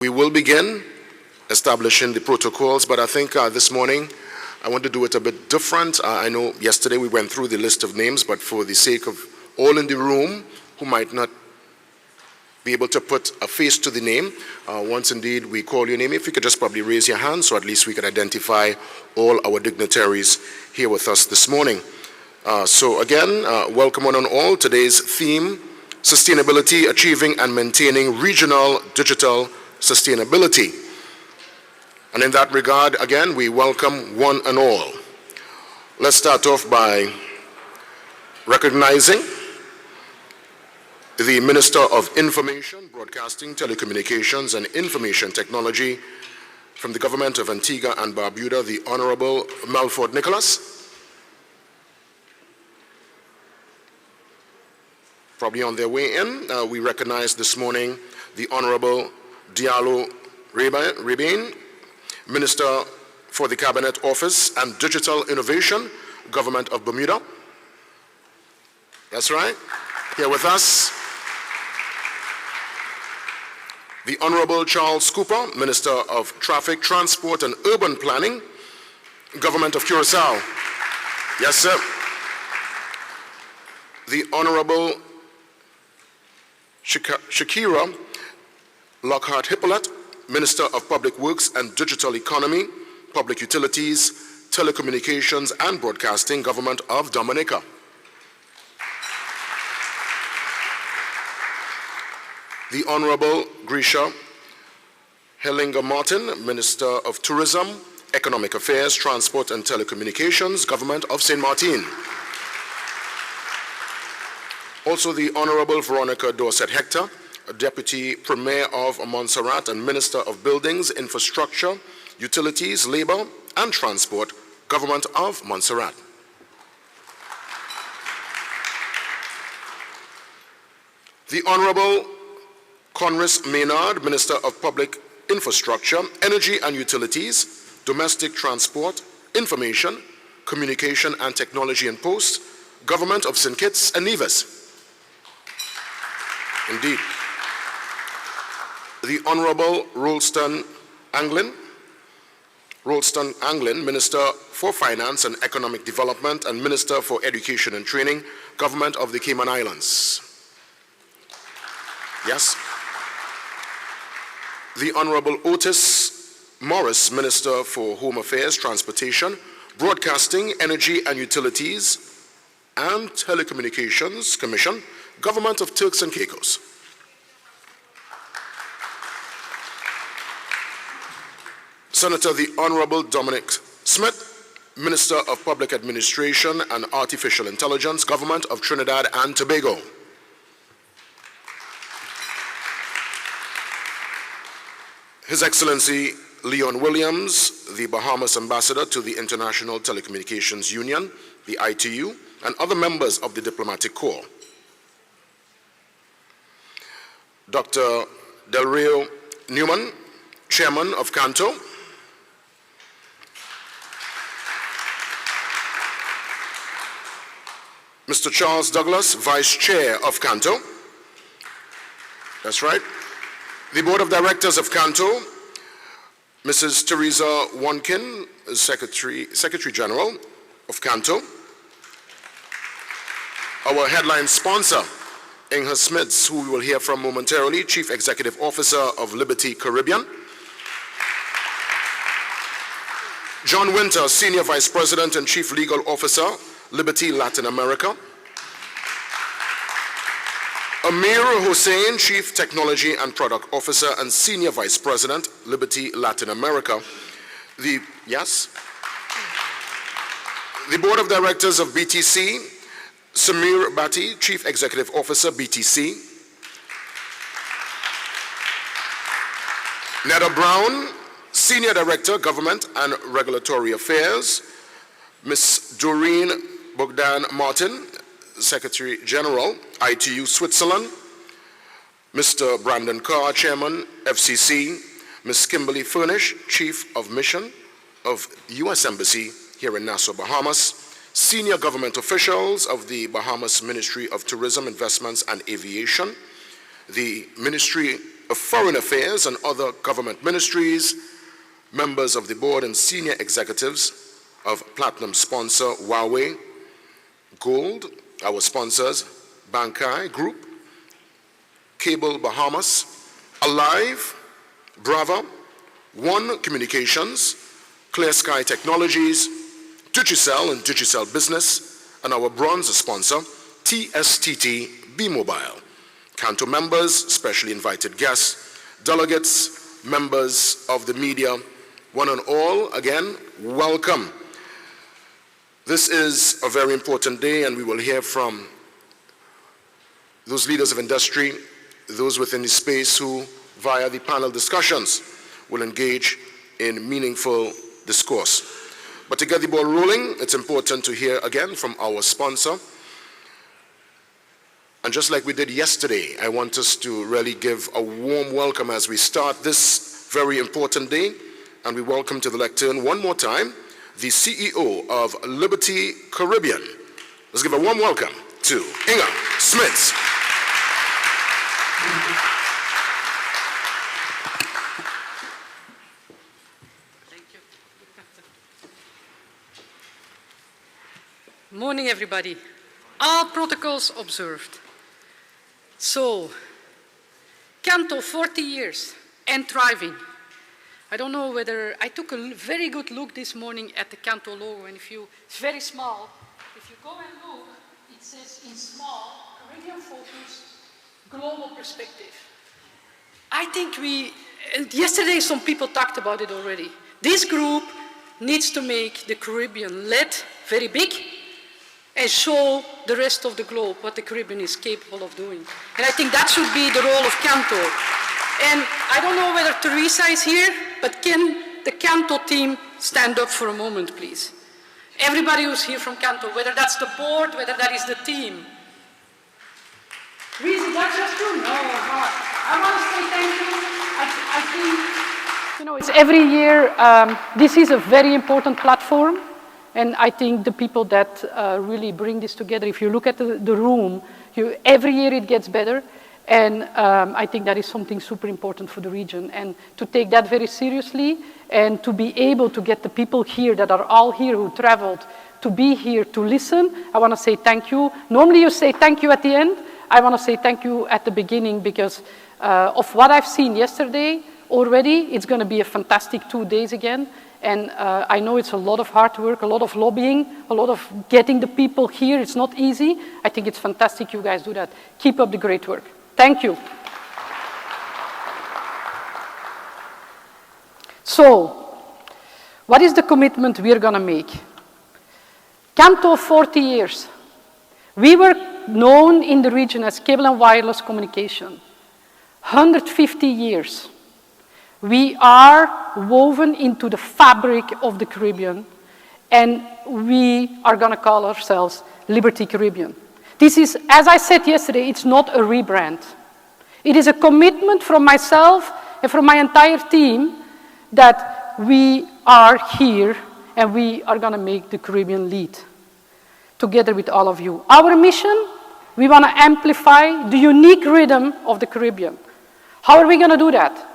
We will begin establishing the protocols, but I think this morning I want to do it a bit different. I know yesterday we went through the list of names, but for the sake of all in the room who might not be able to put a face to the name, once indeed we call your name, if you could just probably raise your hand so at least we could identify all our dignitaries here with us this morning. So again, welcome one and all. Today's theme, Sustainability, Achieving and Maintaining Regional Digital Sustainability. And in that regard, again, we welcome one and all. Let's start off by recognizing the Minister of Information, Broadcasting, Telecommunications and Information Technology from the Government of Antigua and Barbuda, the Honorable Melford Nicholas. Probably on their way in. We recognize this morning the Honorable Diallo Rebane, Minister for the Cabinet Office and Digital Innovation, Government of Bermuda. That's right. Here with us, the Honorable Charles Cooper, Minister of Traffic, Transport and Urban Planning, Government of Curacao. Yes, sir. The Honorable Shakira Lockhart Hippolyte, Minister of Public Works and Digital Economy, Public Utilities, Telecommunications and Broadcasting, Government of Dominica. The Honorable Grisha Hellinger Martin, Minister of Tourism, Economic Affairs, Transport and Telecommunications, Government of St. Martin. Also the Honorable Veronica Dorset Hector, Deputy Premier of Montserrat and Minister of Buildings, Infrastructure, Utilities, Labor and Transport, Government of Montserrat. The Honorable Conris Maynard, Minister of Public Infrastructure, Energy and Utilities, Domestic Transport, Information, Communication and Technology and Posts, Government of St. Kitts and Nevis. Indeed. The Honorable Rolston Anglin, Minister for Finance and Economic Development and Minister for Education and Training, Government of the Cayman Islands. Yes. The Honorable Otis Morris, Minister for Home Affairs, Transportation, Broadcasting, Energy and Utilities and Telecommunications Commission, Government of Turks and Caicos. Senator the Honorable Dominic Smith, Minister of Public Administration and Artificial Intelligence, Government of Trinidad and Tobago. His Excellency Leon Williams, the Bahamas Ambassador to the International Telecommunications Union, the ITU, and other members of the Diplomatic Corps. Dr. Del Rio Newman, Chairman of Canto. Mr. Charles Douglas, Vice Chair of Canto. That's right. The Board of Directors of Canto, Mrs. Teresa Wonkin, Secretary General of Canto. Our headline sponsor, Inga Smits, who we will hear from momentarily, Chief Executive Officer of Liberty Caribbean. John Winter, Senior Vice President and Chief Legal Officer, Liberty Latin America. Amir Hussein, Chief Technology and Product Officer and Senior Vice President, Liberty Latin America. The Board of Directors of BTC, Samir Bhatti, Chief Executive Officer, BTC. Neda Brown, Senior Director, Government and Regulatory Affairs. Ms. Doreen Bogdan Martin, Secretary General, ITU Switzerland. Mr. Brandon Carr, Chairman, FCC. Ms. Kimberly Furnish, Chief of Mission of U.S. Embassy here in Nassau, Bahamas. Senior government officials of the Bahamas Ministry of Tourism, Investments and Aviation. The Ministry of Foreign Affairs and other government ministries, members of the board and senior executives of Platinum sponsor Huawei, Gold, our sponsors, Bankai Group, Cable Bahamas, Alive, Brava, One Communications, Clear Sky Technologies, Digicel and Digicel Business, and our bronze sponsor, TSTT B-Mobile. Canto members, specially invited guests, delegates, members of the media, one and all, again, welcome. This is a very important day, and we will hear from those leaders of industry, those within the space who, via the panel discussions, will engage in meaningful discourse. But to get the ball rolling, it's important to hear again from our sponsor. And just like we did yesterday, I want us to really give a warm welcome as we start this very important day. And we welcome to the lectern one more time, the CEO of Liberty Caribbean. Let's give a warm welcome to Inga Smith. Thank you. Morning, everybody. All protocols observed. So, Canto, 40 years and thriving. I don't know whether, I took a very good look this morning at the Canto logo, and it's very small. If you go and look, it says in small, Caribbean focus, global perspective. I think yesterday some people talked about it already. This group needs to make the Caribbean led very big and show the rest of the globe what the Caribbean is capable of doing. And I think that should be the role of Canto. And I don't know whether Teresa is here, but can the Canto team stand up for a moment, please? Everybody who's here from Canto, whether that's the board, whether that is the team. Reason, that's just true? No, I want to say thank you. I think, you know, it's every year, this is a very important platform. And I think the people that really bring this together, if you look at the room, every year it gets better. And I think that is something super important for the region. And to take that very seriously and to be able to get the people here that are all here who traveled to be here to listen, I want to say thank you. Normally you say thank you at the end. I want to say thank you at the beginning because of what I've seen yesterday already, it's going to be a fantastic 2 days again. And I know it's a lot of hard work, a lot of lobbying, a lot of getting the people here. It's not easy. I think it's fantastic you guys do that. Keep up the great work. Thank you. So, what is the commitment we're going to make? Canto, 40 years. We were known in the region as cable and wireless communication. 150 years. We are woven into the fabric of the Caribbean, and we are going to call ourselves Liberty Caribbean. This is, as I said yesterday, it's not a rebrand. It is a commitment from myself and from my entire team that we are here and we are going to make the Caribbean lead together with all of you. Our mission, we want to amplify the unique rhythm of the Caribbean. How are we going to do that?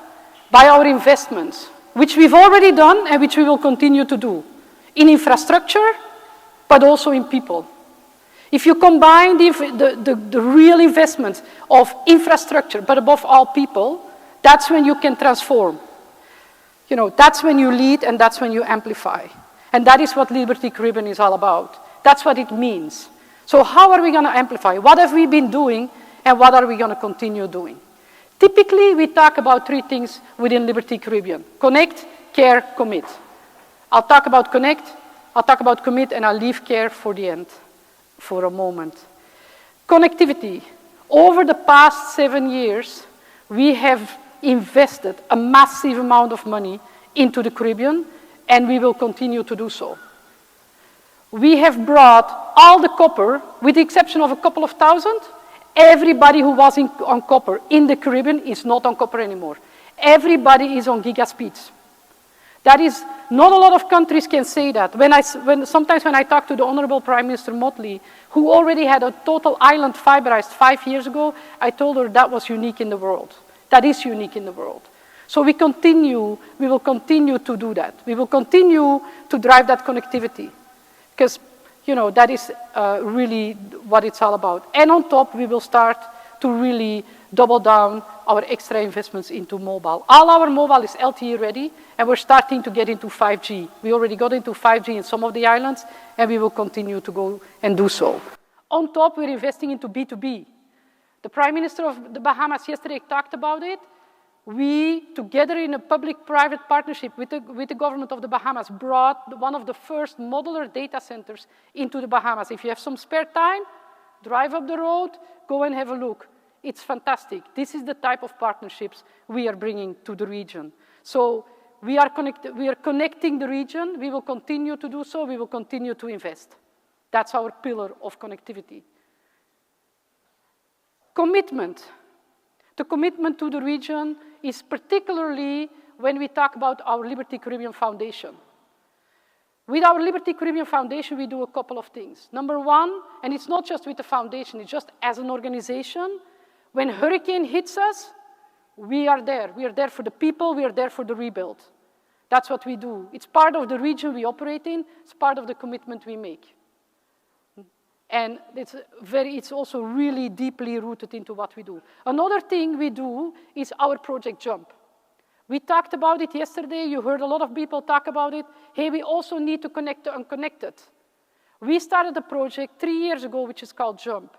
By our investments, which we've already done and which we will continue to do, in infrastructure, but also in people. If you combine the real investments of infrastructure, but above all people, that's when you can transform. You know, that's when you lead and that's when you amplify. And that is what Liberty Caribbean is all about. That's what it means. So how are we going to amplify? What have we been doing and what are we going to continue doing? Typically, we talk about 3 things within Liberty Caribbean. Connect, care, commit. I'll talk about connect, I'll talk about commit, and I'll leave care for the end, for a moment. Connectivity. Over the past 7 years, we have invested a massive amount of money into the Caribbean, and we will continue to do so. We have brought all the copper, with the exception of a couple of thousand. Everybody who was on copper in the Caribbean is not on copper anymore. Everybody is on gigaspeeds. That is, not a lot of countries can say that. Sometimes when I talk to the Honorable Prime Minister Motley, who already had a total island fiberized 5 years ago, I told her that was unique in the world. that is unique in the world. So we will continue to do that. We will continue to drive that connectivity because, that is really what it's all about. And on top, we will start to really double down our extra investments into mobile. All our mobile is LTE ready, and we're starting to get into 5G. We already got into 5G in some of the islands, and we will continue to go and do so. On top, we're investing into B2B. The Prime Minister of the Bahamas yesterday talked about it. We, together in a public-private partnership with the government of the Bahamas, brought one of the first modular data centers into the Bahamas. If you have some spare time, drive up the road, go and have a look. It's fantastic. This is the type of partnerships we are bringing to the region. So we are connecting the region. We will continue to do so. We will continue to invest. That's our pillar of connectivity. Commitment. The commitment to the region is particularly when we talk about our Liberty Caribbean Foundation. With our Liberty Caribbean Foundation, we do a couple of things. Number one, and it's not just with the foundation, it's just as an organization, when hurricane hits us, we are there. We are there for the people, we are there for the rebuild. That's what we do. It's part of the region we operate in, it's part of the commitment we make. And it's also really deeply rooted into what we do. Another thing we do is our Project Jump. We talked about it yesterday. You heard a lot of people talk about it. Hey, we also need to connect the unconnected. We started a project 3 years ago, which is called Jump.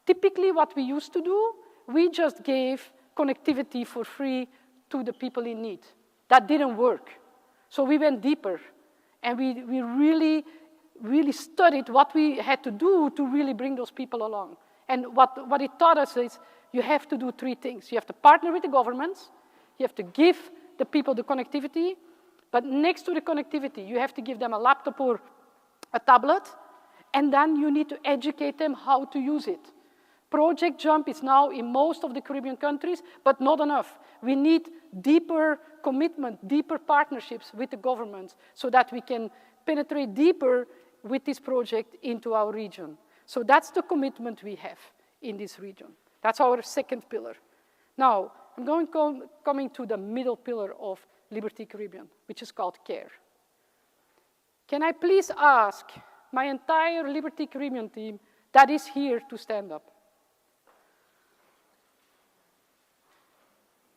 Typically, what we used to do, we just gave connectivity for free to the people in need. That didn't work. So we went deeper, and we really studied what we had to do to really bring those people along. And what it taught us is you have to do 3 things. You have to partner with the governments, you have to give the people the connectivity, but next to the connectivity, you have to give them a laptop or a tablet, and then you need to educate them how to use it. Project Jump is now in most of the Caribbean countries, but not enough. We need deeper commitment, deeper partnerships with the governments so that we can penetrate deeper with this project into our region. So that's the commitment we have in this region. That's our second pillar. Now, I'm coming to the middle pillar of Liberty Caribbean, which is called care. Can I please ask my entire Liberty Caribbean team that is here to stand up?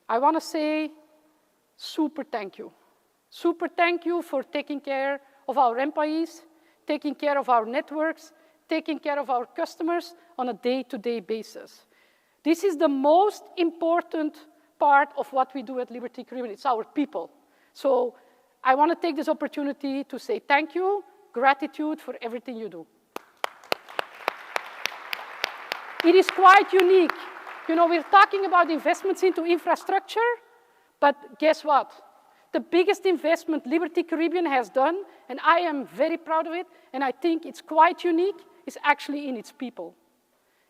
I want to say super thank you. Super thank you for taking care of our employees, taking care of our networks, taking care of our customers on a day-to-day basis. This is the most important part of what we do at Liberty Caribbean. It's our people. So I want to take this opportunity to say thank you, gratitude for everything you do. It is quite unique. We're talking about investments into infrastructure, but guess what? The biggest investment Liberty Caribbean has done, and I am very proud of it, and I think it's quite unique, is actually in its people.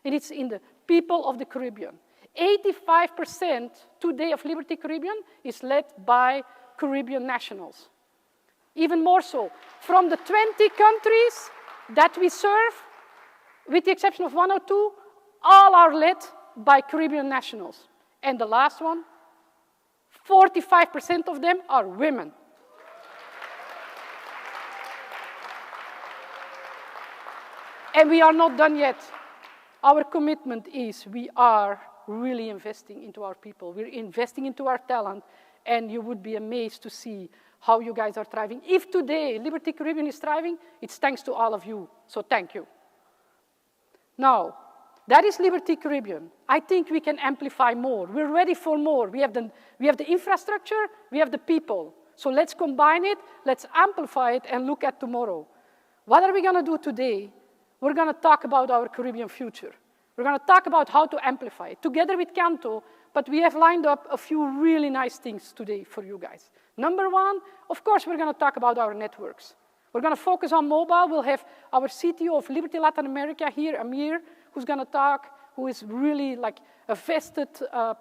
And it's in the people of the Caribbean. 85% today of Liberty Caribbean is led by Caribbean nationals. Even more so. From the 20 countries that we serve, with the exception of 1 or 2, all are led by Caribbean nationals. And the last one, 45% of them are women. And we are not done yet. Our commitment is we are really investing into our people. We're investing into our talent, and you would be amazed to see how you guys are thriving. If today Liberty Caribbean is thriving, it's thanks to all of you. So thank you. Now, that is Liberty Caribbean. I think we can amplify more. We're ready for more. We have the infrastructure, we have the people. So let's combine it, let's amplify it, and look at tomorrow. What are we going to do today? We're going to talk about our Caribbean future. We're going to talk about how to amplify it, together with Canto, but we have lined up a few really nice things today for you guys. Number one, of course, we're going to talk about our networks. We're going to focus on mobile. We'll have our CTO of Liberty Latin America here, Amir, who's going to talk, who is really like a vested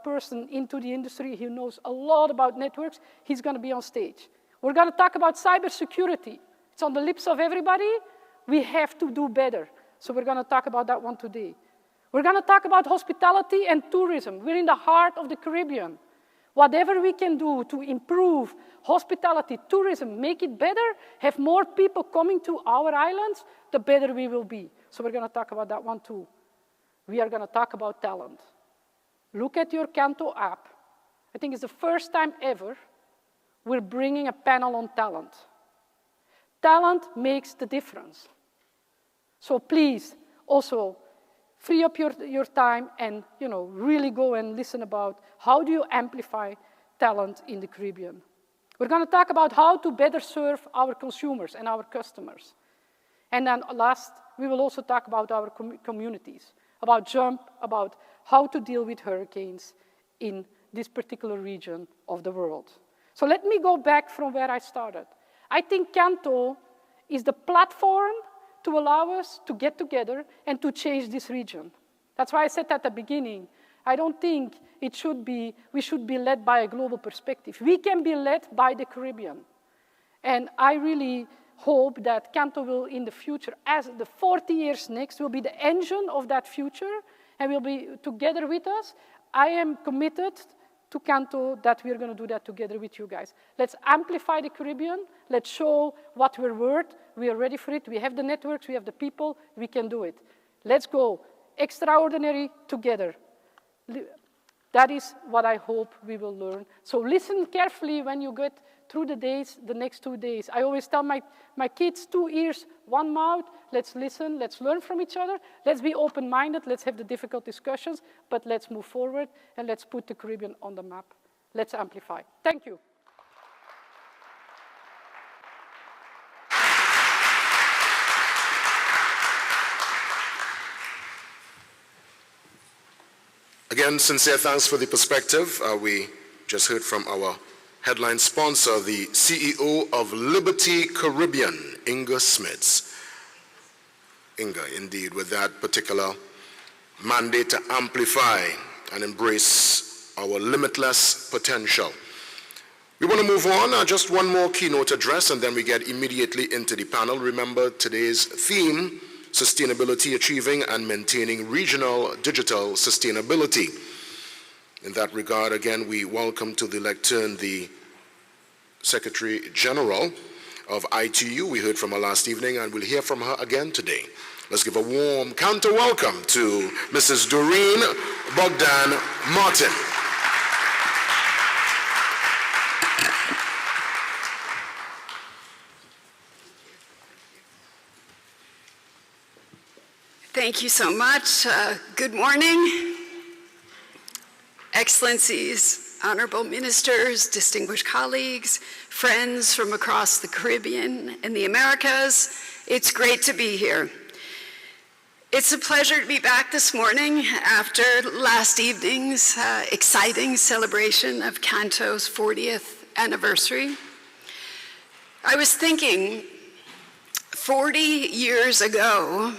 person into the industry. He knows a lot about networks. He's going to be on stage. We're going to talk about cybersecurity. It's on the lips of everybody. We have to do better. So we're going to talk about that one today. We're going to talk about hospitality and tourism. We're in the heart of the Caribbean. Whatever we can do to improve hospitality, tourism, make it better, have more people coming to our islands, the better we will be. So we're going to talk about that one too. We are going to talk about talent. Look at your Canto app. I think it's the first time ever we're bringing a panel on talent. Talent makes the difference. So please, also, free up your time and really go and listen about how do you amplify talent in the Caribbean. We're going to talk about how to better serve our consumers and our customers. And then last, we will also talk about our communities, about JUMP, about how to deal with hurricanes in this particular region of the world. So let me go back from where I started. I think Canto is the platform to allow us to get together and to change this region. That's why I said at the beginning, I don't think we should be led by a global perspective. We can be led by the Caribbean. And I really hope that Canto will, in the future, as the 40 years next, will be the engine of that future and will be together with us. I am committed to Canto that we're going to do that together with you guys. Let's amplify the Caribbean. Let's show what we're worth. We are ready for it. We have the networks. We have the people. We can do it. Let's go. Extraordinary together. That is what I hope we will learn. So listen carefully when you get through the days, the next 2 days. I always tell my kids, 2 ears, 1 mouth. Let's listen. Let's learn from each other. Let's be open-minded. Let's have the difficult discussions. But let's move forward and let's put the Caribbean on the map. Let's amplify. Thank you. Again, sincere thanks for the perspective. We just heard from our headline sponsor, the CEO of Liberty Caribbean, Inga Smits. Inga, indeed, with that particular mandate to amplify and embrace our limitless potential. We want to move on. Just one more keynote address, and then we get immediately into the panel. Remember today's theme, sustainability, achieving and maintaining regional digital sustainability. In that regard, again, we welcome to the lectern the Secretary General of ITU. We heard from her last evening, and we'll hear from her again today. Let's give a warm counter welcome to Mrs. Doreen Bogdan Martin. Thank you so much. Good morning, Excellencies, honorable ministers, distinguished colleagues, friends from across the Caribbean and the Americas. It's great to be here. It's a pleasure to be back this morning after last evening's exciting celebration of Canto's 40th anniversary. I was thinking, 40 years ago,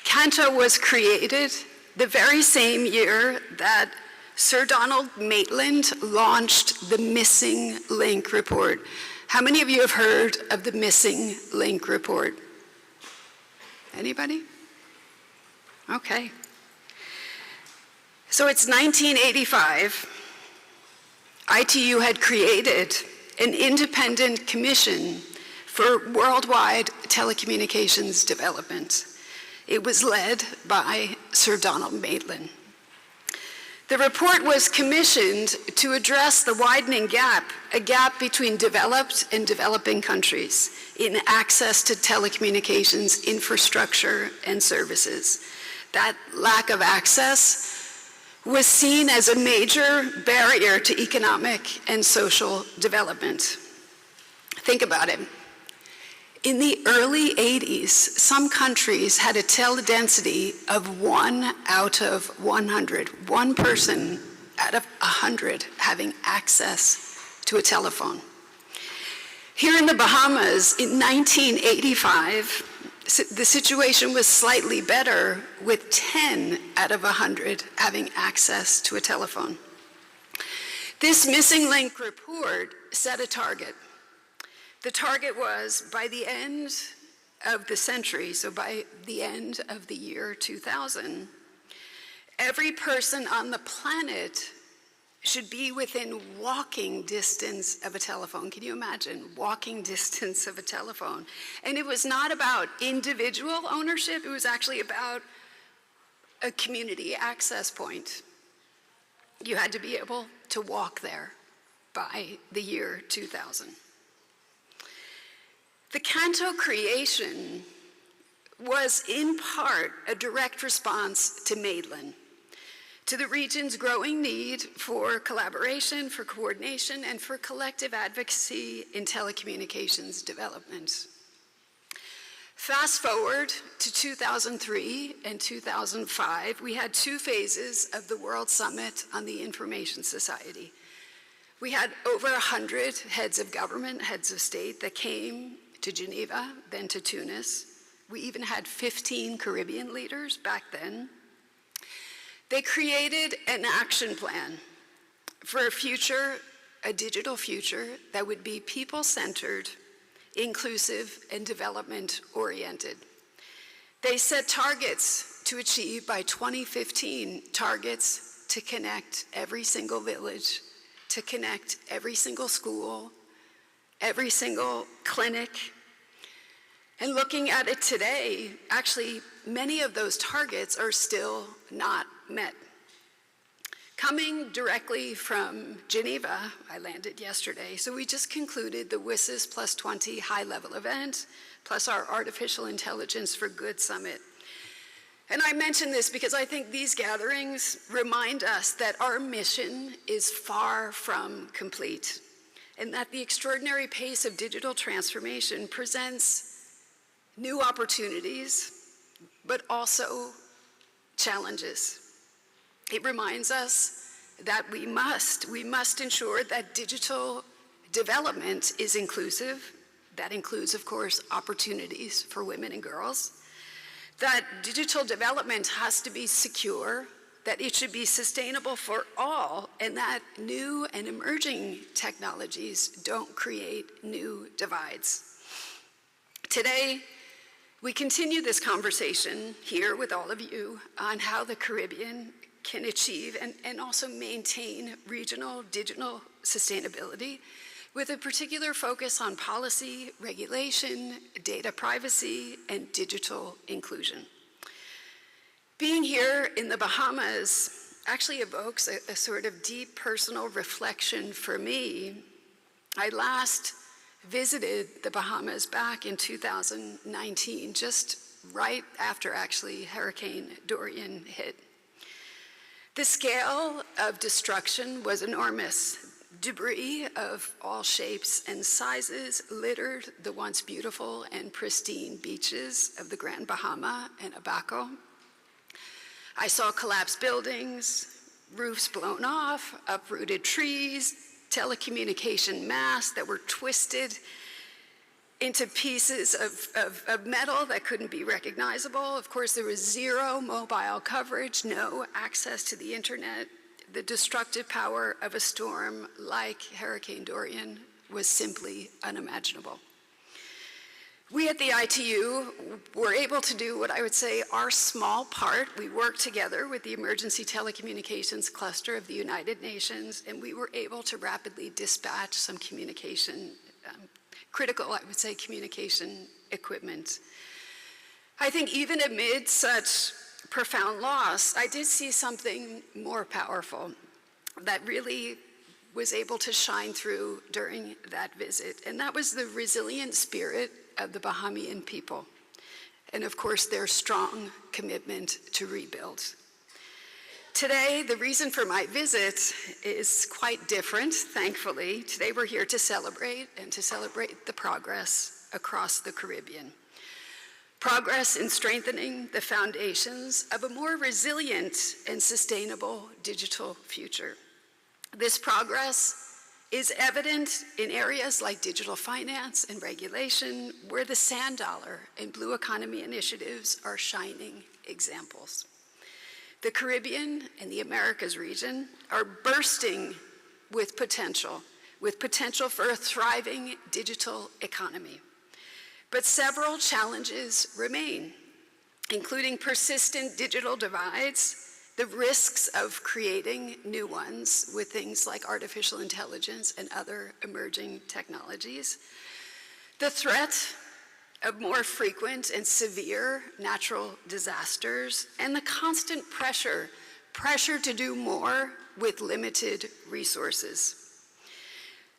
Canto was created the very same year that Sir Donald Maitland launched the Missing Link Report. How many of you have heard of the Missing Link Report? Anybody? Okay. So it's 1985. ITU had created an independent commission for worldwide telecommunications development. It was led by Sir Donald Maitland. The report was commissioned to address the widening gap, a gap between developed and developing countries in access to telecommunications infrastructure and services. That lack of access was seen as a major barrier to economic and social development. Think about it. In the early 80s, some countries had a teledensity of 1 out of 100, one person out of 100 having access to a telephone. Here in the Bahamas in 1985, the situation was slightly better, with 10 out of 100 having access to a telephone. This Missing Link report set a target. The target was, by the end of the century, so by the end of the year 2000, every person on the planet should be within walking distance of a telephone. Can you imagine? Walking distance of a telephone. And it was not about individual ownership, it was actually about a community access point. You had to be able to walk there by the year 2000. The Canto creation was in part a direct response to Maitland, to the region's growing need for collaboration, for coordination, and for collective advocacy in telecommunications development. Fast forward to 2003 and 2005, we had two phases of the World Summit on the Information Society. We had over 100 heads of government, heads of state that came to Geneva, then to Tunis. We even had 15 Caribbean leaders back then. They created an action plan for a future, a digital future that would be people-centered, inclusive, and development-oriented. They set targets to achieve by 2015, targets to connect every single village, to connect every single school, every single clinic. And looking at it today, actually, many of those targets are still not met. Coming directly from Geneva, I landed yesterday, so we just concluded the WSIS Plus 20 high-level event, plus our Artificial Intelligence for Good Summit. And I mention this because I think these gatherings remind us that our mission is far from complete, and that the extraordinary pace of digital transformation presents new opportunities, but also challenges. It reminds us that we must ensure that digital development is inclusive. That includes, of course, opportunities for women and girls. That digital development has to be secure, that it should be sustainable for all, and that new and emerging technologies don't create new divides. Today, we continue this conversation here with all of you on how the Caribbean can achieve and also maintain regional digital sustainability with a particular focus on policy, regulation, data privacy, and digital inclusion. Being here in the Bahamas actually evokes a sort of deep personal reflection for me. I last visited the Bahamas back in 2019, just right after actually Hurricane Dorian hit. The scale of destruction was enormous. Debris of all shapes and sizes littered the once beautiful and pristine beaches of the Grand Bahama and Abaco. I saw collapsed buildings, roofs blown off, uprooted trees, telecommunication masts that were twisted into pieces of metal that couldn't be recognizable. Of course, there was zero mobile coverage, no access to the internet. The destructive power of a storm like Hurricane Dorian was simply unimaginable. We at the ITU were able to do what I would say our small part. We worked together with the Emergency Telecommunications Cluster of the United Nations, and we were able to rapidly dispatch some communication critical, I would say, communication equipment. I think even amid such profound loss, I did see something more powerful that really was able to shine through during that visit, and that was the resilient spirit of the Bahamian people, and of course their strong commitment to rebuild. Today, the reason for my visit is quite different, thankfully. Today we're here to celebrate the progress across the Caribbean. Progress in strengthening the foundations of a more resilient and sustainable digital future. This progress is evident in areas like digital finance and regulation, where the sand dollar and blue economy initiatives are shining examples. The Caribbean and the Americas region are bursting with potential for a thriving digital economy. But several challenges remain, including persistent digital divides, the risks of creating new ones with things like artificial intelligence and other emerging technologies, the threat of more frequent and severe natural disasters, and the constant pressure to do more with limited resources.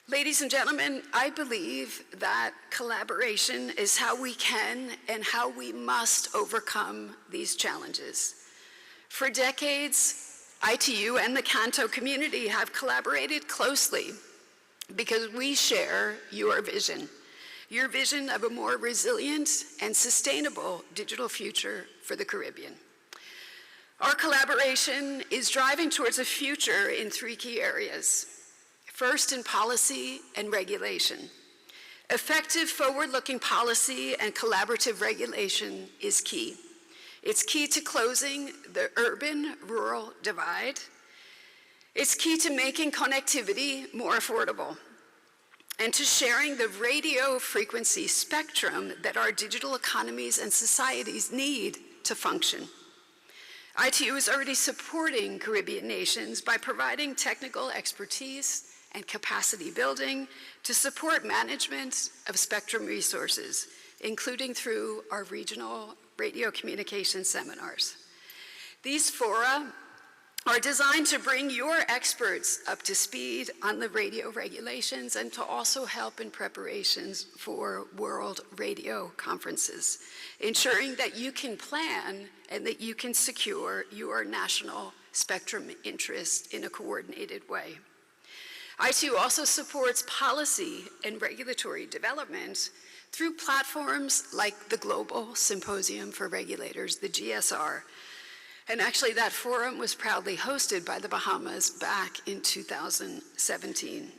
Ladies and gentlemen, I believe that collaboration is how we can and how we must overcome these challenges. For decades, ITU and the Canto community have collaborated closely because we share your vision of a more resilient and sustainable digital future for the Caribbean. Our collaboration is driving towards a future in three key areas. First, in policy and regulation. Effective forward-looking policy and collaborative regulation is key. It's key to closing the urban-rural divide. It's key to making connectivity more affordable and to sharing the radio frequency spectrum that our digital economies and societies need to function. ITU is already supporting Caribbean nations by providing technical expertise and capacity building to support management of spectrum resources, including through our regional radio communication seminars. These fora are designed to bring your experts up to speed on the radio regulations and to also help in preparations for World Radio Conferences, ensuring that you can plan and that you can secure your national spectrum interests in a coordinated way. ITU also supports policy and regulatory development through platforms like the Global Symposium for Regulators, the GSR. And actually that forum was proudly hosted by the Bahamas back in 2017.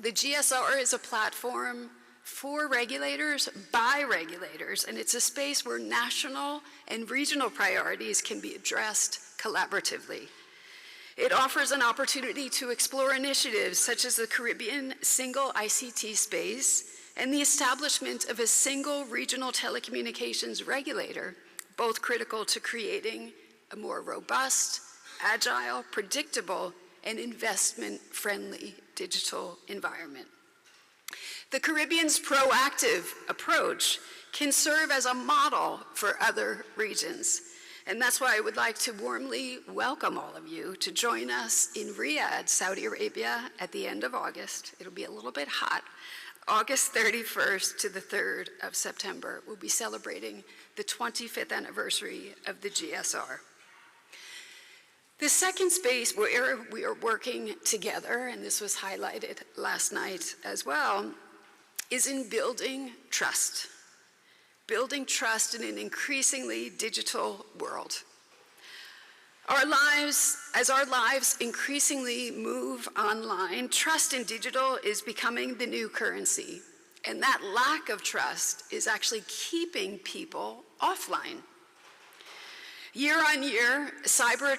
The GSR is a platform for regulators, by regulators, and it's a space where national and regional priorities can be addressed collaboratively. It offers an opportunity to explore initiatives such as the Caribbean single ICT space and the establishment of a single regional telecommunications regulator, both critical to creating a more robust, agile, predictable, and investment-friendly digital environment. The Caribbean's proactive approach can serve as a model for other regions. And that's why I would like to warmly welcome all of you to join us in Riyadh, Saudi Arabia at the end of August. It'll be a little bit hot. August 31st to the 3rd of September, we'll be celebrating the 25th anniversary of the GSR. The second space where we are working together, and this was highlighted last night as well, is in building trust. Building trust in an increasingly digital world. As our lives increasingly move online, trust in digital is becoming the new currency. And that lack of trust is actually keeping people offline. Year on year, cyber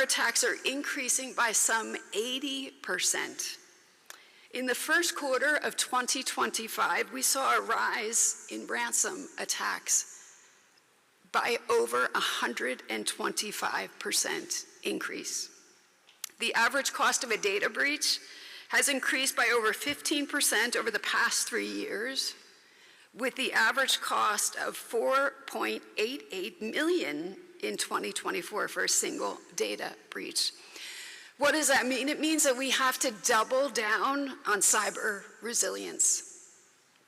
attacks are increasing by some 80%. In the first quarter of 2025, we saw a rise in ransom attacks by over 125% increase. The average cost of a data breach has increased by over 15% over the past 3 years, with the average cost of $4.88 million in 2024 for a single data breach. What does that mean? It means that we have to double down on cyber resilience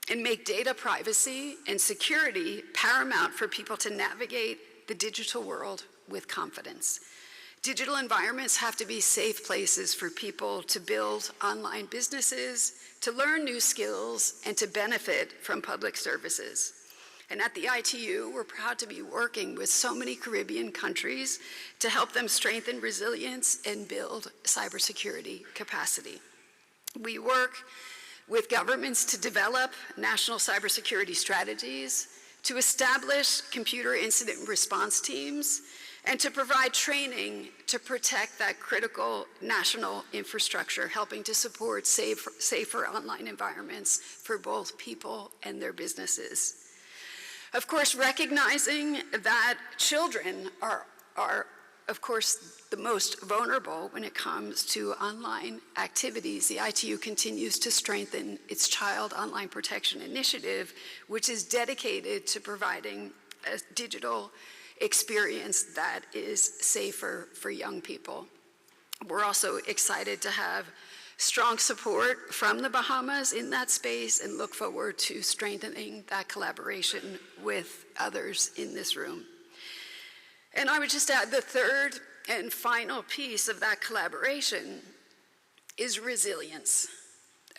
and make data privacy and security paramount for people to navigate the digital world with confidence. Digital environments have to be safe places for people to build online businesses, to learn new skills, and to benefit from public services. And at the ITU, we're proud to be working with so many Caribbean countries to help them strengthen resilience and build cybersecurity capacity. We work with governments to develop national cybersecurity strategies, to establish computer incident response teams, and to provide training to protect that critical national infrastructure, helping to support safer online environments for both people and their businesses. Of course, recognizing that children are of course, the most vulnerable when it comes to online activities, the ITU continues to strengthen its Child Online Protection Initiative, which is dedicated to providing a digital experience that is safer for young people. We're also excited to have strong support from the Bahamas in that space and look forward to strengthening that collaboration with others in this room. And I would just add the third and final piece of that collaboration is resilience,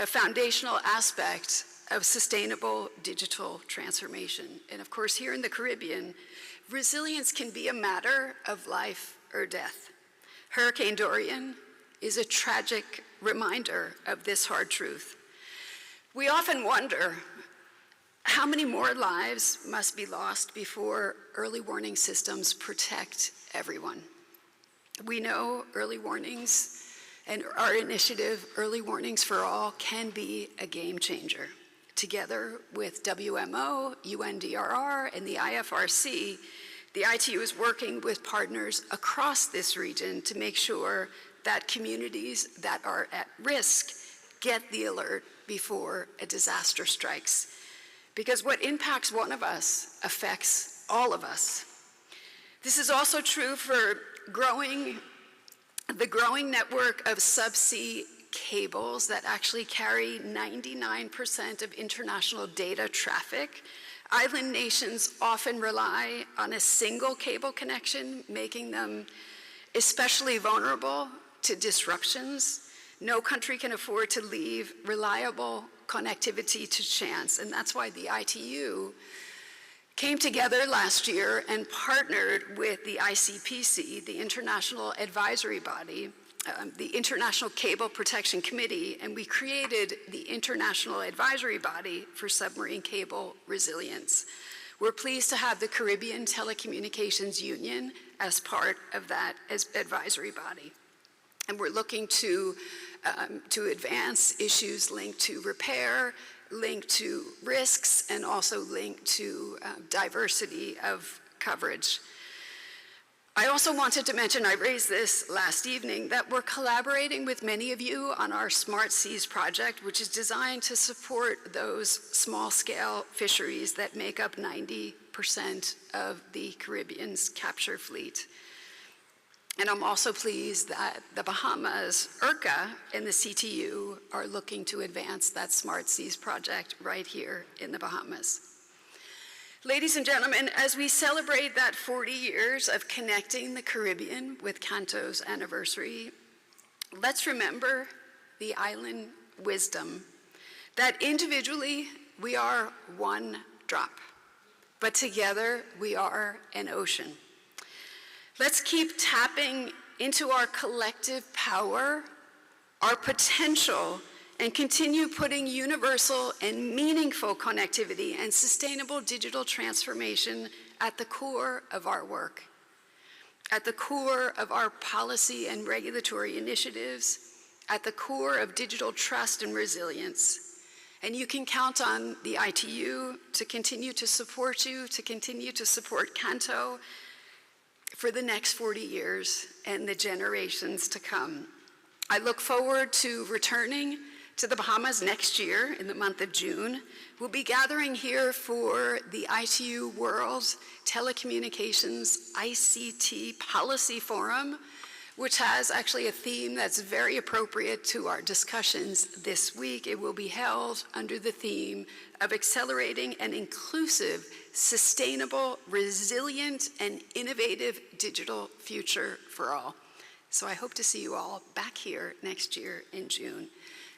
a foundational aspect of sustainable digital transformation. And of course, here in the Caribbean, resilience can be a matter of life or death. Hurricane Dorian is a tragic reminder of this hard truth. We often wonder, how many more lives must be lost before early warning systems protect everyone? We know early warnings and our initiative, Early Warnings for All, can be a game changer. Together with WMO, UNDRR, and the IFRC, the ITU is working with partners across this region to make sure that communities that are at risk get the alert before a disaster strikes. Because what impacts one of us affects all of us. This is also true for the growing network of subsea cables that actually carry 99% of international data traffic. Island nations often rely on a single cable connection, making them especially vulnerable to disruptions. No country can afford to leave reliable connectivity to chance, and that's why the ITU came together last year and partnered with the ICPC, the International Advisory Body, the International Cable Protection Committee, and we created the International Advisory Body for Submarine Cable Resilience. We're pleased to have the Caribbean Telecommunications Union as part of that advisory body. And we're looking to advance issues linked to repair, linked to risks, and also linked to diversity of coverage. I also wanted to mention, I raised this last evening, that we're collaborating with many of you on our Smart Seas project, which is designed to support those small-scale fisheries that make up 90% of the Caribbean's capture fleet. And I'm also pleased that the Bahamas, IRCA, and the CTU are looking to advance that Smart Seas project right here in the Bahamas. Ladies and gentlemen, as we celebrate that 40 years of connecting the Caribbean with Canto's anniversary, let's remember the island wisdom that individually we are one drop, but together we are an ocean. Let's keep tapping into our collective power, our potential, and continue putting universal and meaningful connectivity and sustainable digital transformation at the core of our work, at the core of our policy and regulatory initiatives, at the core of digital trust and resilience. And you can count on the ITU to continue to support you, to continue to support Canto, for the next 40 years and the generations to come. I look forward to returning to the Bahamas next year in the month of June. We'll be gathering here for the ITU World Telecommunications ICT Policy Forum, which has actually a theme that's very appropriate to our discussions this week. It will be held under the theme of accelerating an inclusive, sustainable, resilient, and innovative digital future for all. So I hope to see you all back here next year in June.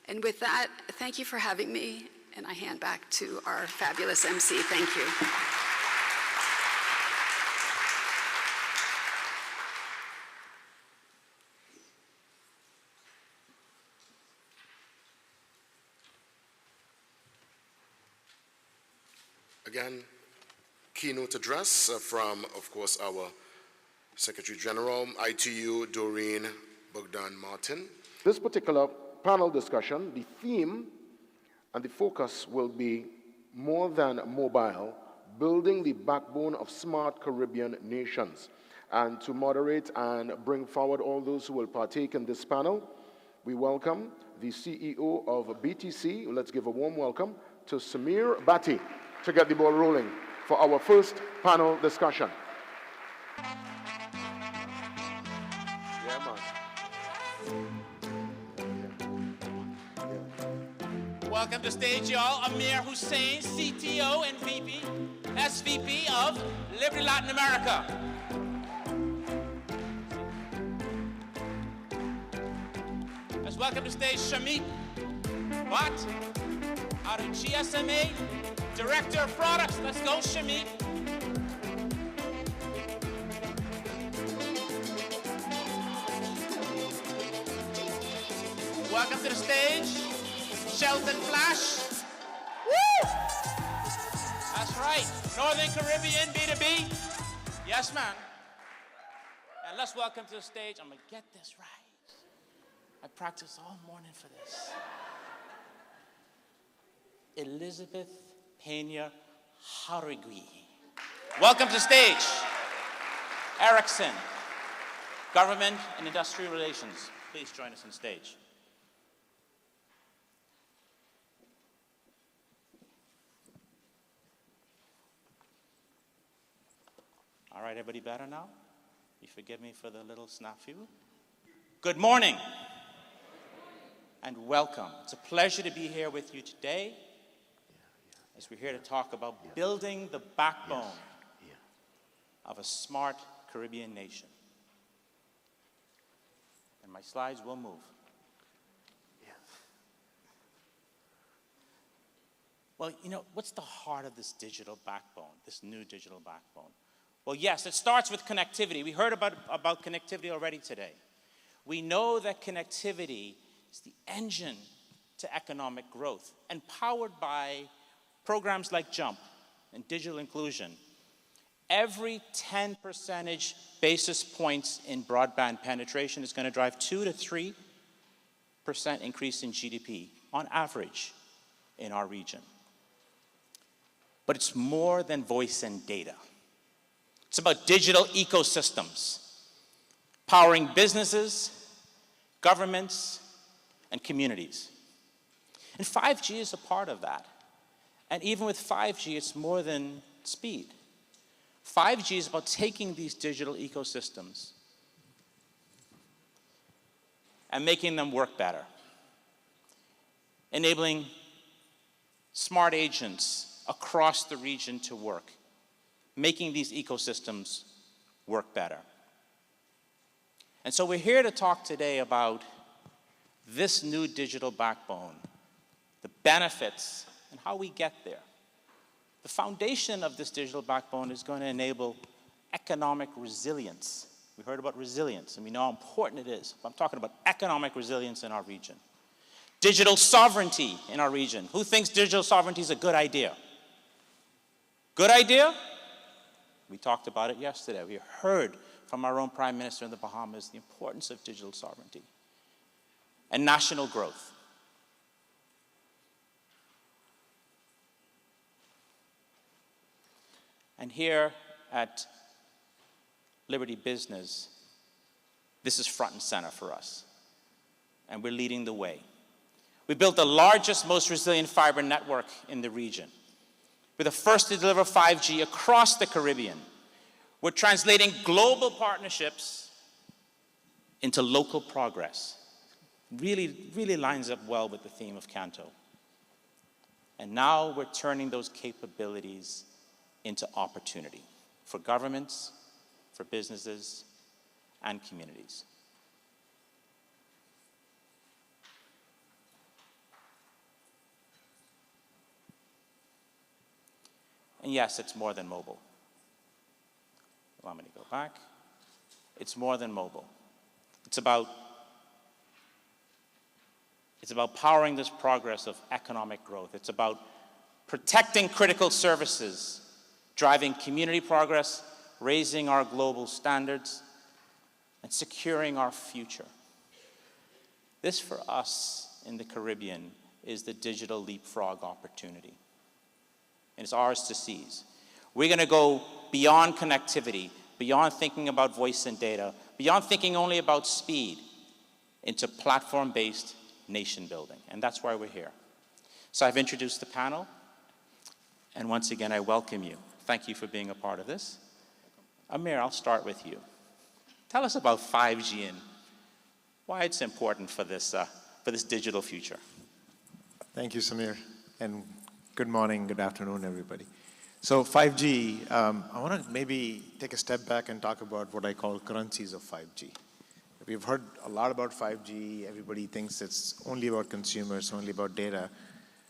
And with that, thank you for having me, and I hand back to our fabulous MC. Thank you. Again, keynote address from, of course, our Secretary General, ITU, Doreen Bogdan-Martin. This particular panel discussion, the theme and the focus will be more than mobile, building the backbone of smart Caribbean nations. And to moderate and bring forward all those who will partake in this panel, we welcome the CEO of BTC. Let's give a warm welcome to Samir Bhatti to get the ball rolling for our first panel discussion. Yeah, man. Welcome to stage, y'all. Amir Hussein, CTO and VP, SVP of Liberty Latin America. Let's welcome to stage Shamit Bhatt, out of GSMA, Director of Products. Let's go, Shamit. Welcome to the stage, Shelton Flash. Woo! That's right, Northern Caribbean B2B. Yes, man. And let's welcome to the stage, I'm gonna get this right. I practiced all morning for this. Elizabeth Pena Harigui. Welcome to stage. Erickson, Government and Industrial Relations. Please join us on stage. All right, everybody better now? You forgive me for the little snafu? Good morning. And welcome. It's a pleasure to be here with you today as we're here to talk about building the backbone of a smart Caribbean nation. And my slides will move. Well, you know, what's the heart of this digital backbone, this new digital backbone? Well, yes, it starts with connectivity. We heard about connectivity already today. We know that connectivity is the engine to economic growth, and powered by programs like JUMP and digital inclusion. Every 10 percentage basis points in broadband penetration is going to drive 2 to 3% increase in GDP on average in our region. But it's more than voice and data. It's about digital ecosystems, powering businesses, governments, and communities. And 5G is a part of that. And even with 5G, it's more than speed. 5G is about taking these digital ecosystems and making them work better, enabling smart agents across the region to work, making these ecosystems work better. And so we're here to talk today about this new digital backbone, the benefits, and how we get there. The foundation of this digital backbone is going to enable economic resilience. We heard about resilience, and we know how important it is. I'm talking about economic resilience in our region. Digital sovereignty in our region. Who thinks digital sovereignty is a good idea? Good idea? We talked about it yesterday. We heard from our own Prime Minister in the Bahamas the importance of digital sovereignty and national growth. And here at Liberty Business, this is front and center for us, and we're leading the way. We built the largest, most resilient fiber network in the region. We're the first to deliver 5G across the Caribbean. We're translating global partnerships into local progress. Really lines up well with the theme of Canto. And now we're turning those capabilities into opportunity for governments, for businesses, and communities. And yes, it's more than mobile. Allow me to go back. It's more than mobile. It's about powering this progress of economic growth. It's about protecting critical services, driving community progress, raising our global standards, and securing our future. This, for us in the Caribbean, is the digital leapfrog opportunity. And it's ours to seize. We're going to go beyond connectivity, beyond thinking about voice and data, beyond thinking only about speed, into platform-based nation building. And that's why we're here. So I've introduced the panel, and once again, I welcome you. Thank you for being a part of this. Amir, I'll start with you. Tell us about 5G and why it's important for this digital future. Thank you, Samir, and good morning, good afternoon, everybody. So 5G, I want to maybe take a step back and talk about what I call currencies of 5G. We've heard a lot about 5G. Everybody thinks it's only about consumers, only about data,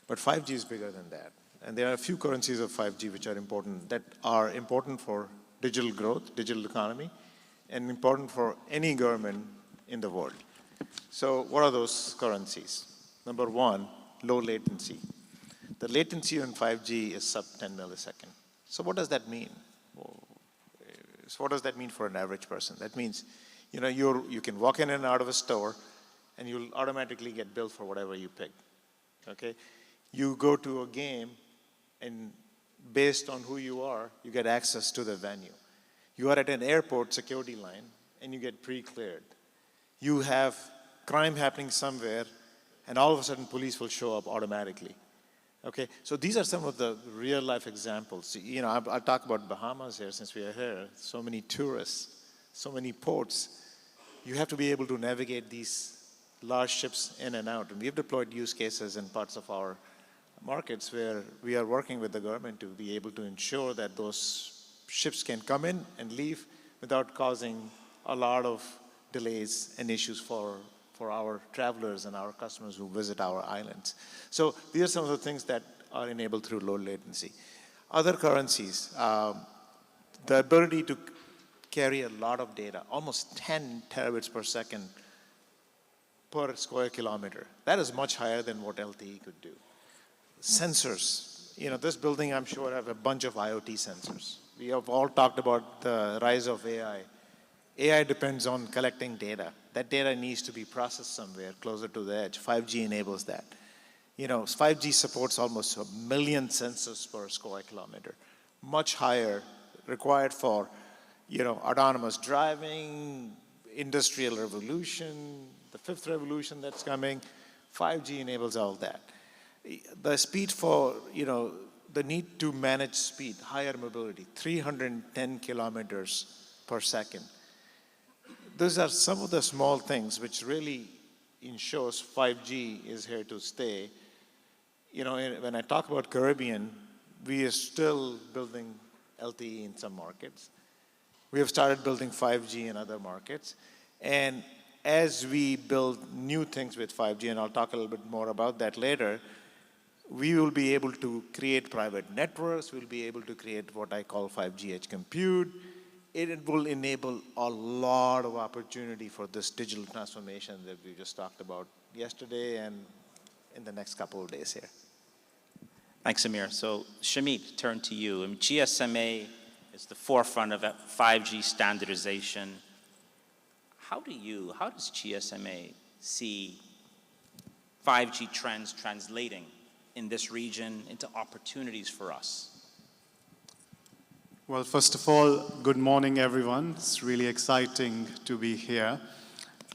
but 5G is bigger than that. And there are a few currencies of 5G which are important for digital growth, digital economy, and important for any government in the world. So what are those currencies? Number one, low latency. The latency on 5G is sub 10 millisecond. So what does that mean? So what does that mean for an average person? That means, you can walk in and out of a store and you'll automatically get billed for whatever you pick, okay? You go to a game and based on who you are, you get access to the venue. You are at an airport security line and you get pre-cleared. You have crime happening somewhere and all of a sudden police will show up automatically. Okay, so these are some of the real life examples. I'll talk about Bahamas here since we are here. So many tourists, so many ports. You have to be able to navigate these large ships in and out. And we've deployed use cases in parts of our markets where we are working with the government to be able to ensure that those ships can come in and leave without causing a lot of delays and issues for our travelers and our customers who visit our islands. So these are some of the things that are enabled through low latency. Other currencies, the ability to carry a lot of data, almost 10 terabits per second per square kilometer. That is much higher than what LTE could do. Sensors, this building I'm sure have a bunch of IoT sensors. We have all talked about the rise of AI. AI depends on collecting data. That data needs to be processed somewhere closer to the edge. 5G enables that. 5G supports almost 1 million sensors per square kilometer. Much higher, required for, autonomous driving, industrial revolution, the fifth revolution that's coming. 5G enables all that. The speed for, the need to manage speed, higher mobility, 310 kilometers per second. Those are some of the small things which really ensures 5G is here to stay. When I talk about Caribbean, we are still building LTE in some markets. We have started building 5G in other markets. And as we build new things with 5G, and I'll talk a little bit more about that later, we will be able to create private networks. We'll be able to create what I call 5G edge compute. It will enable a lot of opportunity for this digital transformation that we just talked about yesterday and in the next couple of days here. Thanks, Amir. So, Shamit, turn to you. GSMA is the forefront of 5G standardization. How does GSMA see 5G trends translating in this region into opportunities for us? Well, first of all, good morning, everyone. It's really exciting to be here.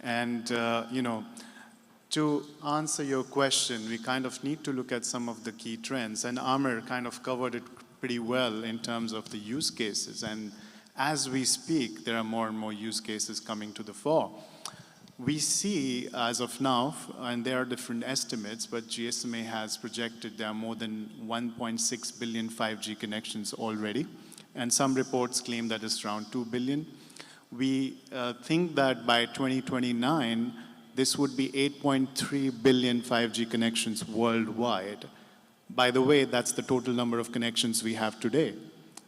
And, to answer your question, we kind of need to look at some of the key trends. And Amir kind of covered it pretty well in terms of the use cases. And as we speak, there are more and more use cases coming to the fore. We see, as of now, and there are different estimates, but GSMA has projected there are more than 1.6 billion 5G connections already. And some reports claim that it's around 2 billion. We think that by 2029, this would be 8.3 billion 5G connections worldwide. By the way, that's the total number of connections we have today.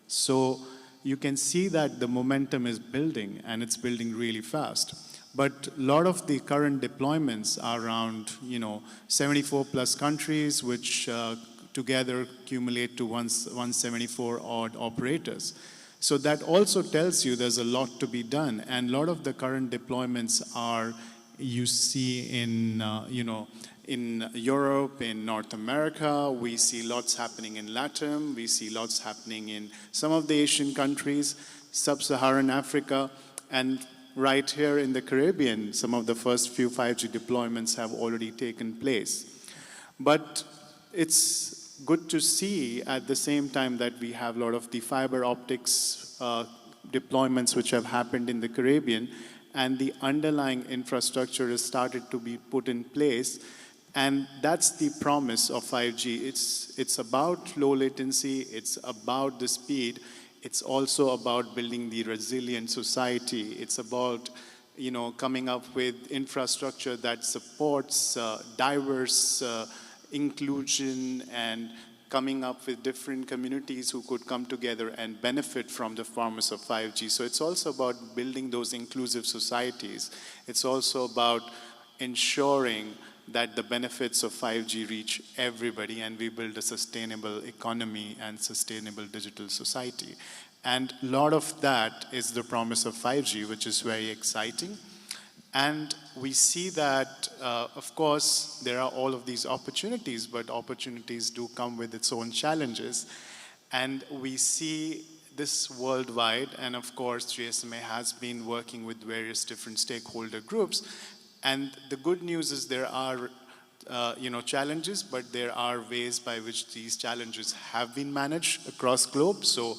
So you can see that the momentum is building, and it's building really fast. But a lot of the current deployments are around, 74 plus countries, which together accumulate to 174 odd operators. So that also tells you there's a lot to be done. And a lot of the current deployments are, you see in, in Europe, in North America, we see lots happening in Latin, we see lots happening in some of the Asian countries, Sub-Saharan Africa, and right here in the Caribbean, some of the first few 5G deployments have already taken place. But it's good to see at the same time that we have a lot of the fiber optics deployments which have happened in the Caribbean, and the underlying infrastructure has started to be put in place. And that's the promise of 5G. It's about low latency, it's about the speed, it's also about building the resilient society. It's about, coming up with infrastructure that supports diverse inclusion and coming up with different communities who could come together and benefit from the promise of 5G. So it's also about building those inclusive societies. It's also about ensuring that the benefits of 5G reach everybody and we build a sustainable economy and sustainable digital society. And a lot of that is the promise of 5G, which is very exciting. And we see that, of course, there are all of these opportunities, but opportunities do come with its own challenges. And we see this worldwide, and of course, GSMA has been working with various different stakeholder groups. And the good news is there are challenges, but there are ways by which these challenges have been managed across globe. So,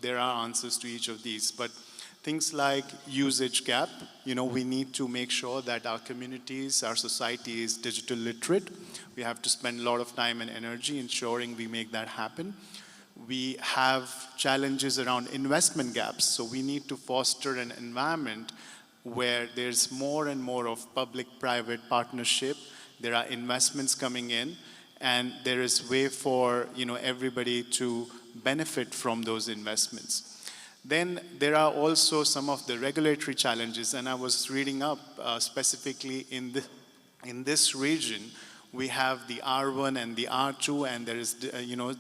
there are answers to each of these. But things like usage gap, we need to make sure that our communities, our society is digital literate. We have to spend a lot of time and energy ensuring we make that happen. We have challenges around investment gaps. So we need to foster an environment where there's more and more of public-private partnership. There are investments coming in, and there is way for everybody to benefit from those investments. Then there are also some of the regulatory challenges, and I was reading up specifically in this region, we have the R1 and the R2, and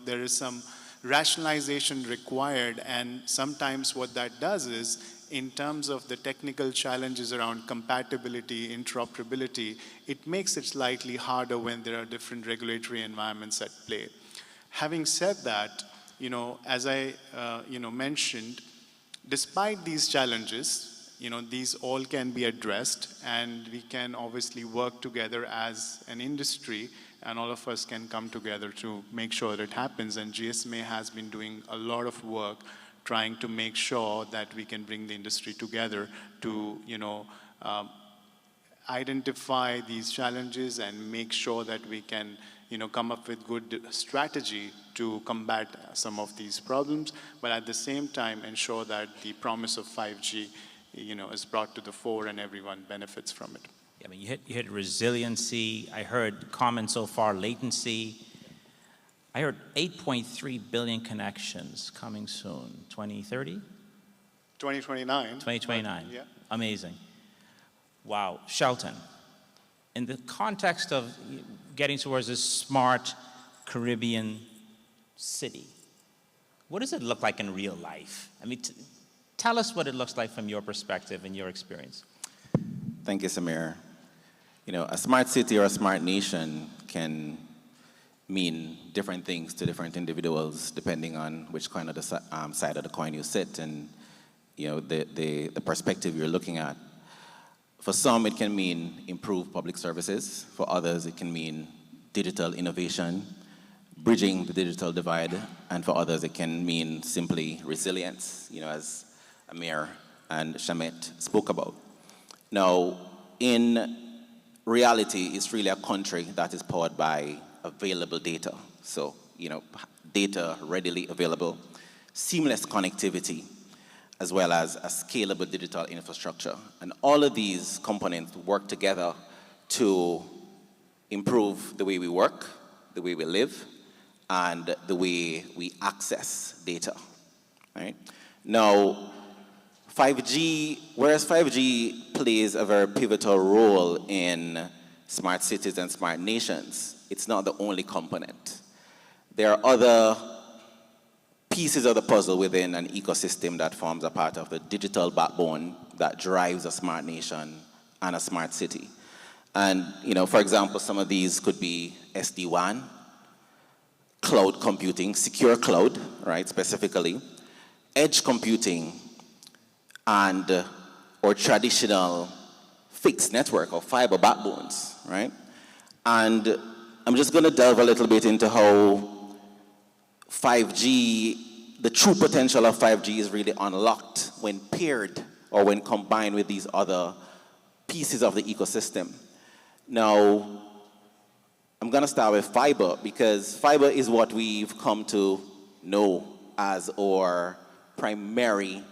there is some rationalization required, and sometimes what that does is, in terms of the technical challenges around compatibility, interoperability, it makes it slightly harder when there are different regulatory environments at play. Having said that, as I mentioned, despite these challenges, these all can be addressed, and we can obviously work together as an industry, and all of us can come together to make sure that it happens. And GSMA has been doing a lot of work trying to make sure that we can bring the industry together to, identify these challenges and make sure that we can, come up with good strategy to combat some of these problems, but at the same time ensure that the promise of 5G, is brought to the fore and everyone benefits from it. I mean, you hit resiliency. I heard comments so far, latency. I heard 8.3 billion connections coming soon, 2030? 2029. 2029, yeah. Amazing. Wow, Shelton, in the context of getting towards this smart Caribbean city, what does it look like in real life? I mean, tell us what it looks like from your perspective and your experience. Thank you, Samir. A smart city or a smart nation can mean different things to different individuals depending on which kind of the side of the coin you sit and the perspective you're looking at. For some, it can mean improved public services. For others, it can mean digital innovation, bridging the digital divide. And for others, it can mean simply resilience, as Amir and Shamit spoke about. Now, in reality, it's really a country that is powered by available data. So, data readily available, seamless connectivity, as well as a scalable digital infrastructure. And all of these components work together to improve the way we work, the way we live, and the way we access data, right? Now, 5G, whereas 5G plays a very pivotal role in smart cities and smart nations, it's not the only component. There are other pieces of the puzzle within an ecosystem that forms a part of the digital backbone that drives a smart nation and a smart city. And, for example, some of these could be SD-WAN, cloud computing, secure cloud, right, specifically, edge computing, and or traditional fixed network or fiber backbones, right? And I'm just going to delve a little bit into how 5G, the true potential of 5G is really unlocked when paired or when combined with these other pieces of the ecosystem. Now, I'm going to start with fiber because fiber is what we've come to know as our primary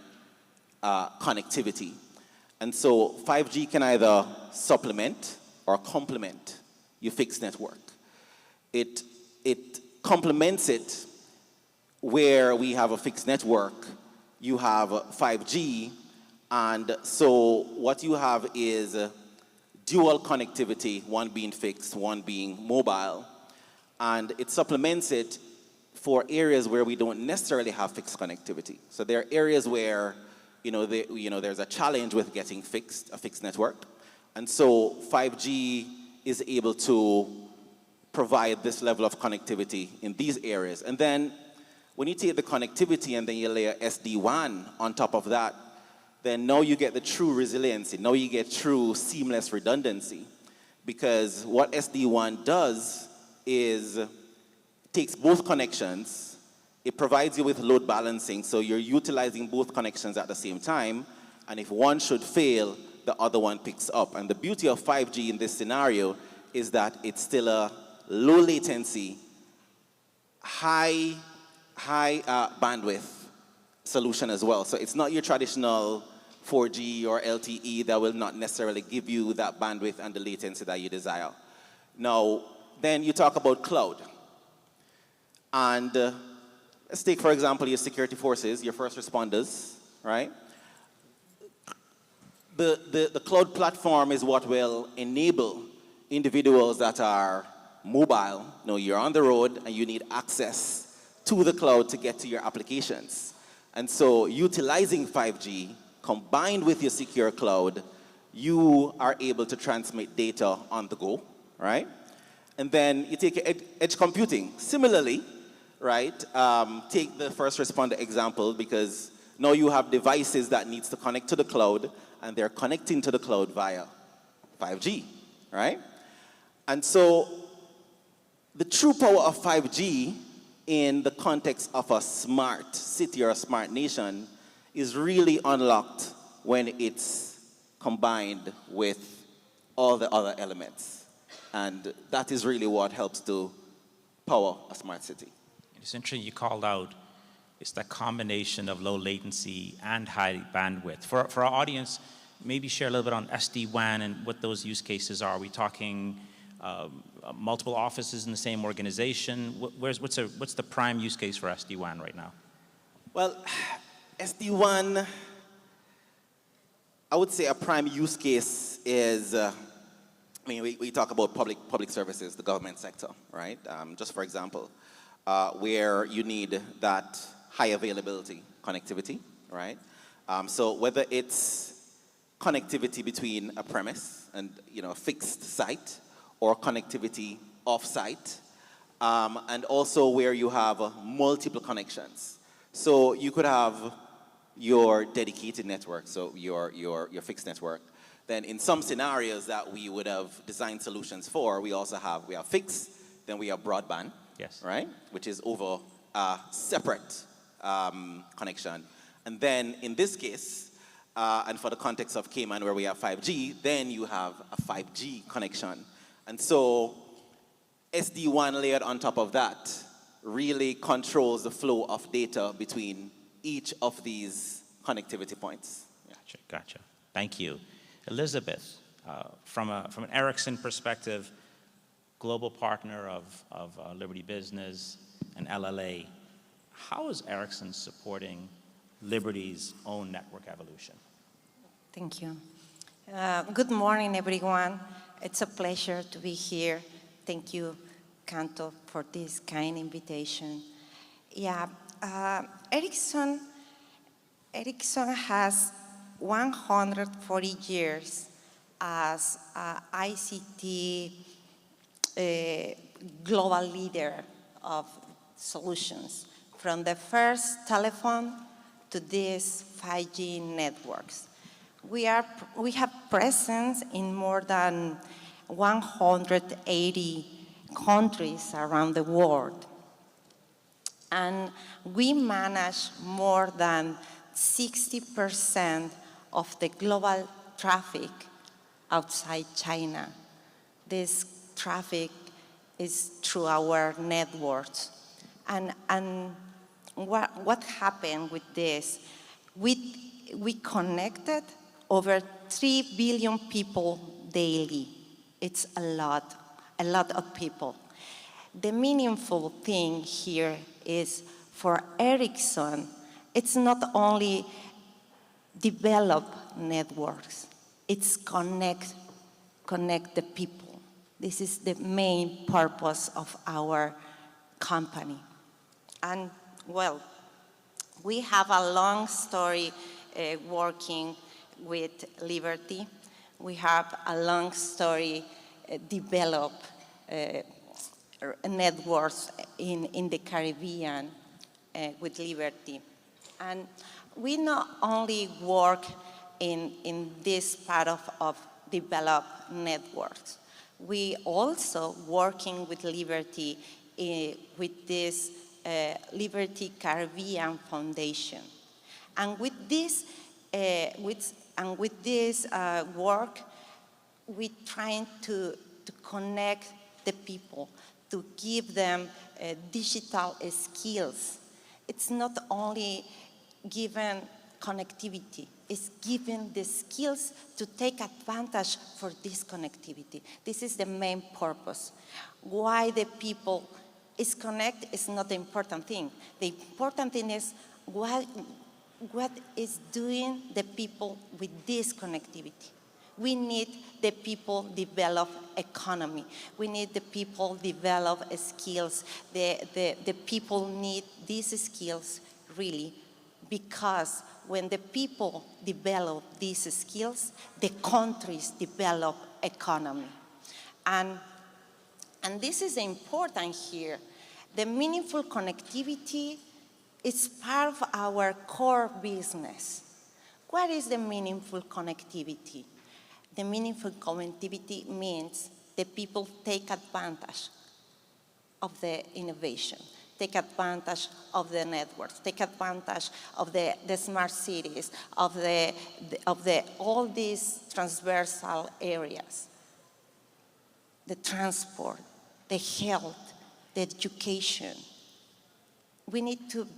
connectivity. And so 5G can either supplement or complement your fixed network. It complements it where we have a fixed network, you have 5G, and so what you have is dual connectivity, one being fixed, one being mobile, and it supplements it for areas where we don't necessarily have fixed connectivity. So there are areas where there's a challenge with getting a fixed network, and so 5G is able to provide this level of connectivity in these areas. And then when you take the connectivity and then you layer SD-WAN on top of that, then now you get the true resiliency. Now you get true seamless redundancy. Because what SD-WAN does is takes both connections, it provides you with load balancing, so you're utilizing both connections at the same time, and if one should fail, the other one picks up. And the beauty of 5G in this scenario is that it's still a low latency, high bandwidth solution as well. So it's not your traditional 4G or LTE that will not necessarily give you that bandwidth and the latency that you desire. Now, then you talk about cloud. And let's take, for example, your security forces, your first responders, right? The cloud platform is what will enable individuals that are mobile. You're on the road and you need access to the cloud to get to your applications. And so utilizing 5G combined with your secure cloud, you are able to transmit data on the go, right? And then you take edge computing. Similarly, right, take the first responder example because now you have devices that needs to connect to the cloud and they're connecting to the cloud via 5G, right? And so the true power of 5G in the context of a smart city or a smart nation is really unlocked when it's combined with all the other elements. And that is really what helps to power a smart city. It's interesting you called out, it's that combination of low latency and high bandwidth. For our audience, maybe share a little bit on SD-WAN and what those use cases are. Are we talking multiple offices in the same organization? What's the prime use case for SD-WAN right now? Well, SD-WAN, I would say a prime use case is, we talk about public services, the government sector, right? Just for example, where you need that high availability connectivity, right? So whether it's connectivity between a premise and a fixed site, or connectivity off-site, and also where you have multiple connections. So you could have your dedicated network, so your fixed network. Then in some scenarios that we would have designed solutions for, we have fixed, then we have broadband, yes, right, which is over a separate connection. And then in this case, and for the context of Cayman where we have 5G, then you have a 5G connection. And so SD-WAN layered on top of that really controls the flow of data between each of these connectivity points. Gotcha. Thank you. Elizabeth, from an Ericsson perspective, global partner of Liberty Business and LLA, how is Ericsson supporting Liberty's own network evolution? Thank you. Good morning, everyone. It's a pleasure to be here. Thank you, Canto, for this kind invitation. Yeah, Ericsson has 140 years as ICT global leader of solutions, from the first telephone to these 5G networks. We have presence in more than 180 countries around the world. And we manage more than 60% of the global traffic outside China. This traffic is through our networks. And what happened with this? We connected over 3 billion people daily. It's a lot of people. The meaningful thing here is for Ericsson, it's not only develop networks, it's connect the people. This is the main purpose of our company. And well, we have a long story working with Liberty. We have a long story develop networks in the Caribbean with Liberty. And we not only work in this part of develop networks, we also working with Liberty with this Liberty Caribbean Foundation. And with this work, we're trying to connect the people, to give them digital skills. It's not only giving connectivity, it's giving the skills to take advantage for this connectivity. This is the main purpose. Why the people is connect is not the important thing. The important thing is what is doing the people with this connectivity. We need the people develop economy. We need the people develop skills. The people need these skills really, because when the people develop these skills, the countries develop economy. And this is important here. The meaningful connectivity is part of our core business. What is the meaningful connectivity? The meaningful connectivity means the people take advantage of the innovation, take advantage of the networks, take advantage of the smart cities, of all these transversal areas, the transport, the health, the education. We need to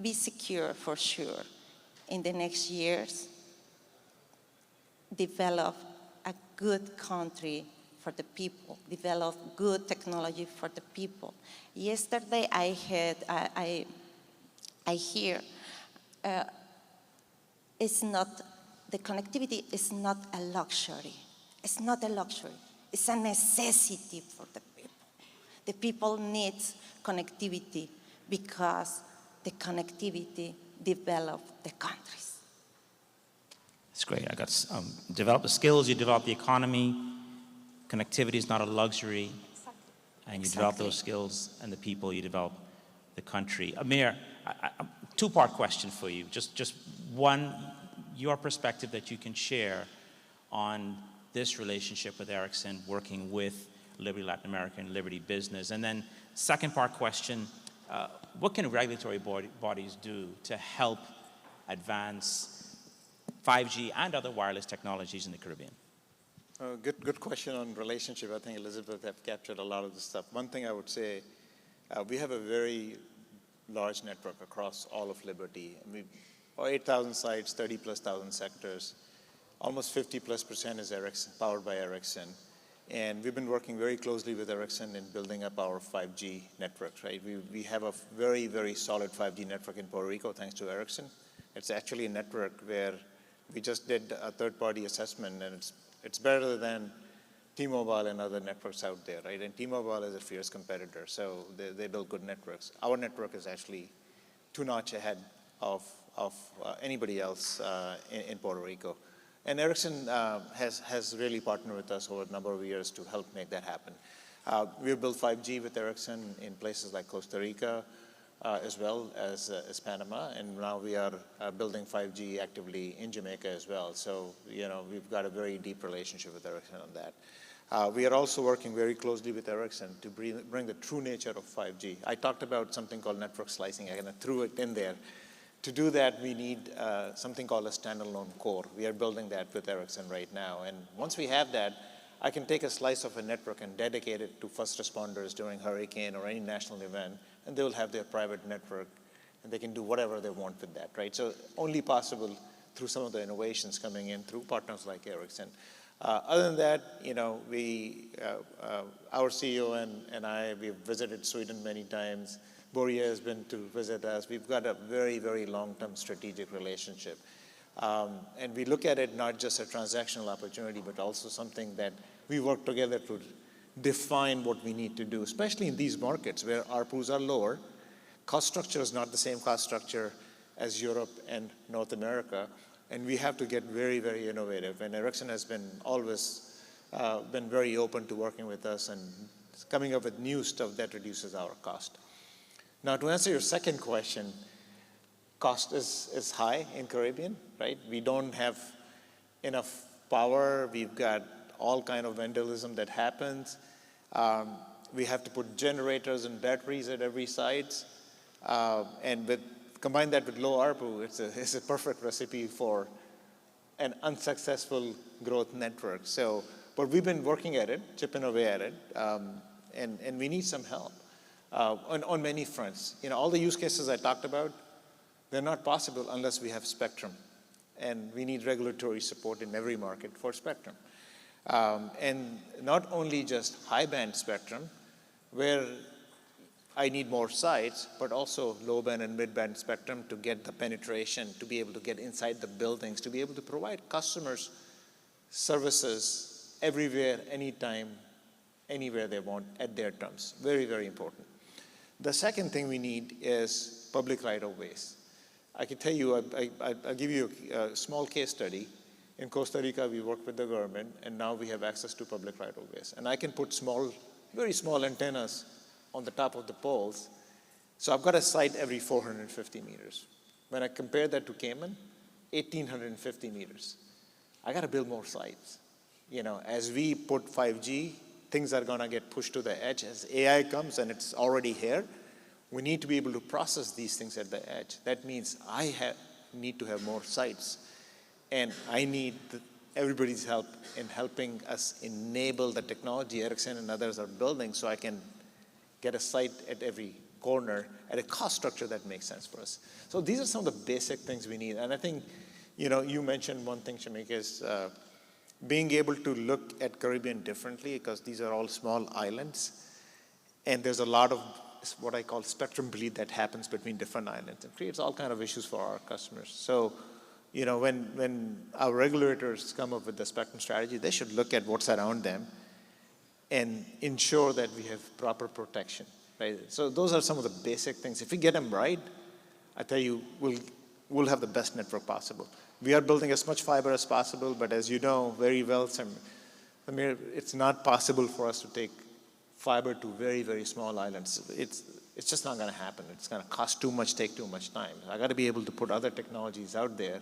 be secure for sure in the next years, develop a good country for the people, develop good technology for the people. Yesterday I hear the connectivity is not a luxury. It's not a luxury. It's a necessity for the people. The people need connectivity because the connectivity develops the countries. That's great. I got develop the skills, you develop the economy. Connectivity is not a luxury. Exactly. And you develop those skills, and the people, you develop the country. Amir, two-part question for you. Just one, your perspective that you can share on this relationship with Ericsson, working with Liberty Latin America and Liberty Business. And then second part question, what can regulatory bodies do to help advance 5G and other wireless technologies in the Caribbean? Good question on relationship. I think Elizabeth have captured a lot of the stuff. One thing I would say, we have a very large network across all of Liberty. I mean, 8,000 sites, 30,000+ sectors. Almost 50+% is Ericsson, powered by Ericsson. And we've been working very closely with Ericsson in building up our 5G networks, right? We have a very, very solid 5G network in Puerto Rico thanks to Ericsson. It's actually a network where we just did a third-party assessment, and it's better than T-Mobile and other networks out there, right? And T-Mobile is a fierce competitor, so they build good networks. Our network is actually two-notch ahead of anybody else in Puerto Rico. And Ericsson has really partnered with us over a number of years to help make that happen. We've built 5G with Ericsson in places like Costa Rica, as well as Panama, and now we are building 5G actively in Jamaica as well. So, we've got a very deep relationship with Ericsson on that. We are also working very closely with Ericsson to bring the true nature of 5G. I talked about something called network slicing. I kind of threw it in there. To do that, we need something called a standalone core. We are building that with Ericsson right now. And once we have that, I can take a slice of a network and dedicate it to first responders during hurricane or any national event, and they will have their private network, and they can do whatever they want with that, right? So only possible through some of the innovations coming in through partners like Ericsson. Other than that, our CEO and I, we've visited Sweden many times. Boria has been to visit us. We've got a very, very long-term strategic relationship. And we look at it not just a transactional opportunity, but also something that we work together to define what we need to do, especially in these markets where ARPUs are lower. Cost structure is not the same cost structure as Europe and North America, and we have to get very, very innovative. And Ericsson has always been very open to working with us and coming up with new stuff that reduces our cost. Now, to answer your second question, cost is high in Caribbean, right? We don't have enough power. We've got all kind of vandalism that happens. We have to put generators and batteries at every site. And combine that with low ARPU, it's a perfect recipe for an unsuccessful growth network. So, but we've been working at it, chipping away at it, and we need some help on many fronts. All the use cases I talked about, they're not possible unless we have spectrum. And we need regulatory support in every market for spectrum. And not only just high-band spectrum, where I need more sites, but also low-band and mid-band spectrum to get the penetration, to be able to get inside the buildings, to be able to provide customers services everywhere, anytime, anywhere they want at their terms. Very, very important. The second thing we need is public right-of-ways. I can tell you, I'll give you a small case study. In Costa Rica, we work with the government, and now we have access to public right-of-ways. And I can put very small antennas on the top of the poles. So I've got a site every 450 meters. When I compare that to Cayman, 1,850 meters. I got to build more sites. As we put 5G, things are going to get pushed to the edge. As AI comes, and it's already here, we need to be able to process these things at the edge. That means I need to have more sites. And I need everybody's help in helping us enable the technology Ericsson and others are building so I can get a site at every corner at a cost structure that makes sense for us. So these are some of the basic things we need. And I think, you mentioned one thing, Shamik, is being able to look at Caribbean differently, because these are all small islands. And there's a lot of what I call spectrum bleed that happens between different islands. It creates all kinds of issues for our customers. So, when our regulators come up with the spectrum strategy, they should look at what's around them and ensure that we have proper protection, right? So those are some of the basic things. If we get them right, I tell you, we'll have the best network possible. We are building as much fiber as possible, but as you know very well, Samir, it's not possible for us to take fiber to very, very small islands. It's just not going to happen. It's going to cost too much, take too much time. I got to be able to put other technologies out there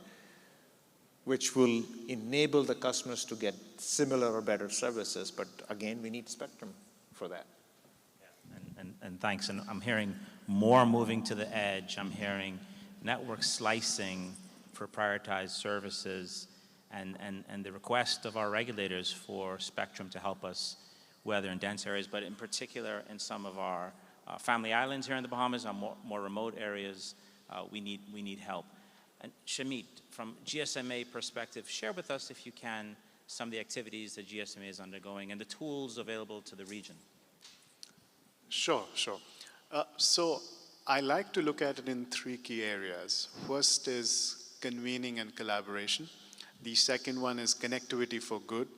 which will enable the customers to get similar or better services. But again, we need spectrum for that. Yeah. And thanks. And I'm hearing more moving to the edge. I'm hearing network slicing for prioritized services and the request of our regulators for spectrum to help us weather in dense areas, but in particular in some of our family islands here in the Bahamas, on more remote areas, we need help. And Shamit, from GSMA perspective, share with us, if you can, some of the activities that GSMA is undergoing and the tools available to the region. Sure. So I like to look at it in three key areas. First is convening and collaboration. The second one is connectivity for good.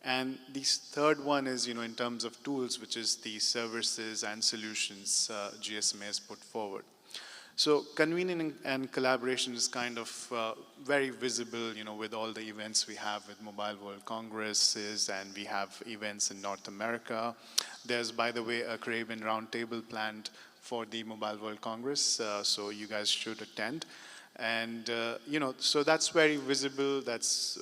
And the third one is, in terms of tools, which is the services and solutions GSMA has put forward. So convening and collaboration is kind of very visible, with all the events we have with Mobile World Congresses, and we have events in North America. There's, by the way, a Caribbean Roundtable planned for the Mobile World Congress, so you guys should attend. And, so that's very visible. That's,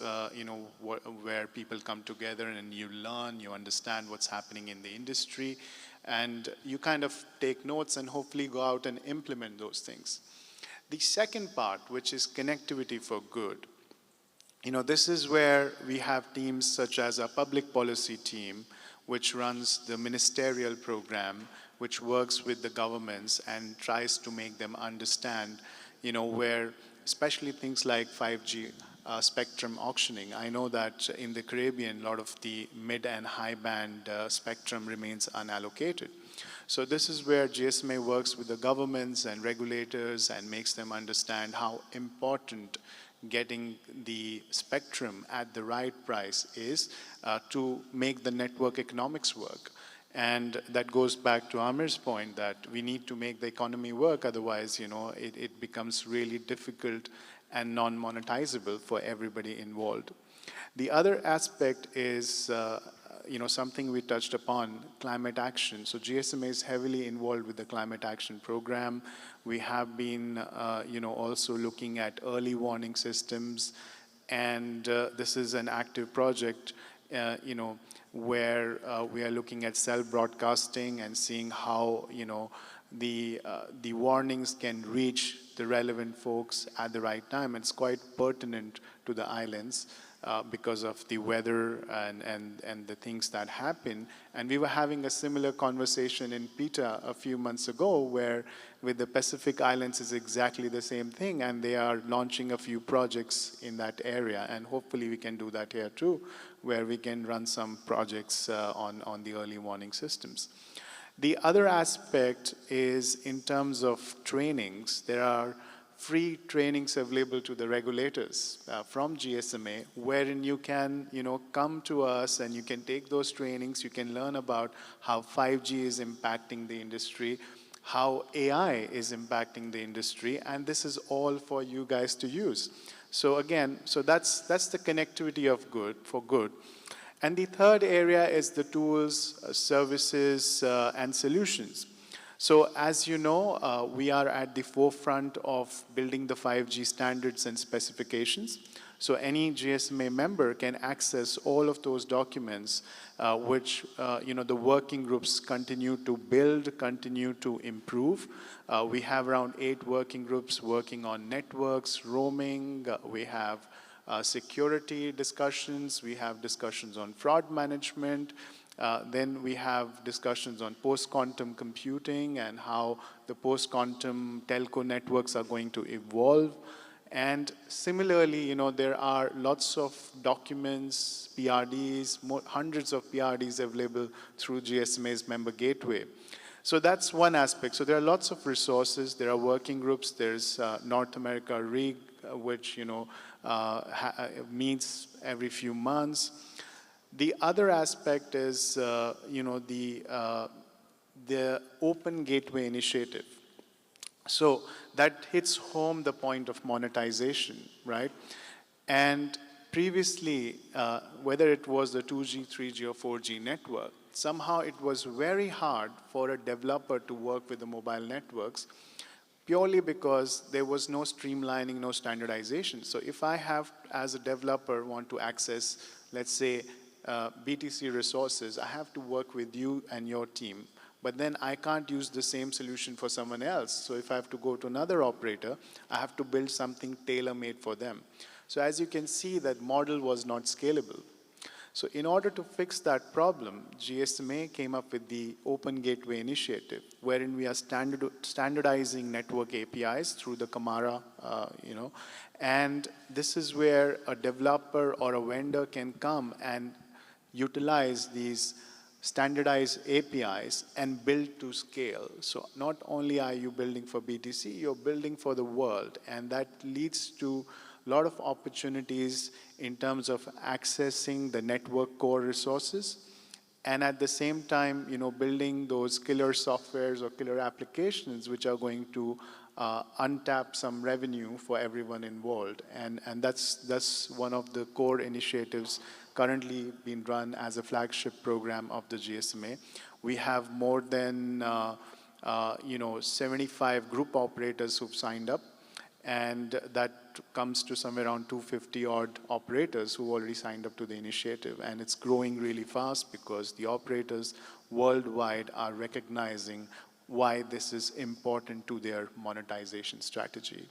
where people come together and you learn, you understand what's happening in the industry, and you kind of take notes and hopefully go out and implement those things. The second part, which is connectivity for good, this is where we have teams such as a public policy team, which runs the ministerial program, which works with the governments and tries to make them understand, where especially things like 5G spectrum auctioning. I know that in the Caribbean, a lot of the mid and high band spectrum remains unallocated. So this is where GSMA works with the governments and regulators and makes them understand how important getting the spectrum at the right price is to make the network economics work. And that goes back to Amir's point that we need to make the economy work, otherwise, it becomes really difficult and non-monetizable for everybody involved. The other aspect is, something we touched upon, climate action. So GSMA is heavily involved with the climate action program. We have been, also looking at early warning systems, and this is an active project, where we are looking at cell broadcasting and seeing how, the warnings can reach the relevant folks at the right time. It's quite pertinent to the islands because of the weather and the things that happen. And we were having a similar conversation in PETA a few months ago, where with the Pacific Islands is exactly the same thing, and they are launching a few projects in that area. And hopefully we can do that here too, where we can run some projects on the early warning systems. The other aspect is in terms of trainings. There are free trainings available to the regulators from GSMA, wherein you can, come to us and you can take those trainings. You can learn about how 5G is impacting the industry, how AI is impacting the industry, and this is all for you guys to use. So again, that's the connectivity of good for good. And the third area is the tools, services, and solutions. So as you know, we are at the forefront of building the 5G standards and specifications. So any GSMA member can access all of those documents, which the working groups continue to build, continue to improve. We have around 8 working groups working on networks, roaming. We have security discussions. We have discussions on fraud management. Then we have discussions on post-quantum computing and how the post-quantum telco networks are going to evolve. And similarly, there are lots of documents, PRDs, hundreds of PRDs available through GSMA's member gateway. So that's one aspect. So there are lots of resources. There are working groups. There's North America RIG, which meets every few months. The other aspect is, the Open Gateway Initiative. So that hits home the point of monetization, right? And previously, whether it was the 2G, 3G, or 4G network, somehow it was very hard for a developer to work with the mobile networks, purely because there was no streamlining, no standardization. So if I have, as a developer, want to access, let's say, BTC resources, I have to work with you and your team. But then I can't use the same solution for someone else. So if I have to go to another operator, I have to build something tailor-made for them. So as you can see, that model was not scalable. So in order to fix that problem, GSMA came up with the Open Gateway Initiative, wherein we are standardizing network APIs through the Camara, and this is where a developer or a vendor can come and utilize these standardized APIs and build to scale. So not only are you building for BTC, you're building for the world, and that leads to a lot of opportunities in terms of accessing the network core resources and at the same time, building those killer softwares or killer applications which are going to untap some revenue for everyone involved. And that's one of the core initiatives currently being run as a flagship program of the GSMA. We have more than 75 group operators who've signed up, and that comes to somewhere around 250 odd operators who already signed up to the initiative. And it's growing really fast because the operators worldwide are recognizing why this is important to their monetization strategy.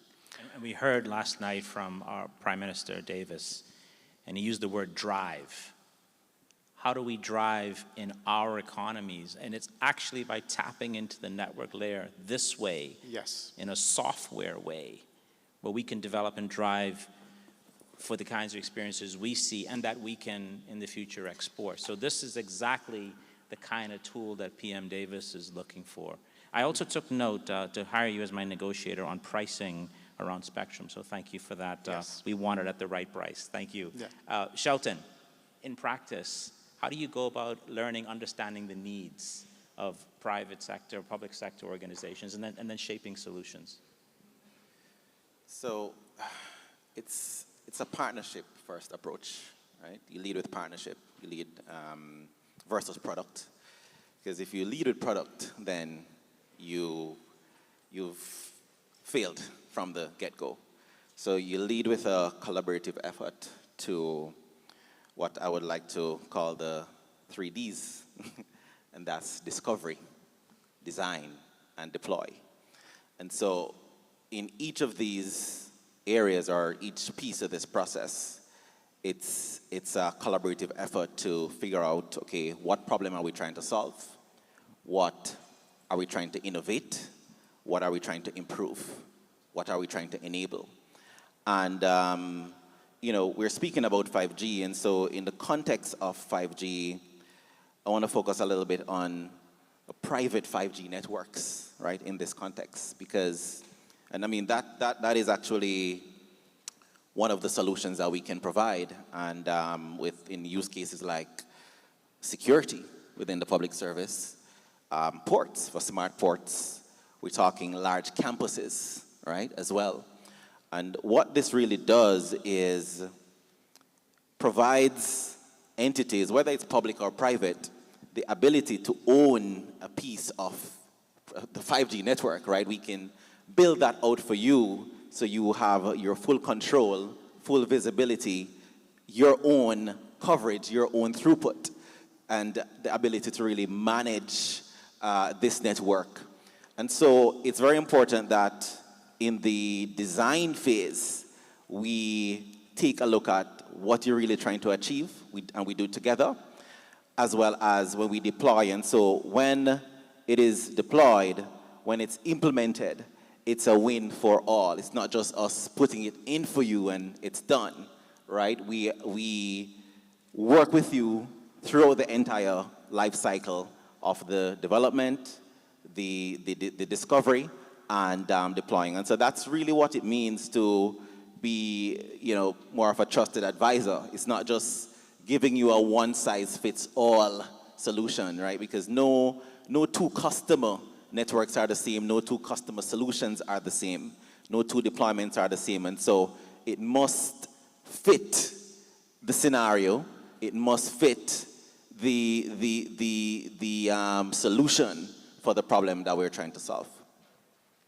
And we heard last night from our Prime Minister Davis, and he used the word drive. How do we drive in our economies? And it's actually by tapping into the network layer this way, Yes. in a software way, where we can develop and drive for the kinds of experiences we see and that we can in the future export. So this is exactly the kind of tool that PM Davis is looking for. I also took note to hire you as my negotiator on pricing around spectrum, so thank you for that. Yes. We want it at the right price. Thank you. Yeah. Shelton, in practice, how do you go about learning, understanding the needs of private sector, public sector organizations, and then shaping solutions? So it's a partnership first approach, right? You lead with partnership, you lead versus product. Because if you lead with product, then you've failed from the get-go. So you lead with a collaborative effort to what I would like to call the 3Ds, and that's discovery, design, and deploy. And so in each of these areas or each piece of this process, it's a collaborative effort to figure out, okay, what problem are we trying to solve? What are we trying to innovate? What are we trying to improve? What are we trying to enable? And we're speaking about 5G, and so in the context of 5G, I want to focus a little bit on private 5G networks, right, in this context, because, and I mean, that is actually one of the solutions that we can provide, and in use cases like security within the public service, ports, for smart ports, we're talking large campuses, right, as well. And what this really does is provides entities, whether it's public or private, the ability to own a piece of the 5G network, right? We can build that out for you so you have your full control, full visibility, your own coverage, your own throughput, and the ability to really manage this network. And so it's very important that in the design phase, we take a look at what you're really trying to achieve, and we do it together, as well as when we deploy. And so when it is deployed, when it's implemented, it's a win for all. It's not just us putting it in for you and it's done, right? We work with you throughout the entire life cycle of the development, the discovery, and deploying. And so that's really what it means to be, more of a trusted advisor. It's not just giving you a one-size-fits-all solution, right? Because no two customer networks are the same, no two customer solutions are the same, no two deployments are the same. And so it must fit the scenario, it must fit the solution for the problem that we're trying to solve.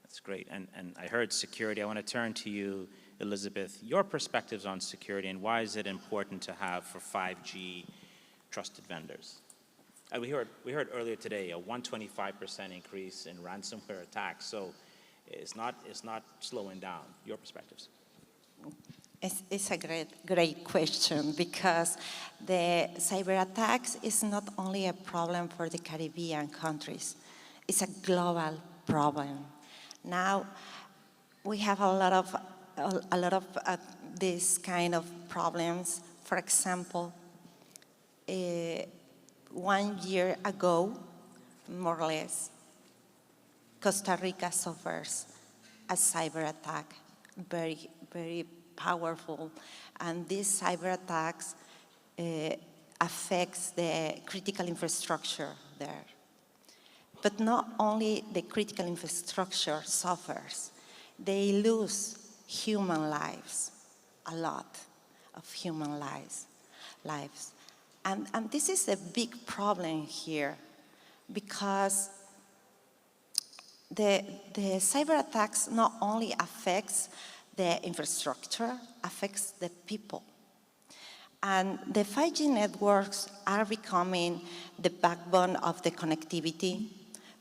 That's great. And I heard security. I want to turn to you, Elizabeth. Your perspectives on security and why is it important to have for 5G trusted vendors? We heard earlier today a 125% increase in ransomware attacks. So it's not slowing down. Your perspectives? It's a great question, because the cyber attacks is not only a problem for the Caribbean countries. It's a global problem. Now, we have a lot of these kind of problems. For example, 1 year ago, more or less, Costa Rica suffers a cyber attack, very, very powerful. And these cyber attacks affects the critical infrastructure there. But not only the critical infrastructure suffers, they lose human lives, a lot of human lives. And this is a big problem here because the cyber attacks not only affects the infrastructure, affects the people. And the 5G networks are becoming the backbone of the connectivity,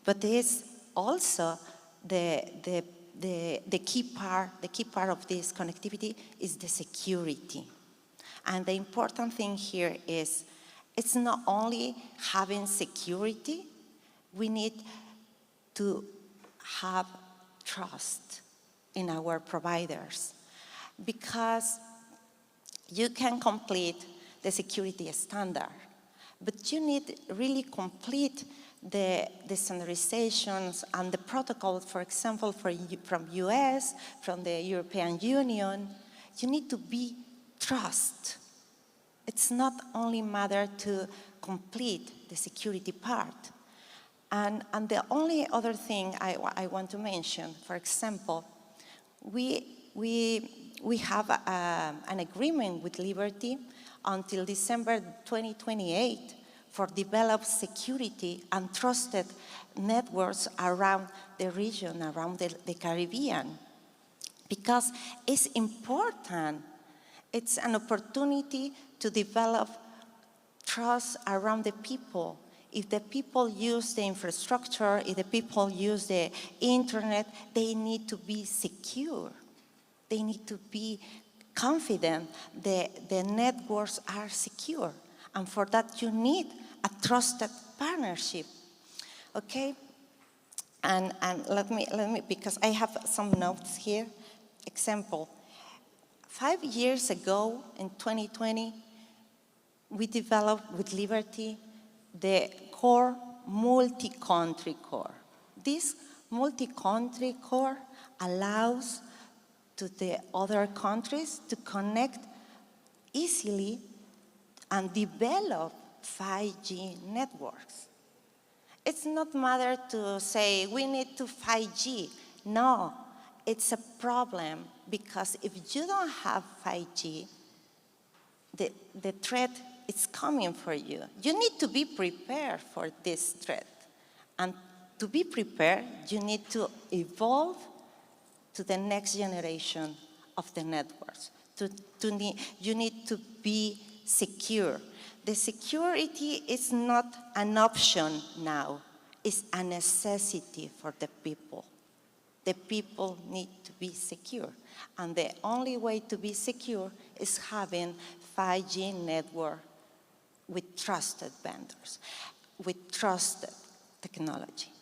but it's also the key part of this connectivity is the security. And the important thing here is it's not only having security, we need to have trust in our providers because you can complete the security standard, but you need really complete the standardizations and the protocols, for example, from US, from the European Union. You need to be trust. It's not only matter to complete the security part. And the only other thing I want to mention, for example, we have an agreement with Liberty until December 2028 for develop security and trusted networks around the region, around the Caribbean. Because it's important, it's an opportunity to develop trust around the people. If the people use the infrastructure, if the people use the internet, they need to be secure. They need to be confident that the networks are secure. And for that, you need a trusted partnership, okay? And let me, because I have some notes here. Example, 5 years ago, in 2020, we developed with Liberty the core multi-country core. This multi-country core allows to the other countries to connect easily and develop 5G networks. It's not matter to say we need to 5G. No, it's a problem because if you don't have 5G, the threat is coming for you. You need to be prepared for this threat. And to be prepared, you need to evolve to the next generation of the networks. You need to be secure. The security is not an option now, it's a necessity for the people. The people need to be secure. And the only way to be secure is having 5G network with trusted vendors, with trusted technology.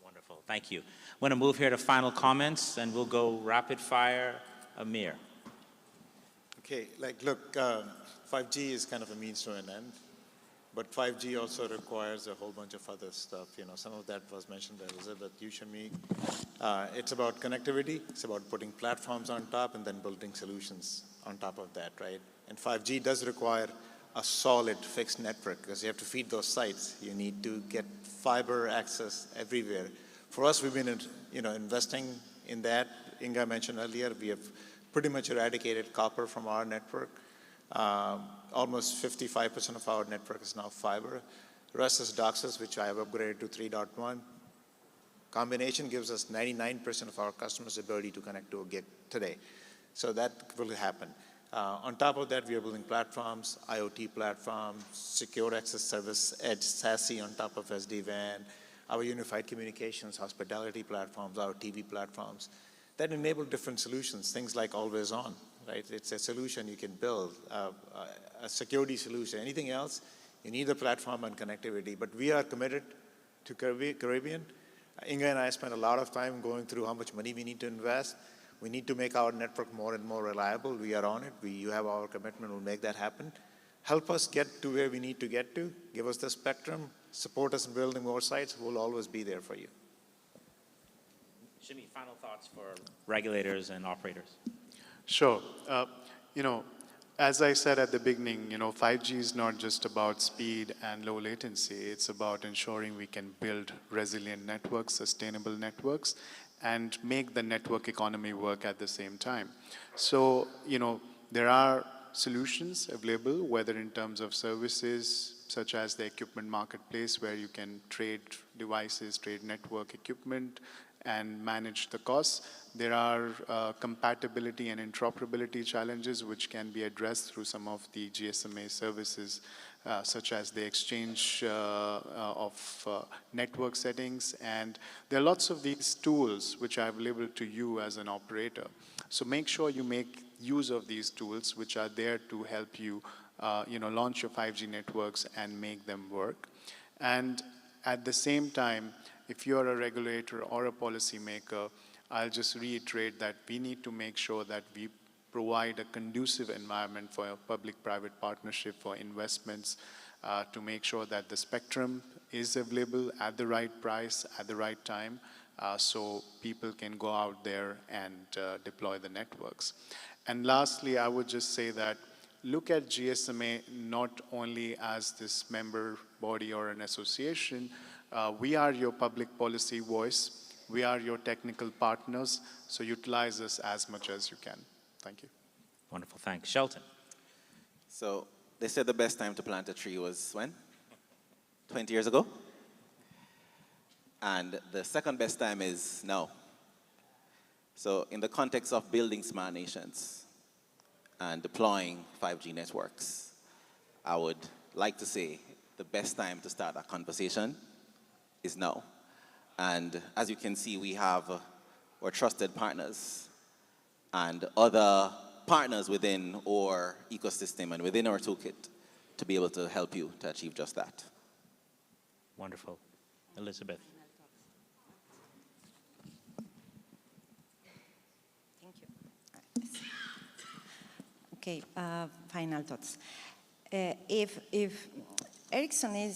Wonderful, thank you. I'm going to move here to final comments, and we'll go rapid fire. Amir. Okay, look, 5G is kind of a means to an end, but 5G also requires a whole bunch of other stuff. You know, some of that was mentioned by Elizabeth, you, Shami. It's about connectivity. It's about putting platforms on top and then building solutions on top of that, right? And 5G does require a solid fixed network because you have to feed those sites. You need to get fiber access everywhere. For us, we've been investing in that. Inga mentioned earlier, we have pretty much eradicated copper from our network. Almost 55% of our network is now fiber. The rest is DOCSIS, which I have upgraded to 3.1. Combination gives us 99% of our customers' ability to connect to a gig today. So that will happen. On top of that, we are building platforms, IoT platforms, secure access service, edge SASE on top of SD-WAN, our unified communications, hospitality platforms, our TV platforms that enable different solutions, things like always on, right? It's a solution you can build, a security solution. Anything else, you need the platform and connectivity. But we are committed to Caribbean. Inga and I spent a lot of time going through how much money we need to invest. We need to make our network more and more reliable. We are on it. You have our commitment. We'll make that happen. Help us get to where we need to get to. Give us the spectrum. Support us in building more sites. We'll always be there for you. Shimi, final thoughts for regulators and operators. Sure. as I said at the beginning, 5G is not just about speed and low latency. It's about ensuring we can build resilient networks, sustainable networks, and make the network economy work at the same time. So, there are solutions available, whether in terms of services, such as the equipment marketplace, where you can trade devices, trade network equipment, and manage the costs. There are compatibility and interoperability challenges which can be addressed through some of the GSMA services, such as the exchange of network settings. And there are lots of these tools which are available to you as an operator. So make sure you make use of these tools which are there to help you, launch your 5G networks and make them work. And at the same time, if you're a regulator or a policymaker, I'll just reiterate that we need to make sure that we provide a conducive environment for a public-private partnership for investments to make sure that the spectrum is available at the right price, at the right time, so people can go out there and deploy the networks. And lastly, I would just say that look at GSMA not only as this member body or an association. We are your public policy voice. We are your technical partners. So utilize us as much as you can. Thank you. Wonderful, thanks. Shelton. So they said the best time to plant a tree was when? 20 years ago? And the second best time is now. So in the context of building smart nations and deploying 5G networks, I would like to say the best time to start that conversation is now. And as you can see, we have our trusted partners and other partners within our ecosystem and within our toolkit to be able to help you to achieve just that. Wonderful. Elizabeth. Thank you. Okay, final thoughts. If Ericsson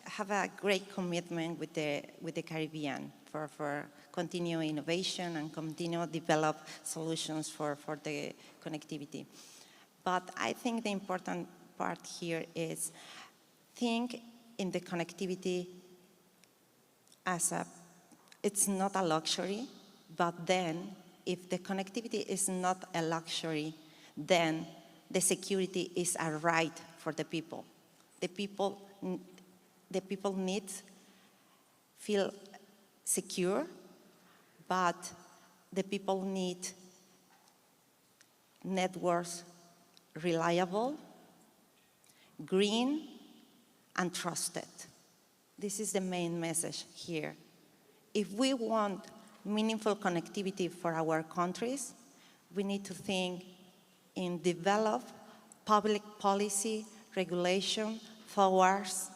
have a great commitment with the Caribbean for continue innovation and continue develop solutions for the connectivity. But I think the important part here is think in the connectivity as it's not a luxury, but then if the connectivity is not a luxury, then the security is a right for the people. The people need feel secure, but the people need networks reliable, green, and trusted. This is the main message here. If we want meaningful connectivity for our countries, we need to think in develop public policy regulation towards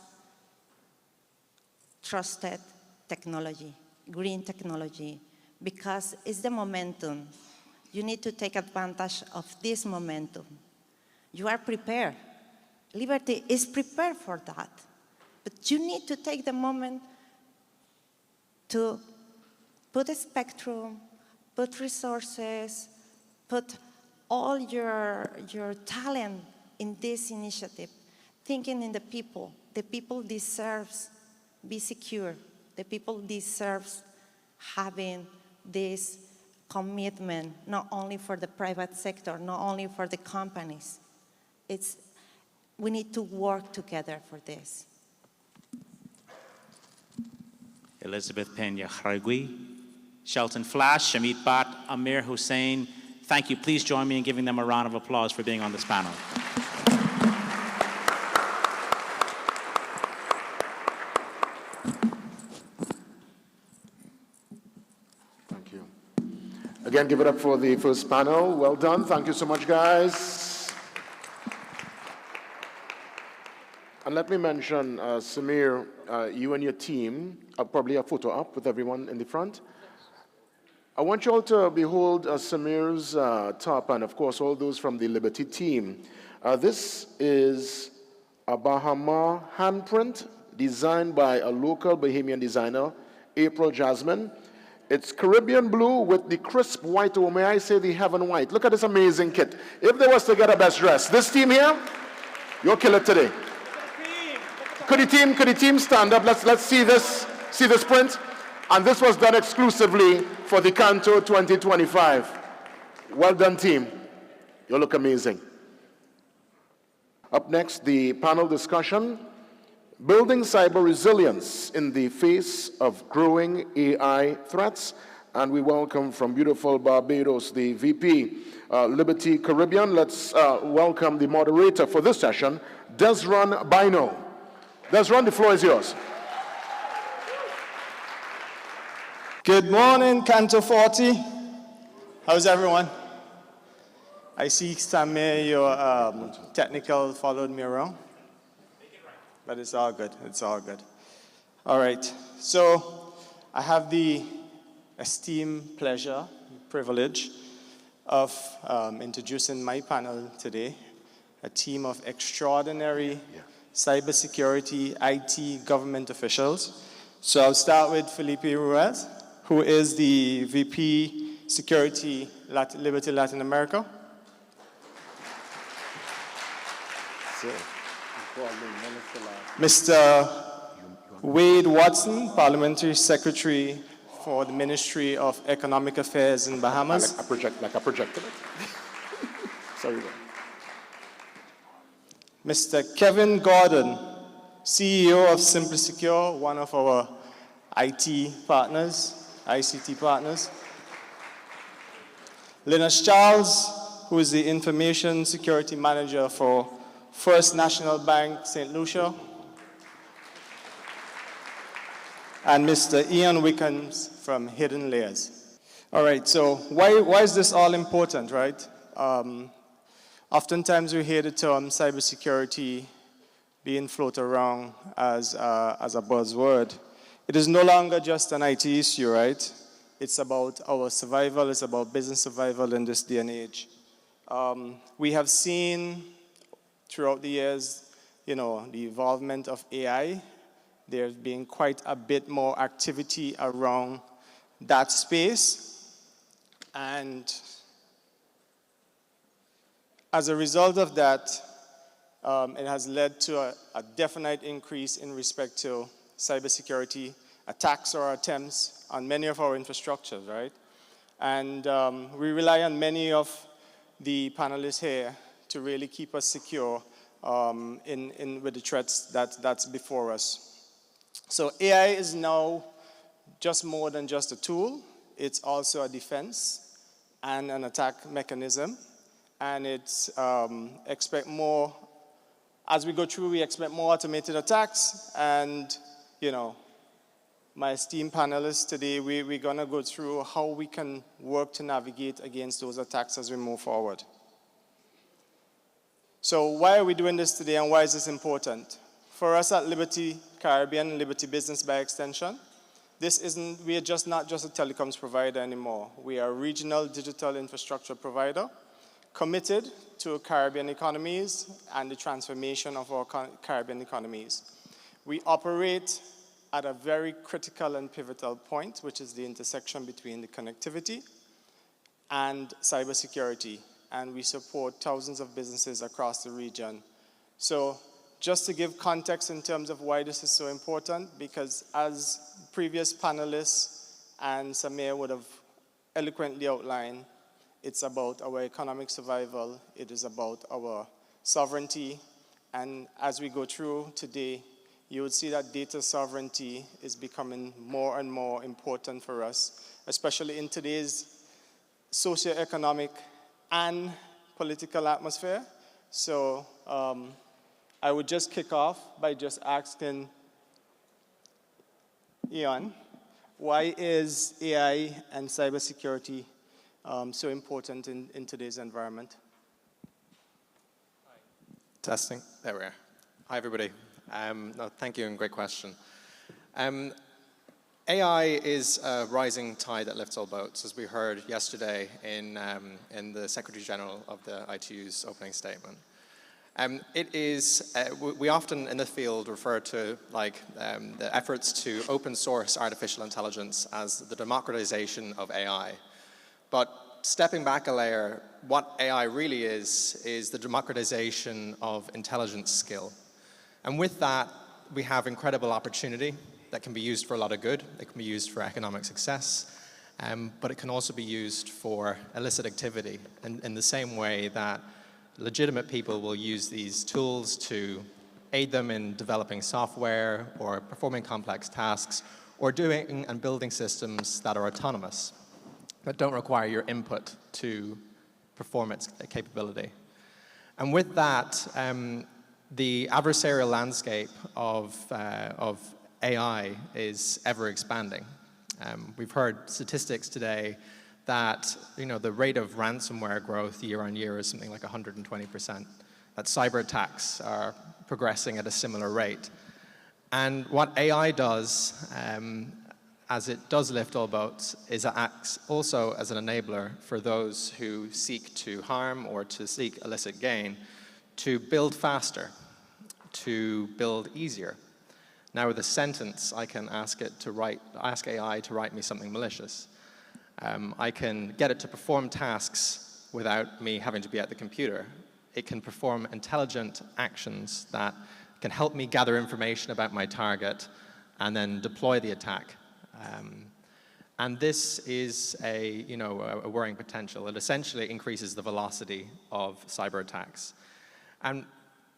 trusted technology, green technology, because it's the momentum. You need to take advantage of this momentum. You are prepared. Liberty is prepared for that. But you need to take the moment to put a spectrum, put resources, put all your talent in this initiative, thinking in the people. The people deserves be secure. The people deserves having this commitment, not only for the private sector, not only for the companies. We need to work together for this. Elizabeth Pena-Kharagui, Shelton Flash, Shamit Bhatt, Amir Hussain. Thank you. Please join me in giving them a round of applause for being on this panel. Thank you. Again, give it up for the first panel. Well done. Thank you so much, guys. And let me mention, Samir, you and your team, probably a photo up with everyone in the front. I want you all to behold Samir's top, and of course all those from the Liberty team. This is a Bahamas handprint designed by a local Bahamian designer, April Jasmine. It's Caribbean blue with the crisp white, or may I say the heaven white. Look at this amazing kit. If there was to get a best dress, this team here, you'll kill it today. Could the team stand up? Let's see this print. And this was done exclusively for the Canto 2025. Well done, team. You look amazing. Up next, the panel discussion, building cyber resilience in the face of growing AI threats. And we welcome from beautiful Barbados, the VP, Liberty Caribbean. Let's welcome the moderator for this session, Desron Bino. Desron, the floor is yours. Good morning, Canto 40. How's everyone? I see, Samir, your technical followed me around. But it's all good, it's all good. All right, so I have the esteemed pleasure, privilege of introducing my panel today, a team of extraordinary cybersecurity, IT, government officials. So I'll start with Felipe Ruiz, who is the VP Security Liberty Latin America. Mr. Wade Watson, Parliamentary Secretary for the Ministry of Economic Affairs in Bahamas. Like a projector. Sorry. Mr. Kevin Gordon, CEO of Simply Secure, one of our IT partners, ICT partners. Linus Charles, who is the Information Security Manager for First National Bank, St. Lucia. And Mr. Ian Wickens from Hidden Layers. All right, so why is this all important, right? Oftentimes we hear the term cybersecurity being floated around as a buzzword. It is no longer just an IT issue, right? It's about our survival, it's about business survival in this day and age. We have seen throughout the years, the involvement of AI. There's been quite a bit more activity around that space. And as a result of that, it has led to a definite increase in respect to cybersecurity attacks or attempts on many of our infrastructures, right? And we rely on many of the panelists here to really keep us secure with the threats that's before us. So AI is now just more than just a tool. It's also a defense and an attack mechanism. And it's expect more, as we go through, we expect more automated attacks. And, my esteemed panelists today, we're gonna go through how we can work to navigate against those attacks as we move forward. So why are we doing this today and why is this important? For us at Liberty Caribbean, Liberty Business by extension, we are not just a telecoms provider anymore. We are a regional digital infrastructure provider committed to Caribbean economies and the transformation of our Caribbean economies. We operate at a very critical and pivotal point, which is the intersection between the connectivity and cybersecurity. And we support thousands of businesses across the region. So just to give context in terms of why this is so important, because as previous panelists and Samir would have eloquently outlined, it's about our economic survival, it is about our sovereignty, and as we go through today, you would see that data sovereignty is becoming more and more important for us, especially in today's socioeconomic and political atmosphere. So I would just kick off by just asking Ian, why is AI and cybersecurity so important in today's environment? Testing, there we are. Hi everybody. No, thank you and great question. AI is a rising tide that lifts all boats, as we heard yesterday in the Secretary General of the ITU's opening statement. It is, we often in the field refer to the efforts to open source artificial intelligence as the democratization of AI. But stepping back a layer, what AI really is the democratization of intelligence skill. And with that, we have incredible opportunity that can be used for a lot of good. It can be used for economic success, but it can also be used for illicit activity in the same way that legitimate people will use these tools to aid them in developing software or performing complex tasks or doing and building systems that are autonomous, that don't require your input to perform its capability. And with that, the adversarial landscape of AI is ever expanding. We've heard statistics today that the rate of ransomware growth year on year is something like 120%, that cyber attacks are progressing at a similar rate. And what AI does, as it does lift all boats, is it acts also as an enabler for those who seek to harm or to seek illicit gain to build faster, to build easier. Now with a sentence, I can ask AI to write me something malicious. I can get it to perform tasks without me having to be at the computer. It can perform intelligent actions that can help me gather information about my target and then deploy the attack. And this is a worrying potential. It essentially increases the velocity of cyber attacks. And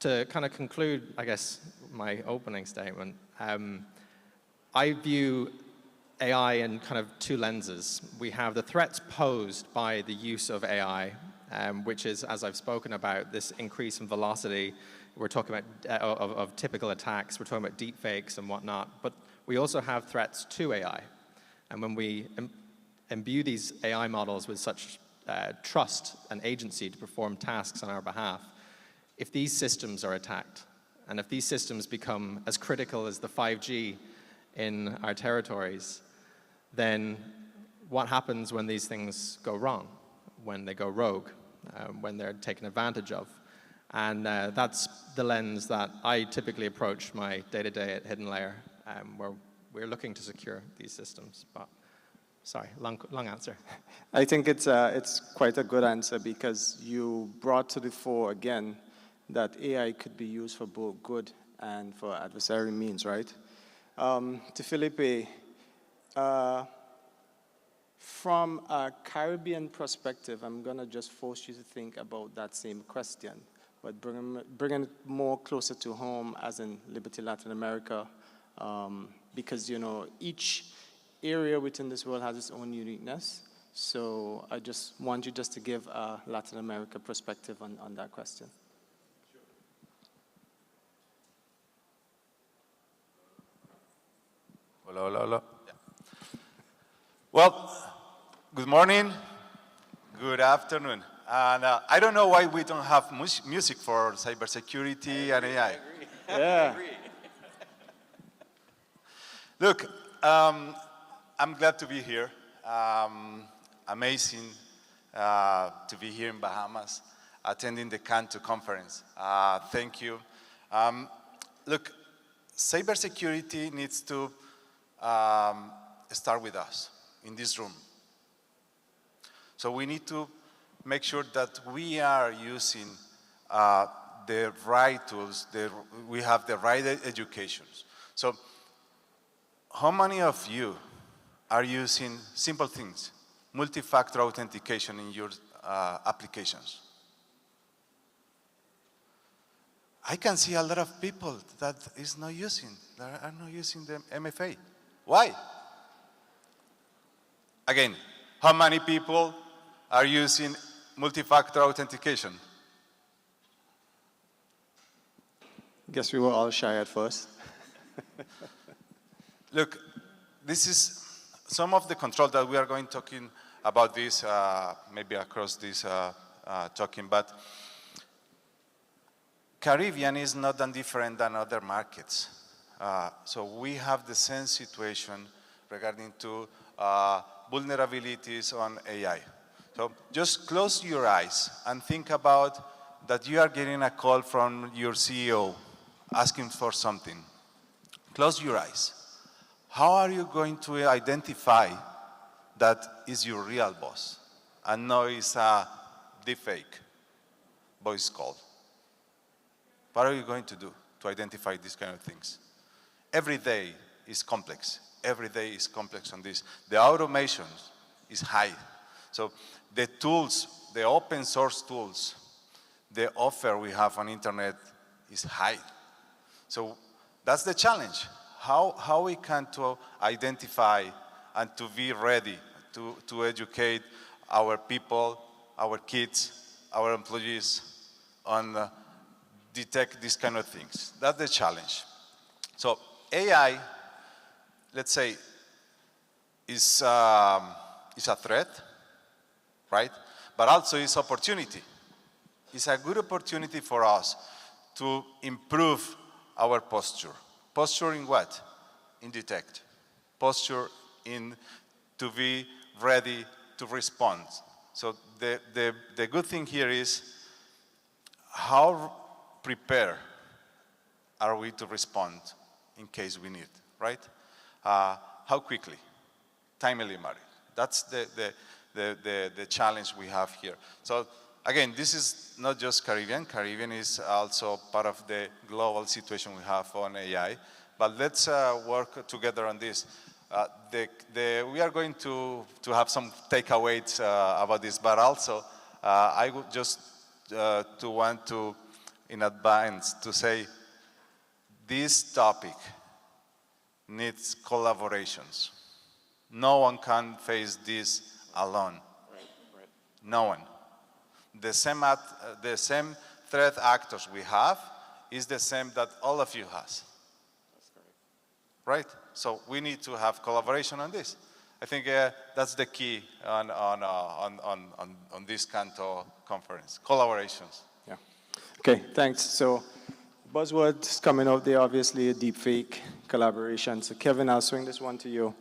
to kind of conclude, I guess, my opening statement, I view AI in kind of two lenses. We have the threats posed by the use of AI, which is, as I've spoken about, this increase in velocity. We're talking about of typical attacks. We're talking about deep fakes and whatnot. But we also have threats to AI. And when we imbue these AI models with such trust and agency to perform tasks on our behalf, if these systems are attacked, and if these systems become as critical as the 5G in our territories, then what happens when these things go wrong, when they go rogue, when they're taken advantage of? And that's the lens that I typically approach my day-to-day at Hidden Layer, where we're looking to secure these systems. But sorry, long answer. I think it's quite a good answer because you brought to the fore again that AI could be used for both good and for adversary means, right? To Felipe, from a Caribbean perspective, I'm going to just force you to think about that same question, but bringing it more closer to home as in Liberty Latin America, because, each area within this world has its own uniqueness. So I just want you just to give a Latin America perspective on that question. Hola, hola, hola. Yeah. Well, good morning, good afternoon. And I don't know why we don't have music for cybersecurity and AI. Yeah. Look, I'm glad to be here. Amazing to be here in Bahamas, attending the Canto conference. Thank you. Look, cybersecurity needs to start with us in this room. So we need to make sure that we are using the right tools, we have the right educations. So how many of you are using simple things, multi-factor authentication in your applications? I can see a lot of people that are not using the MFA. Why? Again, how many people are using multi-factor authentication? Guess we were all shy at first. Look, this is some of the control that we are going talking about this, maybe across this talking, but Caribbean is not that different than other markets. So we have the same situation regarding to vulnerabilities on AI. So just close your eyes and think about that you are getting a call from your CEO asking for something. Close your eyes. How are you going to identify that is your real boss and no it's a deepfake voice call? What are you going to do to identify these kind of things? Every day is complex. Every day is complex on this. The automation is high. So the tools, the open source tools, the offer we have on internet is high. So that's the challenge. How we can to identify and to be ready to educate our people, our kids, our employees on detect these kind of things. That's the challenge. So AI, let's say, is a threat, right? But also is opportunity. It's a good opportunity for us to improve our posture. Posture in what? In detect. Posture in to be ready to respond. So the good thing here is how prepared are we to respond in case we need, right? How quickly? Timely manner. That's the challenge we have here. So again, this is not just Caribbean. Caribbean is also part of the global situation we have on AI. But let's work together on this. We are going to have some takeaways about this, but also I would just to want to, in advance, to say this topic needs collaborations. No one can face this alone. Right. No one. The same threat actors we have is the same that all of you has. That's correct. Right? So we need to have collaboration on this. I think that's the key on this Canto conference. Collaborations. Yeah. Okay, thanks. So buzzwords coming out there, obviously, deepfake, collaboration. So Kevin, I'll swing this one to you.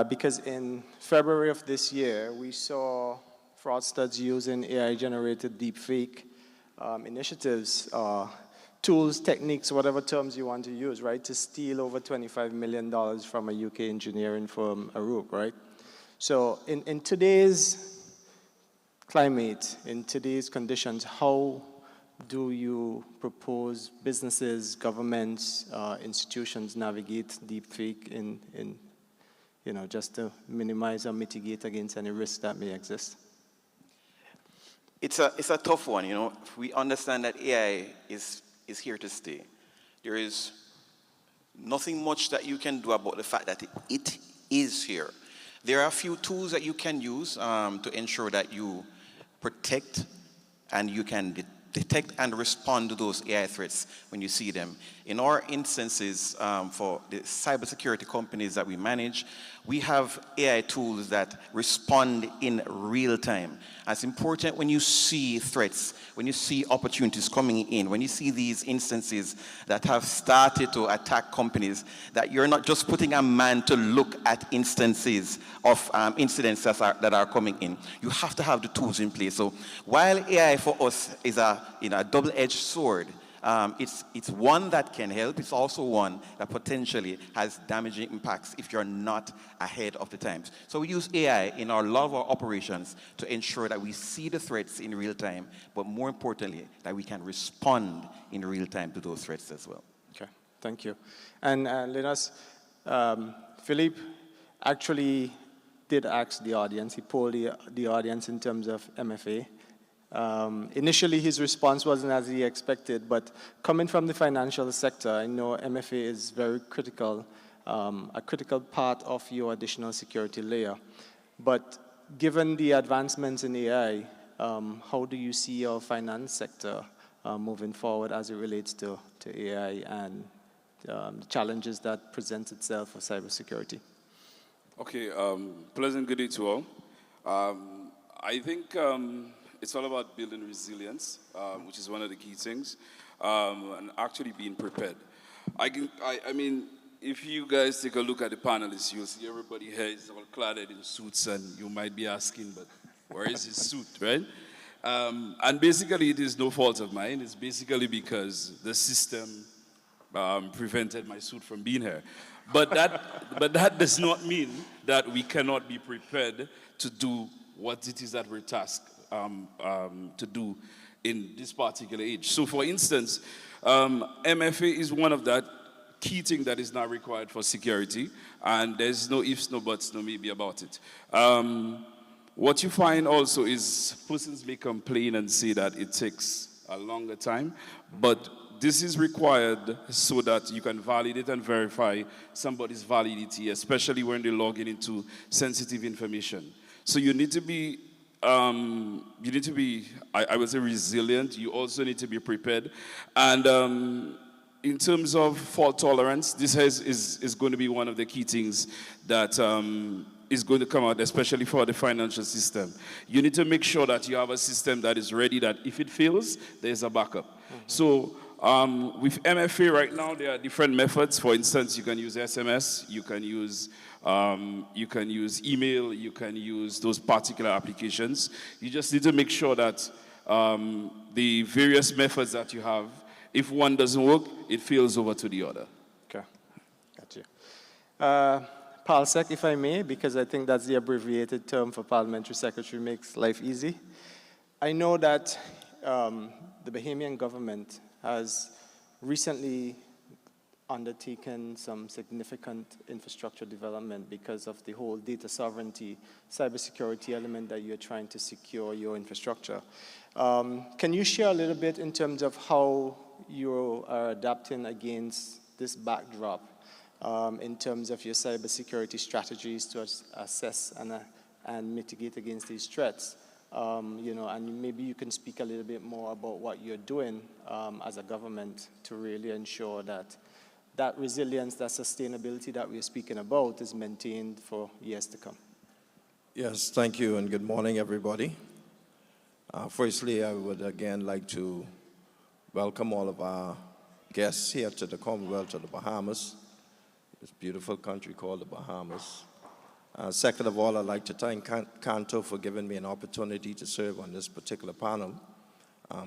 Because in February of this year, we saw fraudsters using AI-generated deepfake initiatives, tools, techniques, whatever terms you want to use, right, to steal over $25 million from a UK engineering firm, Arup, right? So in today's climate, in today's conditions, how do you propose businesses, governments, institutions navigate deepfake in just to minimize or mitigate against any risk that may exist? It's a tough one, We understand that AI is here to stay. There is nothing much that you can do about the fact that it is here. There are a few tools that you can use to ensure that you protect and you can detect and respond to those AI threats when you see them. In our instances, for the cybersecurity companies that we manage, we have AI tools that respond in real time. It's important when you see threats, when you see opportunities coming in, when you see these instances that have started to attack companies, that you're not just putting a man to look at instances of incidents that are coming in. You have to have the tools in place. So while AI for us is a double-edged sword, it's one that can help. It's also one that potentially has damaging impacts if you're not ahead of the times. So we use AI in a lot of our operations to ensure that we see the threats in real time, but more importantly, that we can respond in real time to those threats as well. Okay, thank you. And Linus, Philippe actually did ask the audience. He polled the audience in terms of MFA. Initially, his response wasn't as he expected, but coming from the financial sector, I know MFA is very critical, a critical part of your additional security layer. But given the advancements in AI, how do you see your finance sector moving forward as it relates to AI and the challenges that presents itself for cybersecurity? Okay, pleasant good day to all. I think it's all about building resilience, which is one of the key things, and actually being prepared. I mean, if you guys take a look at the panelists, you'll see everybody here is all clad in suits, and you might be asking, but where is his suit, right? And basically, it is no fault of mine. It's basically because the system prevented my suit from being here. But that does not mean that we cannot be prepared to do what it is that we're tasked to do in this particular age. So for instance, MFA is one of that key thing that is not required for security, and there's no ifs, no buts, no maybe about it. What you find also is persons may complain and say that it takes a longer time, but this is required so that you can validate and verify somebody's validity, especially when they're logging into sensitive information. So you need to be, I would say, resilient. You also need to be prepared. And in terms of fault tolerance, this is going to be one of the key things that is going to come out, especially for the financial system. You need to make sure that you have a system that is ready, that if it fails, there's a backup. So with MFA right now, there are different methods. For instance, you can use SMS, you can use email, you can use those particular applications. You just need to make sure that the various methods that you have, if one doesn't work, it fails over to the other. Okay, got you. PALSEC, if I may, because I think that's the abbreviated term for Parliamentary Secretary, makes life easy. I know that the Bahamian government has recently undertaken some significant infrastructure development because of the whole data sovereignty, cybersecurity element that you're trying to secure your infrastructure. Can you share a little bit in terms of how you are adapting against this backdrop in terms of your cybersecurity strategies to assess and mitigate against these threats? And maybe you can speak a little bit more about what you're doing as a government to really ensure that that resilience, that sustainability that we're speaking about is maintained for years to come. Yes, thank you, and good morning, everybody. Firstly, I would again like to welcome all of our guests here to the Commonwealth of the Bahamas, this beautiful country called the Bahamas. Second of all, I'd like to thank Canto for giving me an opportunity to serve on this particular panel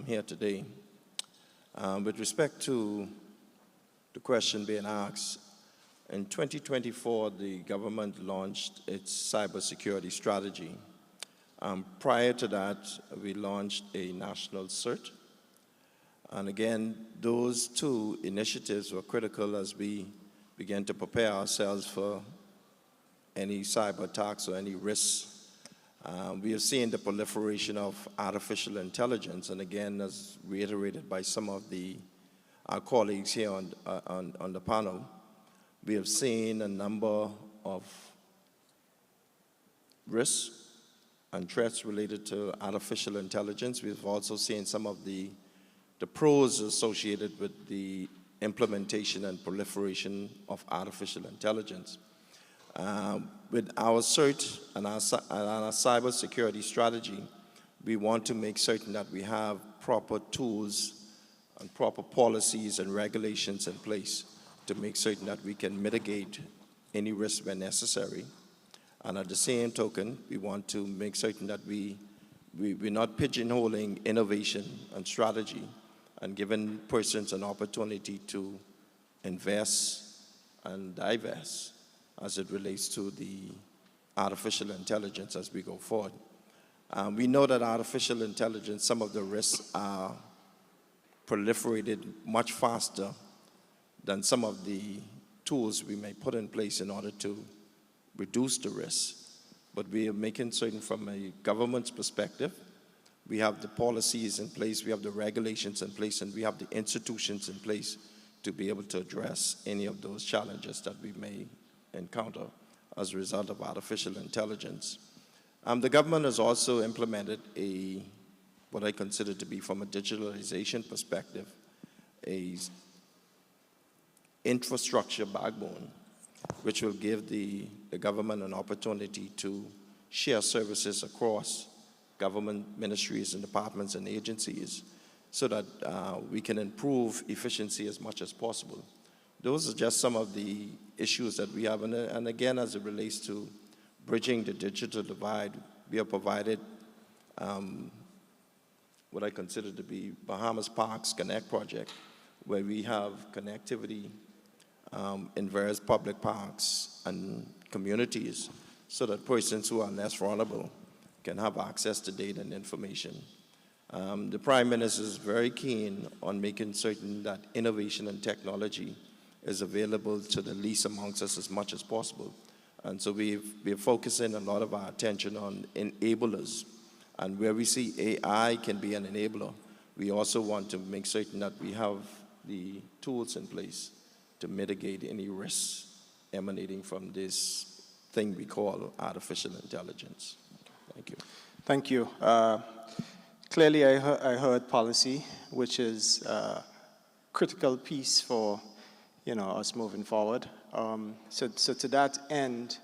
here today. With respect to the question being asked, in 2024, the government launched its cybersecurity strategy. Prior to that, we launched a national CERT. And again, those two initiatives were critical as we began to prepare ourselves for any cyber attacks or any risks. We have seen the proliferation of artificial intelligence, and again, as reiterated by some of our colleagues here on the panel, we have seen a number of risks and threats related to artificial intelligence. We've also seen some of the pros associated with the implementation and proliferation of artificial intelligence. With our CERT and our cybersecurity strategy, we want to make certain that we have proper tools and proper policies and regulations in place to make certain that we can mitigate any risk when necessary. And at the same token, we want to make certain that we're not pigeonholing innovation and strategy and giving persons an opportunity to invest and divest as it relates to the artificial intelligence as we go forward. We know that artificial intelligence, some of the risks are proliferated much faster than some of the tools we may put in place in order to reduce the risk. But we are making certain from a government's perspective, we have the policies in place, we have the regulations in place, and we have the institutions in place to be able to address any of those challenges that we may encounter as a result of artificial intelligence. The government has also implemented what I consider to be, from a digitalization perspective, a infrastructure backbone, which will give the government an opportunity to share services across government ministries and departments and agencies so that we can improve efficiency as much as possible. Those are just some of the issues that we have. And again, as it relates to bridging the digital divide, we have provided what I consider to be Bahamas Parks Connect project, where we have connectivity in various public parks and communities so that persons who are less vulnerable can have access to data and information. The Prime Minister is very keen on making certain that innovation and technology is available to the least amongst us as much as possible. And so we're focusing a lot of our attention on enablers. And where we see AI can be an enabler, we also want to make certain that we have the tools in place to mitigate any risks emanating from this thing we call artificial intelligence. Thank you. Thank you. Clearly, I heard policy, which is a critical piece for us moving forward. So to that end,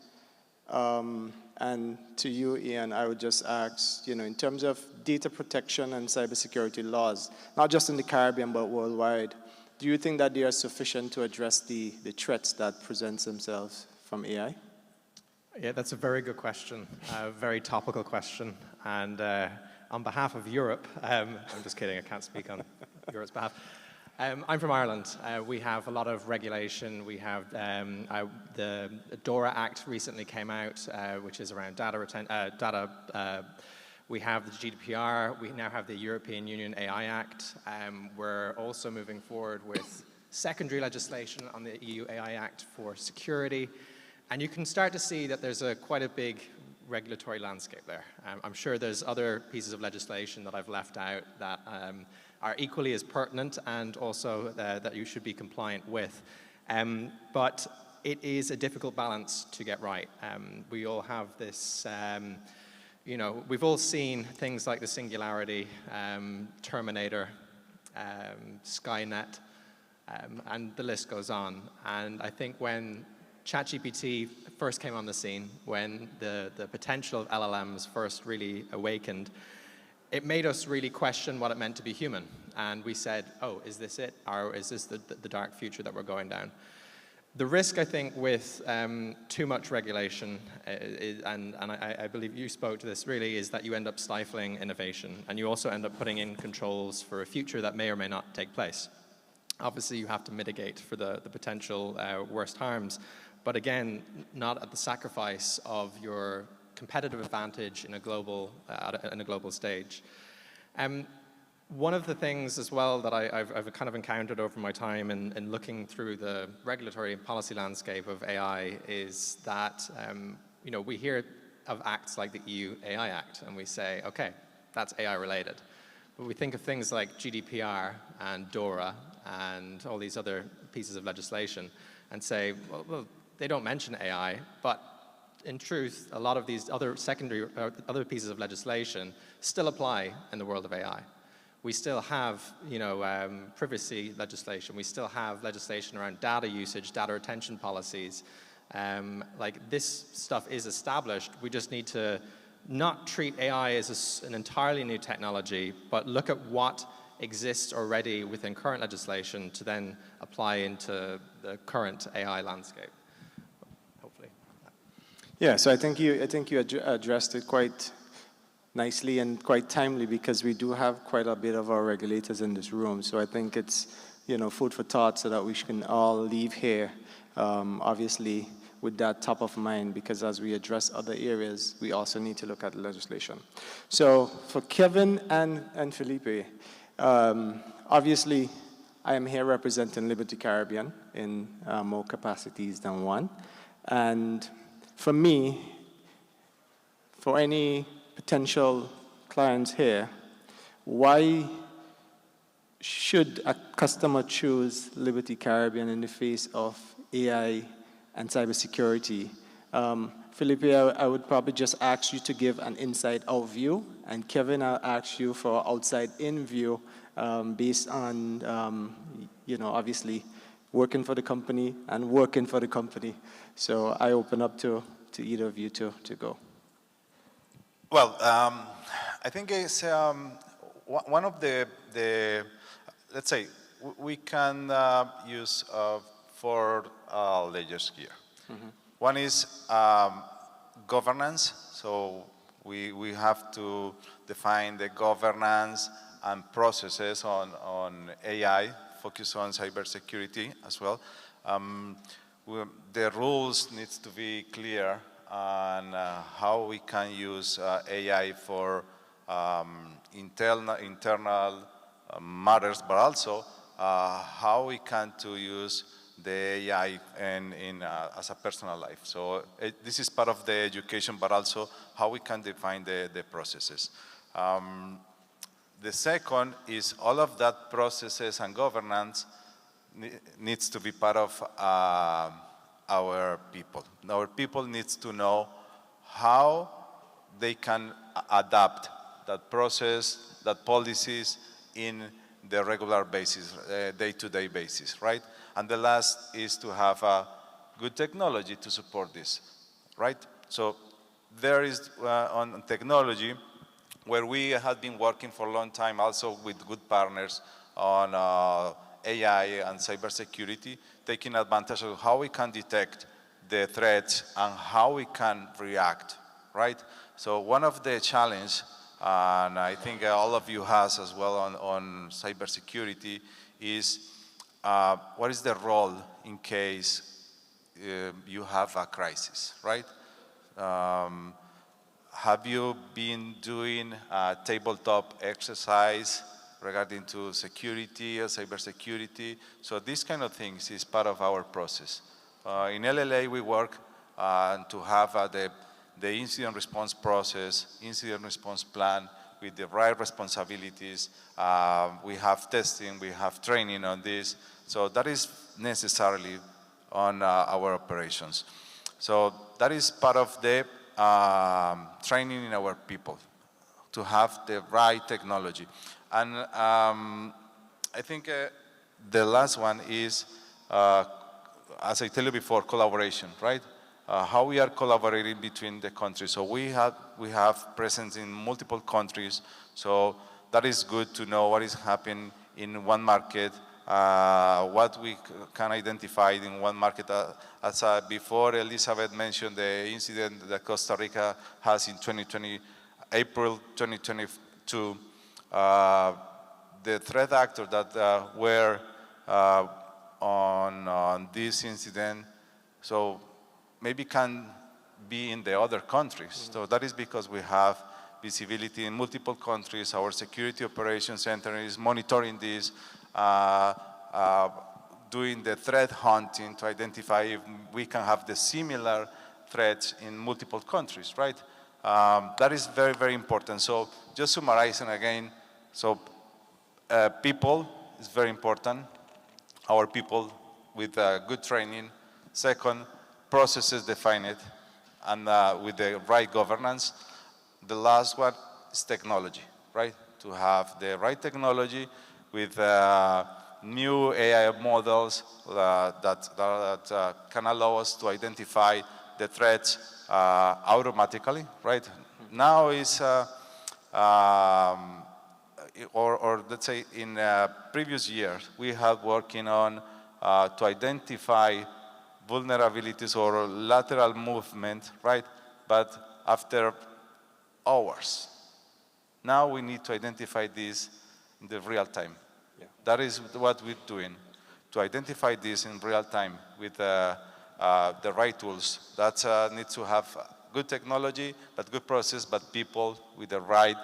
and to you, Ian, I would just ask, in terms of data protection and cybersecurity laws, not just in the Caribbean but worldwide, do you think that they are sufficient to address the threats that present themselves from AI? Yeah, that's a very good question, a very topical question. And on behalf of Europe, I'm just kidding, I can't speak on Europe's behalf. I'm from Ireland. We have a lot of regulation. We have the DORA Act recently came out, which is around data. We have the GDPR. We now have the European Union AI Act. We're also moving forward with secondary legislation on the EU AI Act for security. And you can start to see that there's quite a big regulatory landscape there. I'm sure there's other pieces of legislation that I've left out that are equally as pertinent and also that you should be compliant with. But it is a difficult balance to get right. We all have this, we've all seen things like the Singularity, Terminator, Skynet, and the list goes on. And I think when ChatGPT first came on the scene, when the potential of LLMs first really awakened, it made us really question what it meant to be human. And we said, oh, is this it? Or is this the dark future that we're going down? The risk, I think, with too much regulation, and I believe you spoke to this really, is that you end up stifling innovation. And you also end up putting in controls for a future that may or may not take place. Obviously, you have to mitigate for the potential worst harms. But again, not at the sacrifice of your competitive advantage in a global stage. One of the things as well that I've kind of encountered over my time in looking through the regulatory and policy landscape of AI is that we hear of acts like the EU AI Act, and we say, okay, that's AI related. But we think of things like GDPR and DORA and all these other pieces of legislation and say, well, they don't mention AI, but in truth, a lot of these other other pieces of legislation still apply in the world of AI. We still have, privacy legislation. We still have legislation around data usage, data retention policies. Like this stuff is established. We just need to not treat AI as an entirely new technology, but look at what exists already within current legislation to then apply into the current AI landscape. Yeah, so I think you addressed it quite nicely and quite timely because we do have quite a bit of our regulators in this room. So I think it's food for thought so that we can all leave here, obviously, with that top of mind, because as we address other areas, we also need to look at legislation. So for Kevin and Felipe, obviously, I am here representing Liberty Caribbean in more capacities than one. And for me, for any potential clients here, why should a customer choose Liberty Caribbean in the face of AI and cybersecurity? Felipe, I would probably just ask you to give an inside-out view, and Kevin, I'll ask you for outside-in view based on, obviously, working for the company and working for the company. So I open up to either of you to go. Well, I think it's one of the let's say, we can use 4 layers here. Mm-hmm. One is governance. So we have to define the governance and processes on AI, focus on cybersecurity as well. The rules needs to be clear on how we can use AI for internal matters, but also how we can to use the AI as a personal life. So this is part of the education, but also how we can define the processes. The second is all of that processes and governance needs to be part of our people. Our people needs to know how they can adapt that process, that policies in the regular basis, day-to-day basis, right? And the last is to have a good technology to support this, right? So there is on technology where we have been working for a long time also with good partners on AI and cybersecurity, taking advantage of how we can detect the threats and how we can react, right? So one of the challenges, and I think all of you has as well on cybersecurity, is what is the role in case you have a crisis, right? Have you been doing a tabletop exercise regarding to security or cybersecurity? So these kind of things is part of our process. In LLA, we work to have the incident response process, incident response plan with the right responsibilities. We have testing, we have training on this. So that is necessarily on our operations. So that is part of the training in our people to have the right technology. And I think the last one is, as I tell you before, collaboration, right? How we are collaborating between the countries. So we have presence in multiple countries. So that is good to know what is happening in one market, what we can identify in one market. As before Elizabeth mentioned the incident that Costa Rica has in April 2022, the threat actors that were on this incident, so maybe can be in the other countries. So that is because we have visibility in multiple countries. Our security operations center is monitoring this, doing the threat hunting to identify if we can have the similar threats in multiple countries, right? That is very, very important. So just summarizing again, so people is very important. Our people with good training. Second, processes defined and with the right governance. The last one is technology, right? To have the right technology with new AI models that can allow us to identify the threats automatically, right? Now is, or let's say in previous years, we have working on to identify vulnerabilities or lateral movement, right? But after hours, now we need to identify this in the real time. Yeah. That is what we're doing, to identify this in real time with the right tools. That needs to have good technology, but good process, but people with the right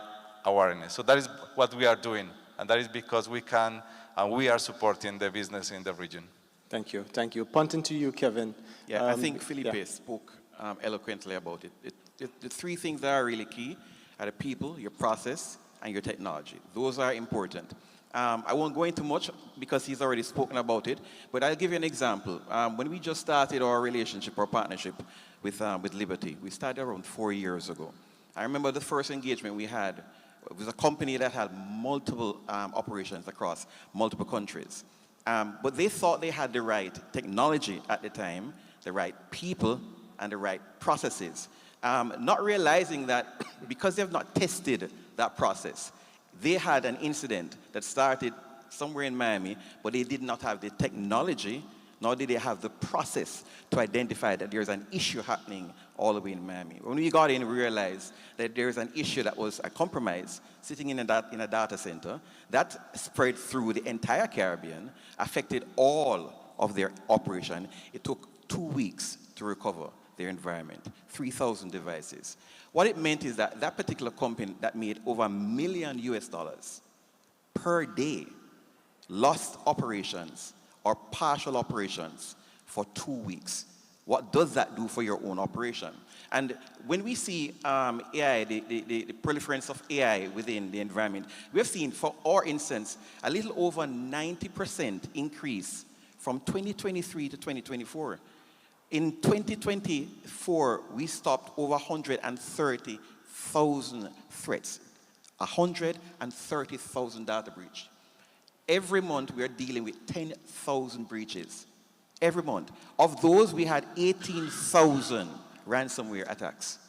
awareness. So that is what we are doing, and that is because we can, and we are supporting the business in the region. Thank you, thank you. Punting to you, Kevin. Yeah, I think Felipe spoke eloquently about it. The three things that are really key are the people, your process, and your technology. Those are important. I won't go into much because he's already spoken about it, but I'll give you an example. When we just started our relationship or partnership with Liberty, we started around 4 years ago. I remember the first engagement we had, it was a company that had multiple operations across multiple countries. But they thought they had the right technology at the time, the right people, and the right processes. Not realizing that because they have not tested that process, they had an incident that started somewhere in Miami, but they did not have the technology nor did they have the process to identify that there's an issue happening all the way in Miami. When we got in, we realized that there's an issue that was a compromise sitting in a data center that spread through the entire Caribbean, affected all of their operation. It took 2 weeks to recover their environment, 3,000 devices. What it meant is that that particular company that made over $1 million per day lost operations or partial operations for 2 weeks. What does that do for your own operation? And when we see AI, the proliferance of AI within the environment, we have seen, for our instance, a little over 90% increase from 2023 to 2024. In 2024, we stopped over 130,000 threats, 130,000 data breach. Every month, we are dealing with 10,000 breaches. Every month. Of those, we had 18,000 ransomware attacks.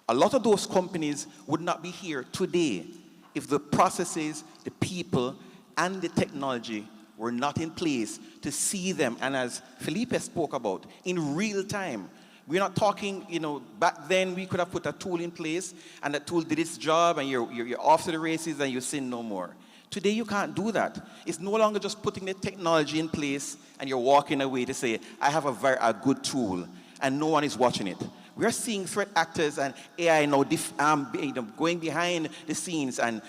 A lot of those companies would not be here today if the processes, the people, and the technology were not in place to see them, and as Felipe spoke about, in real time. We're not talking, back then we could have put a tool in place, and that tool did its job, and you're off to the races, and you sin no more. Today, you can't do that. It's no longer just putting the technology in place and you're walking away to say, I have a good tool, and no one is watching it. We're seeing threat actors and AI now going behind the scenes and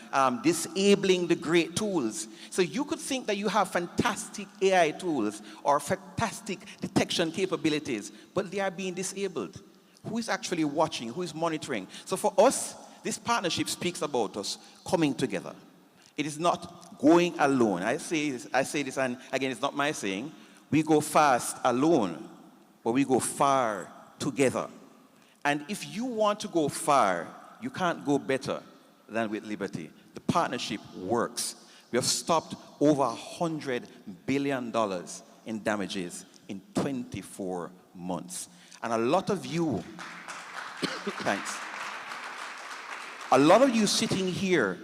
disabling the great tools. So you could think that you have fantastic AI tools or fantastic detection capabilities, but they are being disabled. Who is actually watching? Who is monitoring? So for us, this partnership speaks about us coming together. It is not going alone. I say this, and again, it's not my saying. We go fast alone, but we go far together. And if you want to go far, you can't go better than with Liberty. The partnership works. We have stopped over $100 billion in damages in 24 months. And a lot of you, thanks. A lot of you sitting here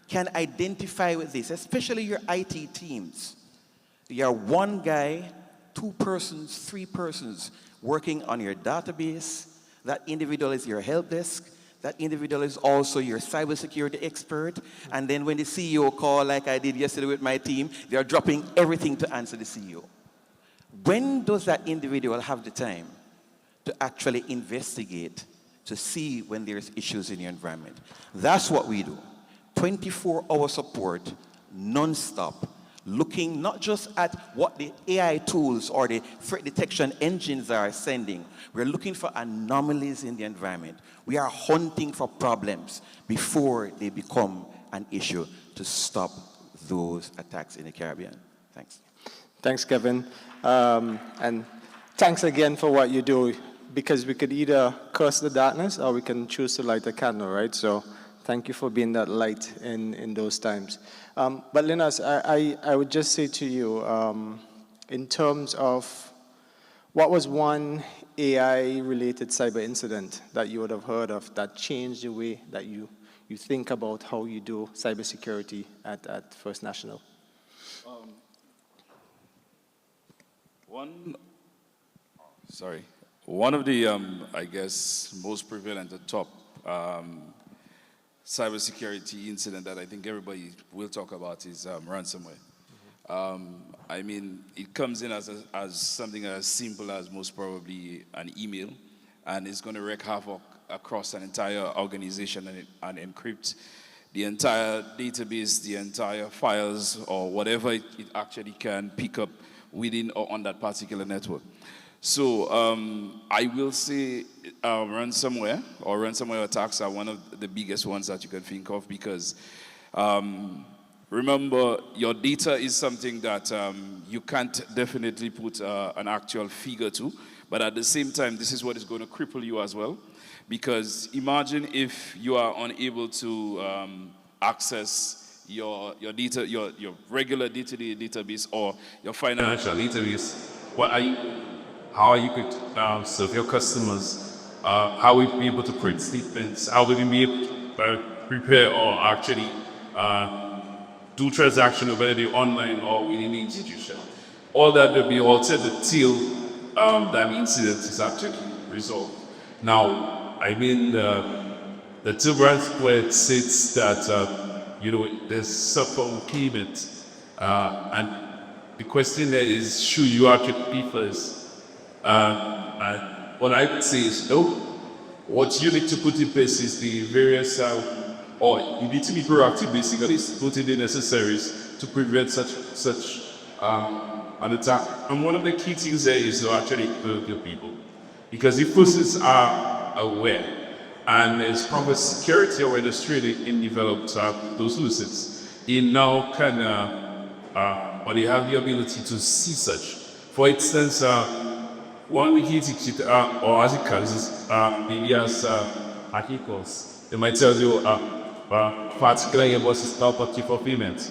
can identify with this, especially your IT teams. You're one guy, 2 persons, 3 persons working on your database. That individual is your help desk. That individual is also your cybersecurity expert. And then when the CEO call, like I did yesterday with my team, they're dropping everything to answer the CEO. When does that individual have the time to actually investigate, to see when there's issues in your environment? That's what we do. 24-hour support, non-stop, looking not just at what the AI tools or the threat detection engines are sending. We're looking for anomalies in the environment. We are hunting for problems before they become an issue to stop those attacks in the Caribbean. Thanks. Thanks, Kevin. And thanks again for what you do, because we could either curse the darkness or we can choose to light a candle, right? So thank you for being that light in those times. But Linus, I would just say to you, in terms of what was one AI-related cyber incident that you would have heard of that changed the way that you think about how you do cybersecurity at First National? One of the, I guess, most prevalent at top cybersecurity incident that I think everybody will talk about is ransomware. I mean, it comes in as something as simple as most probably an email, and it's going to wreak havoc across an entire organization and encrypt the entire database, the entire files, or whatever it actually can pick up within or on that particular network. So I will say ransomware or ransomware attacks are one of the biggest ones that you can think of, because remember, your data is something that you can't definitely put an actual figure to, but at the same time, this is what is going to cripple you as well. Because imagine if you are unable to access your data, your regular day-to-day database or your financial database. How are you going to serve your customers? How will you be able to print statements? How will you be able to prepare or actually do transactions, whether they're online or within the institution? all that will be altered until that incident is actually resolved. Now, I mean, the Tilburg where it states that, there's some payment, and the question there is, should you actually pay first? And what I would say is, no. What you need to put in place is the various, or you need to be proactive, basically, putting the necessaries to prevent such an attack. And one of the key things there is to actually include your people. Because if persons are aware, and there's proper security awareness training in developed those lucets, they now can, or they have the ability to see such. For instance, one we heat it, or as it calls, maybe as articles. They might tell you, particularly about the property for payment.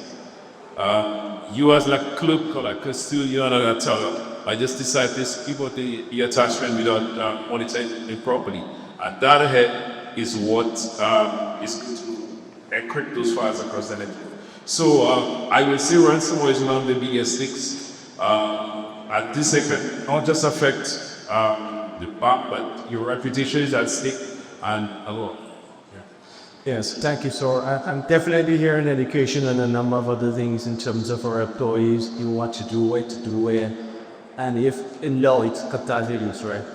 You as like clerk or like custodian or a teller, I just decide this people the attachment without monitoring it properly. And that ahead is what is going to encrypt those files across the network. So I will say ransomware is one of the biggest things. At this segment, not just affect the bank, but your reputation is at stake and a lot. Yes, thank you, sir. I'm definitely hearing education and a number of other things in terms of our employees, what to do, where to do, where, and if in law it's catalysis, right?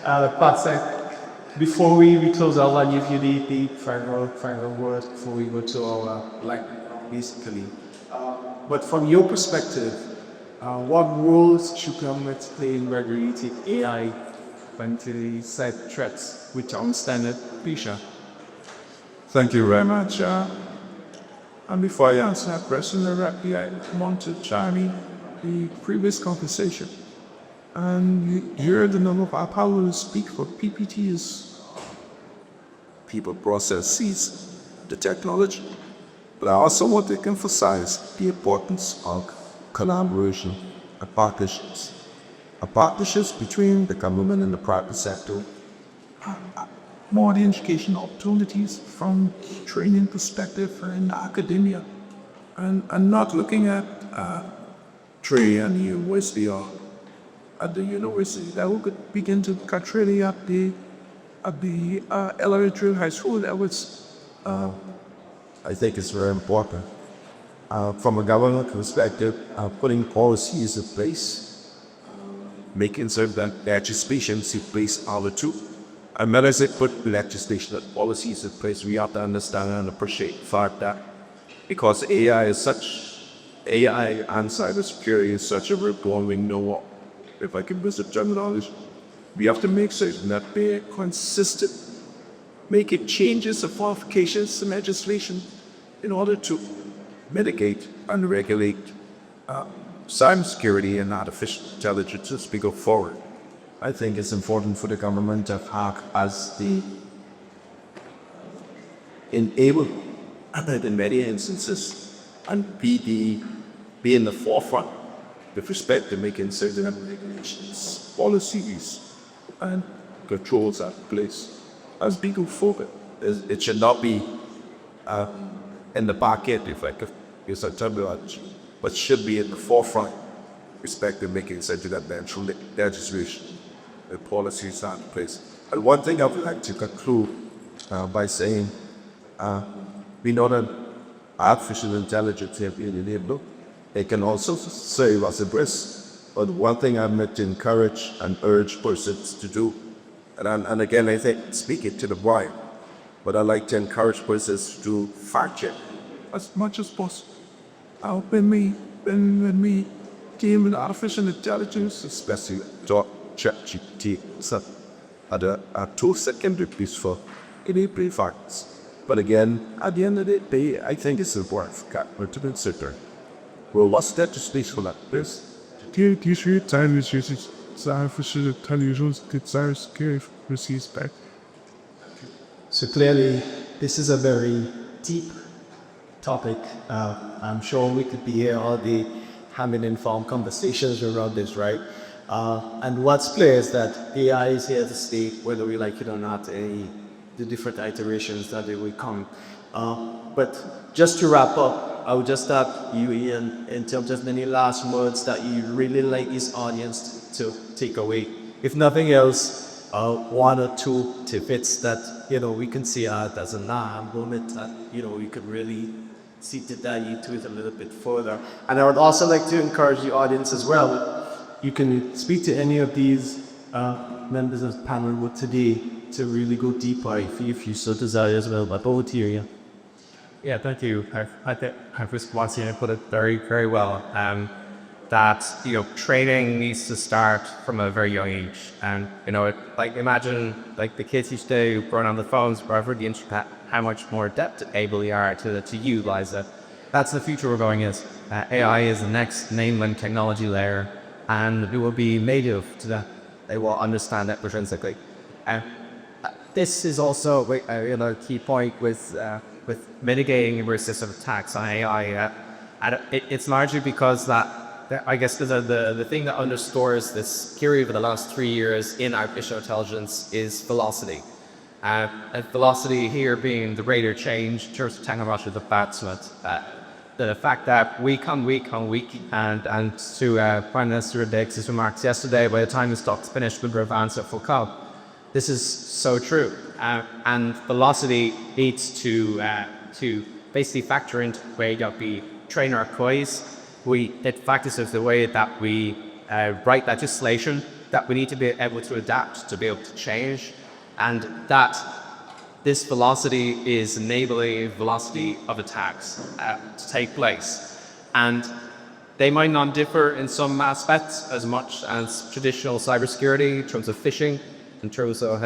Pat, before we close, I'll give you the final word before we go to our basically. But from your perspective, what roles should governments play in regulating AI and the cyber threats which are standard Pisha? Thank you very much. And before I answer that question directly, I want to chime in the previous conversation. And you heard the number of our power speak for PPTs, people, processes, the technology. But I also want to emphasize the importance of collaboration and partnerships. Partnerships between the government and the private sector. More the education opportunities from training perspective in academia. And not looking at trade and the university or at the university that we could begin to cut really at the elementary high school levels. I think it's very important. From a government perspective, putting policies in place, making certain that legislation is in place all the time. And when I say put legislation and policies in place, we have to understand and appreciate the fact that because AI and cybersecurity is such a revolving door, if I can visit terminology, we have to make certain that they're consistent, making changes and modifications to legislation in order to mitigate and regulate cybersecurity and artificial intelligence as we go forward. I think it's important for the government to act as the enable in many instances and be in the forefront with respect to making certain regulations, policies, and controls are in place. As we go forward, it should not be in the back end, if I could use a terminology, but should be in the forefront with respect to making certain that natural legislation and policies are in place. And one thing I would like to conclude by saying, we know that artificial intelligence have been enabled. It can also serve as a risk. But one thing I'm meant to encourage and urge persons to do, and again, I think, speak it to the wire, but I like to encourage persons to fact check as much as possible. When we came with artificial intelligence, especially ChatGPT, at a 2-second piece for enabling facts. But again, at the end of the day, I think it's important for government to consider robust legislation like this. Diese Teilungsjes artificial intelligence desires security receives back. So clearly, this is a very deep topic. I'm sure we could be here all day having informed conversations around this, right? And what's clear is that AI is here to stay, whether we like it or not, the different iterations that they will come. But just to wrap up, I would just start you, Ian, in terms of any last words that you really like this audience to take away. If nothing else, one or two tidbits that, we can see as an aha moment that, we could really see to dive into it a little bit further. And I would also like to encourage the audience as well. You can speak to any of these members of the panel today to really go deeper if you so desire as well. But over to you, Ian. Yeah, thank you. I think once again put it very, very well. That training needs to start from a very young age, and imagine the kids each day who burn on the phones, wherever the internet, how much more adept able they are to utilize it. That's the future we're going is. AI is the next mainland technology layer, and it will be native to that. They will understand it intrinsically. This is also a key point with mitigating resistant attacks on AI. And it's largely because I guess the thing that underscores this period of the last 3 years in artificial intelligence is velocity. And velocity here being the rate of change in terms of technological advancement. The fact that week on week, and to Prime Minister Dix's remarks yesterday, by the time the stock's finished, we'll advance at full count. This is so true. And velocity needs to basically factor into the way that we train our employees. It factors into the way that we write legislation, that we need to be able to adapt, to be able to change, and that this velocity is enabling velocity of attacks to take place. And they might not differ in some aspects as much as traditional cybersecurity in terms of phishing, in terms of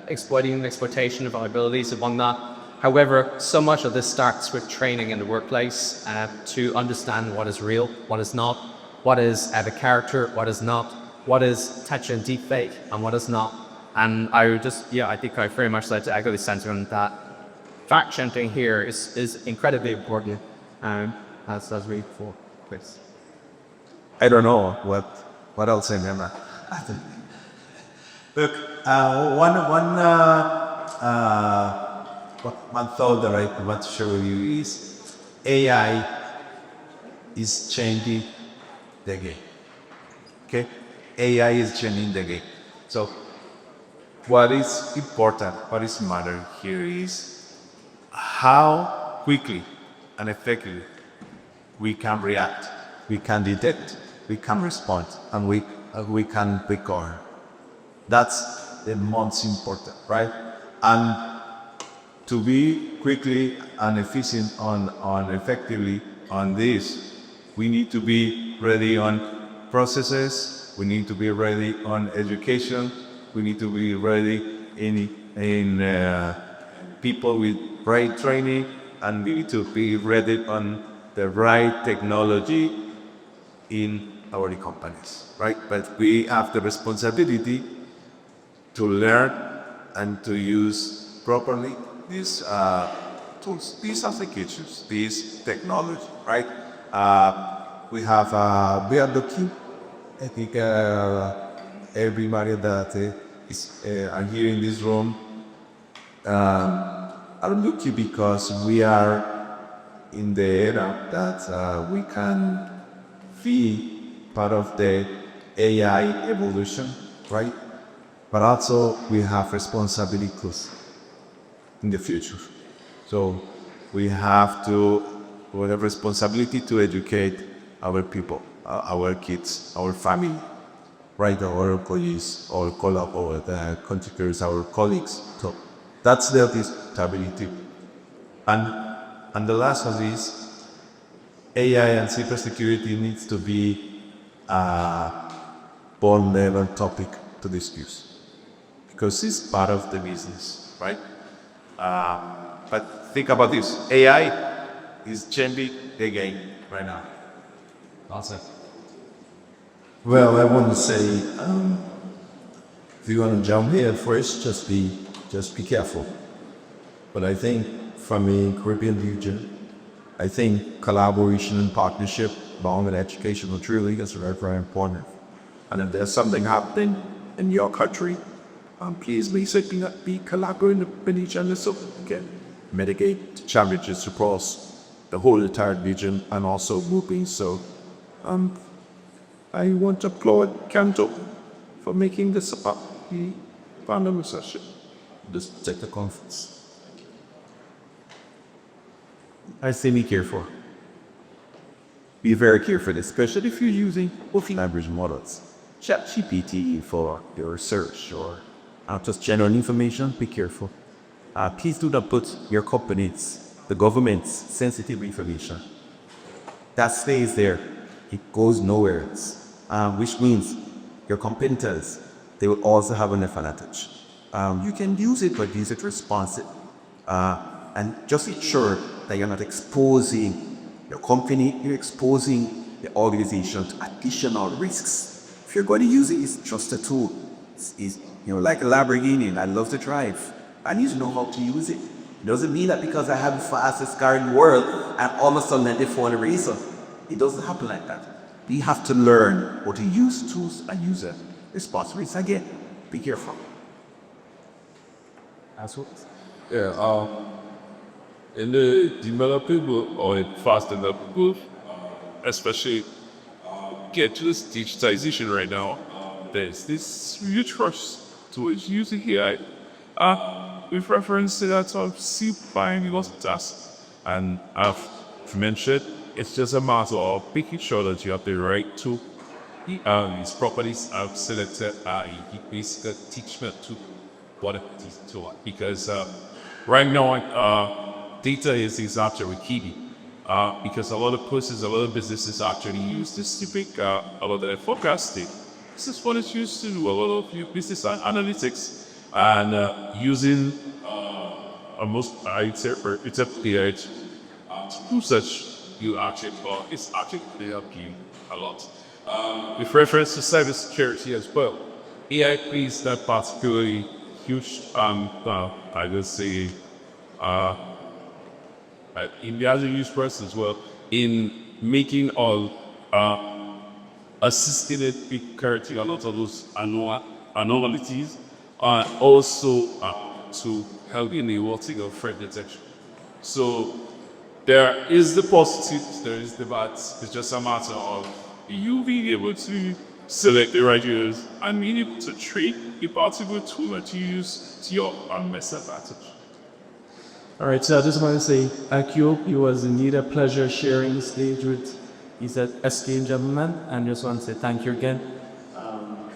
exploitation of vulnerabilities and whatnot. However, so much of this starts with training in the workplace to understand what is real, what is not, what is the character, what is not, what is touch and deep fake, and what is not. And I think I very much like to echo the sentiment that fact checking here is incredibly important as we for please. I don't know what else in there. Look, one thought that I want to share with you is AI is changing the game. Okay? AI is changing the game. So what is important, what is matter here is how quickly and effectively we can react, we can detect, we can respond, and we can recover. That's the most important, right? And to be quickly and efficient on effectively on this, we need to be ready on processes, we need to be ready on education, we need to be ready in people with right training, and we need to be ready on the right technology in our companies, right? But we have the responsibility to learn and to use properly these tools, these applications, this technology, right? We are lucky. I think everybody that is here in this room are lucky because we are in the era that we can be part of the AI evolution, right? But also we have responsibilities in the future. So we have responsibility to educate our people, our kids, our family, right? Our employees, our contributors, our colleagues. So that's the responsibility. And the last of this, AI and cybersecurity needs to be a board-level topic to discuss because it's part of the business, right? But think about this. AI is changing the game right now. Awesome. Well, I want to say, if you want to jump here first, just be careful. But I think from a Caribbean region, I think collaboration and partnership along with educational truly is very, very important. And if there's something happening in your country, please be collaborating with each other so we can mitigate challenges across the whole entire region and also grouping. So I want to applaud Kanto for making this about the panel session, this sector conference. I say be careful. Be very careful, especially if you're using open language models. ChatGPT for your research or just general information, be careful. Please do not put your company's, the government's sensitive information. That stays there. It goes nowhere else. Which means your competitors, they will also have an advantage. You can use it, but use it responsibly. And just ensure that you're not exposing your company, you're exposing the organization to additional risks. If you're going to use it, it's just a tool. It's like a Lamborghini, I love to drive. I need to know how to use it. It doesn't mean that because I have the fastest car in the world, and all of a sudden I fall a racer. It doesn't happen like that. You have to learn how to use tools and use them responsibly. So again, be careful. Yeah, in the developing world or in fast developing world, especially get to this digitization right now, there's this huge rush towards using AI. With reference to that sort of simplifying lots of tasks, and I've mentioned it's just a matter of making sure that you have the right tool. These properties I've selected are basically teachment to what it is to, because right now data is actually key. Because a lot of places, a lot of businesses actually use this to make a lot of their forecasting. This is what it's used to do a lot of your business analytics, and using almost, I'd say, it's a AI to do such. You actually, it's actually they help you a lot. With reference to cybersecurity as well, AI plays that particularly huge, I would say, in the other use process as well, in making all assisting it with correcting a lot of those anomalies, also to help in the working of threat detection. So there is the positives, there is the bad. It's just a matter of you being able to select the right users and being able to treat a particular tool that you use to your best advantage. All right, so I just want to say thank you. It was indeed a pleasure sharing the stage with these esteemed gentlemen, and just want to say thank you again.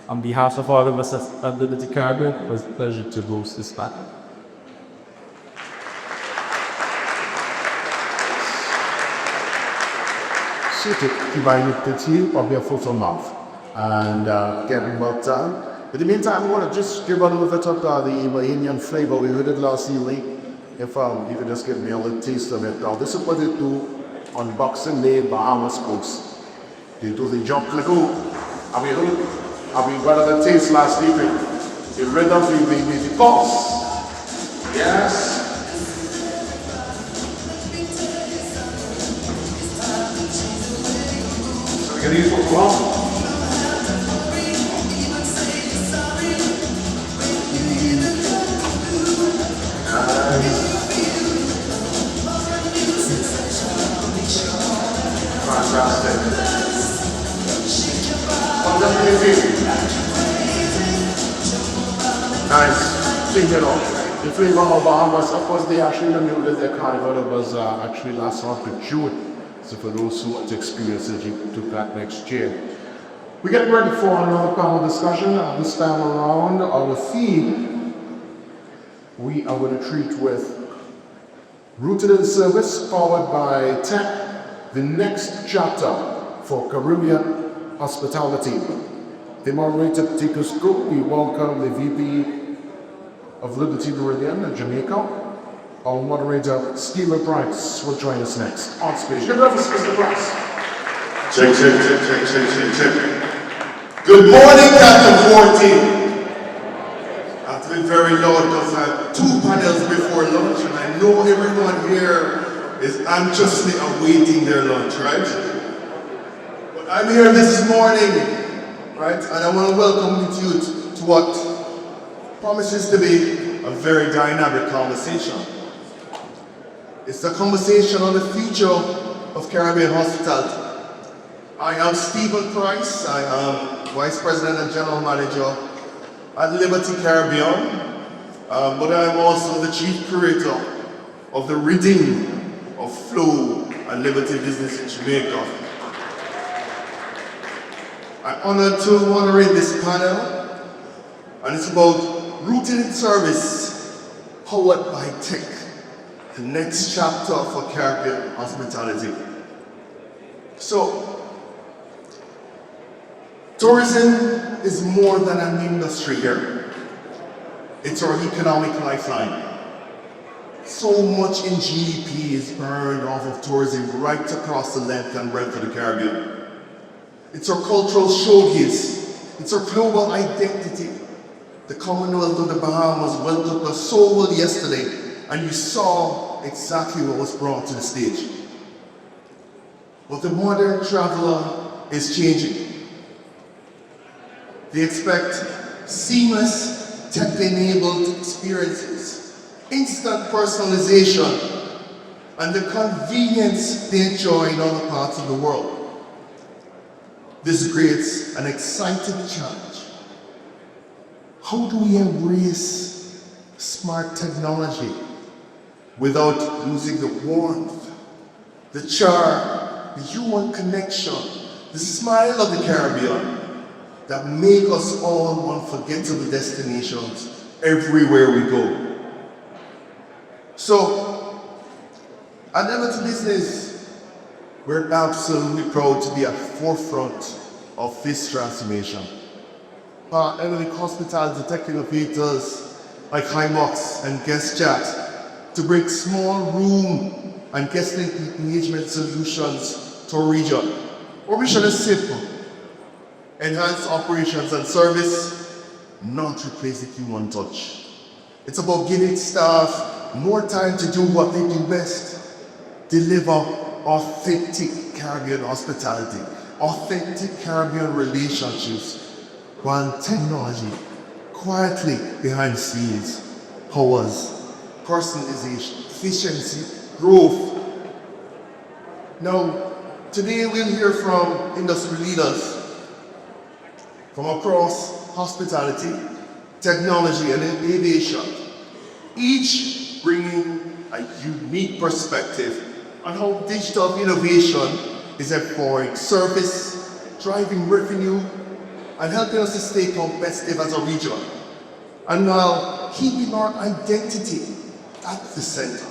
On behalf of all of us at Liberty Cargo, it was a pleasure to host this panel. C'était qui va être petit or be a foot from mouth and getting well done. In the meantime, we want to just give a little bit of the Bahamian flavor. We heard it last evening. If you could just give me a little taste of it. Now, this is what they do on Boxing Day, Bahamas coast. They do the jump like and we got a taste last evening. The rhythm the pulse. Yes. So we're gonna use what's wrong. Fantastic. Nice. See, you know, the flavor of Bahamas, of course, they actually renewed their carnival. It was actually last month in June. So for those who want to experience it, you do that next year. We're getting ready for another panel discussion. This time around, our theme, we are going to treat with Rooted in Service, powered by Tech, the next chapter for Caribbean hospitality. The moderator to take us through, we welcome the VP of Liberty Meridian in Jamaica. Our moderator, Stephen Price, will join us next on stage. Give it up for Mr. Price. Check. Good morning, Captain 14. I have to be very loud because I have 2 panels before lunch, and I know everyone here is anxiously awaiting their lunch, right? But I'm here this morning, right, and I want to welcome you to what promises to be a very dynamic conversation. It's a conversation on the future of Caribbean hospitality. I am Stephen Price. I am Vice President and General Manager at Liberty Caribbean, but I am also the Chief Curator of the Reading of Flow and Liberty Business in Jamaica. I'm honored to moderate this panel, and it's about Rooted in Service, powered by tech, the next chapter for Caribbean hospitality. So, tourism is more than an industry here. It's our economic lifeline. So much in GDP is burned off of tourism right across the length and breadth of the Caribbean. It's our cultural showcase. It's our global identity. The Commonwealth of the Bahamas welcomed us so well yesterday, and you saw exactly what was brought to the stage. But the modern traveler is changing. They expect seamless, tech-enabled experiences, instant personalization, and the convenience they enjoy in other parts of the world. This creates an exciting challenge. How do we embrace smart technology without losing the warmth, the charm, the human connection, the smile of the Caribbean that make us all unforgettable destinations everywhere we go? So, at Liberty Business, we're absolutely proud to be at the forefront of this transformation. Partnering with hospitality tech innovators like HiMox and Guest Chat to bring small room and guest engagement solutions to our region. Our mission is simple: enhance operations and service, not replace the human touch. It's about giving staff more time to do what they do best: deliver authentic Caribbean hospitality, authentic Caribbean relationships, while technology quietly behind the scenes powers personalization, efficiency, growth. Now, today we'll hear from industry leaders from across hospitality, technology, and aviation, each bringing a unique perspective on how digital innovation is empowering service, driving revenue, and helping us to stay competitive as a region, and while keeping our identity at the center.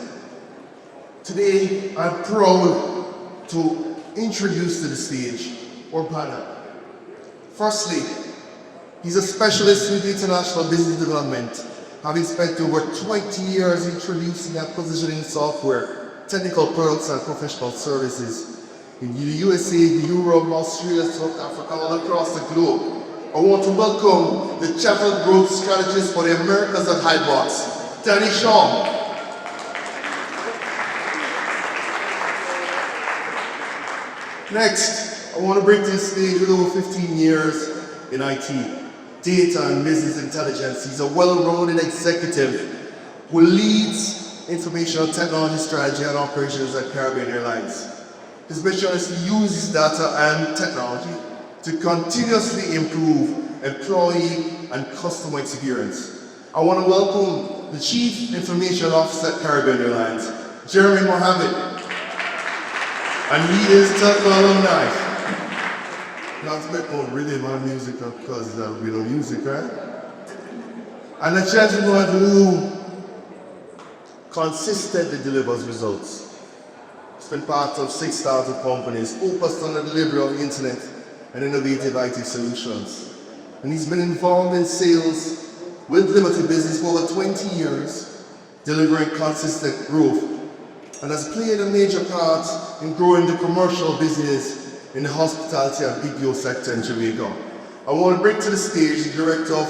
Today, I'm proud to introduce to the stage our panel. Firstly, he's a specialist in international business development, having spent over 20 years introducing and positioning software, technical products and professional services in the USA, Europe, Australia, South Africa, all across the globe. I want to welcome the Chapel Growth Strategist for the Americas at HiMox, Danny Shaw. Next, I want to bring to the stage with over 15 years in IT, data and business intelligence. He's a well-rounded executive who leads information technology strategy and operations at Caribbean Airlines. His mission is to use his data and technology to continuously improve employee and customer experience. I want to welcome the Chief Information Officer at Caribbean Airlines, Jeremy Mohammed. And he is Techno alumni. Not to make more rhythm and music because we don't music, right? And a gentleman who consistently delivers results. He's been part of 6,000 companies focused on the delivery of internet and innovative IT solutions. And he's been involved in sales with Liberty Business for over 20 years, delivering consistent growth, and has played a major part in growing the commercial business in the hospitality and BPO sector in Jamaica. I want to bring to the stage the Director of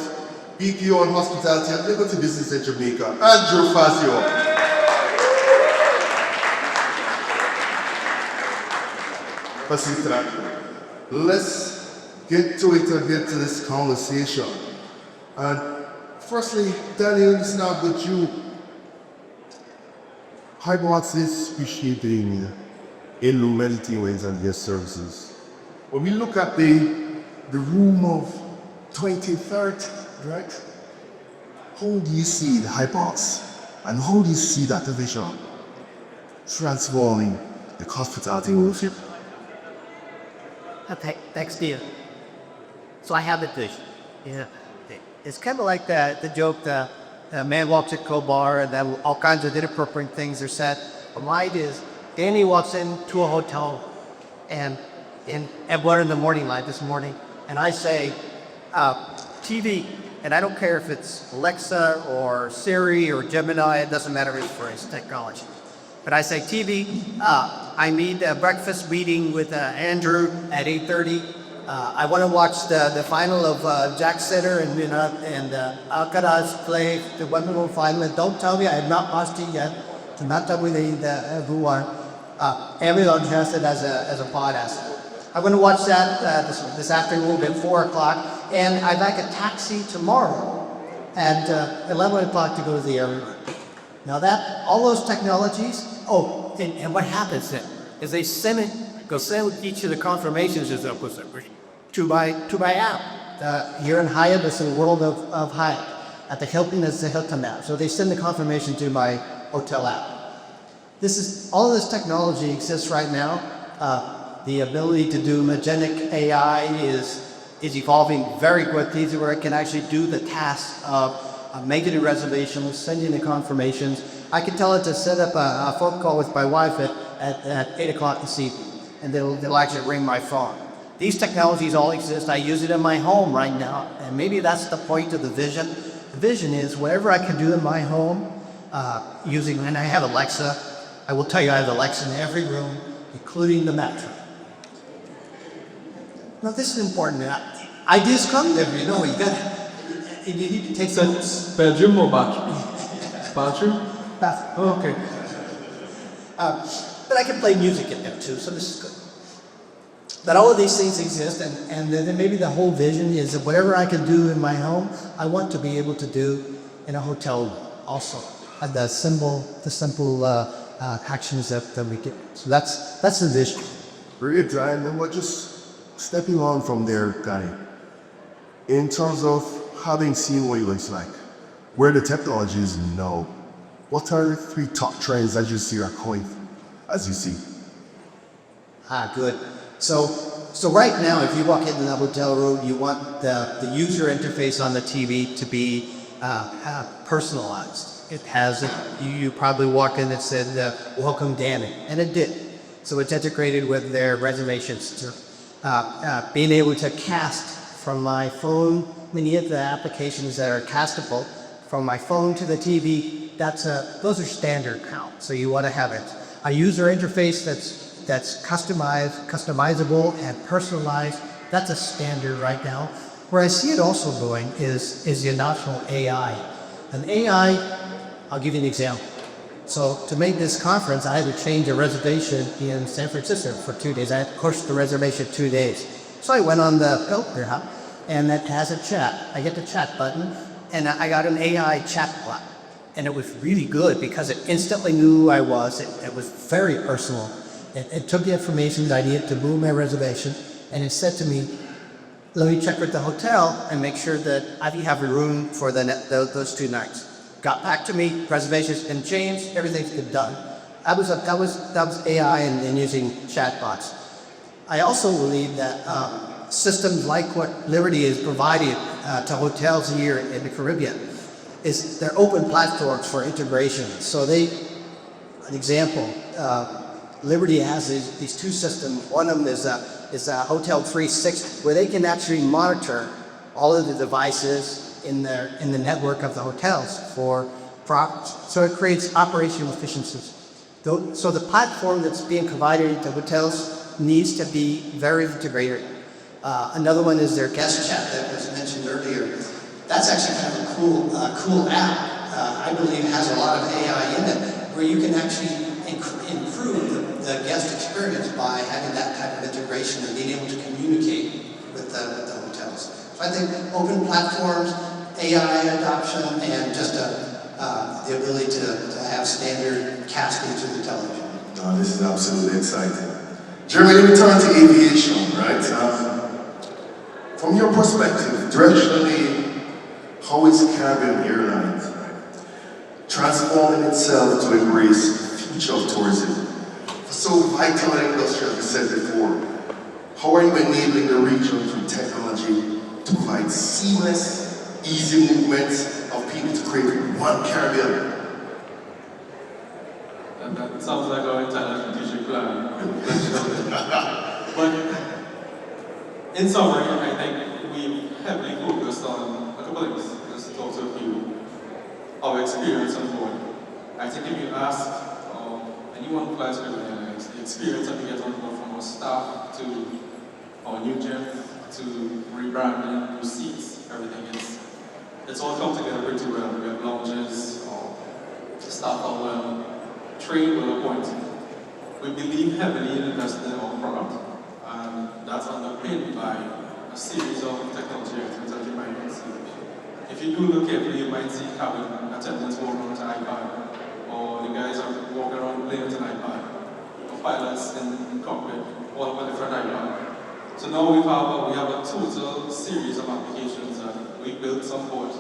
BPO and Hospitality at Liberty Business in Jamaica, Andrew Fazio. Let's get to it and get to this conversation. And firstly, Daniel, start with you. Hybots is appreciating Illuminati ways and their services. When we look at the room of 23rd, right? How do you see the Hybots? And how do you see that vision transforming the hospitality worship? Thanks, dear. So I have the vision. Yeah. It's kind of like the joke, the man walks into a bar and then all kinds of inappropriate things are said. But mine is, Danny walks into a hotel and at 1 in the morning, like this morning, and I say, TV, and I don't care if it's Alexa or Siri or Gemini, it doesn't matter for its technology. But I say, TV, I need a breakfast meeting with Andrew at 8:30. I want to watch the final of Jack Sitter and Alcaraz play the Wimbledon final. And don't tell me I have not watched it yet. Do not tell me who won. Amazon has it as a podcast. I'm going to watch that this afternoon at 4 o'clock. And I'd like a taxi tomorrow at 11 o'clock to go to the airport. Now all those technologies, and what happens then is they send each of the confirmations to my app. Here in Hyatt, it's the world of Hyatt. At the Hilton, it's the Hilton app. So they send the confirmation to my hotel app. All of this technology exists right now. The ability to do agentic AI is evolving very quickly to where it can actually do the task of making the reservations, sending the confirmations. I can tell it to set up a phone call with my wife at 8 o'clock this evening, and they'll actually ring my phone. These technologies all exist. I use it in my home right now, and maybe that's the point of the vision. The vision is whatever I can do in my home, and I have Alexa. I will tell you I have Alexa in every room, including the mattress. Now this is important. Ideas come there, you need to take some. Bedroom or bathroom? Bathroom? Bathroom. Oh, okay. But I can play music in there too, so this is good. But all of these things exist, and then maybe the whole vision is that whatever I can do in my home, I want to be able to do in a hotel room also. The simple actions that we get. So that's the vision. Great, and then we're just stepping on from there, Gary. In terms of having seen what it looks like, where the technology is now, what are the 3 top trends that you see are going, as you see? Good. So right now, if you walk into the hotel room, you want the user interface on the TV to be personalized. It has it. You probably walk in and said, "Welcome, Danny," and it did. So it's integrated with their reservations. Being able to cast from my phone, many of the applications that are castable from my phone to the TV, those are standard count. So you want to have a user interface that's customizable and personalized. That's a standard right now. Where I see it also going is the national AI. An AI, I'll give you an example. So to make this conference, I had to change a reservation in San Francisco for 2 days. I had to push the reservation 2 days. So I went on the filter hub, and it has a chat. I get the chat button, and I got an AI chat bot. And it was really good because it instantly knew who I was. It was very personal. It took the information that I needed to move my reservation, and it said to me, let me check with the hotel and make sure that I have a room for those 2 nights. Got back to me, reservations been changed, everything's been done. That was AI and using chatbots. I also believe that systems like what Liberty is providing to hotels here in the Caribbean they're open platforms for integration. So an example, Liberty has these 2 systems. One of them is a Hotel 360, where they can actually monitor all of the devices in the network of the hotels so it creates operational efficiencies. So the platform that's being provided to hotels needs to be very integrated. Another one is their guest chat that was mentioned earlier. That's actually kind of a cool app. I believe it has a lot of AI in it, where you can actually improve the guest experience by having that type of integration and being able to communicate with the hotels. So I think open platforms, AI adoption, and just the ability to have standard casting through the television. No, this is absolutely exciting. Jeremy, let me turn to aviation, right? From your perspective, directionally, how is Caribbean Airlines transforming itself to embrace the future of tourism? So vital an industry, as we said before, how are you enabling the region through technology to provide seamless, easy movements of people to create one Caribbean? That sounds like our entire strategic plan. But in summary, I think we heavily focused on a couple of things. Just to talk to a few. Our experience on board. I think if you ask anyone who flies Caribbean Airlines, the experience that we get on board from our staff to our new gym to rebranding, new seats, everything it's all come together pretty well. We have lounges, the staff are well trained, well appointed. We believe heavily in investing in our product, and that's underpinned by a series of technology items that you might not see. If you do look carefully, you might see cabin attendants walking around with an iPad, or the guys are walking around playing with an iPad, or pilots in cockpit, all with a different iPad. So now we have a total series of applications that we built on board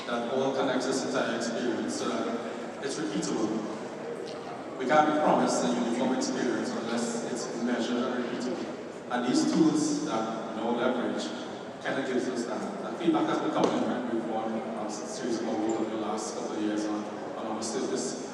that all connects this entire experience so that it's repeatable. We can't promise a uniform experience unless it's measured and repeatable. And these tools that we now leverage kind of gives us that. That feedback has been coming when we've won a series of awards over the last couple of years on our service.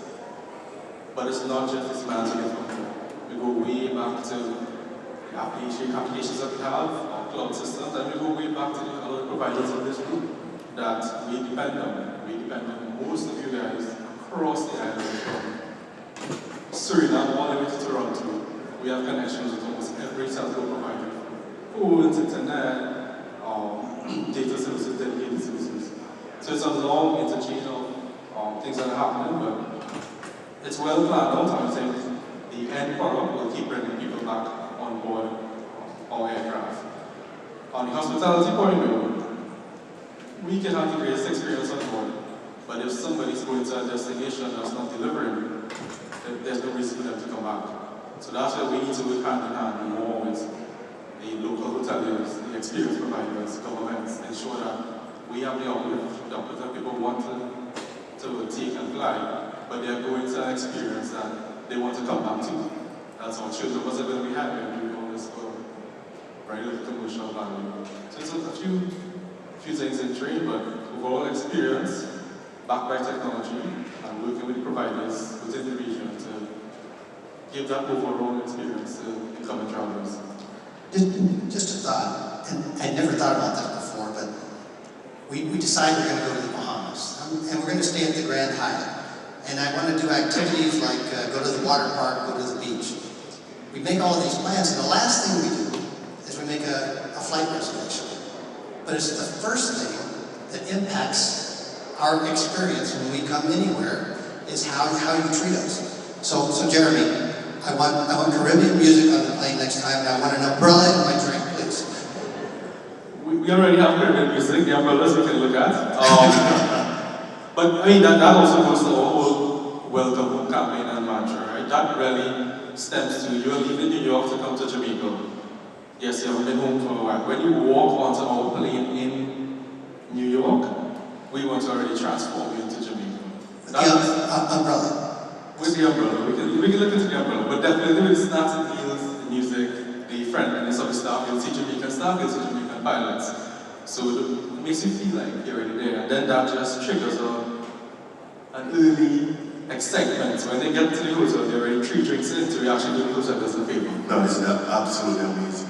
But it's not just this man to get from here. We go way back to the applications that we have, our cloud systems, and we go way back to the other providers of this group that we depend on. We depend on most of you guys across the island from Suriname all the way to Toronto. We have connections with almost every telco provider. Phones, internet, data services, dedicated services. So it's a long interchange of things that are happening, but it's well planned out, and I think the end product will keep bringing people back on board our aircraft. On the hospitality point of view, we can have the greatest experience on board, but if somebody's going to a destination that's not delivering, there's no reason for them to come back. So that's why we need to work hand in hand more with the local hoteliers, the experience providers, governments, ensure that we have the uplift that people want to take and fly, but they're going to an experience that they want to come back to. That's our children was going to be happy and doing all this for very little commercial value. So it's a few things in train, but overall experience, backed by technology, and working with providers within the region to give that overall experience to incoming travelers. Just a thought, and I never thought about that before, but we decided we're going to go to the Bahamas, and we're going to stay at the Grand Hyatt. And I want to do activities like go to the water park, go to the beach. We make all of these plans, and the last thing we do is we make a flight reservation. But it's the first thing that impacts our experience when we come anywhere is how you treat us. So Jeremy, I want Caribbean music on the plane next time, and I want an umbrella in my drink, please. We already have Caribbean music, the umbrellas we can look at. But I mean, that also goes to our whole welcome home campaign and mantra, right? That really stems to you're leaving New York to come to Jamaica. Yes, you haven't been home for a while. When you walk onto our plane in New York, we want to already transform you into Jamaica. The umbrella. With the umbrella, we can look into the umbrella, but definitely with snacks and deals, the music, the friendliness of the staff, you'll see Jamaican staff, you'll see Jamaican pilots. So it makes you feel like you're already there, and then that just triggers an early excitement. So when they get to the hotel, they're already 3 drinks in to actually do the hotel as a favor. No, it's absolutely amazing.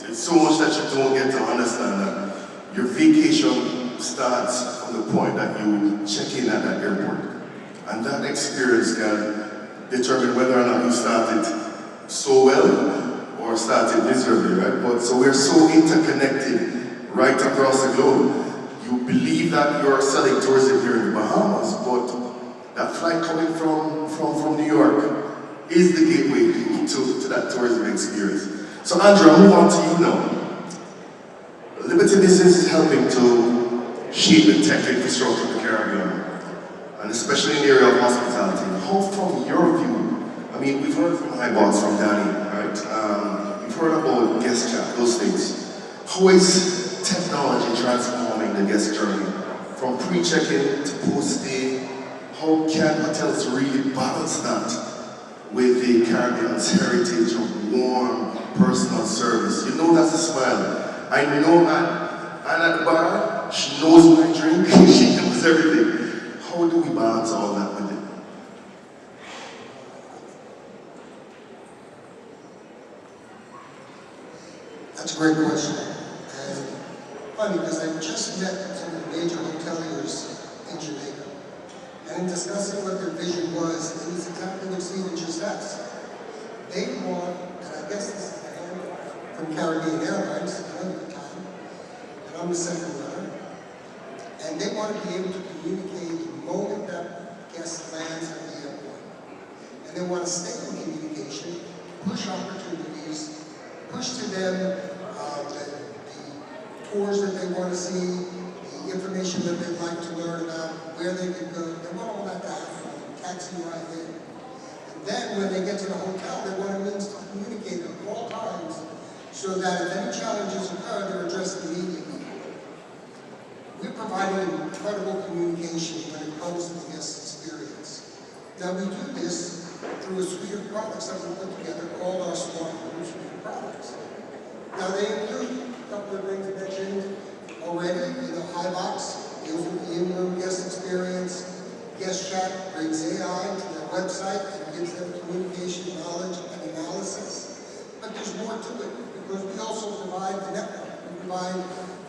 It's so much that you don't get to understand that your vacation starts from the point that you check in at that airport. And that experience can determine whether or not you started so well or started miserably, right? But so we're so interconnected right across the globe. You believe that you're selling tourism here in the Bahamas, but that flight coming from New York is the gateway to that tourism experience. So Andrew, I'll move on to you now. Liberty Business is helping to shape the tech infrastructure of the Caribbean. and especially in the area of hospitality, how from your view, I mean, we've heard from Highbox, from Danny, right? We've heard about guest chat, those things. How is technology transforming the guest journey? From pre-check-in to post-stay, how can hotels really balance that with the Caribbean's heritage of warm, personal service? You know that's a smile. I know Anna at the bar, she knows my drink, she knows everything. How do we balance all that with it? That's a great question. And funny, because I just met some of the major hoteliers in Jamaica. And in discussing what their vision was, it was exactly what Stephen just asked. They want, and I guess this is the hand from Caribbean Airlines, another time, and I'm the second runner, and they want to be able to communicate the moment that guest lands at the airport. And they want to stay in communication, push opportunities, push to them the tours that they want to see, the information that they'd like to learn about, where they could go. They want all that to happen, taxi ride in. And then when they get to the hotel, they want a means to communicate at all times so that if any challenges occur, they're addressed immediately. We're providing incredible communication when it comes to the guest experience. Now we do this through a suite of products that we put together called our Smart Room suite of products. Now they include a couple of things mentioned already, Highbox deals with the in-room guest experience. Guest Chat brings AI to their website and gives them communication, knowledge, and analysis. But there's more to it because we also provide the network. We provide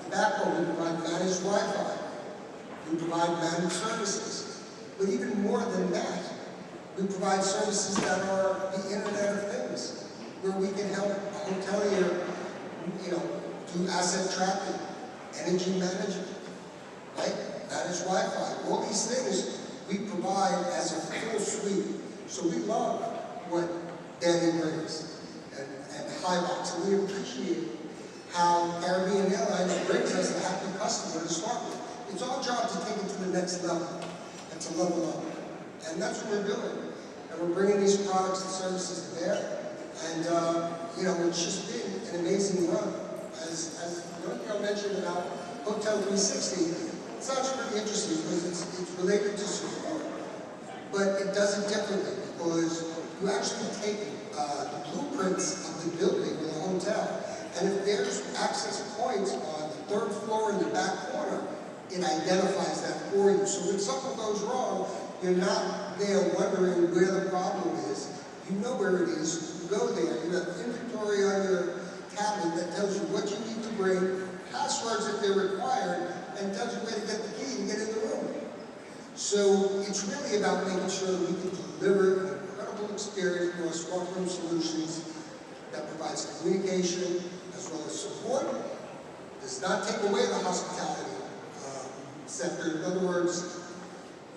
the backbone. We provide managed Wi-Fi. We provide managed services. But even more than that, we provide services that are the Internet of Things, where we can help a hotelier, do asset tracking, energy management, right? Managed Wi-Fi. All these things we provide as a full suite. So we love what Danny brings and Highbox, and we appreciate how Caribbean Airlines brings us a happy customer to start with. It's our job to take it to the next level and to level up. And that's what we're doing. And we're bringing these products and services to bear. And, it's just been an amazing run. As Romeo mentioned about Hotel 360, it sounds pretty interesting because it's related to support. But it does it differently because you actually take the blueprints of the building or the hotel, and if there's access points on the third floor in the back corner, it identifies that for you. So when something goes wrong, you're not there wondering where the problem is. You know where it is. You go there. You have inventory on your tablet that tells you what you need to bring, passwords if they're required, and tells you where to get the key and get in the room. So it's really about making sure that we can deliver an incredible experience for our Smart Room solutions that provides communication as well as support. Does not take away the hospitality sector. In other words,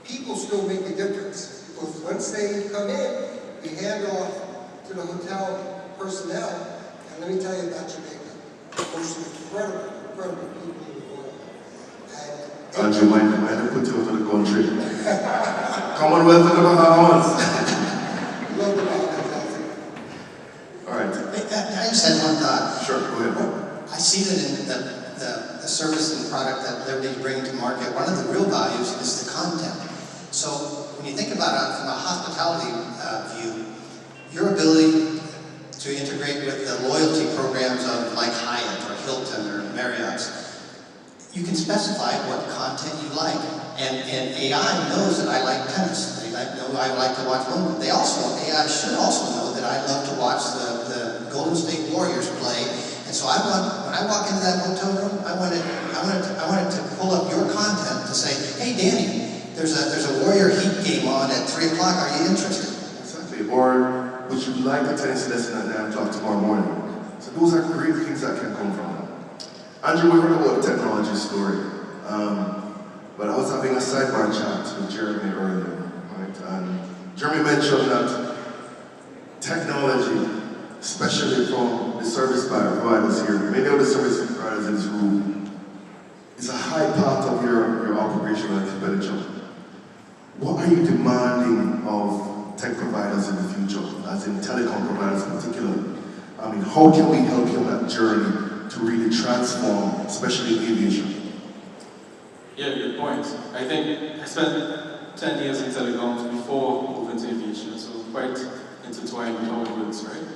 people still make a difference because once they come in, we hand off to the hotel personnel, and let me tell you about Jamaica. Most incredible people in the world. Andrew, mind I put you out of the country. Commonwealth of the Bahamas. Love the Bahamas. All right. I just had one thought. Sure, go ahead. I see that in the service and product that Liberty is bringing to market, one of the real values is the content. So when you think about it from a hospitality view, your ability to integrate with the loyalty programs of like Hyatt or Hilton or Marriott's, you can specify what content you like. And AI knows that I like tennis. They know I like to watch Wimbledon. AI should also know that I love to watch the Golden State Warriors play. And so when I walk into that hotel room, I wanted to pull up your content to say, hey Danny, there's a Warrior Heat game on at 3 o'clock. Are you interested? Exactly. Or would you like a tennis lesson at 9 o'clock tomorrow morning? So those are great things that can come from that. Andrew, we heard about the technology story, but I was having a sidebar chat with Jeremy earlier, right? And Jeremy mentioned that technology, especially from the service providers here, many of the service providers in this room, is a high part of your operational expenditure. what are you demanding of tech providers in the future, as in telecom providers in particular? I mean, how can we help you on that journey to really transform, especially aviation? Yeah, good point. I think I spent 10 years in telecoms before moving to aviation, so quite intertwined with how it works, right?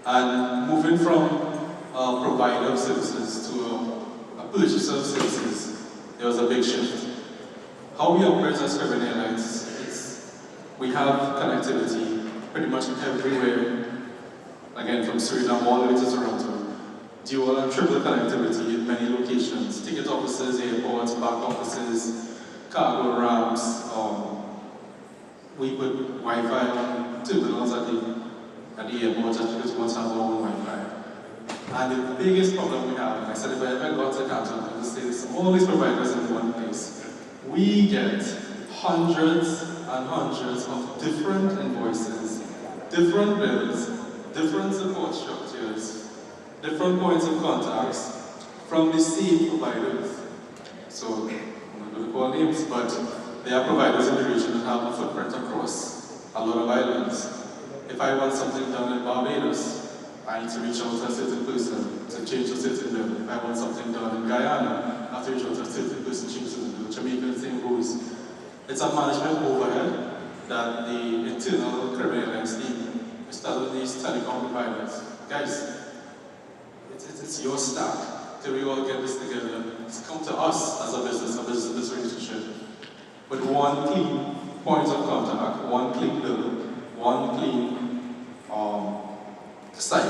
And moving from a provider of services to a purchaser of services, there was a big shift. How we operate as Caribbean Airlines is we have connectivity pretty much everywhere, again from Suriname all the way to Toronto. Dual and triple connectivity in many locations, ticket offices, airports, back offices, cargo ramps. We put Wi-Fi on terminals at the airport just because we want to have our own Wi-Fi. And the biggest problem we have, and I said if I ever got to Canton, I would say this, all these providers in one place, we get hundreds and hundreds of different invoices, different bills, different support structures, different points of contacts from the same providers. So, I'm not going to call names, but there are providers in the region that have a footprint across a lot of islands. If I want something done in Barbados, I need to reach out to a certain person to change a certain bill. If I want something done in Guyana, I have to reach out to a certain person to change a certain bill. Jamaica, the same goes. It's a management overhead that the internal Caribbean Airlines team is telling these telecom providers, guys, it's your stack. Till we all get this together. It's come to us as a business relationship. With one clean point of contact, one clean bill, one clean site.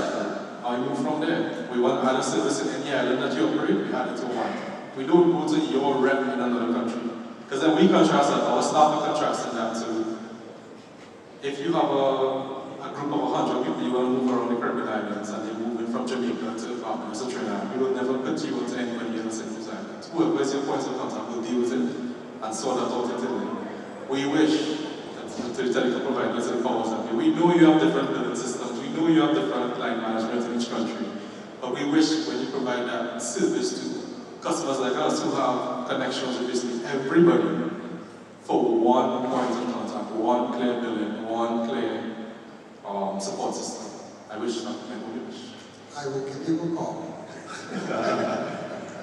I move from there. We want to add a service in any island that you operate, we add it to one. We don't go to your rep in another country. Because then we contrast that, our staff are contrasting that too. If you have a group of 100 people, you want to move around the Caribbean islands and you're moving from Jamaica to Bahamas or Trinidad, we will never put you onto anybody else in those islands. Whoever is your point of contact will deal with it and sort that out internally. We wish that the telecom providers and powers that we know you have different billing systems, we know you have different line management in each country, but we wish when you provide that service to customers like us who have connections with basically everybody for one point of contact, one clear billing, one clear support system. I wish that I would wish. I will give you a call.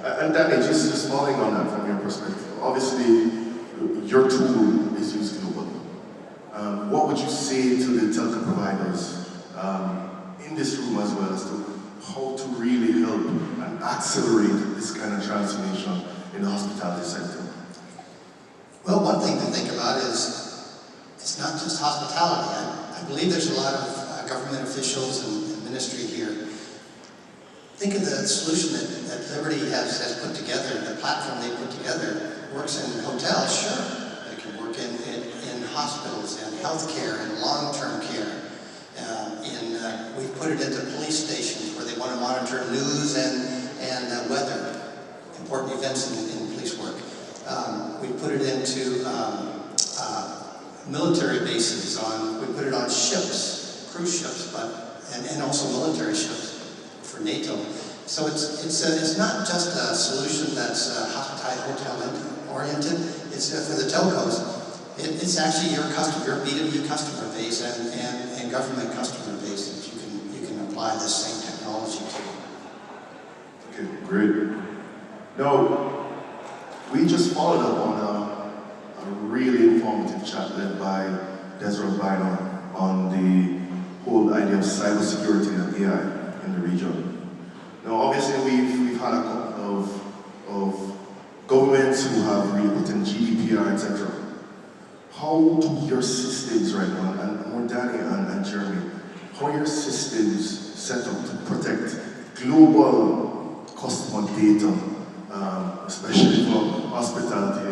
And Danny, just following on that from your perspective, obviously your tool is used globally. What would you say to the telecom providers in this room as well as to how to really help and accelerate this kind of transformation in the hospitality sector? Well, one thing to think about is it's not just hospitality. I believe there's a lot of government officials and ministry here. Think of the solution that Liberty has put together, the platform they put together. Works in hotels, sure. It can work in hospitals, in healthcare, in long-term care. We've put it into police stations where they want to monitor news and weather, important events in police work. We put it into military bases. We put it on ships, cruise ships, and also military ships for NATO. So it's not just a solution that's hospitality hotel oriented. It's for the telcos. It's actually your B2B customer base and government customer base that you can apply this same technology to. Okay, great. Now, we just followed up on a really informative chat led by Desiree Bynum on the whole idea of cybersecurity and AI in the region. Now, obviously, we've had a couple of governments who have really put in GDPR, etc. How do your systems right now, and more Danny and Jeremy, how are your systems set up to protect global customer data, especially for hospitality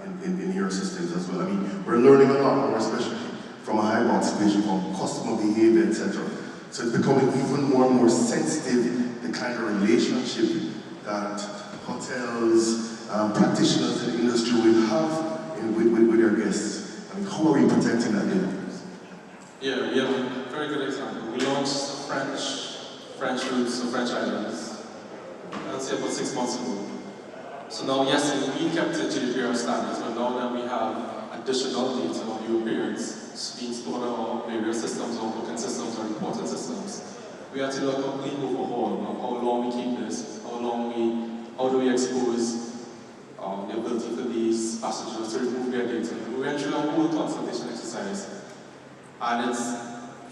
and in your systems as well? I mean, we're learning a lot more, especially from a high participation from customer behavior, etc. So it's becoming even more and more sensitive, the kind of relationship that hotels, practitioners in the industry will have with their guests. I mean, how are we protecting that data? Yeah, we have a very good example. We launched French routes, so French islands, I'd say about 6 months ago. So now, yes, we kept the GDPR standards, but now that we have additional data of your appearance being stored on our various systems or booking systems or reporting systems. We had to do a complete overhaul of how long we keep this, how do we expose the ability for these passengers to remove their data. We went through a whole consultation exercise, and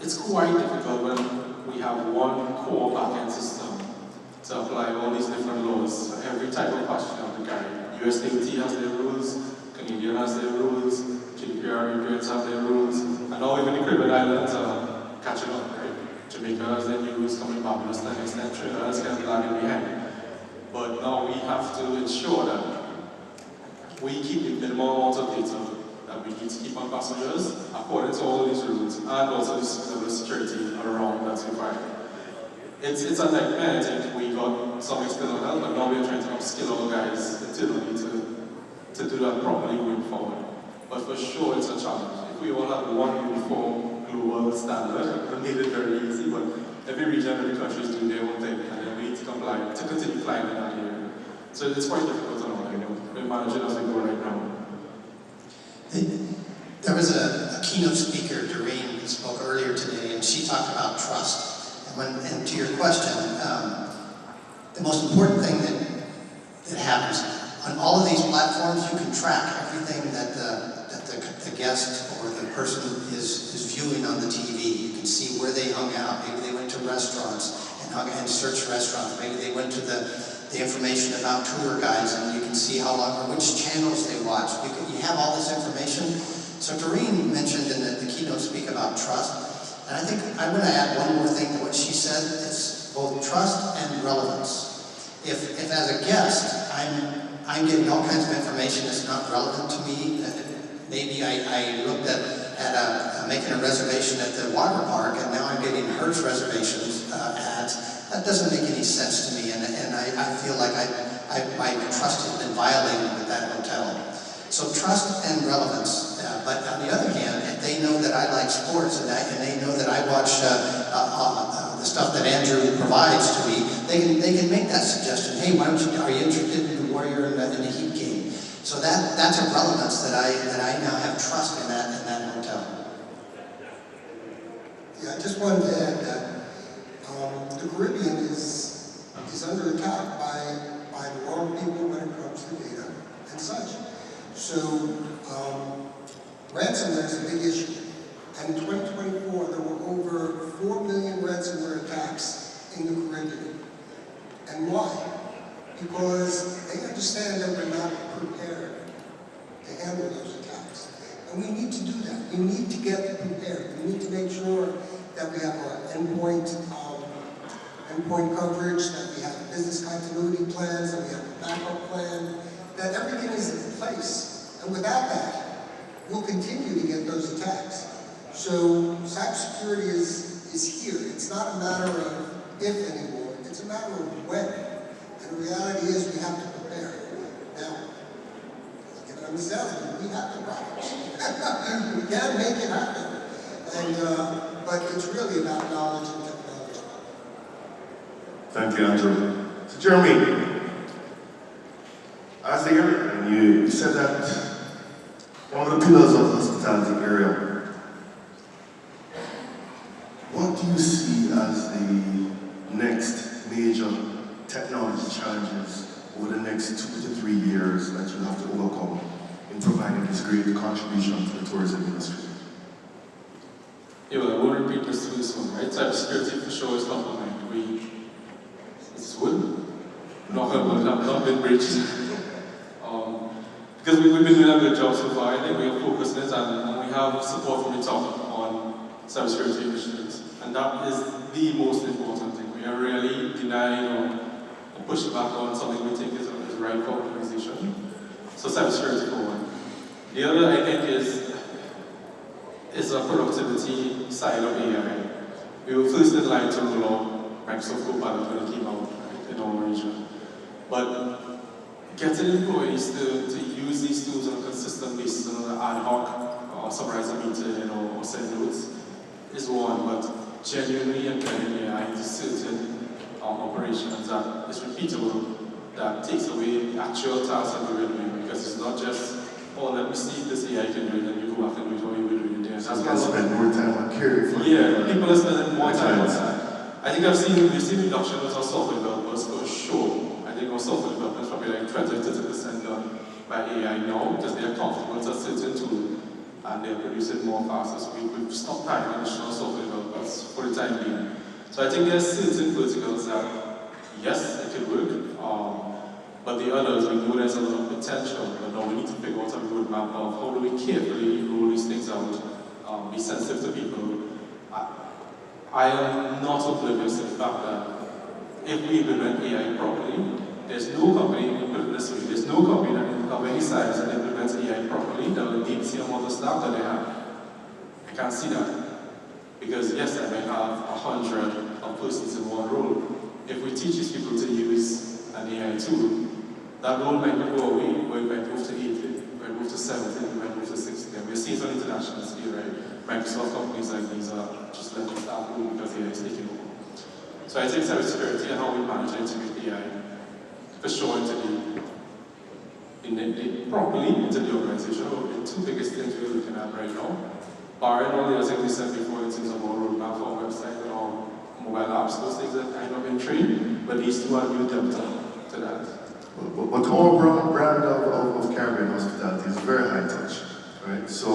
it's quite difficult when we have one core backend system to apply all these different laws for every type of passenger on the carry. US DOT has their rules, Canadian has their rules, GDPR Europeans have their rules, and now even the Caribbean Islands are catching up, right? Jamaica has their new rules coming, Bahamas to an extent, Trinidad is kind of lagging behind. But now we have to ensure that we keep the minimum amount of data that we need to keep on passengers according to all of these rules and also this level of security around that's required. It's a nightmare. I think we got some external help, but now we're trying to upskill our guys internally to do that properly going forward. But for sure, it's a challenge. If we all had one uniform global standard, it would make it very easy, but every region, every country is doing their own thing, and then we need to comply, to continue flying in that area. So it's quite difficult on our end. We're managing as we go right now. There was a keynote speaker, Doreen, who spoke earlier today, and she talked about trust. And to your question, the most important thing that happens on all of these platforms, you can track everything that the guest or the person is viewing on the TV. You can see where they hung out. Maybe they went to restaurants and searched restaurants. Maybe they went to the information about tour guides, and you can see how long or which channels they watch. You have all this information. So Doreen mentioned in the keynote speak about trust. And I think I want to add one more thing to what she said. It's both trust and relevance. If as a guest, I'm getting all kinds of information that's not relevant to me, maybe I looked at making a reservation at the water park, and now I'm getting Hertz reservations ads. That doesn't make any sense to me, and I feel like my trust has been violated with that hotel. So trust and relevance. But on the other hand, if they know that I like sports and they know that I watch the stuff that Andrew provides to me, they can make that suggestion. Hey, are you interested in the Warrior in the Heat game? So that's a relevance that I now have trust in that hotel. Yeah, I just wanted to add that the Caribbean is under attack by the wrong people when it comes to data and such. So ransomware is a big issue. And in 2024, there were over 4 million ransomware attacks in the Caribbean. And why? Because they understand that we're not prepared to handle those attacks. And we need to do that. We need to get prepared. We need to make sure that we have our endpoint coverage, that we have business continuity plans, that we have a backup plan, that everything is in place. And without that, we'll continue to get those attacks. So cybersecurity is here. It's not a matter of if anymore, it's a matter of when. And the reality is we have to prepare. Now, given I'm a salesman, we have the products. We can make it happen. And, but it's really about knowledge and technology. Thank you, Andrew. So Jeremy, as the area, you said that one of the pillars of the hospitality area, what do you see as the next major technology challenges over the next 2 to 3 years that you have to overcome in providing this great contribution to the tourism industry? Yeah, well, I won't repeat this one, right? Cybersecurity for sure is top of mind. It's wood. Knock on wood, have not been breached. Because we've been doing a good job so far. I think we have focused on it and we have support from the top on cybersecurity initiatives. And that is the most important thing. We are really denying or pushing back on something we think is right for organization. So cybersecurity for one. The other, I think, is a productivity side of AI. We were first in line to roll out Microsoft Copilot when it came out, right, in our region. But getting employees to use these tools on a consistent basis on an ad hoc or summarize a meeting or send notes is one, but genuinely embedding AI into certain operations that is repeatable, that takes away the actual tasks that we're doing, because it's not just or let me see if this AI can do it, and you go back and do it how you were doing it there. So you can spend more time on caring for Yeah, people are spending more time on that. I think we've seen reductions of software developers for sure. I think our software development is probably like 20-30% done by AI now, because they are comfortable with a certain tool, and they're producing more faster. So we've stopped hiring additional software developers for the time being. So I think there's certain verticals that, yes, it could work, but the others, we know there's a lot of potential, but now we need to figure out a roadmap of how do we carefully roll these things out, be sensitive to people. I am not oblivious to the fact that if we implement AI properly, there's no company, put it this way, there's no company of any size that implements AI properly that will need the same amount of staff that they have. I can't see that. Because yes, I may have 100 of persons in one role. If we teach these people to use an AI tool, that role might not go away, or it might move to 80, it might move to 70, it might move to 60. And we're seeing it on international scale, right? Microsoft companies like these are just letting staff go because AI is taking over. So I think cybersecurity and how we manage and integrate AI for sure into properly into the organization are the two biggest things we're looking at right now. Barring all the other things we said before in terms of our roadmap for our website and our mobile apps, those things that kind of been trained, but these two are new delta to that. But our brand of Caribbean hospitality is very high touch, right? So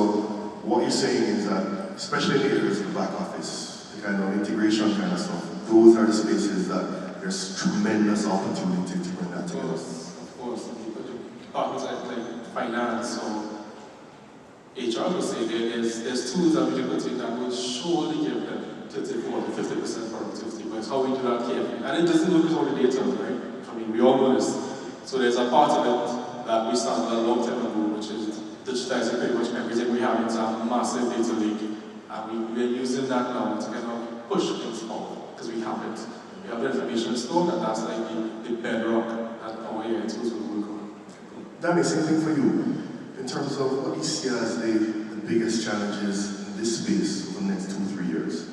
what you're saying is that, especially in the areas of the back office, the kind of integration kind of stuff, those are the spaces that there's tremendous opportunity to bring that together. Of course. Departments like finance or HR would say there's tools that we can put in that will surely give them 30, 40, 50% productivity, but it's how we do that carefully. And it doesn't look at all the data, right? I mean, we all know this. So there's a part of it that we started a long time ago, which is digitizing pretty much everything we have into a massive data lake. And we're using that now to kind of push things forward, because we have it. We have the information stored, and that's like the bedrock that our AI tools will work on. Danny, same thing for you. In terms of what you see as the biggest challenges in this space over the next 2-3 years?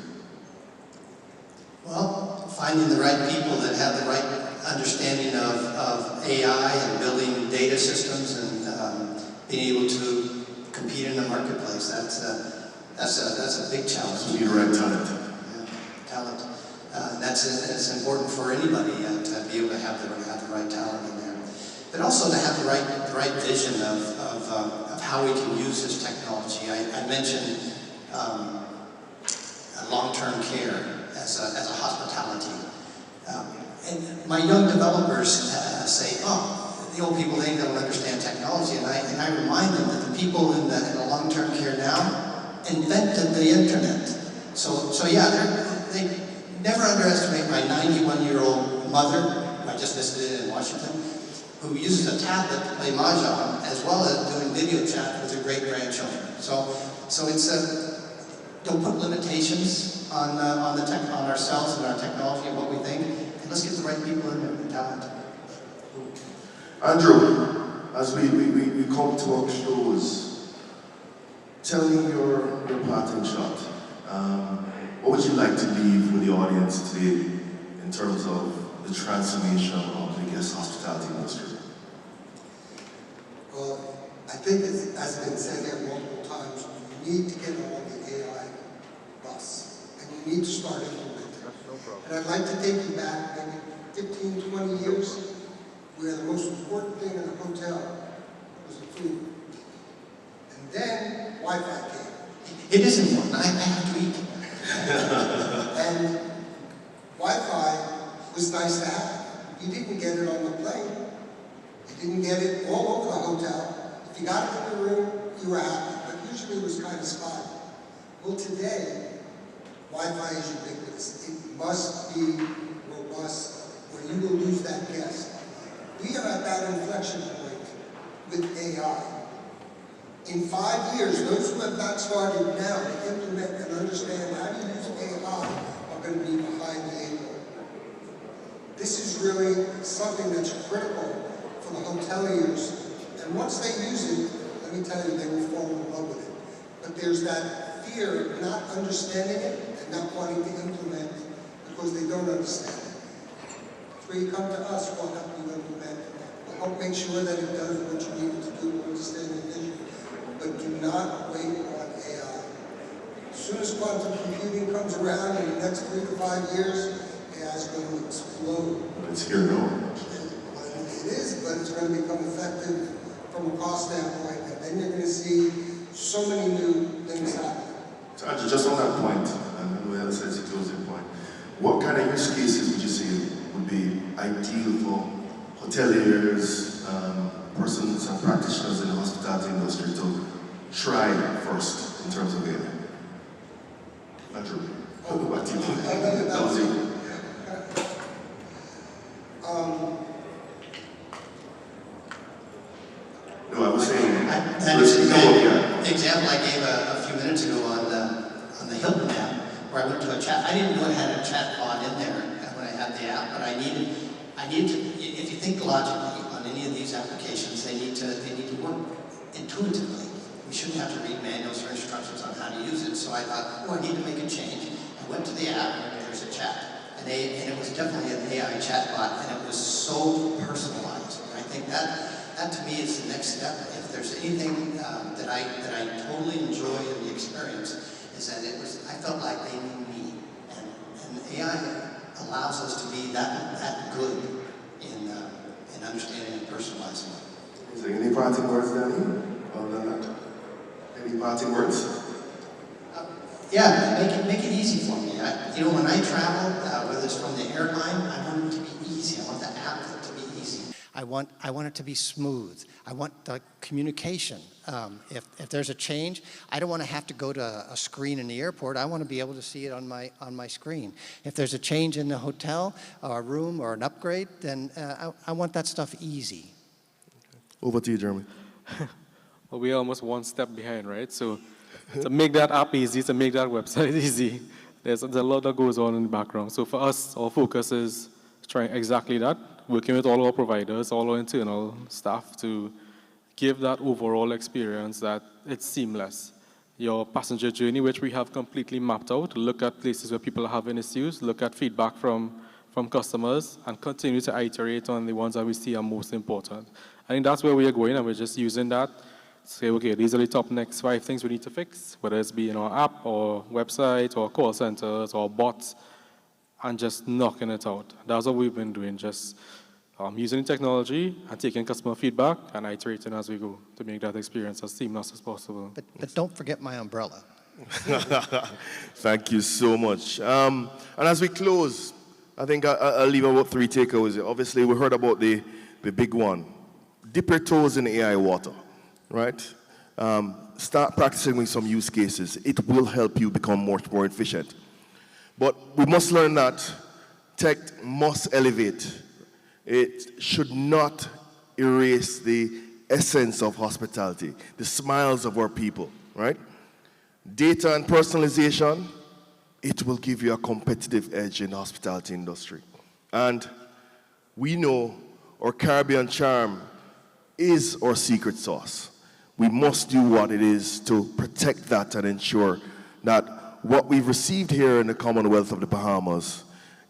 Well, finding the right people that have the right understanding of AI and building data systems and being able to compete in the marketplace. That's a big challenge. So you need the right talent. Yeah, talent. That's important for anybody to be able to have the right talent in there, but also to have the right vision of how we can use this technology. I mentioned long-term care as a hospitality. And my young developers say, oh, the old people, they don't understand technology. And I remind them that the people in the long-term care now invented the internet. So yeah, they never underestimate my 91-year-old mother, who I just visited in Washington, who uses a tablet to play mahjong, as well as doing video chat with her great-grandchildren. So it's don't put limitations on ourselves and our technology and what we think. And let's get the right people in there, the talent. Andrew, as we come to our close, tell me your parting shot. What would you like to leave with the audience today in terms of the transformation of the guest hospitality industry? Well, I think as has been said here multiple times, you need to get on the AI bus, and you need to start implementing. And I'd like to take you back maybe 15, 20 years, where the most important thing in a hotel was the food. And then Wi-Fi came. It is important. I have to eat. And Wi-Fi was nice to have. You didn't get it on the plane. You didn't get it all over the hotel. If you got it in the room, you were happy, but usually it was kind of spotty. Well, today, Wi-Fi is ubiquitous. It must be robust, or you will lose that guest. We are at that inflection point with AI. In 5 years, those who have not started now to implement and understand how to use AI are going to be behind the eight ball. This is really something that's critical for the hoteliers. And once they use it, let me tell you, they will fall in love with it. But there's that fear of not understanding it and not wanting to implement because they don't understand it. That's where you come to us, we'll help you implement, we'll help make sure that it does what you need it to do to understand the vision. But do not wait on AI. As soon as quantum computing comes around in the next 3 to 5 years, AI is going to explode. It's here now. It is, but it's going to become effective from a cost standpoint, and then you're going to see so many new things happen. So Andrew, just on that point, and we have a sense of closing point, what kind of use cases would you say would be ideal for hoteliers, persons and practitioners in the hospitality industry to try first in terms of AI? Andrew, what do you think? That was you. No, I was saying, the example I gave a few minutes ago on the Hilton app, where I went to a chat. I didn't know it had a chat bot in there when I had the app, but I needed to. If you think logically on any of these applications, they need to work intuitively. We shouldn't have to read manuals or instructions on how to use it. So I thought, I need to make a change. I went to the app, and there's a chat, and it was definitely an AI chat bot, and it was so personalized. And I think that to me is the next step. If there's anything that I totally enjoy in the experience, is that I felt like they knew me, and AI allows us to be that good in understanding and personalizing it. Is there any parting words, Danny? Other than that, any parting words? Yeah, make it easy for me. When I travel, whether it's from the airline, I want it to be easy. I want the app to be easy. I want it to be smooth. I want the communication. If there's a change, I don't want to have to go to a screen in the airport. I want to be able to see it on my screen. If there's a change in the hotel or a room or an upgrade, then I want that stuff easy. Over to you, Jeremy. Well, we're almost one step behind, right? So to make that app easy, to make that website easy, there's a lot that goes on in the background. So for us, our focus is trying exactly that, working with all our providers, all our internal staff to give that overall experience that it's seamless. Your passenger journey, which we have completely mapped out, look at places where people are having issues, look at feedback from customers, and continue to iterate on the ones that we see are most important. I think that's where we are going, and we're just using that to say, okay, these are the top next 5 things we need to fix, whether it's be in our app or website or call centers or bots, and just knocking it out. That's what we've been doing, just using technology and taking customer feedback and iterating as we go to make that experience as seamless as possible. But don't forget my umbrella. Thank you so much. And as we close, I think I'll leave about 3 takeaways. Obviously, we heard about the big one. Dip your toes in AI water, right? Start practicing with some use cases. It will help you become much more efficient. But we must learn that tech must elevate. It should not erase the essence of hospitality, the smiles of our people, right? Data and personalization, it will give you a competitive edge in the hospitality industry. And we know our Caribbean charm is our secret sauce. We must do what it is to protect that and ensure that what we've received here in the Commonwealth of the Bahamas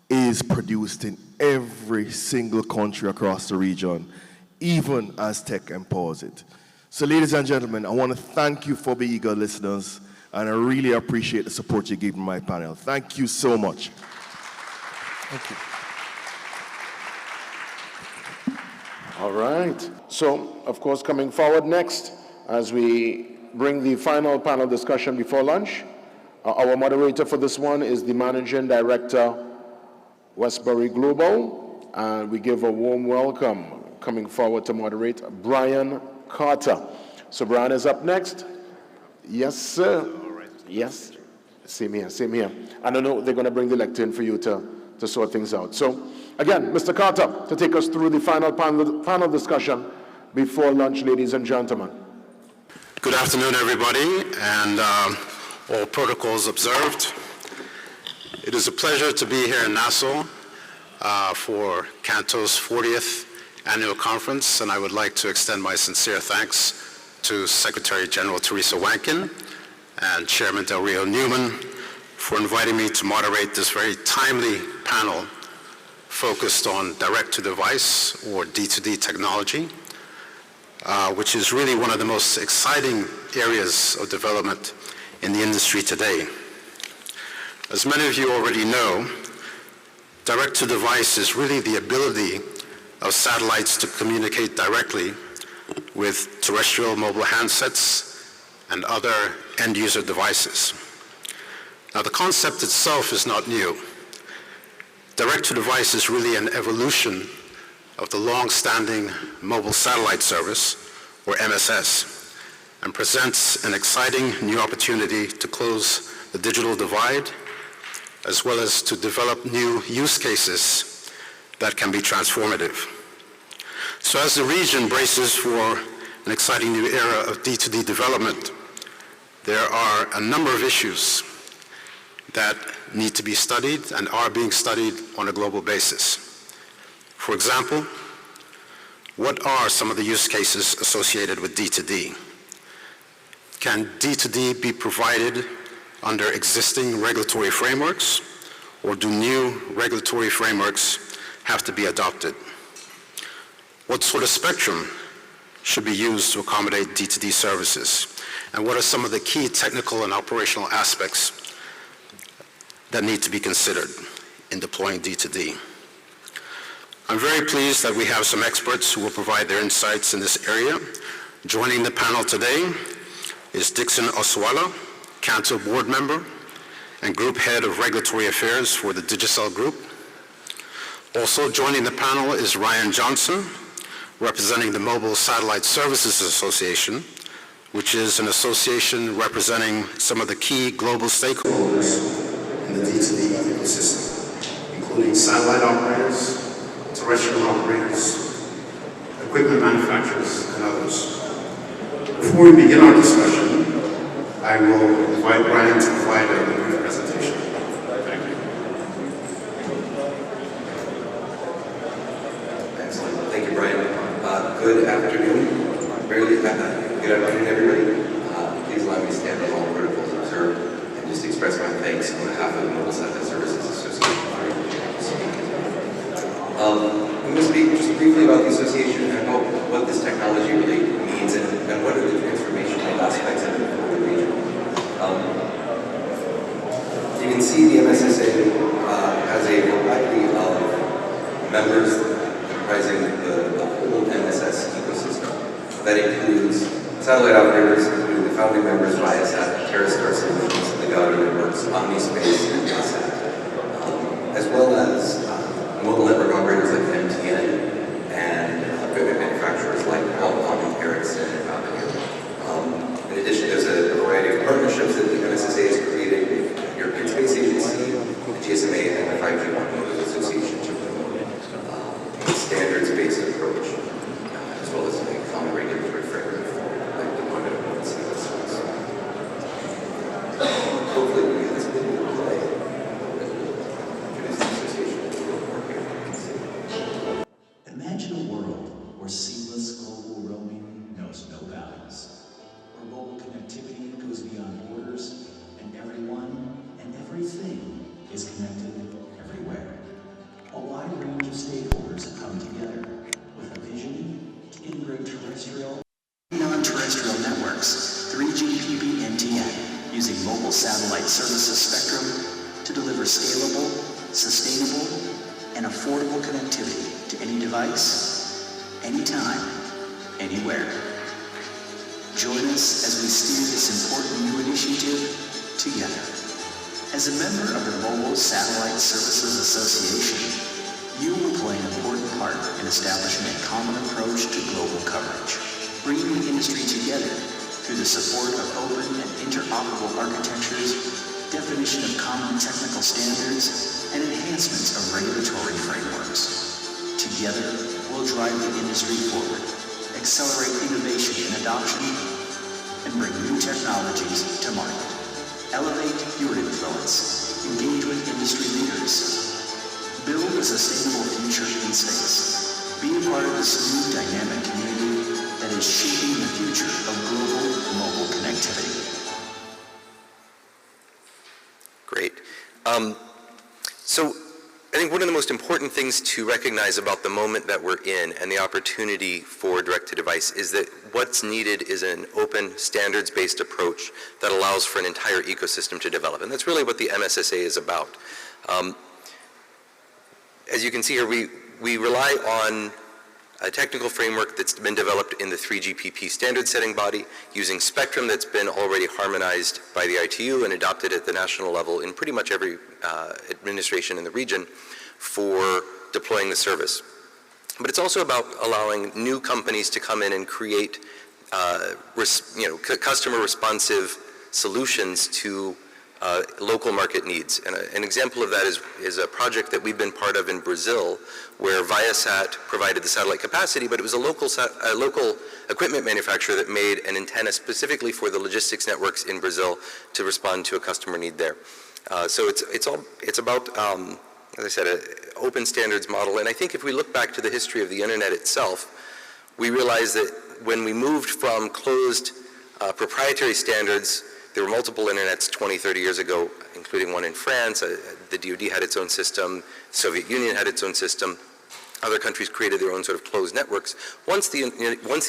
is produced in every single country across the region, even as tech empowers it. So ladies and gentlemen, I want to thank you for being eager listeners, and I really appreciate the support you gave my panel. Thank you so much. Thank you. All right. So, of course, coming forward next, as we bring the final panel discussion before lunch, our moderator for this one is the Managing Director, Westbury Global, and we give a warm welcome, coming forward to moderate, Brian Carter. So Brian is up next. Yes, sir. Yes. Same here, same here. And I know they're going to bring the lectern for you to sort things out. So, again, Mr. Carter, to take us through the final panel discussion before lunch, ladies and gentlemen. Good afternoon, everybody, and all protocols observed. It is a pleasure to be here in Nassau for Canto's 40th annual conference, and I would like to extend my sincere thanks to Secretary General Teresa Wankin and Chairman Del Rio Newman for inviting me to moderate this very timely panel focused on direct-to-device or D2D technology, which is really one of the most exciting areas of development in the industry today. As many of you already know, direct-to-device is really the ability of satellites to communicate directly with terrestrial mobile handsets and other end-user devices. Now, the concept itself is not new. Direct-to-device is really an evolution of the long-standing mobile satellite service, or MSS, and presents an exciting new opportunity to close the digital divide, as well as to develop new use cases that can be transformative. So as the region braces for an exciting new era of D2D development, there are a number of issues that need to be studied and are being studied on a global basis. For example, what are some of the use cases associated with D2D? Can D2D be provided under existing regulatory frameworks, or do new regulatory frameworks have to be adopted? What sort of spectrum should be used to accommodate D2D services? And what are some of the key technical and operational aspects that need to be considered in deploying D2D? I'm very pleased that we have some experts who will provide their insights in this area. Joining the panel today is Dixon Oswala, Cantor board member and group head of regulatory affairs for the Digicel Group. Also joining the panel is Ryan Johnson, representing the Mobile Satellite Services Association, which is an association representing some of the key global stakeholders in the D2D ecosystem, including satellite operators, terrestrial operators, equipment manufacturers, and others. Before we begin our discussion, I will invite Brian to provide a brief presentation. Thank you. Excellent. Thank you, Brian. Good afternoon. Good afternoon, everybody. Please allow me to stand on all protocols observed and just express my thanks on behalf of the Mobile Satellite Services Association. I'm going to speak just briefly about the association and about what this technology really means and what are the transformational aspects of it for the region. You can see the MSSA has a variety of members comprising the whole MSS ecosystem. That includes satellite operators, including the founding members Viasat, TerreStar Solutions, the Gaudi Networks, OmniSpace, and ASAT, as well as mobile network operators like MTN and equipment manufacturers like Qualcomm and Ericsson and Nokia. In addition, there's a variety of partnerships that the MSSA has created with the European Space Agency, the GSMA, and the 5G Automotive Association to promote a standards-based approach, as well as a common regulatory framework for the deployment of mobile satellite services. Hopefully, we get this video to play. Introduce the association a little more here. Imagine a world where seamless global roaming knows no bounds, where mobile connectivity goes beyond borders, and everyone and everything is connected everywhere. A wide range of stakeholders have come together with a vision to integrate terrestrial and non-terrestrial networks, 3GPP NTN, using mobile satellite services spectrum to deliver scalable, sustainable, and affordable connectivity to any device, anytime, anywhere. Join us as we steer this important new initiative together. As a member of the Mobile Satellite Services Association, you will play an important part in establishing a common approach to global coverage, bringing the industry together through the support of open and interoperable architectures, definition of common technical standards, and enhancements of regulatory frameworks. Together, we'll drive the industry forward, accelerate innovation and adoption, and bring new technologies to market. Elevate your influence, engage with industry leaders, build a sustainable future in space. Be a part of this new dynamic community that is shaping the future of global mobile connectivity. Great. So I think one of the most important things to recognize about the moment that we're in and the opportunity for direct-to-device is that what's needed is an open, standards-based approach that allows for an entire ecosystem to develop. And that's really what the MSSA is about. As you can see here, we rely on a technical framework that's been developed in the 3GPP standard setting body using spectrum that's been already harmonized by the ITU and adopted at the national level in pretty much every administration in the region for deploying the service. But it's also about allowing new companies to come in and create customer responsive solutions to local market needs. And an example of that is a project that we've been part of in Brazil, where Viasat provided the satellite capacity, but it was a local equipment manufacturer that made an antenna specifically for the logistics networks in Brazil to respond to a customer need there. So it's about, as I said, an open standards model. And I think if we look back to the history of the internet itself, we realize that when we moved from closed proprietary standards, there were multiple internets 20, 30 years ago, including one in France. The DoD had its own system. The Soviet Union had its own system. Other countries created their own sort of closed networks. Once the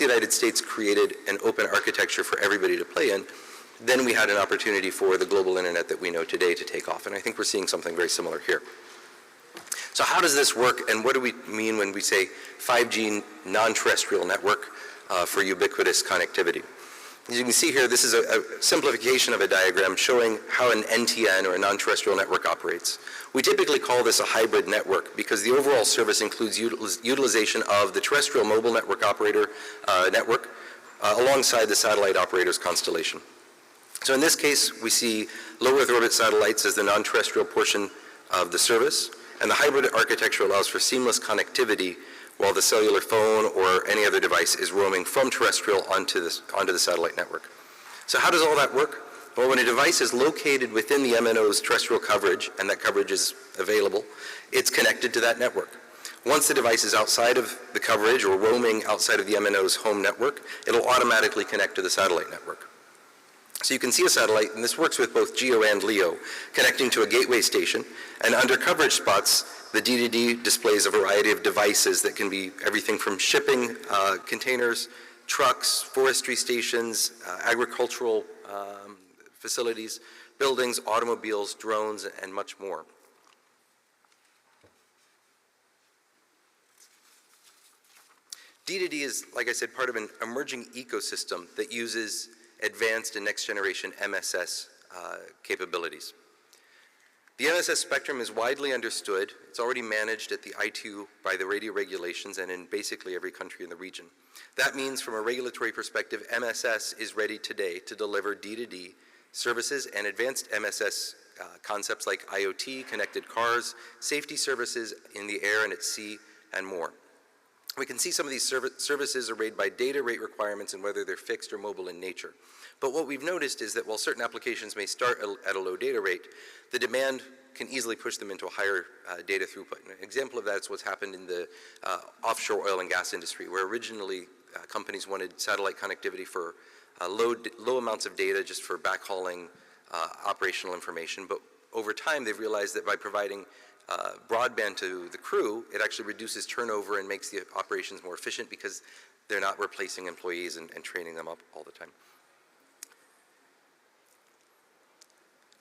United States created an open architecture for everybody to play in, then we had an opportunity for the global internet that we know today to take off. And I think we're seeing something very similar here. So how does this work, and what do we mean when we say 5G non-terrestrial network for ubiquitous connectivity? As you can see here, this is a simplification of a diagram showing how an NTN, or a non-terrestrial network, operates. We typically call this a hybrid network because the overall service includes utilization of the terrestrial mobile network operator network alongside the satellite operator's constellation. So in this case, we see low Earth orbit satellites as the non-terrestrial portion of the service, and the hybrid architecture allows for seamless connectivity while the cellular phone or any other device is roaming from terrestrial onto the satellite network. So how does all that work? Well, when a device is located within the MNO's terrestrial coverage, and that coverage is available, it's connected to that network. Once the device is outside of the coverage or roaming outside of the MNO's home network, it'll automatically connect to the satellite network. So you can see a satellite, and this works with both GEO and LEO, connecting to a gateway station, and under coverage spots, the D2D displays a variety of devices that can be everything from shipping containers, trucks, forestry stations, agricultural facilities, buildings, automobiles, drones, and much more. D2D is, like I said, part of an emerging ecosystem that uses advanced and next generation MSS capabilities. The MSS spectrum is widely understood. It's already managed at the ITU by the radio regulations and in basically every country in the region. That means from a regulatory perspective, MSS is ready today to deliver D2D services and advanced MSS concepts like IoT, connected cars, safety services in the air and at sea, and more. We can see some of these services are rated by data rate requirements and whether they're fixed or mobile in nature. But what we've noticed is that while certain applications may start at a low data rate, the demand can easily push them into a higher data throughput. And an example of that is what's happened in the offshore oil and gas industry, where originally companies wanted satellite connectivity for low amounts of data just for backhauling operational information. But over time, they've realized that by providing broadband to the crew, it actually reduces turnover and makes the operations more efficient because they're not replacing employees and training them up all the time.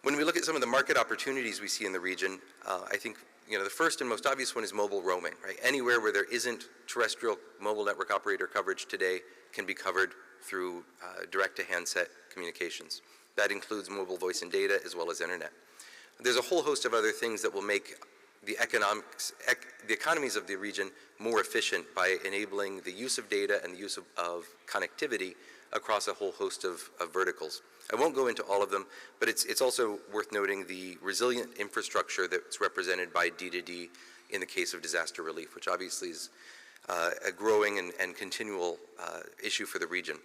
When we look at some of the market opportunities we see in the region, I think the first and most obvious one is mobile roaming, right? Anywhere where there isn't terrestrial mobile network operator coverage today can be covered through direct-to-handset communications. That includes mobile voice and data as well as internet. There's a whole host of other things that will make the economies of the region more efficient by enabling the use of data and the use of connectivity across a whole host of verticals. I won't go into all of them, but it's also worth noting the resilient infrastructure that's represented by D2D in the case of disaster relief, which obviously is a growing and continual issue for the region.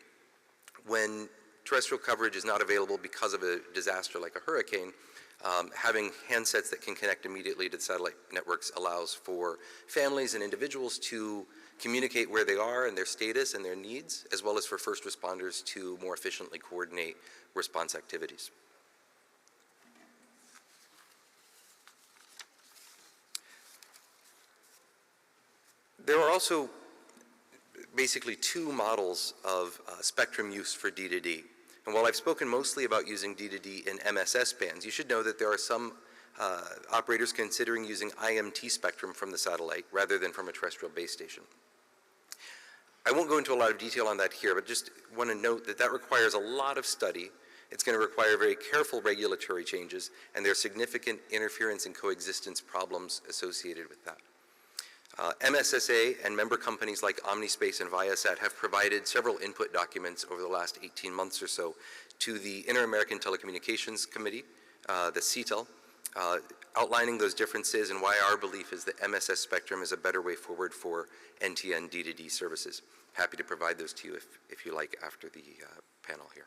When terrestrial coverage is not available because of a disaster like a hurricane, having handsets that can connect immediately to the satellite networks allows for families and individuals to communicate where they are and their status and their needs, as well as for first responders to more efficiently coordinate response activities. There are also basically two models of spectrum use for D2D. And while I've spoken mostly about using D2D in MSS bands, you should know that there are some operators considering using IMT spectrum from the satellite rather than from a terrestrial base station. I won't go into a lot of detail on that here, but just want to note that that requires a lot of study. It's going to require very careful regulatory changes, and there are significant interference and coexistence problems associated with that. MSSA and member companies like Omnispace and Viasat have provided several input documents over the last 18 months or so to the Inter-American Telecommunications Committee, the CTEL, outlining those differences and why our belief is that MSS spectrum is a better way forward for NTN D2D services. Happy to provide those to you if you like after the panel here.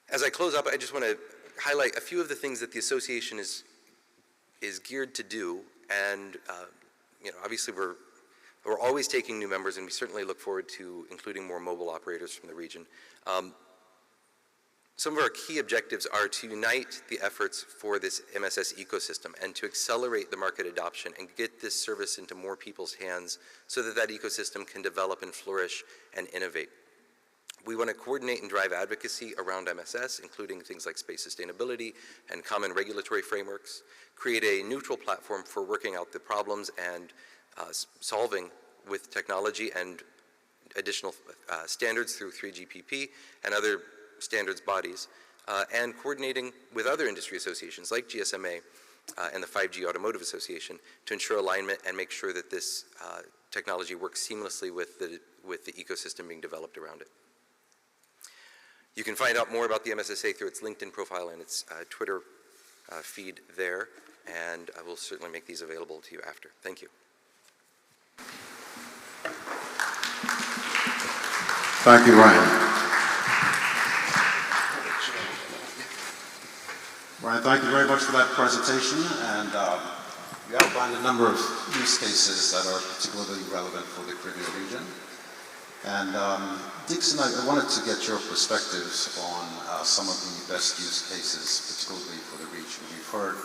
As I close up, I just want to highlight a few of the things that the association is geared to do, and obviously we're always taking new members, and we certainly look forward to including more mobile operators from the region. Some of our key objectives are to unite the efforts for this MSS ecosystem and to accelerate the market adoption and get this service into more people's hands so that that ecosystem can develop and flourish and innovate. We want to coordinate and drive advocacy around MSS, including things like space sustainability and common regulatory frameworks, create a neutral platform for working out the problems and solving with technology and additional standards through 3GPP and other standards bodies, and coordinating with other industry associations like GSMA and the 5G Automotive Association to ensure alignment and make sure that this technology works seamlessly with the ecosystem being developed around it. You can find out more about the MSSA through its LinkedIn profile and its Twitter feed there, and I will certainly make these available to you after. Thank you. Thank you, Ryan. Ryan, thank you very much for that presentation, and you outlined a number of use cases that are particularly relevant for the Caribbean region. And Dixon, I wanted to get your perspectives on some of the best use cases, particularly for the region. We've heard,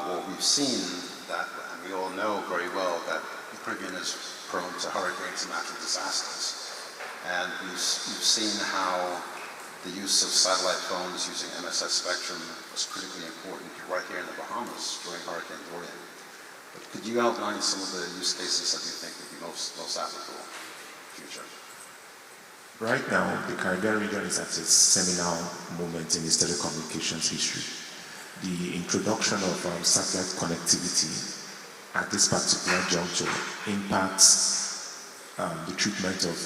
or we've seen that, and we all know very well that the Caribbean is prone to hurricanes and natural disasters. And we've seen how the use of satellite phones using MSS spectrum was critically important right here in the Bahamas during Hurricane Dorian. But could you outline some of the use cases that you think would be most applicable? Future. Right now, the Caribbean region is at a seminal moment in its telecommunications history. The introduction of satellite connectivity at this particular juncture impacts the treatment of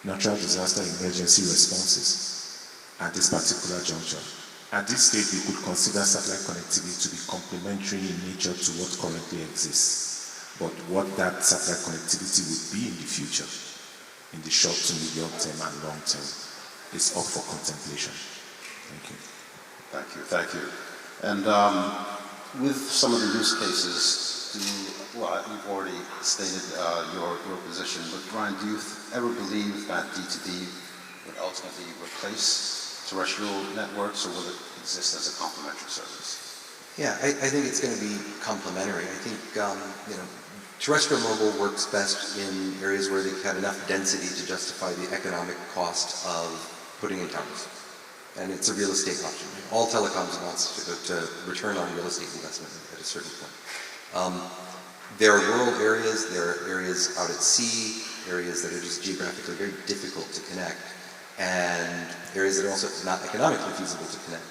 natural disaster emergency responses at this particular juncture. At this stage, we could consider satellite connectivity to be complementary in nature to what currently exists. But what that satellite connectivity would be in the future, in the short to medium term and long term, is up for contemplation. Thank you. Thank you, thank you. And with some of the use cases, well, you've already stated your position, but Brian, do you ever believe that D2D would ultimately replace terrestrial networks, or will it exist as a complementary service? Yeah, I think it's going to be complementary. I think, terrestrial mobile works best in areas where they've had enough density to justify the economic cost of putting in towers. And it's a real estate option. All telecoms wants to return on real estate investment at a certain point. There are rural areas, there are areas out at sea, areas that are just geographically very difficult to connect, and areas that are also not economically feasible to connect.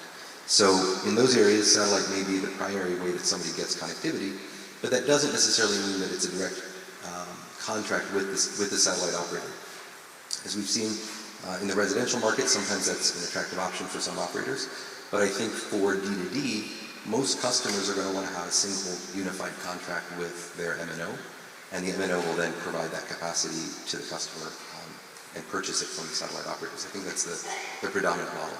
So in those areas, satellite may be the primary way that somebody gets connectivity, but that doesn't necessarily mean that it's a direct contract with the satellite operator. As we've seen in the residential market, sometimes that's an attractive option for some operators, but I think for D2D, most customers are going to want to have a single unified contract with their MNO, and the MNO will then provide that capacity to the customer and purchase it from the satellite operators. I think that's the predominant model.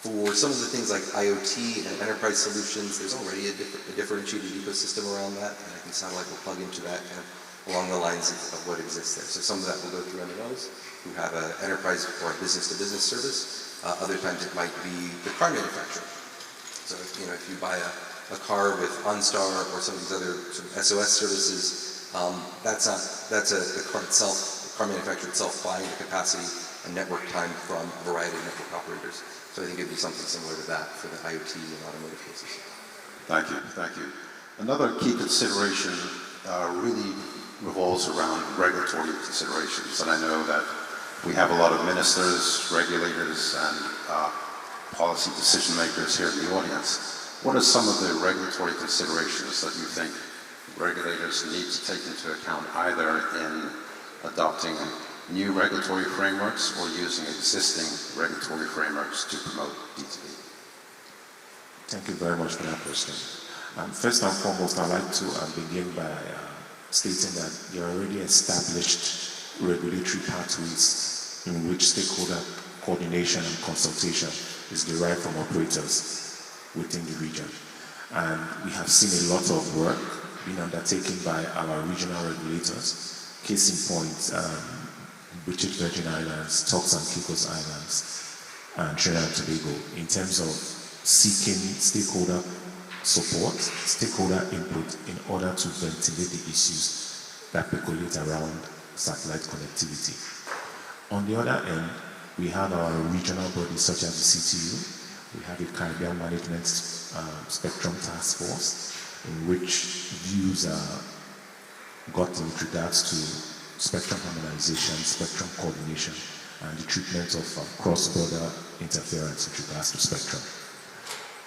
For some of the things like IoT and enterprise solutions, there's already a differentiated ecosystem around that, and I think satellite will plug into that kind of along the lines of what exists there. So some of that will go through MNOs who have an enterprise or a business-to-business service. Other times it might be the car manufacturer So if you buy a car with OnStar or some of these other sort of SOS services, the car itself, the car manufacturer itself buying the capacity and network time from a variety of network operators. So I think it'd be something similar to that for the IoT and automotive cases. Thank you, thank you. Another key consideration really revolves around regulatory considerations, and I know that we have a lot of ministers, regulators, and policy decision makers here in the audience. What are some of the regulatory considerations that you think regulators need to take into account, either in adopting new regulatory frameworks or using existing regulatory frameworks to promote D2D? Thank you very much for that question. First and foremost, I'd like to begin by stating that there are already established regulatory pathways in which stakeholder coordination and consultation is derived from operators within the region. And we have seen a lot of work being undertaken by our regional regulators. Case in point, British Virgin Islands, Turks and Caicos Islands, and Trinidad and Tobago, in terms of seeking stakeholder support, stakeholder input in order to ventilate the issues that percolate around satellite connectivity. On the other end, we have our regional bodies such as the CTU. We have a Caribbean Management Spectrum Task Force, in which views are gotten with regards to spectrum harmonization, spectrum coordination, and the treatment of cross-border interference with regards to spectrum.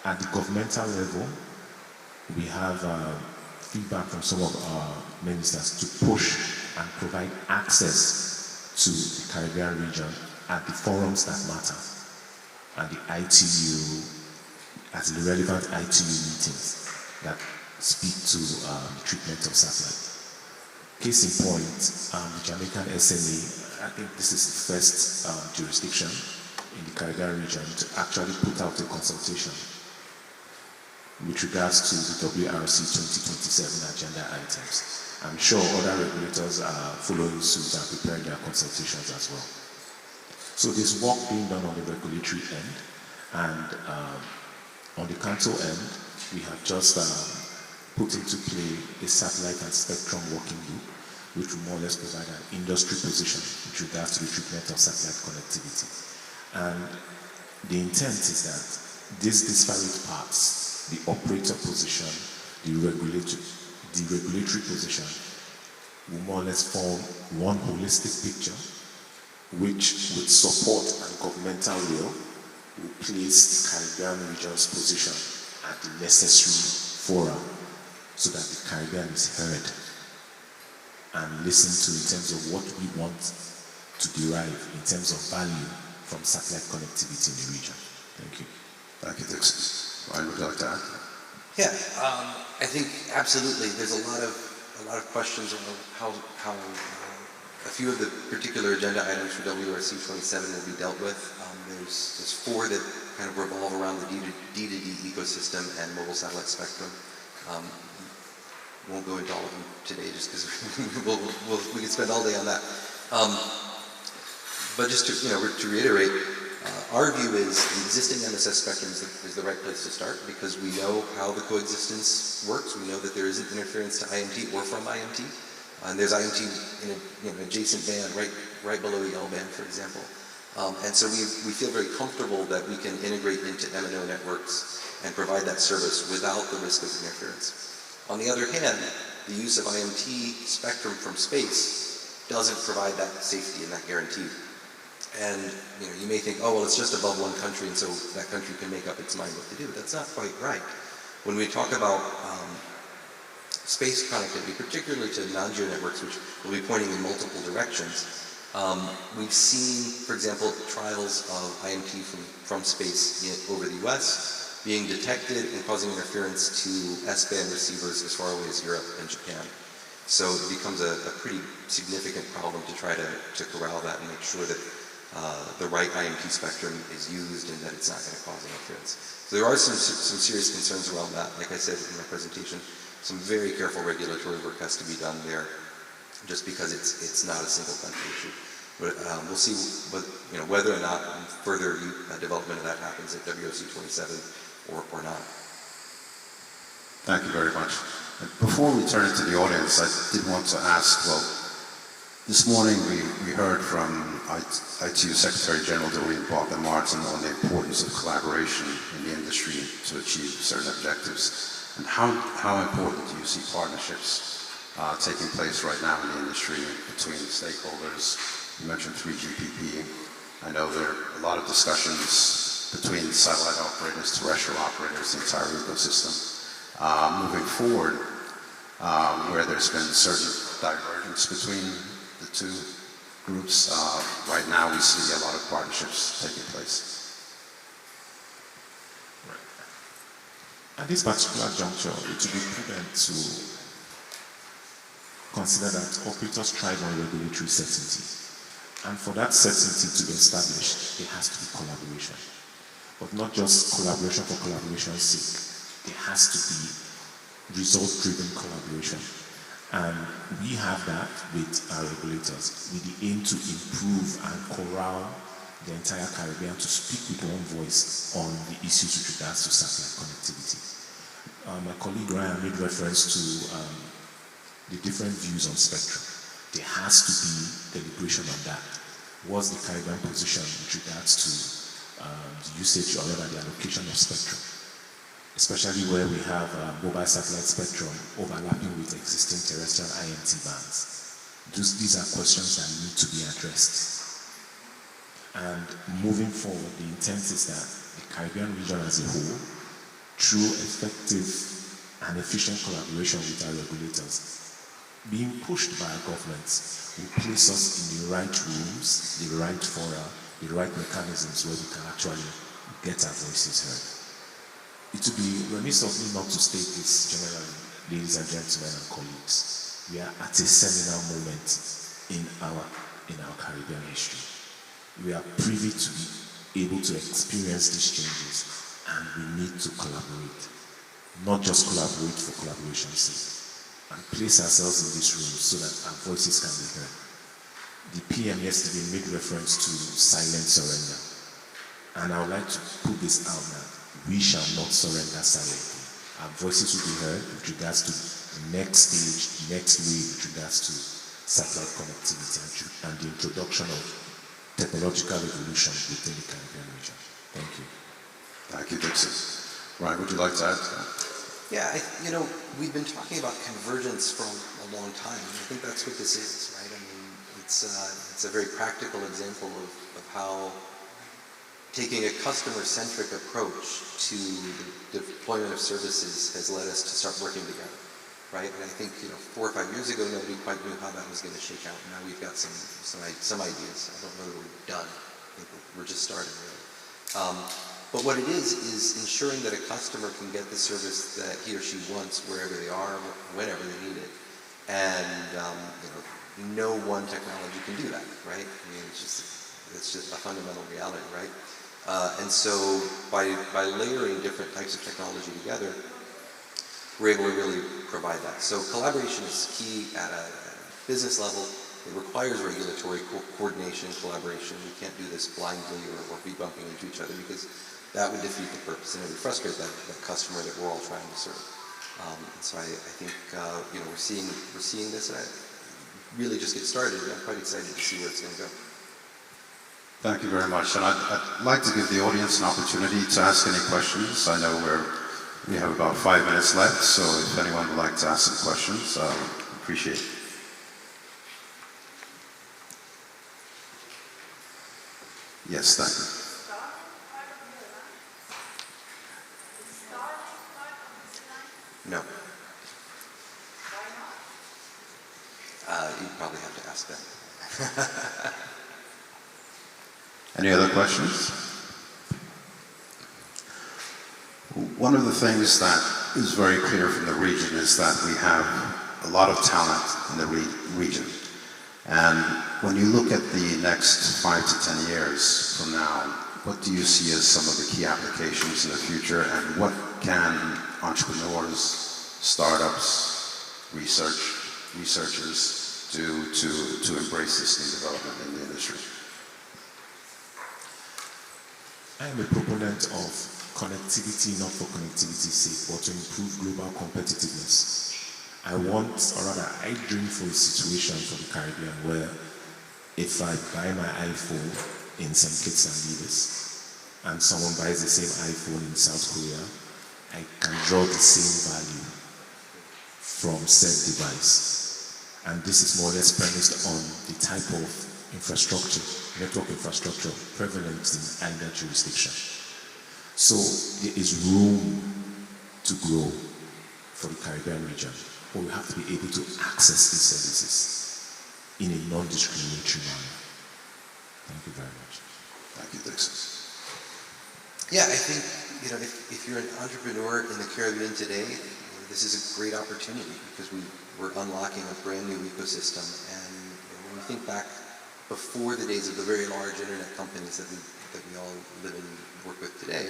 At the governmental level, we have feedback from some of our ministers to push and provide access to the Caribbean region at the forums that matter, at the ITU, at the relevant ITU meetings that speak to the treatment of satellite. Case in point, the Jamaican SMA, I think this is the first jurisdiction in the Caribbean region to actually put out a consultation with regards to the WRC 2027 agenda items. I'm sure other regulators are following suit and preparing their consultations as well. So there's work being done on the regulatory end, and on the council end, we have just put into play a satellite and spectrum working group, which will more or less provide an industry position with regards to the treatment of satellite connectivity. And the intent is that these disparate parts, the operator position, the regulatory position, will more or less form one holistic picture, which with support and governmental will place the Caribbean region's position at the necessary fora so that the Caribbean is heard and listened to in terms of what we want to derive in terms of value from satellite connectivity in the region. Thank you. Thank you, Dixon. Ryan, would you like to add? Yeah, I think absolutely. There's a lot of questions on how a few of the particular agenda items for WRC 27 will be dealt with. There's four that kind of revolve around the D2D ecosystem and mobile satellite spectrum. Won't go into all of them today just because we could spend all day on that. But just to reiterate, our view is the existing MSS spectrum is the right place to start because we know how the coexistence works. We know that there isn't interference to IMT or from IMT. And there's IMT in an adjacent band right below the L band, for example. And so we feel very comfortable that we can integrate into MNO networks and provide that service without the risk of interference. On the other hand, the use of IMT spectrum from space doesn't provide that safety and that guarantee. And you may think, oh well, it's just above one country, and so that country can make up its mind what to do. That's not quite right. When we talk about space connectivity, particularly to non-geo networks, which will be pointing in multiple directions, we've seen, for example, trials of IMT from space over the US being detected and causing interference to S-band receivers as far away as Europe and Japan. So it becomes a pretty significant problem to try to corral that and make sure that the right IMT spectrum is used and that it's not going to cause interference. So there are some serious concerns around that. Like I said in my presentation, some very careful regulatory work has to be done there just because it's not a single country issue. But we'll see whether or not further development of that happens at WRC 27 or not. Thank you very much. Before we turn it to the audience, I did want to ask, well, this morning we heard from ITU Secretary General Doreen Martin on the importance of collaboration in the industry to achieve certain objectives. And how important do you see partnerships taking place right now in the industry between stakeholders? You mentioned 3GPP. I know there are a lot of discussions between satellite operators, terrestrial operators, the entire ecosystem. Moving forward, where there's been certain divergence between the two groups, right now we see a lot of partnerships taking place. At this particular juncture, it would be prudent to consider that operators thrive on regulatory certainty. And for that certainty to be established, there has to be collaboration. But not just collaboration for collaboration's sake. There has to be result-driven collaboration. And we have that with our regulators, with the aim to improve and corral the entire Caribbean to speak with one voice on the issues with regards to satellite connectivity. My colleague Ryan made reference to the different views on spectrum. There has to be deliberation on that. What's the Caribbean position with regards to the usage or rather the allocation of spectrum? Especially where we have mobile satellite spectrum overlapping with existing terrestrial IMT bands. These are questions that need to be addressed. And moving forward, the intent is that the Caribbean region as a whole, through effective and efficient collaboration with our regulators, being pushed by our governments, will place us in the right rooms, the right fora, the right mechanisms where we can actually get our voices heard. It would be remiss of me not to state this generally, ladies and gentlemen and colleagues. We are at a seminal moment in our Caribbean history. We are privy to be able to experience these changes, and we need to collaborate. Not just collaborate for collaboration's sake, and place ourselves in this room so that our voices can be heard. The PM yesterday made reference to silent surrender, and I would like to put this out now. We shall not surrender silently. Our voices will be heard with regards to the next stage, next wave with regards to satellite connectivity and the introduction of technological revolution within the Caribbean region. Thank you. Thank you, Dixon. Ryan, would you like to add to that? Yeah, we've been talking about convergence for a long time, and I think that's what this is, right? I mean, it's a very practical example of how taking a customer-centric approach to the deployment of services has led us to start working together, right? And I think 4 or 5 years ago, nobody quite knew how that was going to shake out. Now we've got some ideas. I don't know that we're done. I think we're just starting, really. But what it is ensuring that a customer can get the service that he or she wants wherever they are, whenever they need it. And no one technology can do that, right? I mean, it's just a fundamental reality, right? And so by layering different types of technology together, we're able to really provide that. So collaboration is key at a business level. It requires regulatory coordination and collaboration. We can't do this blindly or be bumping into each other, because that would defeat the purpose and it would frustrate that customer that we're all trying to serve. And so I think we're seeing this, and I really just get started. I'm quite excited to see where it's going to go. Thank you very much. And I'd like to give the audience an opportunity to ask any questions. I know we have about 5 minutes left, so if anyone would like to ask some questions, appreciate it. Yes, thank you. No. You'd probably have to ask them. Any other questions? One of the things that is very clear from the region is that we have a lot of talent in the region. And when you look at the next 5 to 10 years from now, what do you see as some of the key applications in the future, and what can entrepreneurs, startups, researchers do to embrace this new development in the industry? I am a proponent of connectivity not for connectivity's sake, but to improve global competitiveness. I want, or rather, I dream for a situation for the Caribbean where if I buy my iPhone in St. Kitts and Nevis and someone buys the same iPhone in South Korea, I can draw the same value from said device. And this is more or less premised on the type of infrastructure, network infrastructure prevalent in either jurisdiction. So there is room to grow for the Caribbean region, but we have to be able to access these services in a non-discriminatory manner. Thank you very much. Thank you, Dixon. Yeah, I think, if you're an entrepreneur in the Caribbean today, this is a great opportunity because we're unlocking a brand new ecosystem. And when we think back before the days of the very large internet companies that we all live and work with today,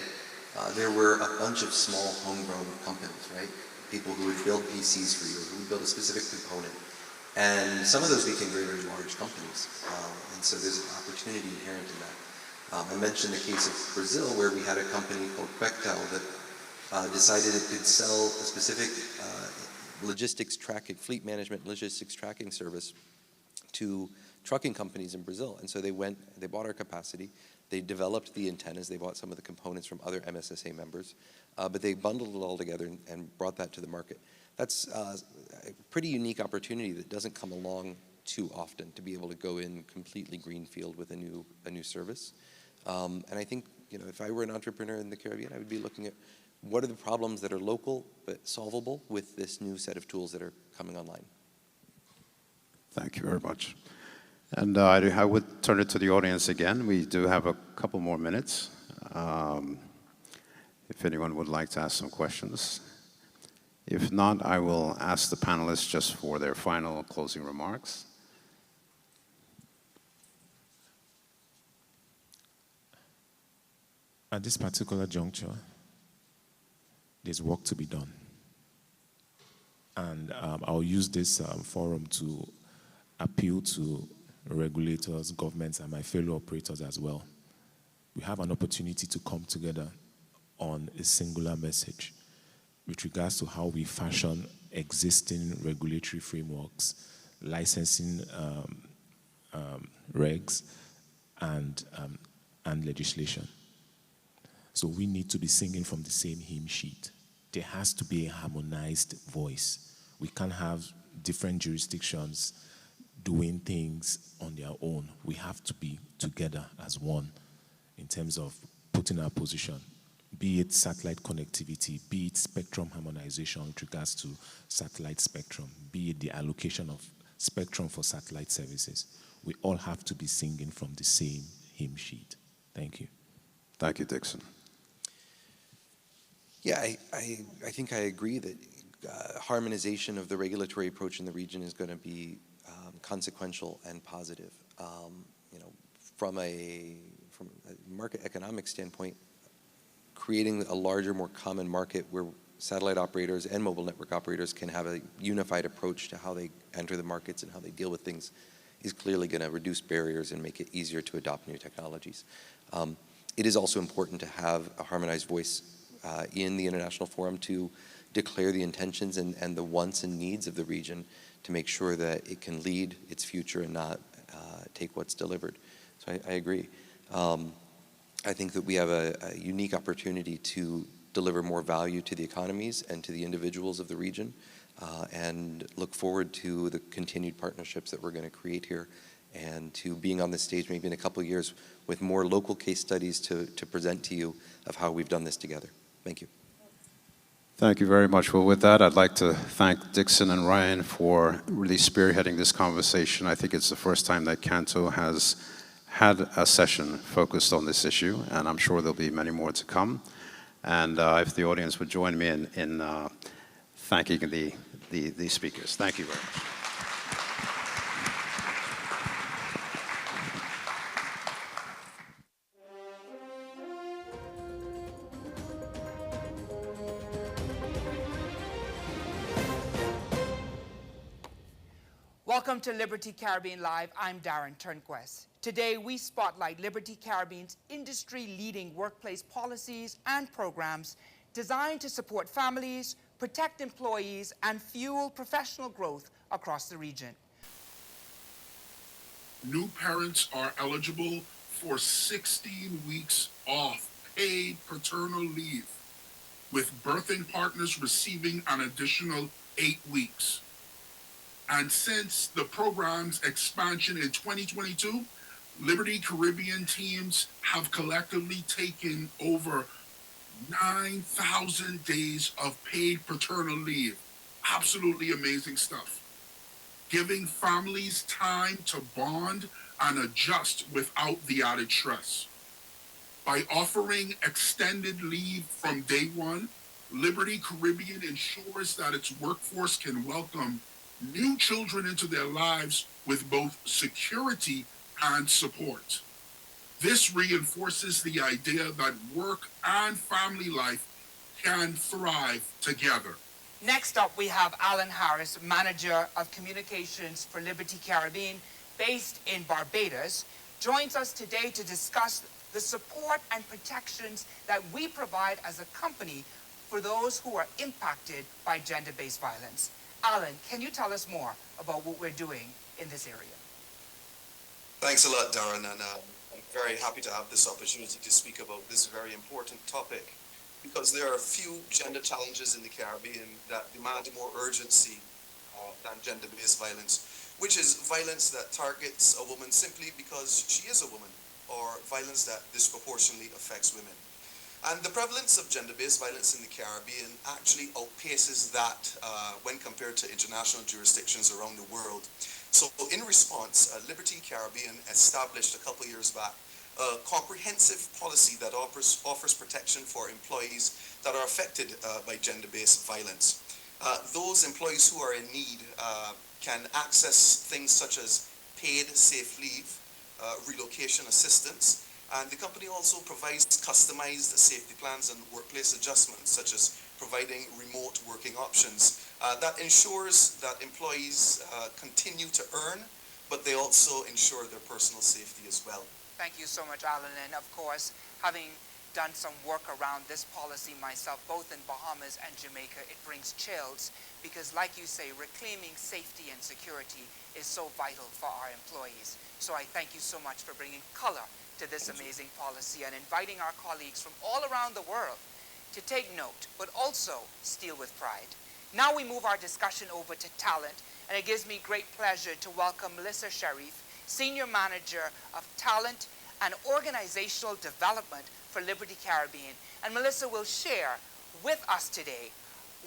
there were a bunch of small homegrown companies, right? People who would build PCs for you, who would build a specific component. And some of those became very, very large companies. And so there's an opportunity inherent in that. I mentioned the case of Brazil, where we had a company called Quectel that decided it could sell a specific fleet management logistics tracking service to trucking companies in Brazil. And so they bought our capacity, they developed the antennas, they bought some of the components from other MSSA members, but they bundled it all together and brought that to the market. That's a pretty unique opportunity that doesn't come along too often, to be able to go in completely greenfield with a new service. And I think, if I were an entrepreneur in the Caribbean, I would be looking at what are the problems that are local but solvable with this new set of tools that are coming online. Thank you very much. And I would turn it to the audience again. We do have a couple more minutes. If anyone would like to ask some questions. If not, I will ask the panelists just for their final closing remarks. At this particular juncture, there's work to be done. And I'll use this forum to appeal to regulators, governments, and my fellow operators as well. We have an opportunity to come together on a singular message with regards to how we fashion existing regulatory frameworks, licensing regs, and legislation. So we need to be singing from the same hymn sheet. There has to be a harmonized voice. We can't have different jurisdictions doing things on their own. We have to be together as one in terms of putting our position, be it satellite connectivity, be it spectrum harmonization with regards to satellite spectrum, be it the allocation of spectrum for satellite services. We all have to be singing from the same hymn sheet. Thank you. Thank you, Dixon. Yeah, I think I agree that harmonization of the regulatory approach in the region is going to be consequential and positive. From a market economic standpoint, creating a larger, more common market where satellite operators and mobile network operators can have a unified approach to how they enter the markets and how they deal with things is clearly going to reduce barriers and make it easier to adopt new technologies. It is also important to have a harmonized voice in the international forum to declare the intentions and the wants and needs of the region to make sure that it can lead its future and not take what's delivered. So I agree. I think that we have a unique opportunity to deliver more value to the economies and to the individuals of the region, and look forward to the continued partnerships that we're going to create here, and to being on this stage maybe in a couple of years with more local case studies to present to you of how we've done this together. Thank you. Thank you very much. Well, with that, I'd like to thank Dixon and Ryan for really spearheading this conversation. I think it's the first time that Canto has had a session focused on this issue, and I'm sure there'll be many more to come. And if the audience would join me in thanking the speakers. Thank you very much. Welcome to Liberty Caribbean Live. I'm Darren Turnquest. Today, we spotlight Liberty Caribbean's industry-leading workplace policies and programs designed to support families, protect employees, and fuel professional growth across the region. New parents are eligible for 16 weeks off paid paternal leave, with birthing partners receiving an additional 8 weeks. And since the program's expansion in 2022, Liberty Caribbean teams have collectively taken over 9,000 days of paid paternal leave. Absolutely amazing stuff. Giving families time to bond and adjust without the added stress. By offering extended leave from day one, Liberty Caribbean ensures that its workforce can welcome new children into their lives with both security and support. This reinforces the idea that work and family life can thrive together. Next up, we have Alan Harris, Manager of Communications for Liberty Caribbean, based in Barbados, joins us today to discuss the support and protections that we provide as a company for those who are impacted by gender-based violence. Alan, can you tell us more about what we're doing in this area? Thanks a lot, Darren, and I'm very happy to have this opportunity to speak about this very important topic, because there are few gender challenges in the Caribbean that demand more urgency than gender-based violence, which is violence that targets a woman simply because she is a woman, or violence that disproportionately affects women. And the prevalence of gender-based violence in the Caribbean actually outpaces that when compared to international jurisdictions around the world. So in response, Liberty Caribbean established a couple years back a comprehensive policy that offers protection for employees that are affected by gender-based violence. Those employees who are in need can access things such as paid safe leave, relocation assistance, and the company also provides customized safety plans and workplace adjustments, such as providing remote working options that ensures that employees continue to earn, but they also ensure their personal safety as well. Thank you so much, Alan. And of course, having done some work around this policy myself, both in Bahamas and Jamaica, it brings chills because, like you say, reclaiming safety and security is so vital for our employees. So I thank you so much for bringing color to this amazing policy and inviting our colleagues from all around the world to take note, but also steal with pride. Now we move our discussion over to talent, and it gives me great pleasure to welcome Melissa Sharif, Senior Manager of Talent and Organizational Development for Liberty Caribbean. And Melissa will share with us today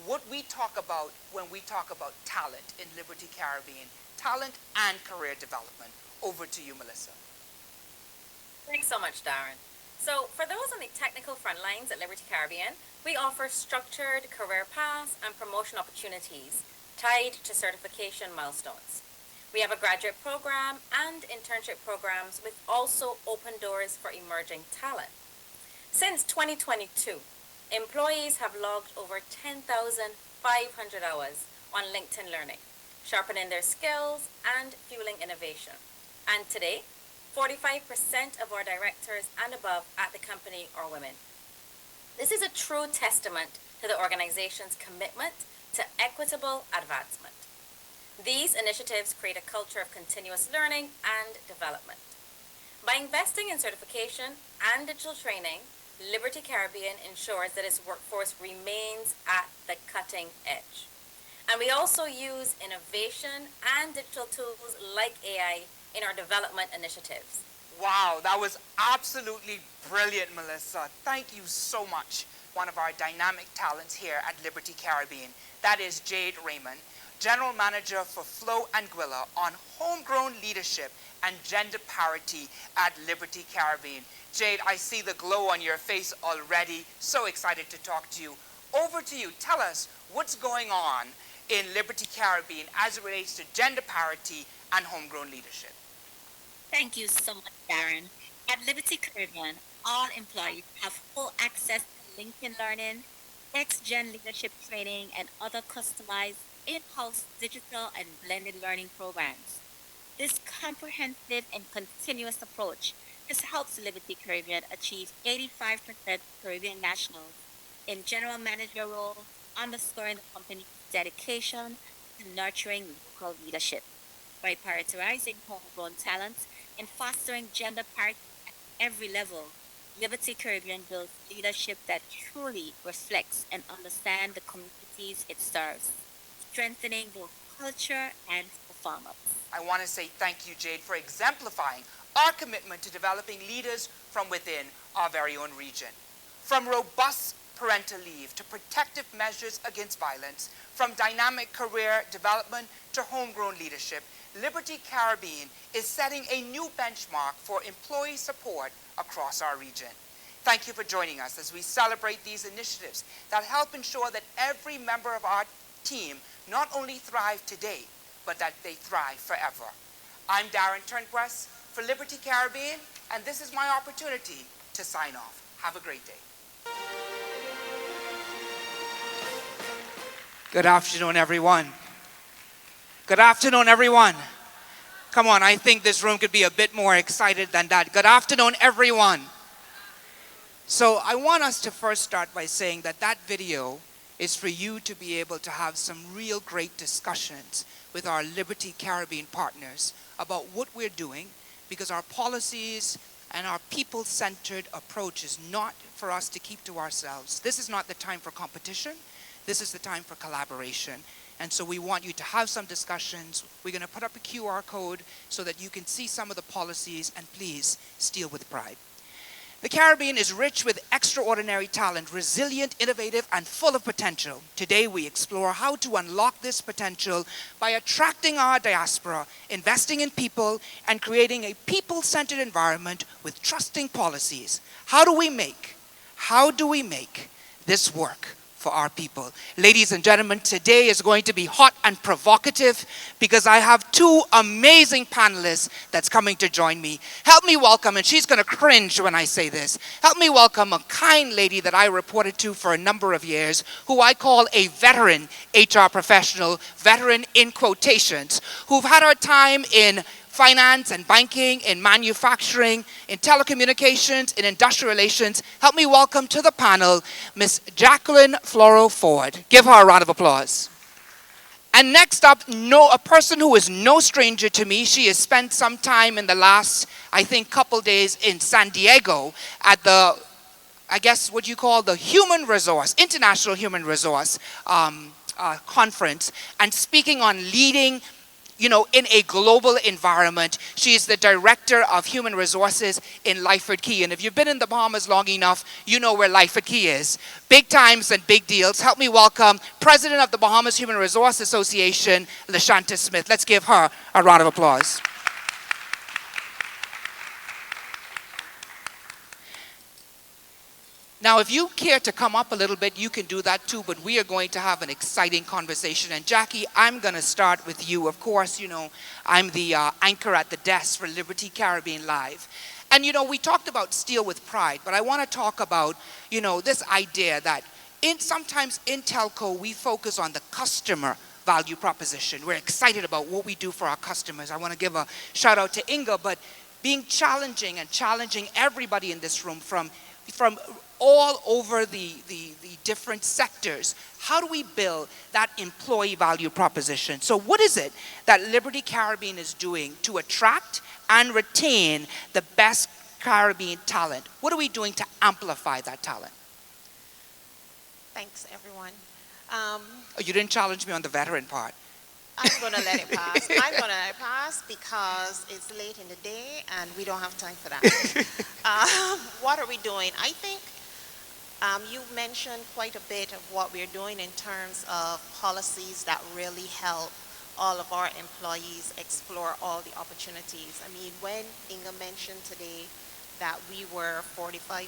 what we talk about when we talk about talent in Liberty Caribbean, talent and career development. Over to you, Melissa. Thanks so much, Darren. So for those on the technical front lines at Liberty Caribbean, we offer structured career paths and promotion opportunities tied to certification milestones. We have a graduate program and internship programs with also open doors for emerging talent. Since 2022, employees have logged over 10,500 hours on LinkedIn Learning, sharpening their skills and fueling innovation. And today, 45% of our directors and above at the company are women. This is a true testament to the organization's commitment to equitable advancement. These initiatives create a culture of continuous learning and development. By investing in certification and digital training, Liberty Caribbean ensures that its workforce remains at the cutting edge. And we also use innovation and digital tools like AI in our development initiatives. Wow, that was absolutely brilliant, Melissa. Thank you so much. One of our dynamic talents here at Liberty Caribbean, that is Jade Raymond, General Manager for Flo Anguilla on homegrown leadership and gender parity at Liberty Caribbean. Jade, I see the glow on your face already. So excited to talk to you. Over to you. Tell us what's going on in Liberty Caribbean as it relates to gender parity and homegrown leadership. Thank you so much, Darren. At Liberty Caribbean, all employees have full access to LinkedIn Learning, next-gen leadership training, and other customized in-house digital and blended learning programs. This comprehensive and continuous approach has helped Liberty Caribbean achieve 85% Caribbean nationals in general manager roles, underscoring the company's dedication to nurturing local leadership. By prioritizing homegrown talent and fostering gender parity at every level, Liberty Caribbean builds leadership that truly reflects and understands the communities it serves, strengthening both culture and performance. I want to say thank you, Jade, for exemplifying our commitment to developing leaders from within our very own region. From robust parental leave to protective measures against violence, from dynamic career development to homegrown leadership, Liberty Caribbean is setting a new benchmark for employee support across our region. Thank you for joining us as we celebrate these initiatives that help ensure that every member of our team not only thrive today, but that they thrive forever. I'm Darren Turnquest for Liberty Caribbean, and this is my opportunity to sign off. Have a great day. Good afternoon, everyone. Good afternoon, everyone. Come on, I think this room could be a bit more excited than that. Good afternoon, everyone. So I want us to first start by saying that that video is for you to be able to have some real great discussions with our Liberty Caribbean partners about what we're doing, because our policies and our people-centered approach is not for us to keep to ourselves. This is not the time for competition. This is the time for collaboration. And so we want you to have some discussions. We're going to put up a QR code so that you can see some of the policies, and please steal with pride. The Caribbean is rich with extraordinary talent, resilient, innovative, and full of potential. Today, we explore how to unlock this potential by attracting our diaspora, investing in people, and creating a people-centered environment with trusting policies. How do we make this work for our people? Ladies and gentlemen, today is going to be hot and provocative because I have two amazing panelists that's coming to join me. Help me welcome, and she's going to cringe when I say this, help me welcome a kind lady that I reported to for a number of years, who I call a veteran HR professional, veteran in quotations, who've had her time in finance and banking, in manufacturing, in telecommunications, in industrial relations. Help me welcome to the panel, Miss Jacqueline Floro Ford. Give her a round of applause. And next up, a person who is no stranger to me. She has spent some time in the last, I think, couple days in San Diego at the, I guess what you call the International Human Resource Conference, and speaking on leading in a global environment. She is the Director of Human Resources in Lyford Key. And if you've been in the Bahamas long enough, you know where Lyford Key is. Big times and big deals. Help me welcome President of the Bahamas Human Resource Association, LaShanta Smith. Let's give her a round of applause. Now, if you care to come up a little bit, you can do that too, but we are going to have an exciting conversation. And Jackie, I'm going to start with you. Of course, I'm the anchor at the desk for Liberty Caribbean Live. And, we talked about Steal with Pride, but I want to talk about, this idea that sometimes in telco, we focus on the customer value proposition. We're excited about what we do for our customers. I want to give a shout out to Inga, but being challenging and challenging everybody in this room from all over the different sectors. How do we build that employee value proposition? So what is it that Liberty Caribbean is doing to attract and retain the best Caribbean talent? What are we doing to amplify that talent? Thanks, everyone. You didn't challenge me on the veteran part. I'm going to let it pass. I'm going to let it pass because it's late in the day and we don't have time for that. What are we doing? I think you mentioned quite a bit of what we're doing in terms of policies that really help all of our employees explore all the opportunities. I mean, when Inga mentioned today that we were 45%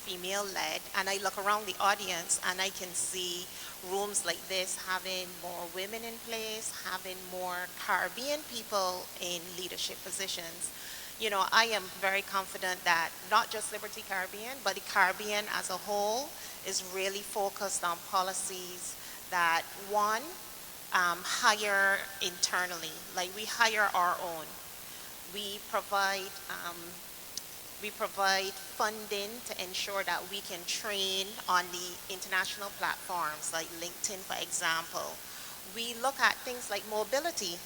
female-led, and I look around the audience and I can see rooms like this having more women in place, having more Caribbean people in leadership positions. I am very confident that not just Liberty Caribbean, but the Caribbean as a whole is really focused on policies that, one, hire internally. Like we hire our own. We provide um, we provide funding to ensure that we can train on the international platforms like LinkedIn, for example. We look at things like mobility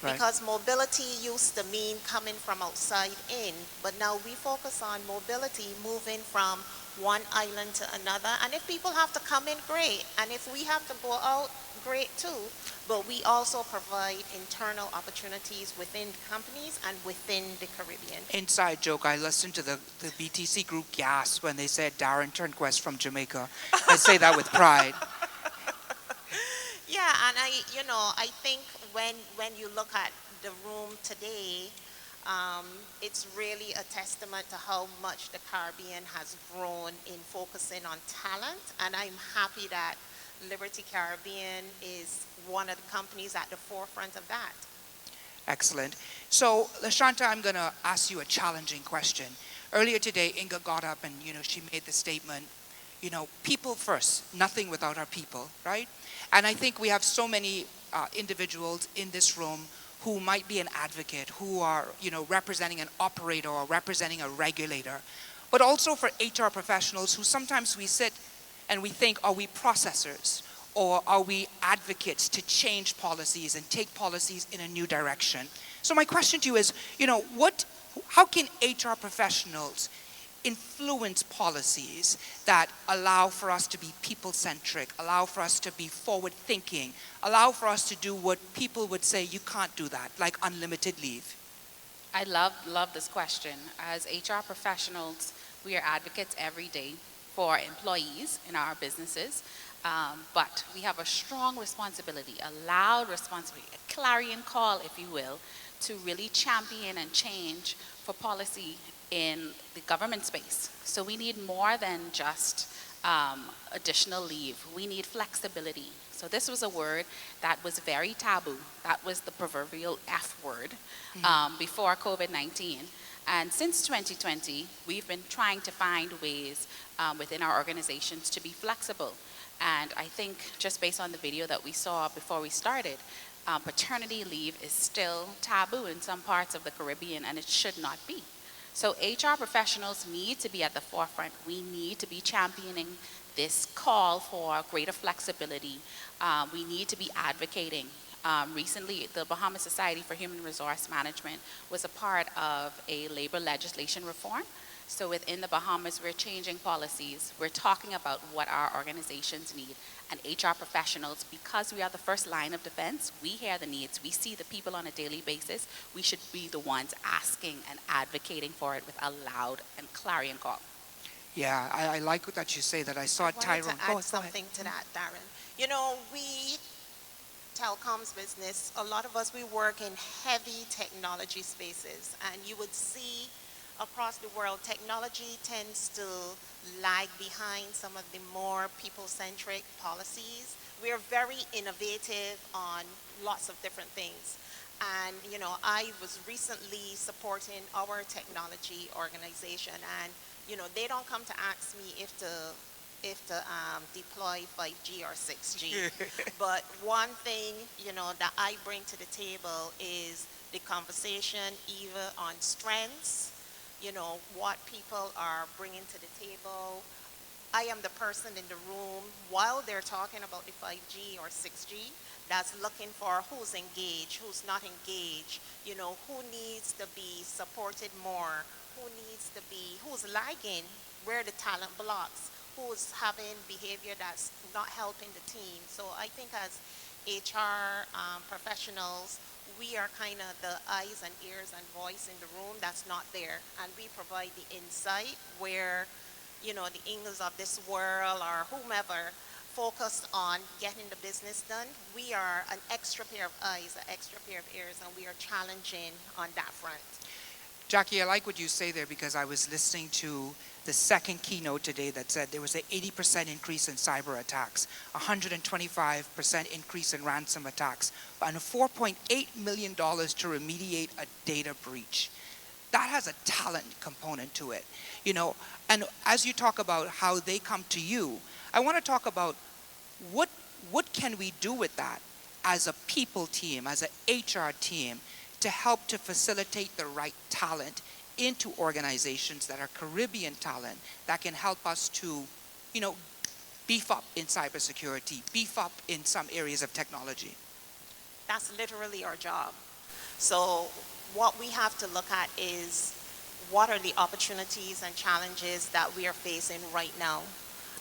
Right. because mobility used to mean coming from outside in, but now we focus on mobility, moving from one island to another. And if people have to come in, great. And if we have to go out, great too. But we also provide internal opportunities within companies and within the Caribbean. Inside joke, I listened to the BTC group gasp when they said Darren Turnquest from Jamaica. I say that with pride. Yeah, and I think when you look at the room today, it's really a testament to how much the Caribbean has grown in focusing on talent, and I'm happy that Liberty Caribbean is one of the companies at the forefront of that. Excellent. So, Lashanta, I'm going to ask you a challenging question. Earlier today, Inga got up and, she made the statement, people first, nothing without our people, right? And I think we have so many individuals in this room who might be an advocate, who are, representing an operator or representing a regulator, but also for HR professionals who sometimes we sit and we think, are we processors or are we advocates to change policies and take policies in a new direction? So my question to you is, how can HR professionals influence policies that allow for us to be people-centric, allow for us to be forward-thinking, allow for us to do what people would say you can't do that, like unlimited leave? I love this question. As HR professionals, we are advocates every day for employees in our businesses, but we have a strong responsibility, a loud responsibility, a clarion call, if you will, to really champion and change for policy in the government space. So we need more than just additional leave. We need flexibility. So this was a word that was very taboo. That was the proverbial F word before COVID-19. And since 2020, we've been trying to find ways within our organizations to be flexible. And I think just based on the video that we saw before we started, paternity leave is still taboo in some parts of the Caribbean, and it should not be. So HR professionals need to be at the forefront. We need to be championing this call for greater flexibility. We need to be advocating. Recently, the Bahamas Society for Human Resource Management was a part of a labor legislation reform. So within the Bahamas, we're changing policies. We're talking about what our organizations need. And HR professionals, because we are the first line of defense, we hear the needs. We see the people on a daily basis. We should be the ones asking and advocating for it with a loud and clarion call. Yeah, I like that you say that. I saw Tyrone. To add something to that, Darren. We telecoms business, a lot of us, we work in heavy technology spaces, and you would see across the world, technology tends to lag behind some of the more people-centric policies. We're very innovative on lots of different things. And, I was recently supporting our technology organization, and, they don't come to ask me if to deploy 5G or 6G. But one thing, that I bring to the table is the conversation either on strengths, what people are bringing to the table. I am the person in the room while they're talking about the 5G or 6G that's looking for who's engaged, who's not engaged, who needs to be supported more, who's lagging, where the talent blocks, who's having behavior that's not helping the team. So I think as HR professionals, we are kind of the eyes and ears and voice in the room that's not there. And we provide the insight where, the Ingles of this world or whomever focused on getting the business done. We are an extra pair of eyes, an extra pair of ears, and we are challenging on that front. Jackie, I like what you say there because I was listening to the second keynote today that said there was an 80% increase in cyber attacks, 125% increase in ransom attacks, and $4.8 million to remediate a data breach. That has a talent component to it, and as you talk about how they come to you, I want to talk about what can we do with that as a people team, as an HR team, to help to facilitate the right talent into organizations that are Caribbean talent that can help us to, you know, beef up in cybersecurity, beef up in some areas of technology. That's literally our job. So what we have to look at is what are the opportunities and challenges that we are facing right now?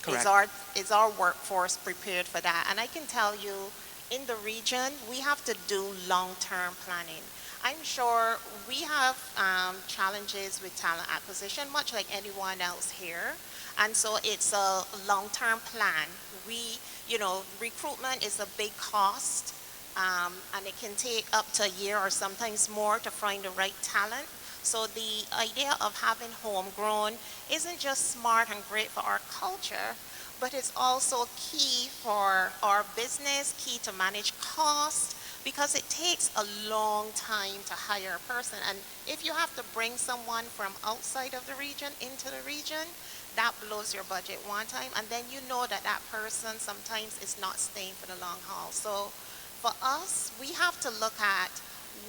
Correct. Is our workforce prepared for that? And I can tell you, in the region, we have to do long-term planning. I'm sure we have challenges with talent acquisition, much like anyone else here. And so it's a long-term plan. Recruitment is a big cost, and it can take up to a year or sometimes more to find the right talent. So the idea of having homegrown isn't just smart and great for our culture, but it's also key for our business, key to manage costs, because it takes a long time to hire a person. And if you have to bring someone from outside of the region into the region, that blows your budget one time, and then you know that that person sometimes is not staying for the long haul. So for us, we have to look at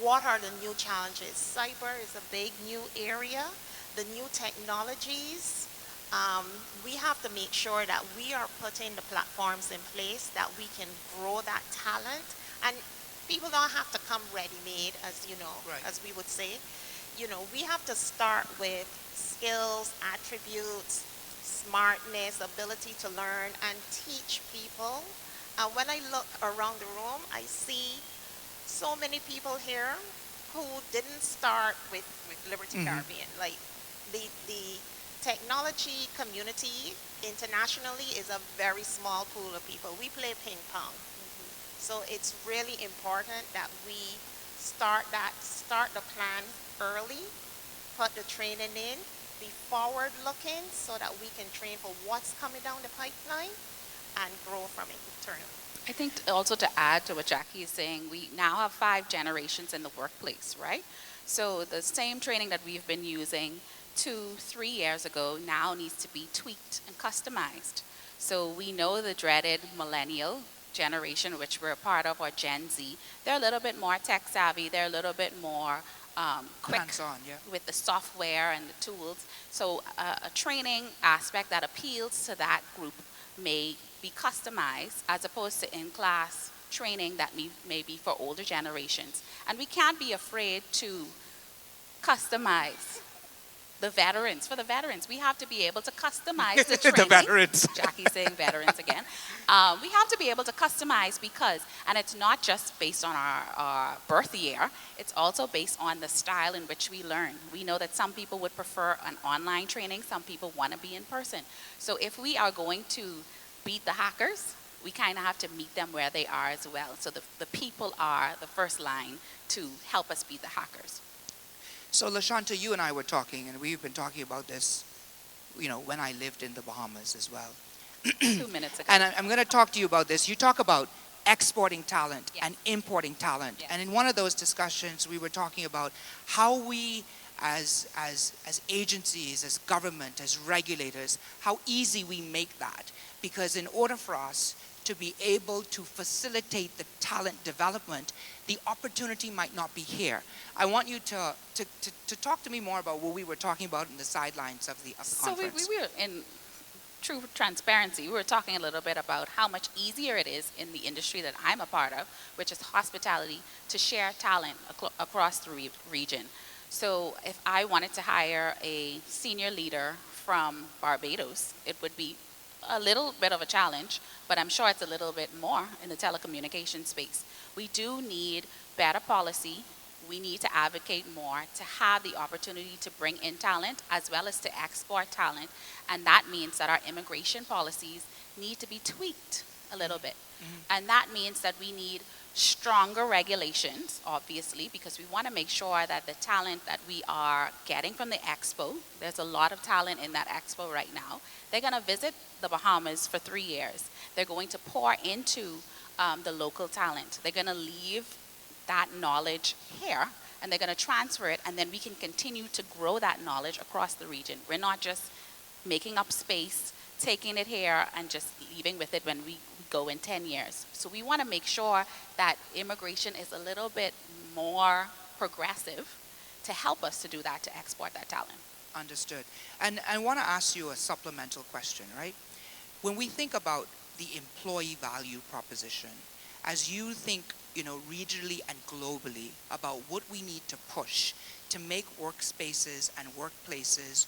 what are the new challenges. Cyber is a big new area, the new technologies. We have to make sure that we are putting the platforms in place that we can grow that talent. And people don't have to come ready-made, as you know, Right. as we would say. We have to start with skills, attributes, smartness, ability to learn, and teach people. When I look around the room, I see so many people here who didn't start with Liberty Caribbean. Like the technology community internationally is a very small pool of people. We play ping pong. So it's really important that we start the plan early, put the training in, be forward looking so that we can train for what's coming down the pipeline and grow from it internally. I think also to add to what Jackie is saying, we now have 5 generations in the workplace, right? So the same training that we've been using 2-3 years ago now needs to be tweaked and customized. So we know the dreaded millennial generation, which we're a part of, or Gen Z, they're a little bit more tech savvy, they're a little bit more quick Hands-on, yeah. with the software and the tools. So a training aspect that appeals to that group may be customized as opposed to in-class training that may be for older generations. And we can't be afraid to customize the veterans. For the veterans, we have to be able to customize the training. The veterans. Jackie's saying veterans again. We have to be able to customize because, and it's not just based on our birth year, it's also based on the style in which we learn. We know that some people would prefer an online training, some people want to be in person. So if we are going to beat the hackers, we kind of have to meet them where they are as well. So the people are the first line to help us beat the hackers. So LaShanta, you and I were talking, and we've been talking about this, when I lived in the Bahamas as well. 2 minutes ago. And I'm going to talk to you about this. You talk about exporting talent and importing talent. Yes. And in one of those discussions, we were talking about how we, as agencies, as government, as regulators, how easy we make that. Because in order for us to be able to facilitate the talent development, the opportunity might not be here. I want you to talk to me more about what we were talking about in the sidelines of the conference. So we were, in true transparency, we were talking a little bit about how much easier it is in the industry that I'm a part of, which is hospitality, to share talent across the region. So if I wanted to hire a senior leader from Barbados, it would be a little bit of a challenge, but I'm sure it's a little bit more in the telecommunication space. We do need better policy. We need to advocate more to have the opportunity to bring in talent as well as to export talent. And that means that our immigration policies need to be tweaked a little bit. And that means that we need stronger regulations, obviously, because we want to make sure that the talent that we are getting from the expo, there's a lot of talent in that expo right now. They're going to visit the Bahamas for 3 years. They're going to pour into the local talent. They're going to leave that knowledge here, and they're going to transfer it, and then we can continue to grow that knowledge across the region. We're not just making up space, taking it here, and just leaving with it when we go in 10 years. So we want to make sure that immigration is a little bit more progressive to help us to do that, to export that talent. Understood. And I want to ask you a supplemental question, right? When we think about the employee value proposition, as you think, regionally and globally about what we need to push to make workspaces and workplaces,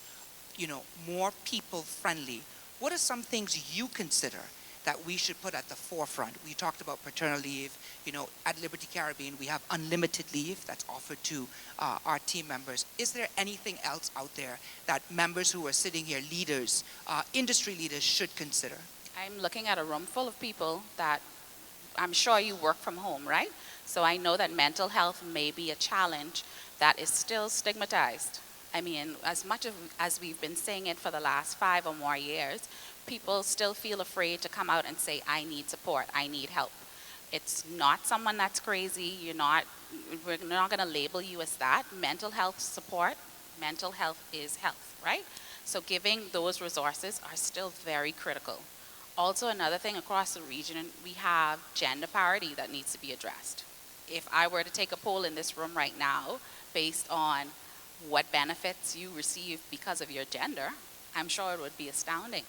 more people friendly, what are some things you consider that we should put at the forefront? We talked about paternal leave. At Liberty Caribbean, we have unlimited leave that's offered to our team members. Is there anything else out there that members who are sitting here, leaders, industry leaders, should consider? I'm looking at a room full of people that I'm sure you work from home, right? So I know that mental health may be a challenge that is still stigmatized. I mean, as much as we've been saying it for the last 5 or more years, people still feel afraid to come out and say, I need support, I need help. It's not someone that's crazy. We're not going to label you as that. Mental health support, mental health is health, right? So giving those resources are still very critical. Also, another thing across the region, we have gender parity that needs to be addressed. If I were to take a poll in this room right now based on what benefits you receive because of your gender, I'm sure it would be astounding.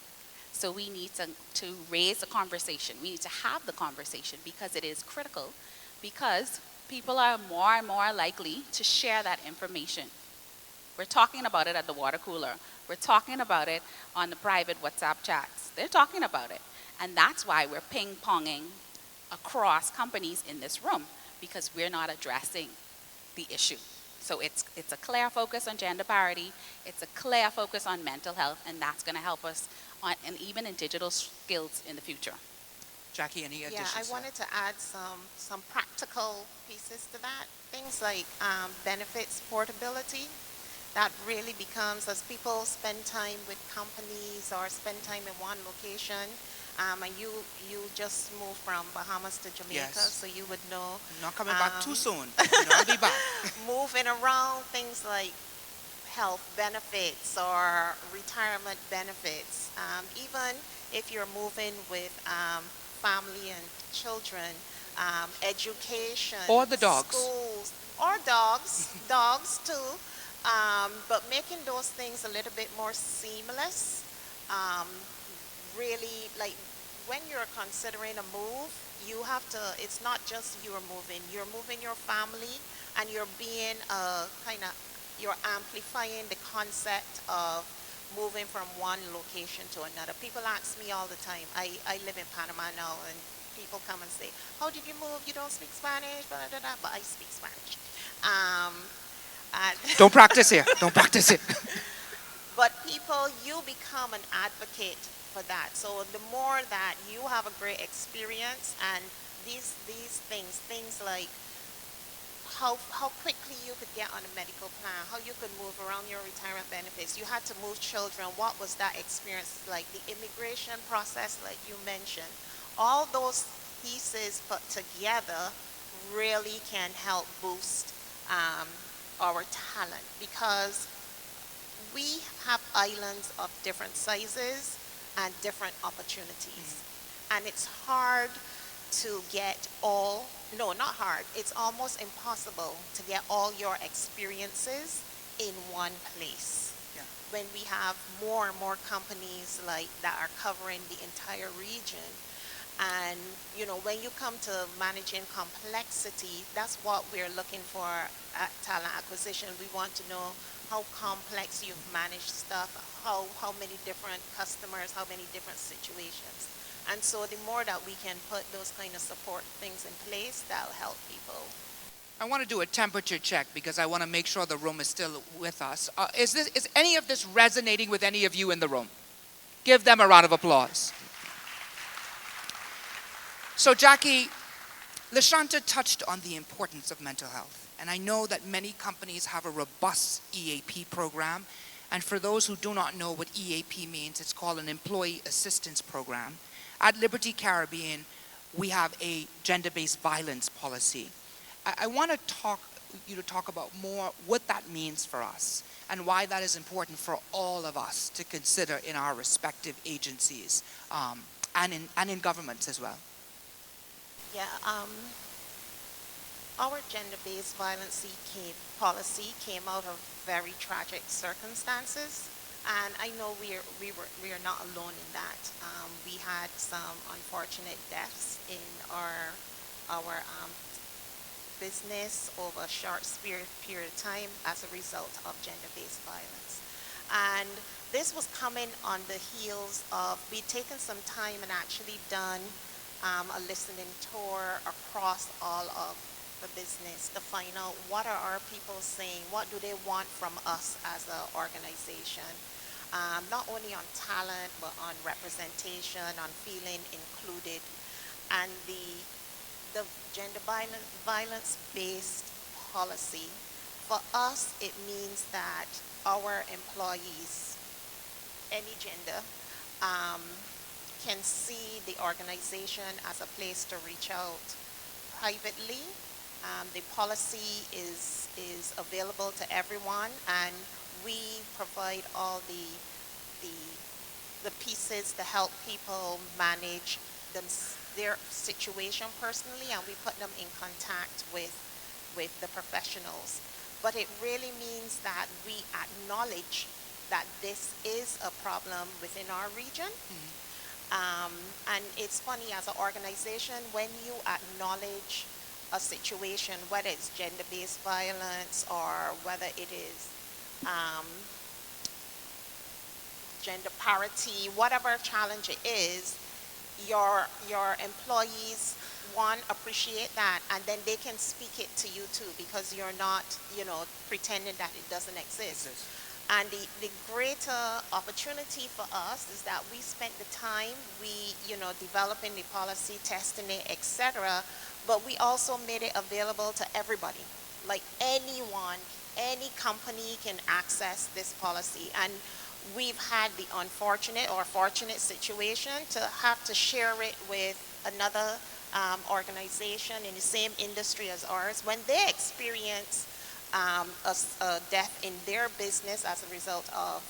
So we need to raise the conversation. We need to have the conversation because it is critical, because people are more and more likely to share that information. We're talking about it at the water cooler. We're talking about it on the private WhatsApp chats. They're talking about it. And that's why we're ping-ponging across companies in this room, because we're not addressing the issue. So it's a clear focus on gender parity. It's a clear focus on mental health, and that's going to help us and even in digital skills in the future. Jackie, any additions? Yeah, I wanted to add some practical pieces to that. Things like benefits portability. That really becomes, as people spend time with companies or spend time in one location, and you just moved from Bahamas to Jamaica, Yes. so you would know. I'm not coming back too soon. I'll be back. Moving around, things like health benefits or retirement benefits. Even if you're moving with family and children, education, Or the dogs. schools, or dogs too. But making those things a little bit more seamless, really, like when you're considering a move, you have to, it's not just you're moving your family, and you're being you're amplifying the concept of moving from one location to another. People ask me all the time, I live in Panama now, and people come and say, how did you move? You don't speak Spanish, blah, blah, blah, but I speak Spanish. Don't practice here. Don't practice it. But people, you become an advocate for that. So the more that you have a great experience, and these things like how quickly you could get on a medical plan, how you could move around your retirement benefits. You had to move children. What was that experience like? The immigration process, like you mentioned. All those pieces put together really can help boost our talent, because we have islands of different sizes and different opportunities. And it's hard to get all, no, not hard, it's almost impossible to get all your experiences in one place. Yeah. When we have more and more companies like that are covering the entire region. And when you come to managing complexity, that's what we're looking for at talent acquisition. We want to know how complex you've managed stuff, how many different customers, how many different situations. And so the more that we can put those kind of support things in place, that'll help people. I want to do a temperature check because I want to make sure the room is still with us. Is any of this resonating with any of you in the room? Give them a round of applause. So Jackie, LaShanta touched on the importance of mental health. And I know that many companies have a robust EAP program. And for those who do not know what EAP means, it's called an Employee Assistance Program. At Liberty Caribbean, we have a gender-based violence policy. I want you to talk about more what that means for us and why that is important for all of us to consider in our respective agencies. and in governments as well? Yeah, our gender-based violence policy came out of very tragic circumstances, and I know we are not alone in that. We had some unfortunate deaths in our business over a short period of time as a result of gender-based violence. And this was coming on the heels of, we'd taken some time and actually done a listening tour across all of the business to find out what are our people saying, what do they want from us as an organization, not only on talent, but on representation, on feeling included. And the gender violence-based policy, for us, it means that our employees, any gender, can see the organization as a place to reach out privately. The policy is available to everyone, and we provide all the pieces to help people manage their situation personally, and we put them in contact with the professionals. But it really means that we acknowledge that this is a problem within our region. And it's funny, as an organization, when you acknowledge a situation, whether it's gender-based violence or whether it is gender parity, whatever challenge it is, your employees, one, appreciate that, and then they can speak it to you too, because you're not, pretending that it doesn't exist. And the greater opportunity for us is that we spent the time, developing the policy, testing it, etc., but we also made it available to everybody. Like anyone, any company can access this policy. And we've had the unfortunate or fortunate situation to have to share it with another organization in the same industry as ours. When they experience a death in their business as a result of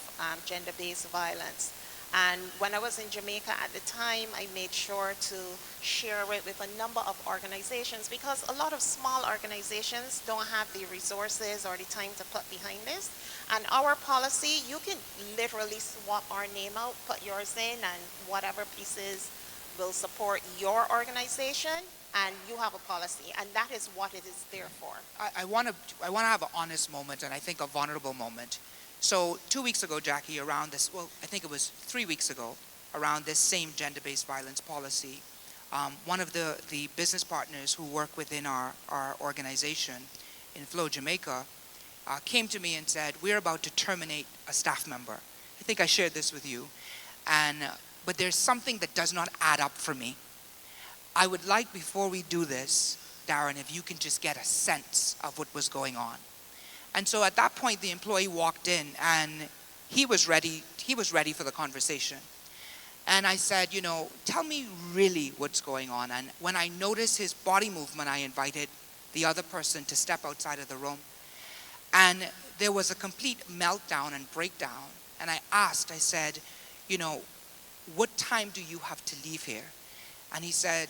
gender-based violence. And when I was in Jamaica at the time, I made sure to share it with a number of organizations, because a lot of small organizations don't have the resources or the time to put behind this. And our policy, you can literally swap our name out, put yours in, and whatever pieces will support your organization, and you have a policy, and that is what it is there for. I want to have an honest moment, and I think a vulnerable moment. So 2 weeks ago, Jackie, around this, well, I think it was 3 weeks ago, around this same gender-based violence policy, one of the business partners who work within our organization in Flow, Jamaica, came to me and said, we're about to terminate a staff member. I think I shared this with you. But there's something that does not add up for me. I would like, before we do this, Darren, if you can just get a sense of what was going on. And so at that point, the employee walked in, and he was ready for the conversation. And I said, tell me really what's going on. And when I noticed his body movement, I invited the other person to step outside of the room. And there was a complete meltdown and breakdown. And I said, what time do you have to leave here? And he said,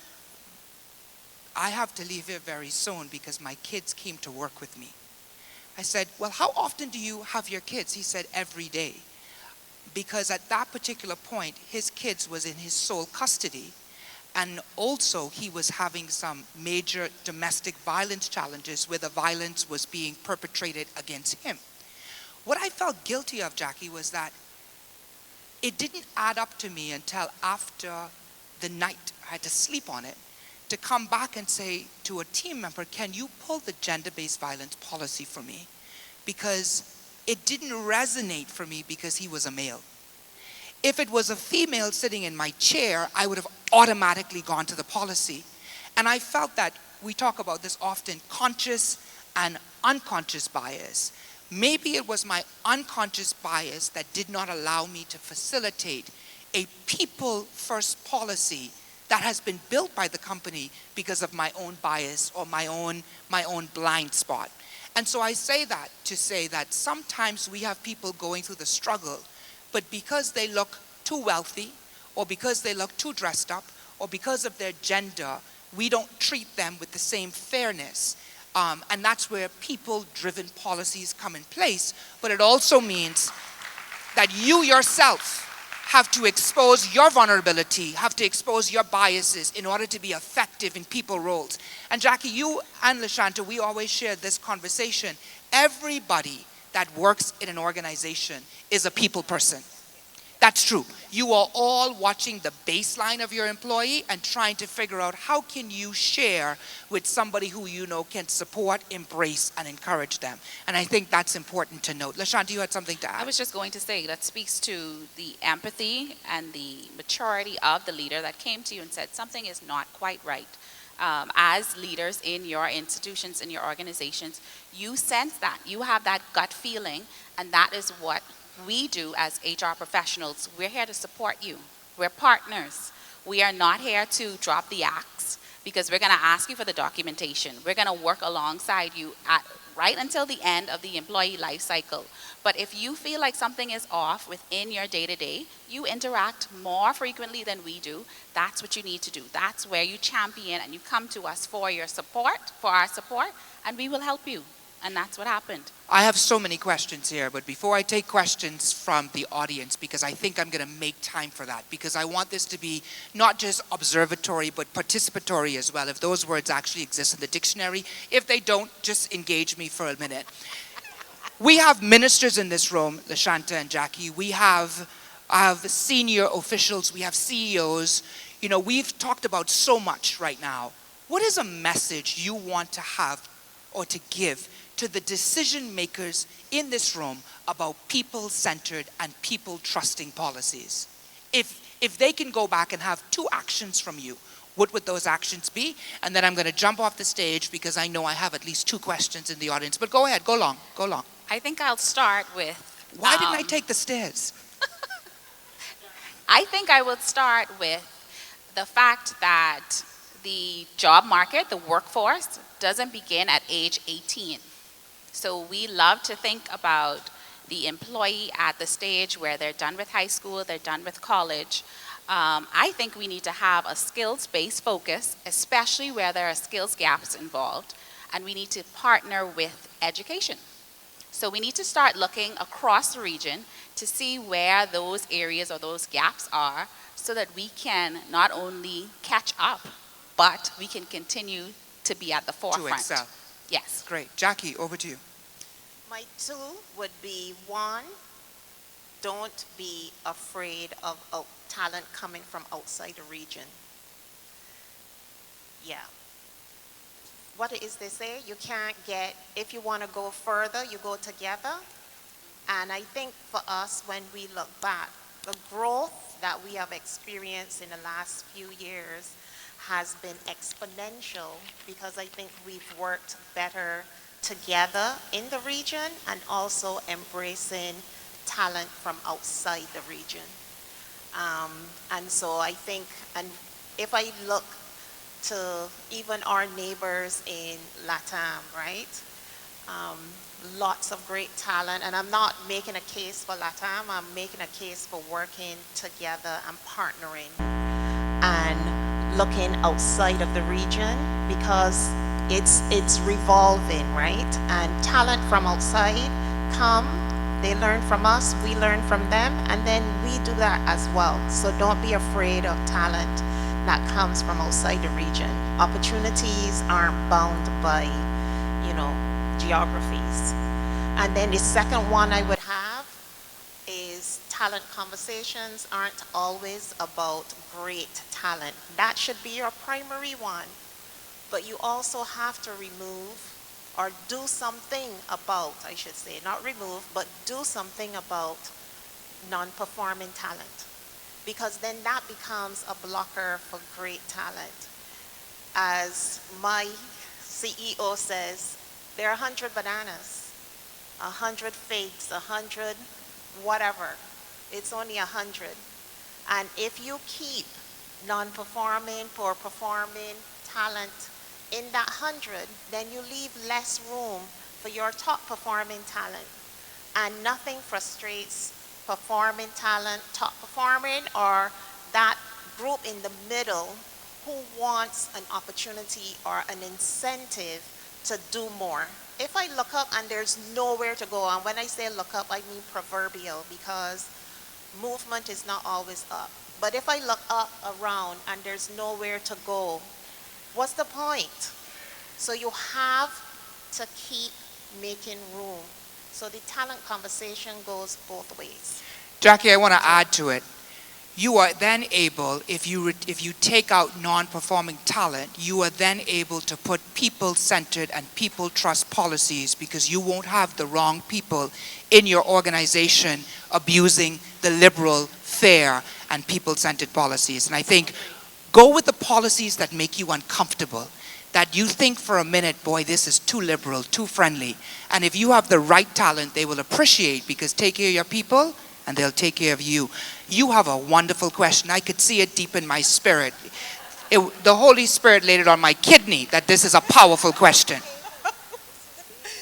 I have to leave here very soon because my kids came to work with me. I said, well, how often do you have your kids? He said, every day. Because at that particular point, his kids was in his sole custody. And also he was having some major domestic violence challenges where the violence was being perpetrated against him. What I felt guilty of, Jackie, was that it didn't add up to me until after the night, I had to sleep on it, to come back and say to a team member, can you pull the gender-based violence policy for me? Because it didn't resonate for me because he was a male. If it was a female sitting in my chair, I would have automatically gone to the policy. And I felt that we talk about this often, conscious and unconscious bias. Maybe it was my unconscious bias that did not allow me to facilitate a people-first policy that has been built by the company because of my own bias or my own blind spot. And so I say that to say that sometimes we have people going through the struggle, but because they look too wealthy or because they look too dressed up, or because of their gender, we don't treat them with the same fairness. And that's where people-driven policies come in place. But it also means that you yourself have to expose your vulnerability, have to expose your biases in order to be effective in people roles. And Jackie, you and LaShanta, we always share this conversation. Everybody that works in an organization is a people person. That's true. You are all watching the baseline of your employee and trying to figure out how can you share with somebody who you know can support, embrace, and encourage them. And I think that's important to note. LaShanta, you had something to add? I was just going to say that speaks to the empathy and the maturity of the leader that came to you and said something is not quite right. As leaders in your institutions, in your organizations, you sense that. You have that gut feeling, and that is what we do as HR professionals. We're here to support you. We're partners. We are not here to drop the axe because we're going to ask you for the documentation. We're going to work alongside you right until the end of the employee life cycle. But if you feel like something is off within your day-to-day, you interact more frequently than we do. That's what you need to do. That's where you champion and you come to us for your support, for our support, and we will help you. And that's what happened. I have so many questions here, but before I take questions from the audience, because I think I'm going to make time for that, because I want this to be not just observatory, but participatory as well, if those words actually exist in the dictionary. If they don't, just engage me for a minute. We have ministers in this room, LaShanta and Jackie. We have senior officials. We have CEOs. You know, we've talked about so much right now. What is a message you want to have or to give to the decision makers in this room about people-centered and people-trusting policies? If they can go back and have 2 actions from you, what would those actions be? And then I'm going to jump off the stage because I know I have at least 2 questions in the audience. But go ahead, go long. I think I'll start with... Why didn't I take the stairs? I think I would start with the fact that the job market, the workforce, doesn't begin at age 18. So we love to think about the employee at the stage where they're done with high school, they're done with college. I think we need to have a skills-based focus, especially where there are skills gaps involved, and we need to partner with education. So we need to start looking across the region to see where those areas or those gaps are so that we can not only catch up, but we can continue to be at the forefront. To excel. Yes. Great. Jackie, over to you. My 2 would be, 1, don't be afraid of talent coming from outside the region. Yeah. What is they say? You can't get, if you want to go further, you go together. And I think for us, when we look back, the growth that we have experienced in the last few years has been exponential because I think we've worked better together in the region and also embracing talent from outside the region. And so I think, and if I look to even our neighbors in LATAM, right? Lots of great talent, and I'm not making a case for LATAM, I'm making a case for working together and partnering and looking outside of the region because it's revolving, right? And talent from outside come, they learn from us, we learn from them, and then we do that as well. So don't be afraid of talent that comes from outside the region. Opportunities aren't bound by, geographies. And then the second one I would have is talent conversations aren't always about great talent. That should be your primary one. But you also have to remove or do something about, I should say, not remove, but do something about non-performing talent. Because then that becomes a blocker for great talent. As my CEO says, there are 100 bananas, 100 figs, 100 whatever. It's only 100. And if you keep non-performing, poor performing talent in that 100, then you leave less room for your top performing talent. And nothing frustrates performing talent, top performing, or that group in the middle who wants an opportunity or an incentive to do more. If I look up and there's nowhere to go, and when I say look up, I mean proverbial, because movement is not always up. But if I look up around and there's nowhere to go, what's the point? So you have to keep making room. So the talent conversation goes both ways. Jackie, I want to add to it. You are then able, if you take out non-performing talent, you are then able to put people-centered and people-trust policies, because you won't have the wrong people in your organization abusing the liberal, fair, and people-centered policies. And I think go with the policies that make you uncomfortable, that you think for a minute, boy, this is too liberal, too friendly. And if you have the right talent, they will appreciate, because take care of your people and they'll take care of you. You have a wonderful question. I could see it deep in my spirit. The Holy Spirit laid it on my kidney that this is a powerful question.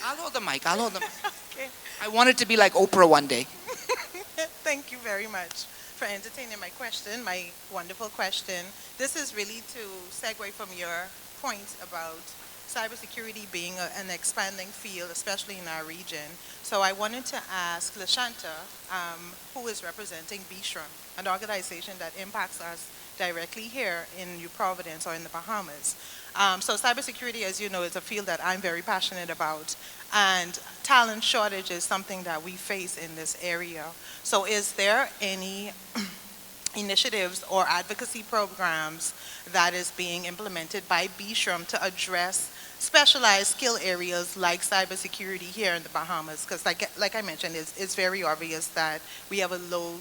I'll hold the mic. Okay. I want it to be like Oprah one day. Thank you very much for entertaining my question, my wonderful question. This is really to segue from your point about cybersecurity being an expanding field, especially in our region. So I wanted to ask Lashanta, who is representing BSHRM, an organization that impacts us directly here in New Providence or in the Bahamas. So cybersecurity, as you know, is a field that I'm very passionate about, and talent shortage is something that we face in this area. So is there any initiatives or advocacy programs that is being implemented by BSHRM to address specialized skill areas like cybersecurity here in the Bahamas? Because like I mentioned, it's very obvious that we have a low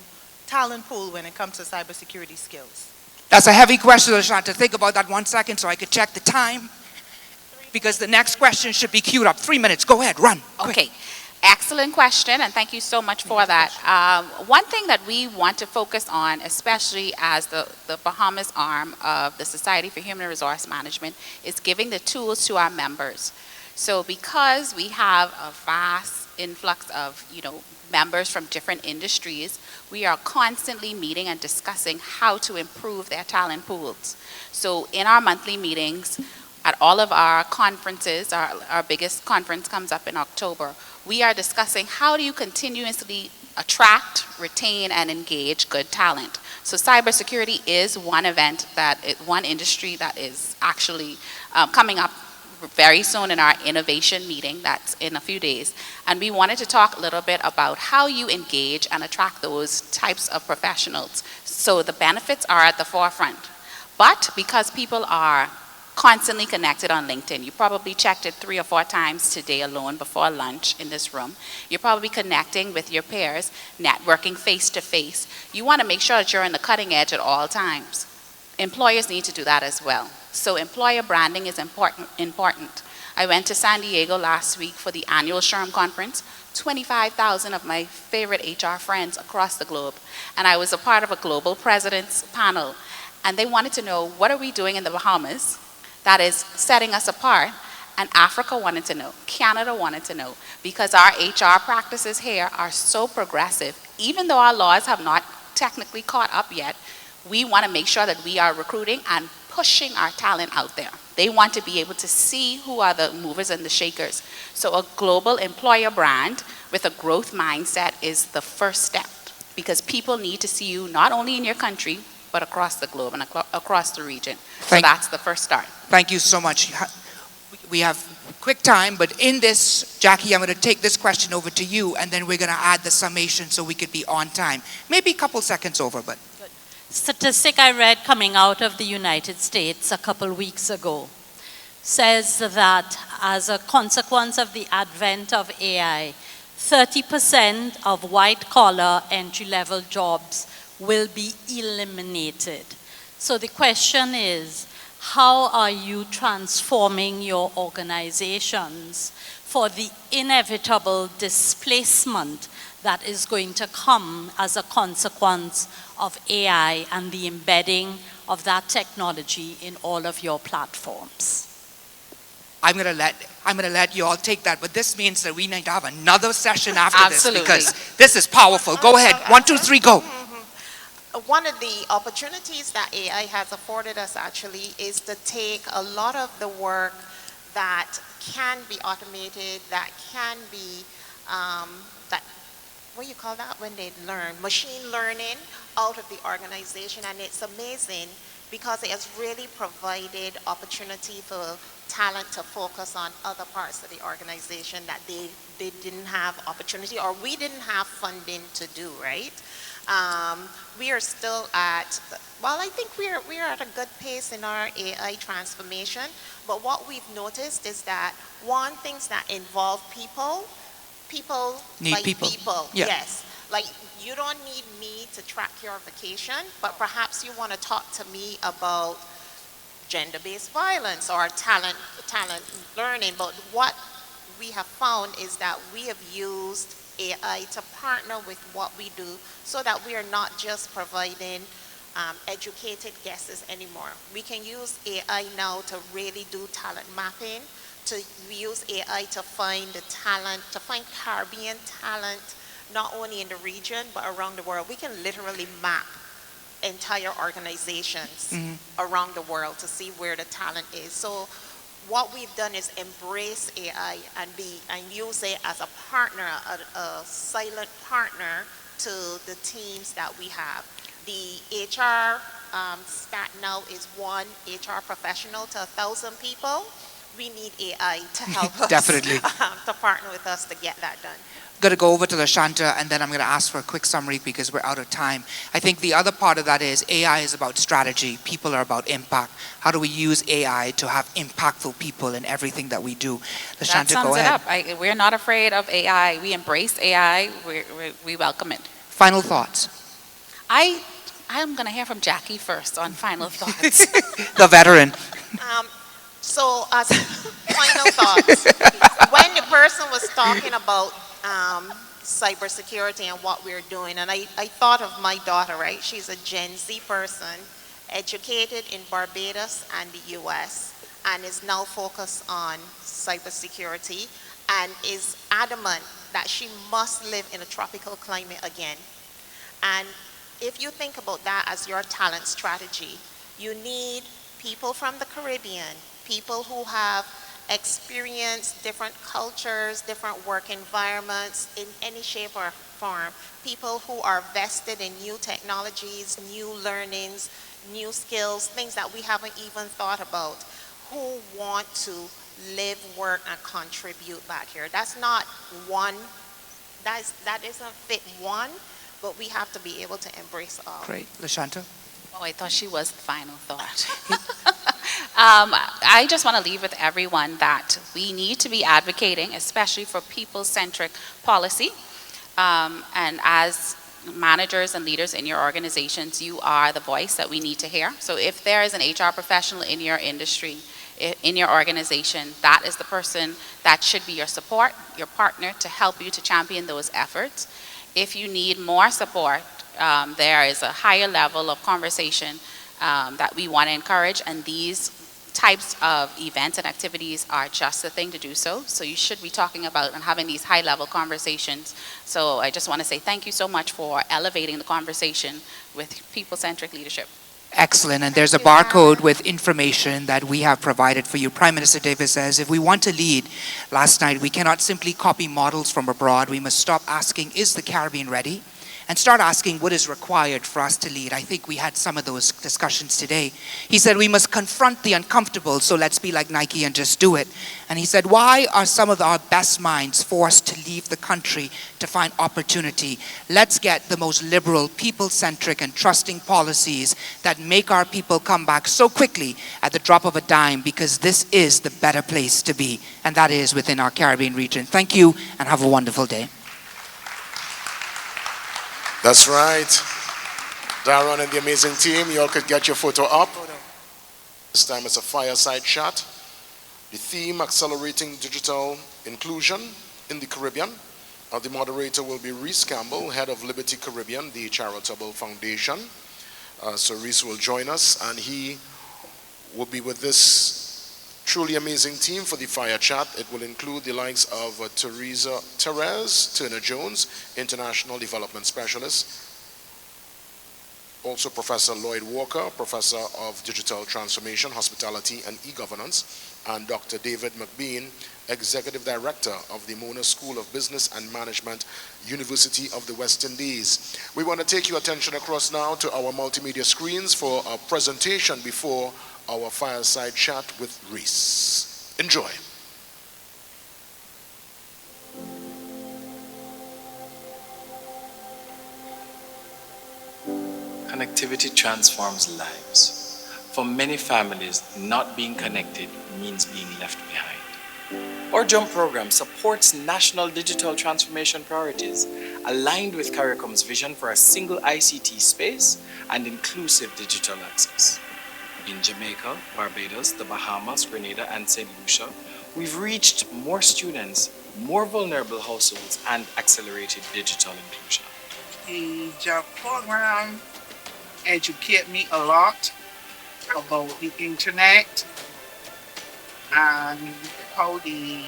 talent pool when it comes to cybersecurity skills. That's a heavy question, Lashanta. Think about that 1 second so I could check the time, because the next question should be queued up. 3 minutes. Go ahead. Run. Okay. Excellent question, and thank you so much for that. One thing that we want to focus on, especially as the Bahamas arm of the Society for Human Resource Management, is giving the tools to our members. So because we have a vast influx of, members from different industries, we are constantly meeting and discussing how to improve their talent pools. So in our monthly meetings, at all of our conferences, our biggest conference comes up in October, we are discussing how do you continuously attract, retain, and engage good talent. So cybersecurity is one one industry that is actually coming up very soon in our innovation meeting that's in a few days. And we wanted to talk a little bit about how you engage and attract those types of professionals. So the benefits are at the forefront. But because people are constantly connected on LinkedIn. You probably checked it 3 or 4 times today alone before lunch in this room. You're probably connecting with your peers, networking face to face. You want to make sure that you're in the cutting edge at all times. Employers need to do that as well. So employer branding is important. I went to San Diego last week for the annual SHRM conference. 25,000 of my favorite HR friends across the globe. And I was a part of a global president's panel. And they wanted to know, what are we doing in the Bahamas that is setting us apart? And Africa wanted to know, Canada wanted to know, because our HR practices here are so progressive. Even though our laws have not technically caught up yet, we want to make sure that we are recruiting and pushing our talent out there. They want to be able to see who are the movers and the shakers. So a global employer brand with a growth mindset is the first step, because people need to see you not only in your country, but across the globe and across the region. So that's the first start. Thank you so much. We have quick time, but in this, Jackie, I'm going to take this question over to you, and then we're going to add the summation so we could be on time. Maybe a couple seconds over, but. Statistic I read coming out of the United States a couple weeks ago says that as a consequence of the advent of AI, 30% of white-collar entry-level jobs will be eliminated. So the question is, how are you transforming your organizations for the inevitable displacement that is going to come as a consequence of AI and the embedding of that technology in all of your platforms? I'm gonna let you all take that, but this means that we need to have another session after this, because this is powerful. Go ahead, 1, 2, 3, go. one of the opportunities that AI has afforded us actually is to take a lot of the work that can be automated, that can be, that, what do you call that when they learn? Machine learning out of the organization. And it's amazing because it has really provided opportunity for talent to focus on other parts of the organization that they didn't have opportunity or we didn't have funding to do, right? We are still at, well, I think we are at a good pace in our AI transformation, but what we've noticed is that one, things that involve people Need like people. people, Yeah. yes. Like, you don't need me to track your vacation, but perhaps you want to talk to me about gender-based violence or talent learning. But what we have found is that we have used AI to partner with what we do so that we are not just providing educated guesses anymore. We can use AI now to really do talent mapping, we use AI to find the talent, to find Caribbean talent, not only in the region, but around the world. We can literally map entire organizations around the world to see where the talent is. So what we've done is embrace AI and use it as a partner, a silent partner to the teams that we have. The HR stat now is one HR professional to 1,000 people. We need AI to help us Definitely. to partner with us to get that done. Going to go over to LaShanta, and then I'm going to ask for a quick summary because we're out of time. I think the other part of that is AI is about strategy. People are about impact. How do we use AI to have impactful people in everything that we do? That LaShanta, sums go it ahead. up. We're not afraid of AI. We embrace AI. We welcome it. Final thoughts. I'm going to hear from Jackie first on final thoughts. The veteran. So as final thoughts, when the person was talking about cybersecurity and what we're doing, and I thought of my daughter, right? She's a Gen Z person, educated in Barbados and the US, and is now focused on cybersecurity and is adamant that she must live in a tropical climate again. And if you think about that as your talent strategy, you need people from the Caribbean, people who have experienced different cultures, different work environments in any shape or form, people who are vested in new technologies, new learnings, new skills, things that we haven't even thought about, who want to live, work, and contribute back here. That's not one, that isn't fit one, but we have to be able to embrace all. Great. LaShanta? Oh, I thought she was the final thought. I just want to leave with everyone that we need to be advocating, especially for people-centric policy. And as managers and leaders in your organizations, you are the voice that we need to hear. So if there is an HR professional in your industry, in your organization, that is the person that should be your support, your partner to help you to champion those efforts. If you need more support, there is a higher level of conversation that we want to encourage, and these types of events and activities are just the thing to do so. So you should be talking about and having these high-level conversations. So I just want to say thank you so much for elevating the conversation with people-centric leadership. Excellent. And there's a barcode with information that we have provided for you. Prime Minister Davis says, if we want to lead, last night, we cannot simply copy models from abroad. We must stop asking, is the Caribbean ready? And start asking what is required for us to lead. I think we had some of those discussions today. He said we must confront the uncomfortable, so let's be like Nike and just do it. And he said, why are some of our best minds forced to leave the country to find opportunity? Let's get the most liberal, people-centric and trusting policies that make our people come back so quickly at the drop of a dime, because this is the better place to be, and that is within our Caribbean region. Thank you, and have a wonderful day. That's right. Darren and the amazing team, you all could get your photo up. This time it's a fireside shot. The theme, accelerating digital inclusion in the Caribbean. The moderator will be Reese Campbell, head of Liberty Caribbean, the charitable foundation. So Reese will join us, and he will be with this truly amazing team for the fire chat. It will include the likes of Therese Turner-Jones, International Development Specialist, also Professor Lloyd Walker, Professor of Digital Transformation, Hospitality, and E-Governance, and Dr. David McBean, Executive Director of the Mona School of Business and Management, University of the West Indies. We want to take your attention across now to our multimedia screens for a presentation before our fireside chat with Reese. Enjoy. Connectivity transforms lives. For many families, not being connected means being left behind. Our JUMP program supports national digital transformation priorities, aligned with CARICOM's vision for a single ICT space and inclusive digital access. In Jamaica, Barbados, the Bahamas, Grenada, and St. Lucia, we've reached more students, more vulnerable households, and accelerated digital inclusion. The JUMP program educate me a lot about the internet and how the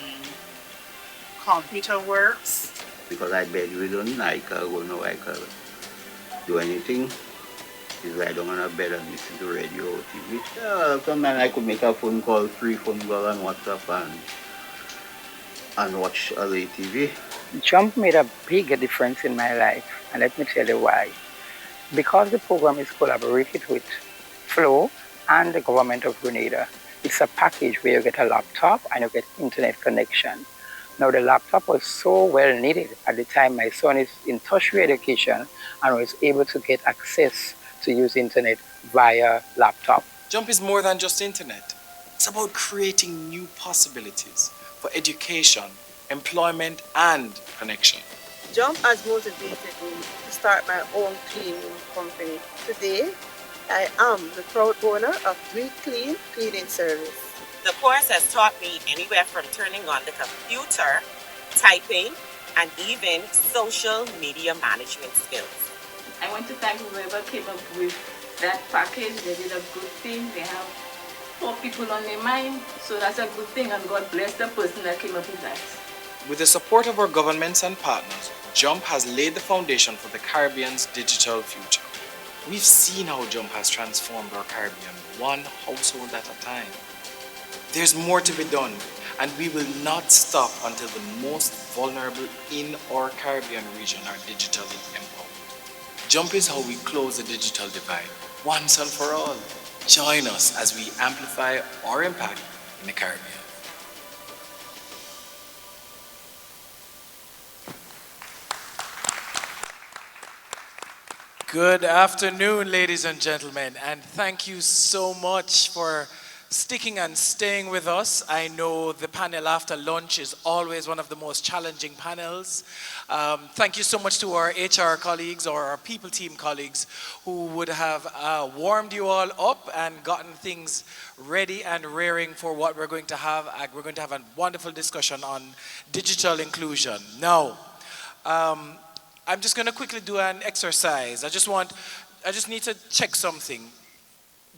computer works. Because I bedridden, I can go now, I can do anything. Is lie down on a bed and listen to radio or TV. Sometimes I could make a phone call, 3 phone call on WhatsApp and watch other TV. JUMP made a big difference in my life, and let me tell you why. Because the program is collaborated with Flow and the government of Grenada, it's a package where you get a laptop and you get internet connection. Now the laptop was so well needed at the time my son is in tertiary education and was able to get access to use internet via laptop. JUMP is more than just internet. It's about creating new possibilities for education, employment, and connection. JUMP has motivated me to start my own cleaning company. Today, I am the proud owner of Breathe Clean Cleaning Service. The course has taught me anywhere from turning on the computer, typing, and even social media management skills. I want to thank whoever came up with that package. They did a good thing. They have 4 people on their mind, so that's a good thing, and God bless the person that came up with that. With the support of our governments and partners, JUMP has laid the foundation for the Caribbean's digital future. We've seen how JUMP has transformed our Caribbean, one household at a time. There's more to be done, and we will not stop until the most vulnerable in our Caribbean region are digitally empowered. JUMP is how we close the digital divide, once and for all. Join us as we amplify our impact in the Caribbean. Good afternoon, ladies and gentlemen, and thank you so much for sticking and staying with us. I know the panel after lunch is always one of the most challenging panels. Thank you so much to our HR colleagues or our people team colleagues who would have warmed you all up and gotten things ready and rearing for what we're going to have. We're going to have a wonderful discussion on digital inclusion. Now, I'm just going to quickly do an exercise. I just need to check something.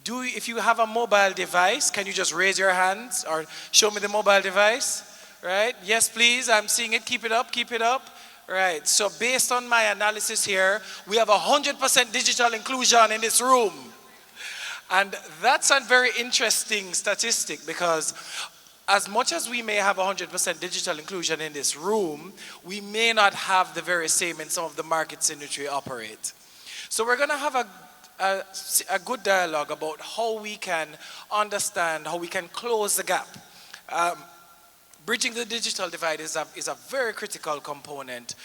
If you have a mobile device, can you just raise your hands or show me the mobile device? Right? Yes, please. I'm seeing it. Keep it up. Keep it up. Right. So based on my analysis here, we have 100% digital inclusion in this room. And that's a very interesting statistic because as much as we may have 100% digital inclusion in this room, we may not have the very same in some of the markets in which we operate. So we're going to have a good dialogue about how we can understand, how we can close the gap. Bridging the digital divide is a very critical component,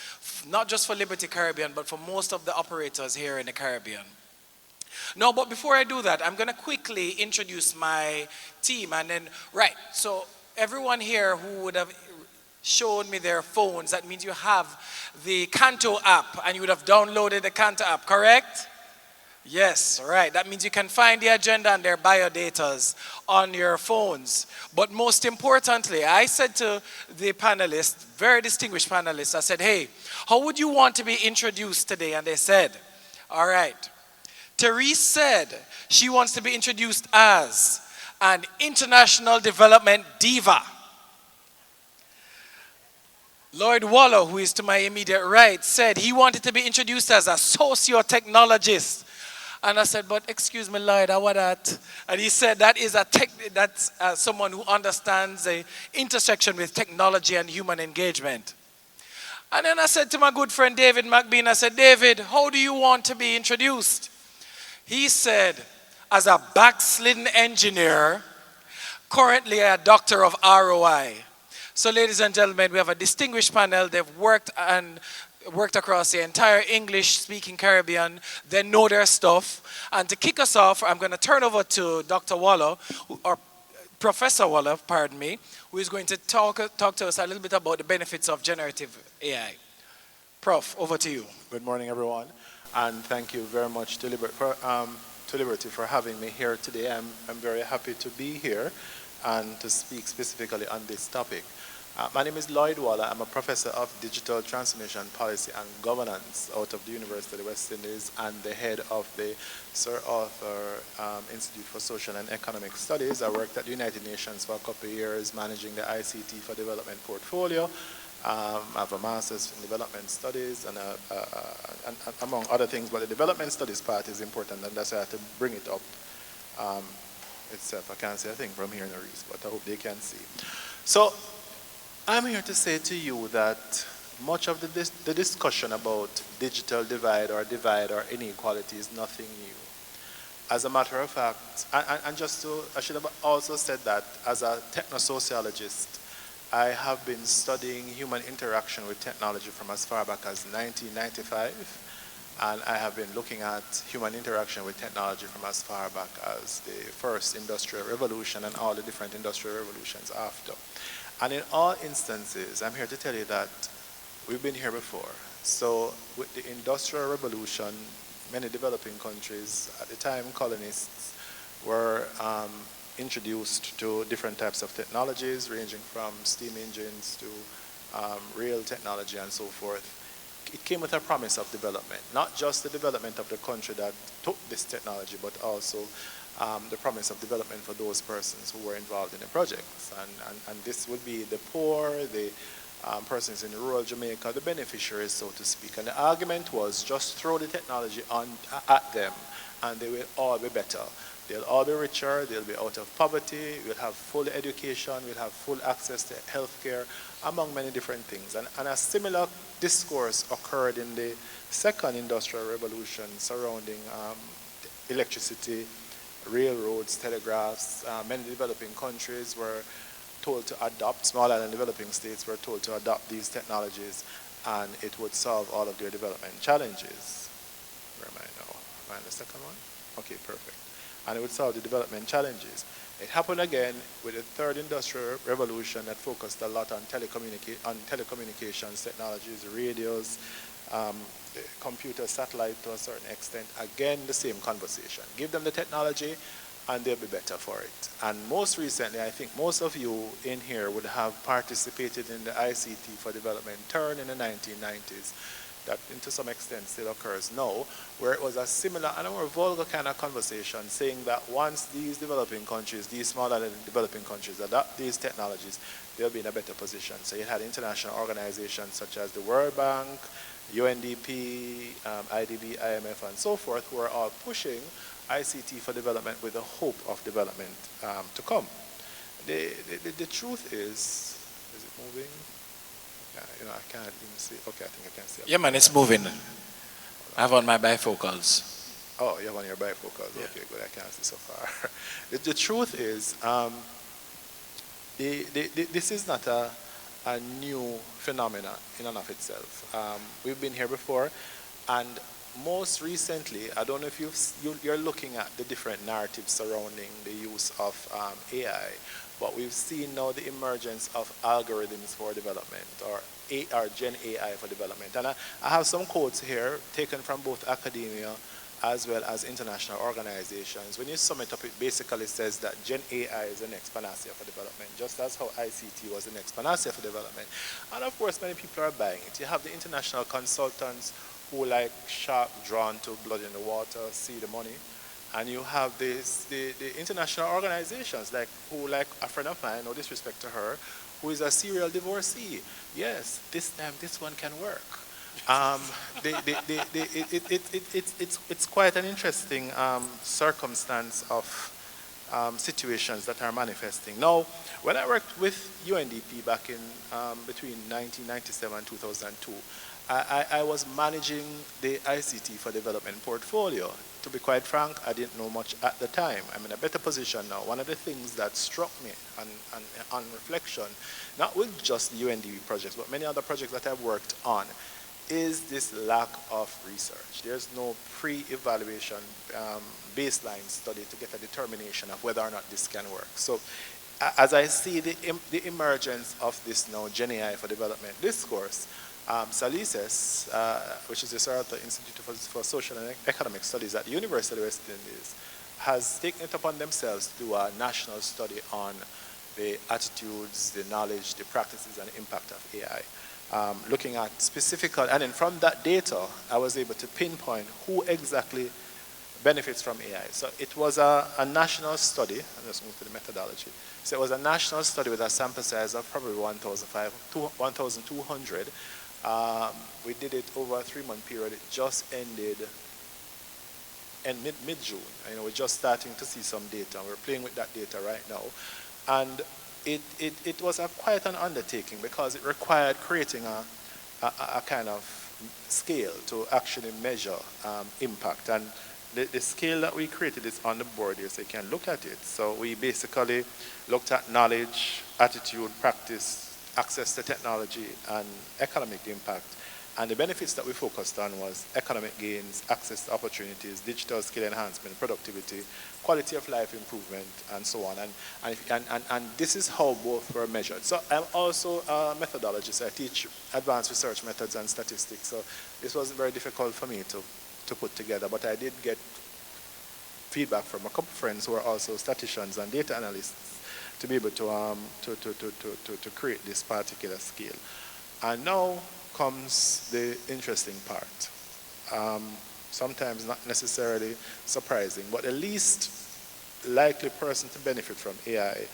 not just for Liberty Caribbean, but for most of the operators here in the Caribbean. No, but before I do that, I'm going to quickly introduce my team and then, right, so everyone here who would have shown me their phones, that means you have the Canto app and you would have downloaded the Canto app, correct? Yes, right. That means you can find the agenda and their biodatas on your phones. But most importantly, I said to the panelists, very distinguished panelists, I said, hey, how would you want to be introduced today? And they said, all right. Therese said she wants to be introduced as an international development diva. Lloyd Waller, who is to my immediate right, said he wanted to be introduced as a socio-technologist. And I said, but excuse me, Lloyd, what that? And he said, that's someone who understands the intersection with technology and human engagement. And then I said to my good friend David McBean, I said, David, how do you want to be introduced? He said, as a backslidden engineer, currently a doctor of ROI. So ladies and gentlemen, we have a distinguished panel. They've worked across the entire English-speaking Caribbean. They know their stuff. And to kick us off, I'm going to turn over to Dr. Waller, or Professor Waller, pardon me, who is going to talk to us a little bit about the benefits of generative AI. Prof, over to you. Good morning, everyone, and thank you very much to Liberty for having me here today. I'm very happy to be here and to speak specifically on this topic. My name is Lloyd Waller. I'm a professor of digital transformation policy and governance out of the University of the West Indies and the head of the Sir Arthur Institute for Social and Economic Studies. I worked at the United Nations for a couple of years managing the ICT for Development portfolio. I have a master's in development studies and among other things, but the development studies part is important, and that's why I have to bring it up itself. I can't say a thing from here in the East, but I hope they can see. So I'm here to say to you that much of the discussion about digital divide or inequality is nothing new. As a matter of fact, I should have also said that as a technosociologist, I have been studying human interaction with technology from as far back as 1995, and I have been looking at human interaction with technology from as far back as the first industrial revolution and all the different industrial revolutions after. And in all instances, I'm here to tell you that we've been here before. So with the industrial revolution, many developing countries, at the time colonists, were introduced to different types of technologies, ranging from steam engines to rail technology and so forth. It came with a promise of development, not just the development of the country that took this technology, but also the promise of development for those persons who were involved in the projects. And this would be the poor, the persons in rural Jamaica, the beneficiaries, so to speak. And the argument was just throw the technology at them and they will all be better. They'll all be richer, they'll be out of poverty, we'll have full education, we'll have full access to healthcare, among many different things. And a similar discourse occurred in the second industrial revolution surrounding electricity, railroads, telegraphs. Many developing countries were told to adopt, small island developing states were told to adopt these technologies, and it would solve all of their development challenges. Where am I now? Am I in the second one? Okay, perfect. And it would solve the development challenges. It happened again with the third industrial revolution that focused a lot on telecommunications technologies, radios, computer, satellite to a certain extent. Again, the same conversation. Give them the technology and they'll be better for it. And most recently, I think most of you in here would have participated in the ICT for Development turn in the 1990s. That to some extent still occurs now, where it was a similar and a more vulgar kind of conversation saying that once these developing countries, these smaller developing countries adopt these technologies, they'll be in a better position. So you had international organizations such as the World Bank, UNDP, IDB, IMF, and so forth, who are all pushing ICT for development with the hope of development to come. The truth is it moving? I can't even see. Okay, I think I can see. Yeah, man, it's moving. I have on my bifocals. Oh, you have on your bifocals. Yeah. Okay, good. I can't see so far. The truth is, this is not a new phenomena in and of itself. We've been here before, and most recently, I don't know if you're looking at the different narratives surrounding the use of AI, but we've seen now the emergence of algorithms for development, or Gen AI for development. And I have some quotes here taken from both academia as well as international organizations. When you sum it up, it basically says that Gen AI is the next panacea for development, just as how ICT was the next panacea for development. And of course, many people are buying it. You have the international consultants who, like shark drawn to blood in the water, see the money. And you have the international organizations like a friend of mine, no disrespect to her, who is a serial divorcee. Yes, this time this one can work. It's quite an interesting circumstance of situations that are manifesting. Now, when I worked with UNDP back in between 1997 and 2002, I was managing the ICT for development portfolio. To be quite frank, I didn't know much at the time. I'm in a better position now. One of the things that struck me on reflection, not with just the UNDP projects, but many other projects that I've worked on, is this lack of research. There's no pre-evaluation baseline study to get a determination of whether or not this can work. So as I see the emergence of this now Gen AI for Development discourse, SALICES, which is the Saratoga Institute for Social and Economic Studies at the University of the West Indies, has taken it upon themselves to do a national study on the attitudes, the knowledge, the practices, and the impact of AI. Looking at specific, and then from that data, I was able to pinpoint who exactly benefits from AI. So it was a national study. I'm just moving to the methodology. So it was a national study with a sample size of probably 1,200. We did it over a 3-month period. It just ended in mid-June. We're just starting to see some data. We're playing with that data right now. And it was quite an undertaking because it required creating a kind of scale to actually measure impact. And the scale that we created is on the board here, so you can look at it. So we basically looked at knowledge, attitude, practice, access to technology, and economic impact. And the benefits that we focused on was economic gains, access to opportunities, digital skill enhancement, productivity, quality of life improvement, and so on. And this is how both were measured. So I'm also a methodologist. I teach advanced research methods and statistics. So this wasn't very difficult for me to put together, but I did get feedback from a couple of friends who are also statisticians and data analysts to be able to create this particular scale. And now comes the interesting part. Sometimes not necessarily surprising, but the least likely person to benefit from AI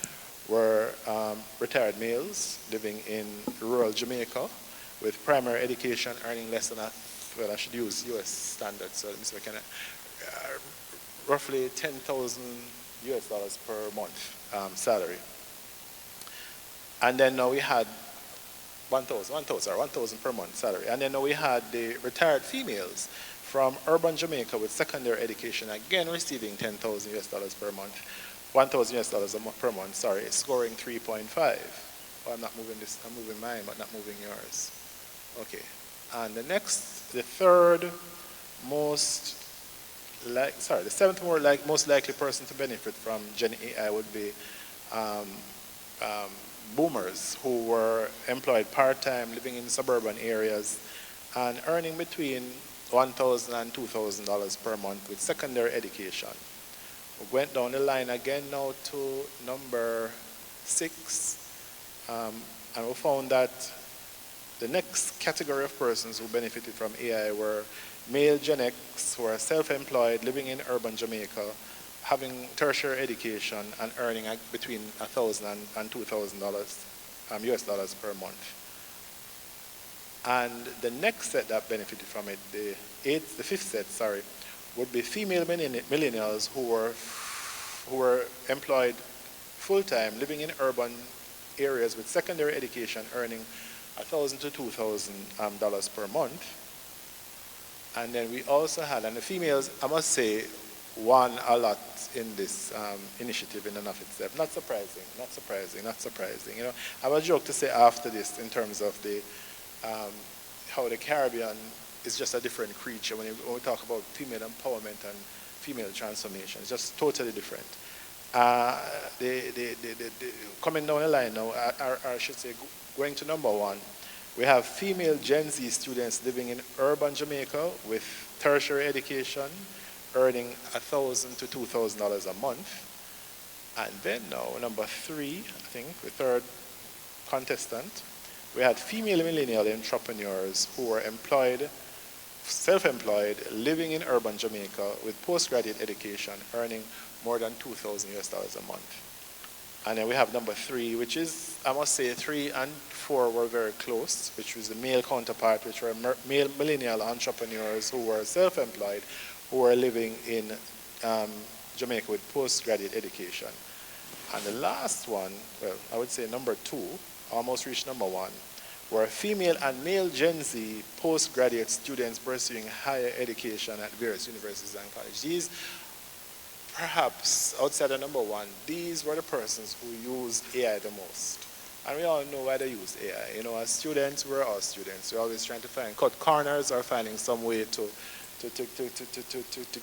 were retired males living in rural Jamaica with primary education earning less than well, I should use US standards, so let me see if I can, roughly $10,000 per month salary. And then now we had 1,000 per month salary. And then we had the retired females from urban Jamaica with secondary education, again receiving $10,000 per month, $1,000 per month, sorry, scoring 3.5. Oh, I'm not moving this, I'm moving mine, but not moving yours. Okay. And the seventh most likely person to benefit from Gen AI would be boomers who were employed part-time, living in suburban areas, and earning between $1,000 and $2,000 per month with secondary education. We went down the line again now to number 6, and we found that the next category of persons who benefited from AI were male Gen X who are self-employed, living in urban Jamaica, having tertiary education and earning between $1,000 and $2,000 US dollars per month. And the next set that benefited from it, the fifth set, would be female millennials who were employed full-time, living in urban areas with secondary education, earning $1,000 to $2,000 per month. And then we also had, and the females, I must say, won a lot in this initiative in and of itself. Not surprising. I have a joke to say after this in terms of how the Caribbean is just a different creature when we talk about female empowerment and female transformation. It's just totally different. Coming down the line now, I should say, going to number 1, we have female Gen Z students living in urban Jamaica with tertiary education, earning $1,000 to $2,000 a month. And then now, number 3, I think, the third contestant, we had female millennial entrepreneurs who were employed, self-employed, living in urban Jamaica with postgraduate education, earning more than $2,000 a month. And then we have number 3, which is, I must say, 3 and 4 were very close, which was the male counterpart, which were male millennial entrepreneurs who were self-employed, who were living in Jamaica with postgraduate education. And the last one, well, I would say number 2, almost reached number 1, were female and male Gen Z postgraduate students pursuing higher education at various universities and colleges. These, perhaps outside of number 1, these were the persons who used AI the most. And we all know why they use AI. You know, as students, we're all students. We're always trying to cut corners or finding some way to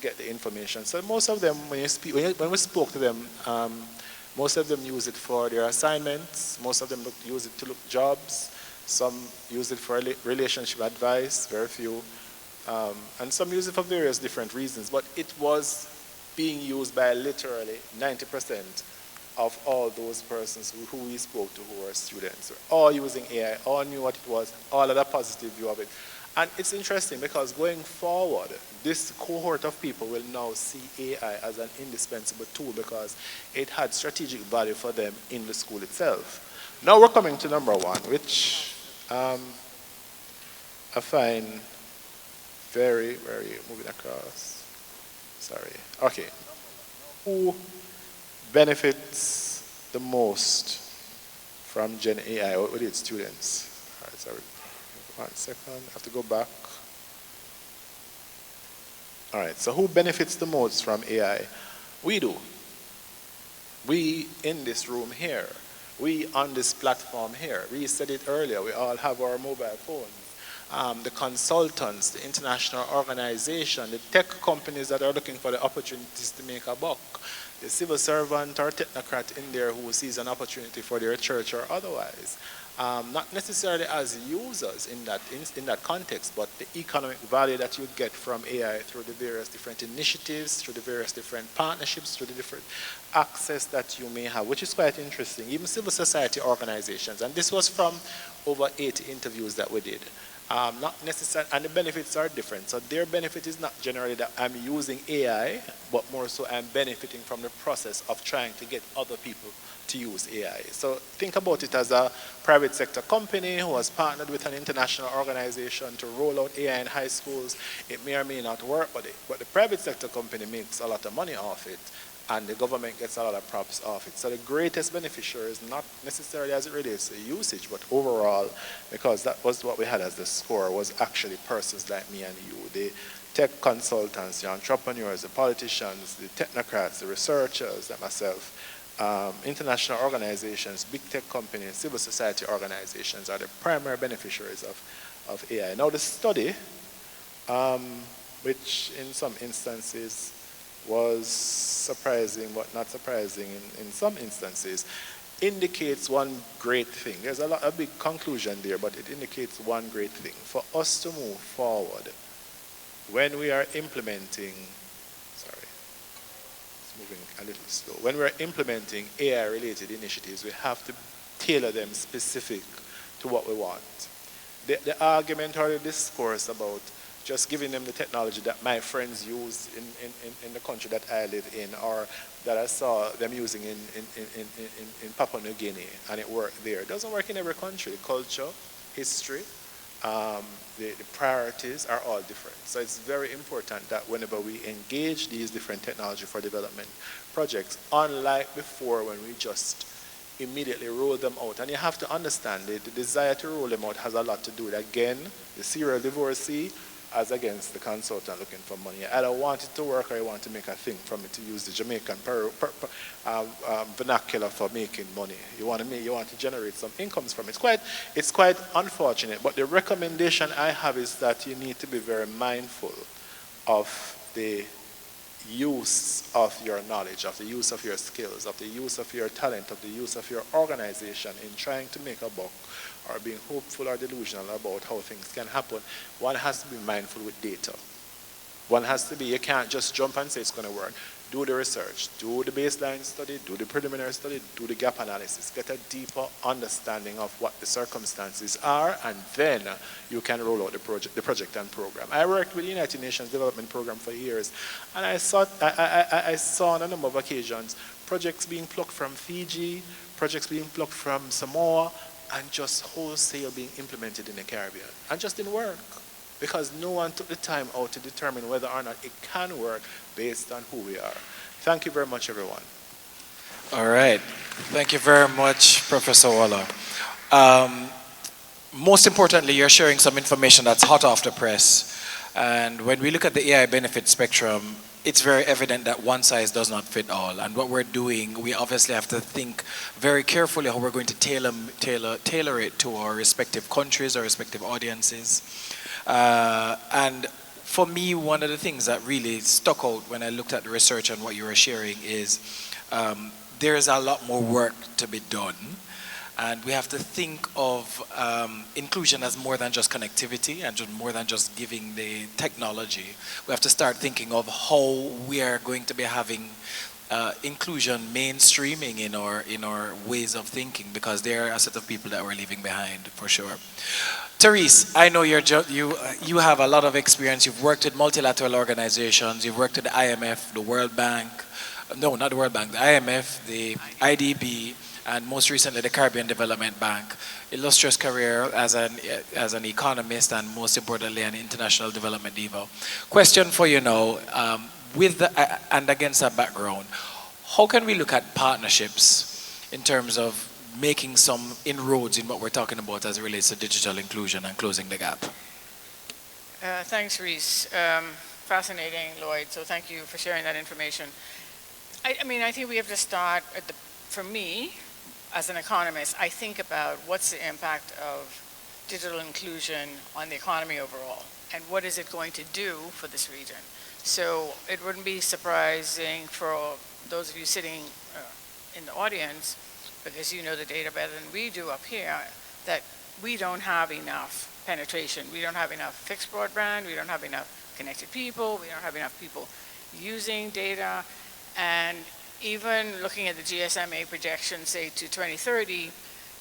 get the information. So most of them, when we spoke to them, most of them use it for their assignments. Most of them use it to look jobs. Some use it for relationship advice, very few. And some use it for various different reasons. But it was being used by literally 90% of all those persons who we spoke to who were students. All using AI, all knew what it was, all had a positive view of it. And it's interesting because going forward, this cohort of people will now see AI as an indispensable tool because it had strategic value for them in the school itself. Now we're coming to number 1, which I find very, very, moving across, sorry. Okay, who benefits the most from Gen AI with its students? All right, sorry. 1 second, I have to go back. All right, so who benefits the most from AI? We do. We in this room here. We on this platform here. We said it earlier, we all have our mobile phones. The consultants, the international organization, the tech companies that are looking for the opportunities to make a buck, the civil servant or technocrat in there who sees an opportunity for their church or otherwise. Not necessarily as users in that context, but the economic value that you get from AI through the various different initiatives, through the various different partnerships, through the different access that you may have, which is quite interesting. Even civil society organizations, and this was from over 80 interviews that we did. Not necessarily, and the benefits are different. So their benefit is not generally that I'm using AI, but more so I'm benefiting from the process of trying to get other people to use AI. So think about it as a private sector company who has partnered with an international organization to roll out AI in high schools. It may or may not work, but the private sector company makes a lot of money off it, and the government gets a lot of props off it. So the greatest beneficiary is not necessarily as it relates to usage, but overall, because that was what we had as the score, was actually persons like me and you, the tech consultants, the entrepreneurs, the politicians, the technocrats, the researchers, like myself, international organizations, big tech companies, civil society organizations are the primary beneficiaries of AI. Now the study, which in some instances was surprising but not surprising in some instances, indicates one great thing. There's a big conclusion there, but it indicates one great thing. For us to move forward, when we are implementing, sorry, it's moving a little slow. When we're implementing AI-related initiatives, we have to tailor them specific to what we want. The argument or the discourse about just giving them the technology that my friends use in the country that I live in, or that I saw them using in Papua New Guinea, and it worked there. It doesn't work in every country. Culture, history, the priorities are all different. So it's very important that whenever we engage these different technology for development projects, unlike before when we just immediately roll them out. And you have to understand the desire to roll them out has a lot to do with, again, the serial divorcee as against the consultant looking for money. You either want it to work or you want to make a thing from it, to use the Jamaican vernacular for making money. You want to generate some incomes from it. It's quite unfortunate, but the recommendation I have is that you need to be very mindful of the use of your knowledge, of the use of your skills, of the use of your talent, of the use of your organization in trying to make a buck, or being hopeful or delusional about how things can happen. One has to be mindful with data. One has to be, you can't just jump and say it's going to work. Do the research, do the baseline study, do the preliminary study, do the gap analysis, get a deeper understanding of what the circumstances are, and then you can roll out the project and program. I worked with the United Nations Development Program for years, and I saw on a number of occasions projects being plucked from Fiji, projects being plucked from Samoa, and just wholesale being implemented in the Caribbean. And just didn't work because no one took the time out to determine whether or not it can work based on who we are. Thank you very much, everyone. All right. Thank you very much, Professor Waller. Most importantly, you're sharing some information that's hot off the press. And when we look at the AI benefit spectrum, it's very evident that one size does not fit all. And what we're doing, we obviously have to think very carefully how we're going to tailor it to our respective countries, our respective audiences. And for me, one of the things that really stuck out when I looked at the research and what you were sharing is there's a lot more work to be done. And we have to think of inclusion as more than just connectivity and just more than just giving the technology. We have to start thinking of how we are going to be having inclusion mainstreaming in our ways of thinking, because there are a set of people that we're leaving behind for sure. Therese, I know you have a lot of experience. You've worked with multilateral organizations. You've worked with the IMF, the World Bank. No, not the World Bank. The IMF, the IDB, and most recently the Caribbean Development Bank. Illustrious career as an economist and most importantly an international development diva. Question for you now, and against that background, how can we look at partnerships in terms of making some inroads in what we're talking about as it relates to digital inclusion and closing the gap? Thanks, Reese. Fascinating, Lloyd, so thank you for sharing that information. I mean, I think we have to start for me, as an economist, I think about what's the impact of digital inclusion on the economy overall, and what is it going to do for this region. So it wouldn't be surprising for those of you sitting in the audience, because you know the data better than we do up here, that we don't have enough penetration. We don't have enough fixed broadband, we don't have enough connected people, we don't have enough people using data, and even looking at the GSMA projections, say to 2030,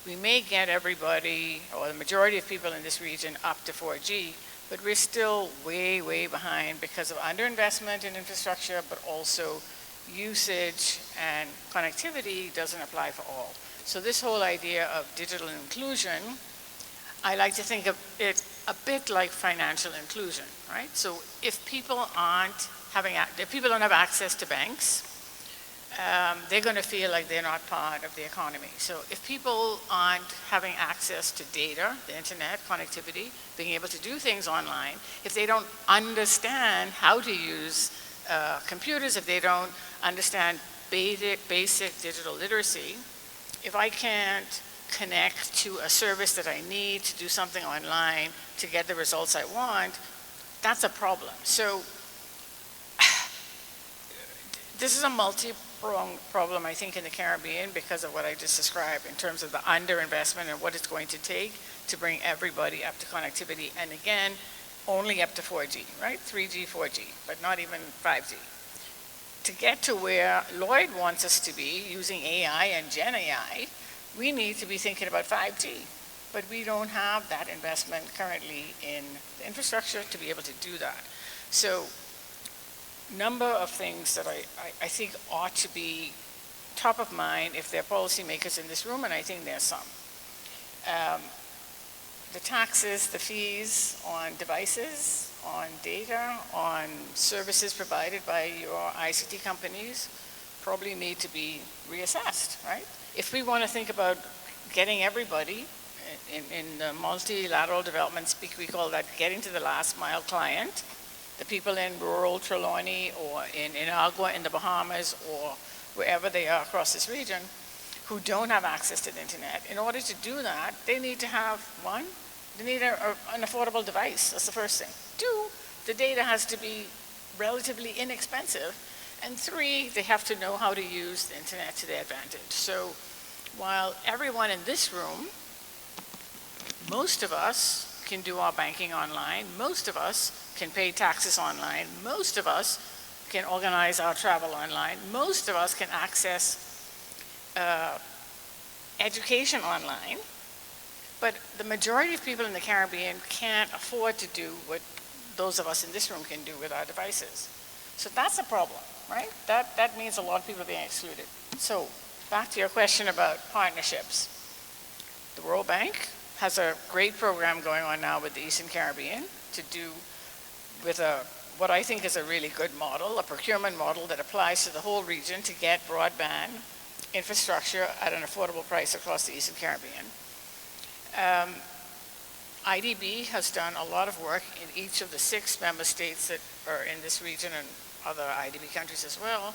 we may get everybody, or the majority of people in this region, up to 4G, but we're still way, way behind because of underinvestment in infrastructure, but also usage and connectivity doesn't apply for all. So this whole idea of digital inclusion, I like to think of it a bit like financial inclusion, right? So if people if people don't have access to banks, they're going to feel like they're not part of the economy. So if people aren't having access to data, the internet, connectivity, being able to do things online, if they don't understand how to use computers, if they don't understand basic digital literacy, if I can't connect to a service that I need to do something online to get the results I want, that's a problem. So this is a multi-pronged problem, I think, in the Caribbean because of what I just described in terms of the underinvestment and what it's going to take to bring everybody up to connectivity. And again, only up to 4G, right? 3G, 4G, but not even 5G. To get to where Lloyd wants us to be using AI and Gen AI, we need to be thinking about 5G. But we don't have that investment currently in the infrastructure to be able to do that. So number of things that I think ought to be top of mind if there are policymakers in this room, and I think there's some. The taxes, the fees on devices, on data, on services provided by your ICT companies probably need to be reassessed, right? If we want to think about getting everybody, in the multilateral development speak, we call that getting to the last mile client, the people in rural Trelawney or in Agua in the Bahamas or wherever they are across this region who don't have access to the internet. In order to do that, they need to have, one, they need an affordable device. That's the first thing. Two, the data has to be relatively inexpensive. And three, they have to know how to use the internet to their advantage. So while everyone in this room, most of us can do our banking online, most of us can pay taxes online, most of us can organize our travel online, most of us can access education online, but the majority of people in the Caribbean can't afford to do what those of us in this room can do with our devices. So that's a problem, right? That means a lot of people are being excluded. So back to your question about partnerships. The World Bank has a great program going on now with the Eastern Caribbean to do with what I think is a really good model, a procurement model that applies to the whole region to get broadband infrastructure at an affordable price across the Eastern Caribbean. IDB has done a lot of work in each of the 6 member states that are in this region and other IDB countries as well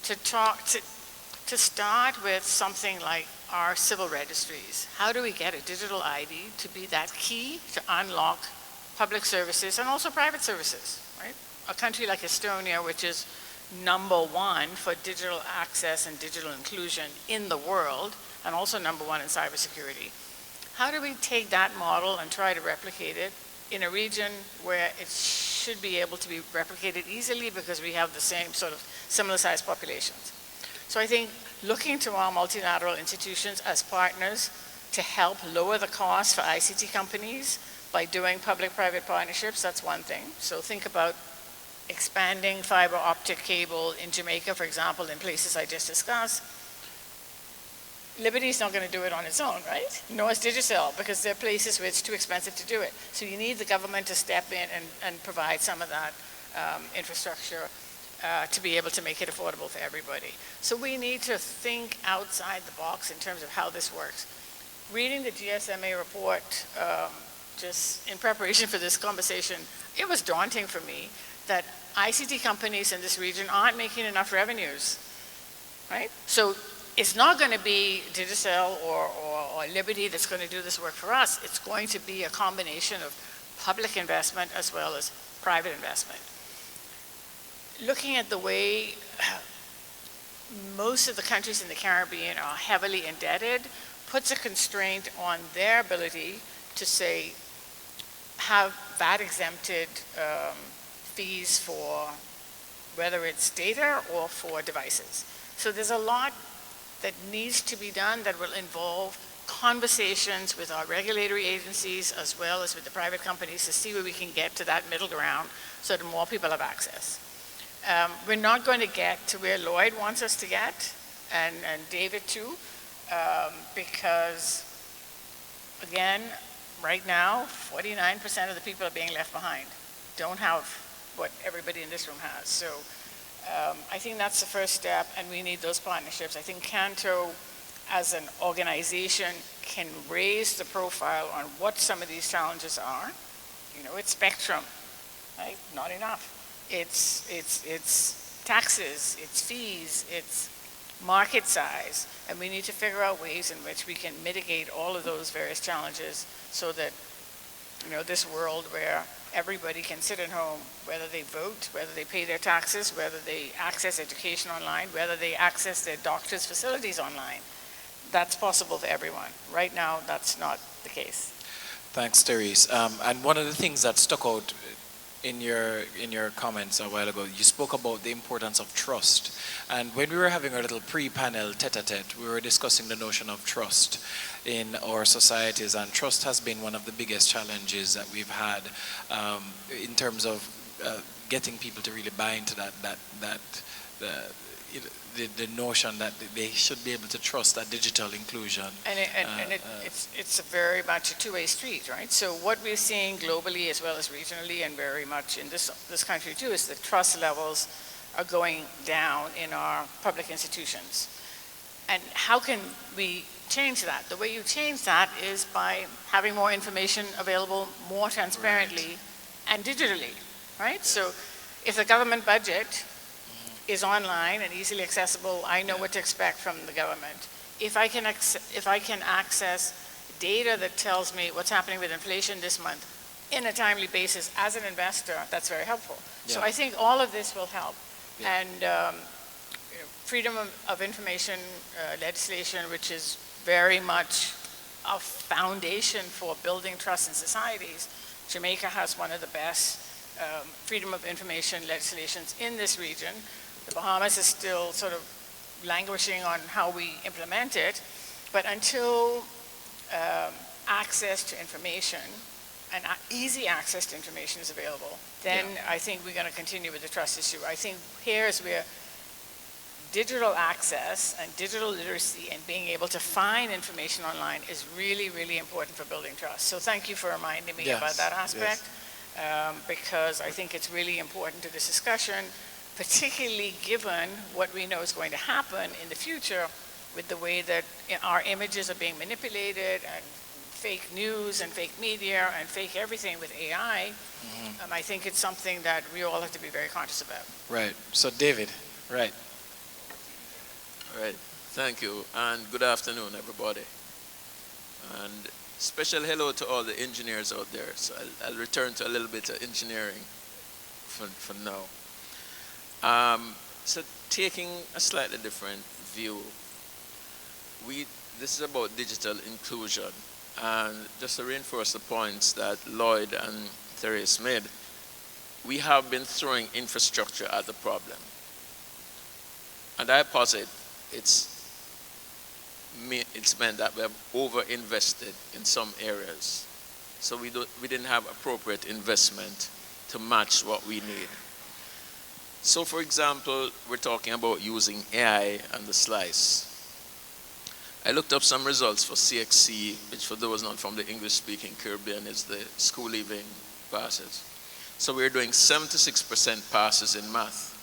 to start with something like our civil registries. How do we get a digital ID to be that key to unlock public services and also private services, right? A country like Estonia, which is #1 for digital access and digital inclusion in the world, and also #1 in cybersecurity. How do we take that model and try to replicate it in a region where it should be able to be replicated easily because we have the same sort of similar sized populations? So I think looking to our multilateral institutions as partners to help lower the cost for ICT companies by doing public-private partnerships, that's one thing. So think about expanding fiber optic cable in Jamaica, for example, in places I just discussed. Liberty's not going to do it on its own, right? Nor is Digicel, because there are places where it's too expensive to do it. So you need the government to step in and provide some of that infrastructure to be able to make it affordable for everybody. So we need to think outside the box in terms of how this works. Reading the GSMA report, just in preparation for this conversation, it was daunting for me that ICT companies in this region aren't making enough revenues, right? So it's not going to be Digicel or Liberty that's going to do this work for us. It's going to be a combination of public investment as well as private investment. Looking at the way most of the countries in the Caribbean are heavily indebted puts a constraint on their ability to, say, have VAT-exempted fees for whether it's data or for devices. So there's a lot that needs to be done that will involve conversations with our regulatory agencies as well as with the private companies to see where we can get to that middle ground so that more people have access. We're not going to get to where Lloyd wants us to get, and David too, because, again, right now, 49% of the people are being left behind, don't have what everybody in this room has. So I think that's the first step, and we need those partnerships. I think Canto, as an organization, can raise the profile on what some of these challenges are. You know, it's spectrum, right? Not enough. It's taxes, it's fees, it's market size, and we need to figure out ways in which we can mitigate all of those various challenges so that, you know, this world where everybody can sit at home, whether they vote, whether they pay their taxes, whether they access education online, whether they access their doctor's facilities online. That's possible for everyone. Right now, that's not the case. Thanks, Therese. And one of the things that stuck out in your comments a while ago, you spoke about the importance of trust. And when we were having our little pre-panel tete-a-tete, we were discussing the notion of trust in our societies, and trust has been one of the biggest challenges that we've had in terms of getting people to really buy into the notion that they should be able to trust that digital inclusion. It's a very much a two-way street, right? So what we're seeing globally as well as regionally and very much in this country too is that trust levels are going down in our public institutions. And how can we change that? The way you change that is by having more information available more transparently and digitally, right? So if the government budget is online and easily accessible, I know what to expect from the government. If I can access data that tells me what's happening with inflation this month in a timely basis as an investor, that's very helpful. Yeah. So I think all of this will help. Yeah. And freedom of information legislation, which is very much a foundation for building trust in societies. Jamaica has one of the best freedom of information legislations in this region. The Bahamas is still sort of languishing on how we implement it, but until access to information and easy access to information is available, then I think we're going to continue with the trust issue. I think here is where digital access and digital literacy and being able to find information online is really, really important for building trust. So thank you for reminding me about that aspect, because I think it's really important to this discussion, particularly given what we know is going to happen in the future with the way that our images are being manipulated and fake news and fake media and fake everything with AI. I think it's something that we all have to be very conscious about. Right. So David, right. All right. Thank you, and good afternoon, everybody. And special hello to all the engineers out there. So I'll return to a little bit of engineering for now. So taking a slightly different view, this is about digital inclusion. And just to reinforce the points that Lloyd and Therese made, we have been throwing infrastructure at the problem. And I posit it's meant that we have over-invested in some areas. So we didn't have appropriate investment to match what we need. So for example, we're talking about using AI and the slice. I looked up some results for CXC, which for those not from the English-speaking Caribbean is the school leaving passes. So we're doing 76% passes in math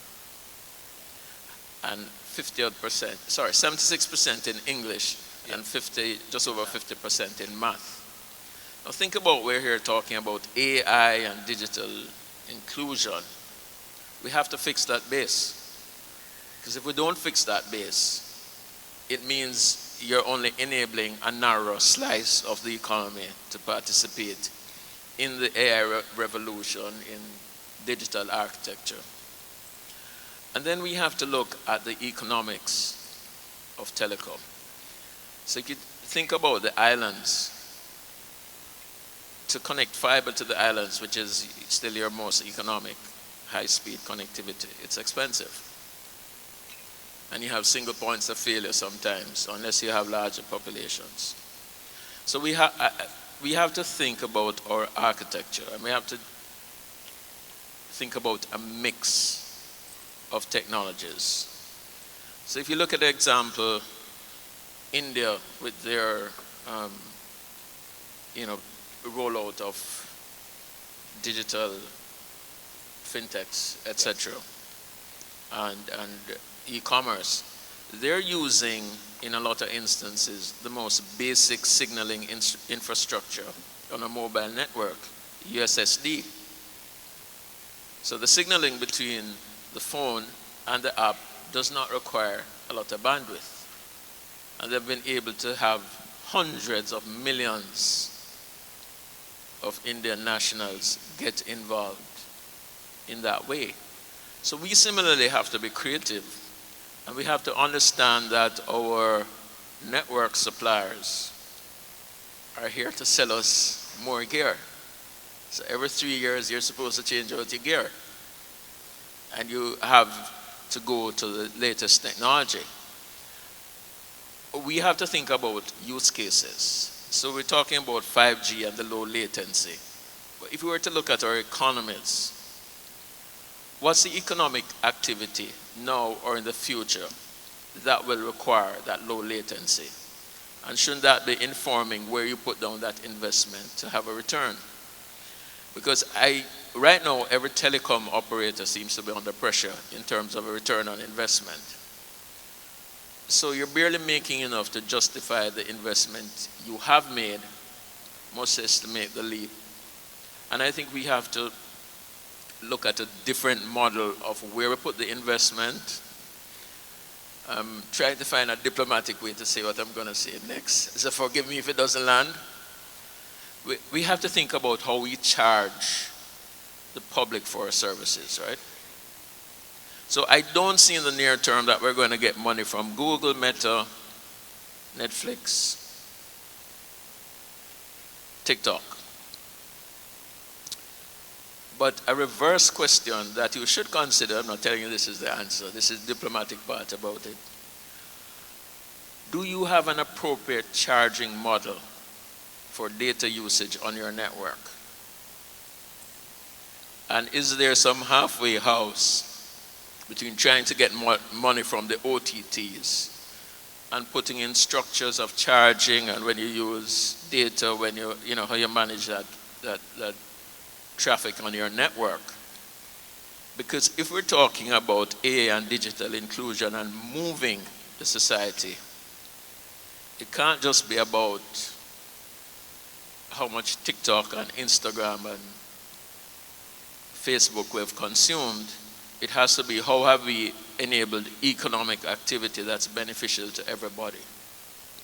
and 76% in English and just over 50% in math. Now think about we're here talking about AI and digital inclusion. We have to fix that base. Because if we don't fix that base, it means you're only enabling a narrow slice of the economy to participate in the AI revolution, in digital architecture. And then we have to look at the economics of telecom. So you could think about the islands. To connect fiber to the islands, which is still your most economic high-speed connectivity, it's expensive. And you have single points of failure sometimes, unless you have larger populations. So we have to think about our architecture, and we have to think about a mix of technologies. So if you look at the example, India with their rollout of digital fintechs, etc., and e-commerce, they're using, in a lot of instances, the most basic signaling infrastructure on a mobile network, USSD. So the signaling between the phone and the app does not require a lot of bandwidth. And they've been able to have hundreds of millions of Indian nationals get involved in that way. So we similarly have to be creative, and we have to understand that our network suppliers are here to sell us more gear. So every 3 years you're supposed to change out your gear, and you have to go to the latest technology. We have to think about use cases. So we're talking about 5G and the low latency. But if we were to look at our economies, what's the economic activity now or in the future that will require that low latency? And shouldn't that be informing where you put down that investment to have a return? Because right now, every telecom operator seems to be under pressure in terms of a return on investment. So you're barely making enough to justify the investment you have made, much less to make the leap. And I think we have to look at a different model of where we put the investment. I'm trying to find a diplomatic way to say what I'm going to say next. So forgive me if it doesn't land. We have to think about how we charge the public for our services, right? So I don't see in the near term that we're going to get money from Google, Meta, Netflix, TikTok. But a reverse question that you should consider, I'm not telling you this is the answer, this is the diplomatic part about it. Do you have an appropriate charging model for data usage on your network? And is there some halfway house between trying to get more money from the OTTs and putting in structures of charging, and when you use data, when you know how you manage that traffic on your network? Because if we're talking about AI and digital inclusion and moving the society, it can't just be about how much TikTok and Instagram and Facebook we've consumed. It has to be how have we enabled economic activity that's beneficial to everybody.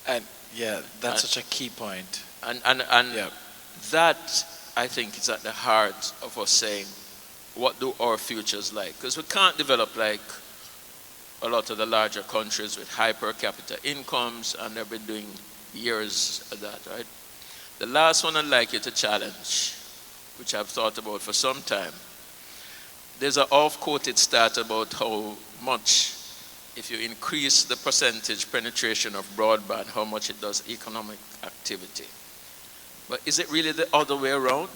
And yeah, that's such a key point. And that, I think, is at the heart of us saying, what do our futures like? Because we can't develop like a lot of the larger countries with high per capita incomes, and they've been doing years of that, right? The last one I'd like you to challenge, which I've thought about for some time, there's an off-quoted stat about how much, if you increase the percentage penetration of broadband, how much it does economic activity. But is it really the other way around?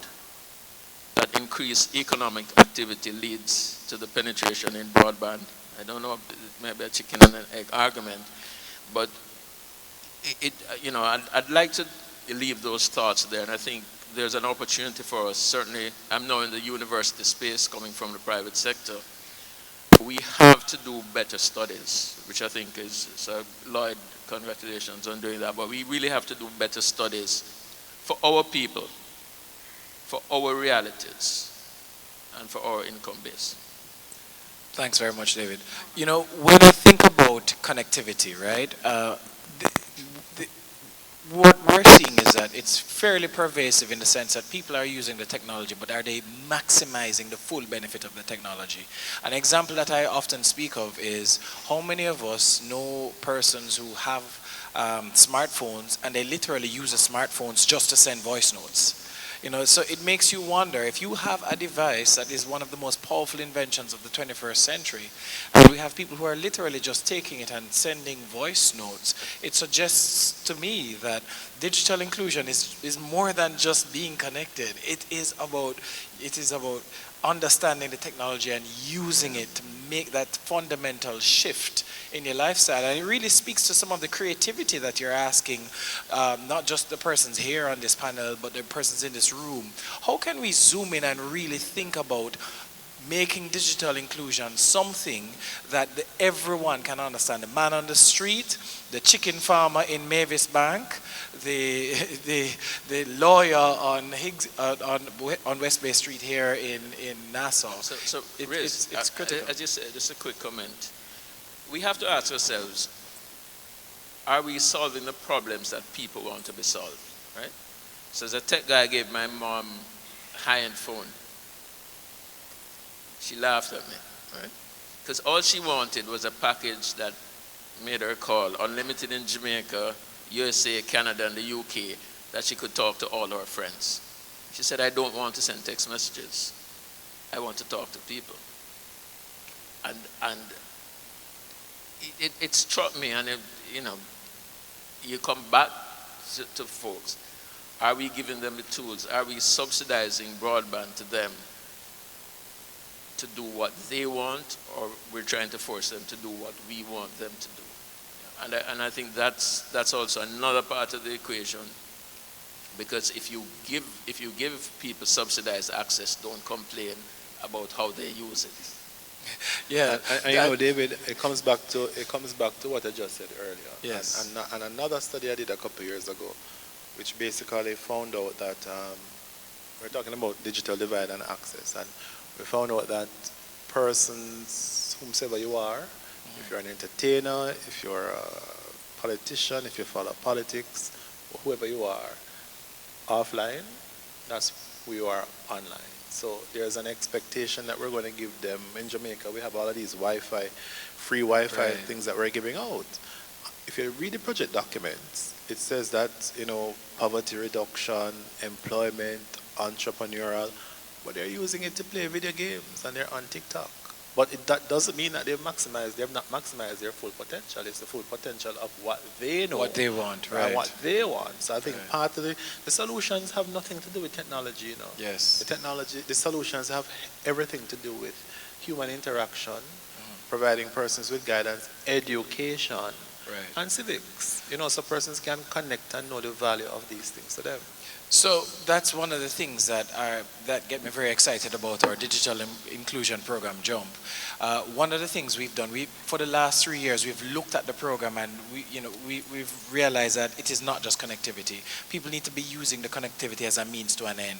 That increased economic activity leads to the penetration in broadband? I don't know, maybe a chicken and an egg argument, but I'd like to leave those thoughts there, and I think there's an opportunity for us. Certainly, I'm now in the university space, coming from the private sector. We have to do better studies, which I think is, so Lloyd, congratulations on doing that, but we really have to do better studies for our people, for our realities, and for our income base. Thanks very much, David. You know, when I think about connectivity, right, what we're seeing is that it's fairly pervasive in the sense that people are using the technology, but are they maximizing the full benefit of the technology? An example that I often speak of is how many of us know persons who have smartphones, and they literally use the smartphones just to send voice notes. You know, so it makes you wonder, if you have a device that is one of the most powerful inventions of the 21st century, and we have people who are literally just taking it and sending voice notes, it suggests to me that digital inclusion is more than just being connected. It is about understanding the technology and using it to make that fundamental shift in your lifestyle. And it really speaks to some of the creativity that you're asking, not just the persons here on this panel, but the persons in this room. How can we zoom in and really think about making digital inclusion something that everyone can understand? The man on the street, the chicken farmer in Mavis Bank, the lawyer on West Bay Street here in Nassau. So It's critical. As you said, just a quick comment. We have to ask ourselves, are we solving the problems that people want to be solved, right? So as a tech guy gave my mom a high-end phone. She laughed at me, right? Because all she wanted was a package that made her call, unlimited in Jamaica, USA, Canada, and the UK, that she could talk to all her friends. She said, I don't want to send text messages. I want to talk to people. And it struck me, and you come back to folks. Are we giving them the tools? Are we subsidizing broadband to them to do what they want, or we're trying to force them to do what we want them to do? And I think that's also another part of the equation, because if you give people subsidized access, don't complain about how they use it. Yeah, and David, it comes back to what I just said earlier. Yes. And another study I did a couple of years ago, which basically found out that we're talking about digital divide and access, and we found out that persons, whomsoever you are, if you're an entertainer, if you're a politician, if you follow politics, whoever you are, offline, that's who you are online. So there's an expectation that we're going to give them. In Jamaica, we have all of these free Wi-Fi things that we're giving out. If you read the project documents, it says that, poverty reduction, employment, entrepreneurial, but they're using it to play video games, and they're on TikTok. But that doesn't mean that they have not maximized their full potential. It's the full potential of what they know. What they want, right. And what they want. So I think Right. part of the solutions have nothing to do with technology, you know. Yes. The solutions have everything to do with human interaction, providing persons with guidance, education, Right. and civics. You know, so persons can connect and know the value of these things to them. So that's one of the things that get me very excited about our digital inclusion program, Jump. One of the things we've done, for the last 3 years, we've looked at the program and we've realized that it is not just connectivity. People need to be using the connectivity as a means to an end.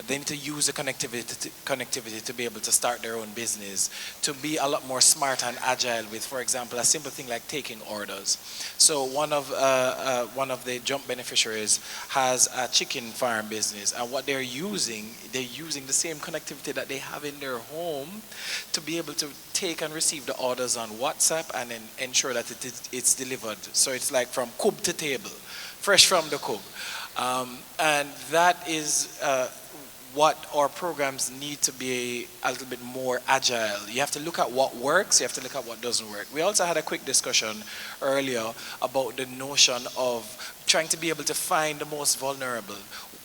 They need to use the connectivity to be able to start their own business, to be a lot more smart and agile with, for example, a simple thing like taking orders. So one of the Jump beneficiaries has a chicken farm business, and what they're using the same connectivity that they have in their home to be able to take and receive the orders on WhatsApp and then ensure that it's delivered. So it's like from coop to table, fresh from the coop. And that is what our programs need to be a little bit more agile. You have to look at what works, you have to look at what doesn't work. We also had a quick discussion earlier about the notion of trying to be able to find the most vulnerable.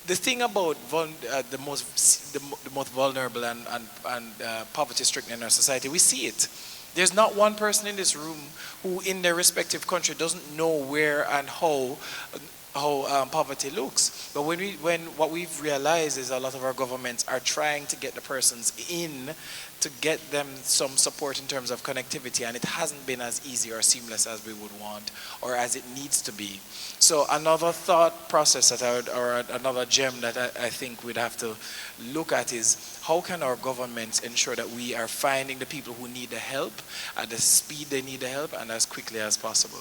The thing about the most vulnerable and poverty-stricken in our society, we see it. There's not one person in this room who in their respective country doesn't know where and how poverty looks. But what we've realized is a lot of our governments are trying to get the persons in to get them some support in terms of connectivity, and it hasn't been as easy or seamless as we would want or as it needs to be. So another thought process or another gem that I think we'd have to look at is how can our governments ensure that we are finding the people who need the help at the speed they need the help and as quickly as possible.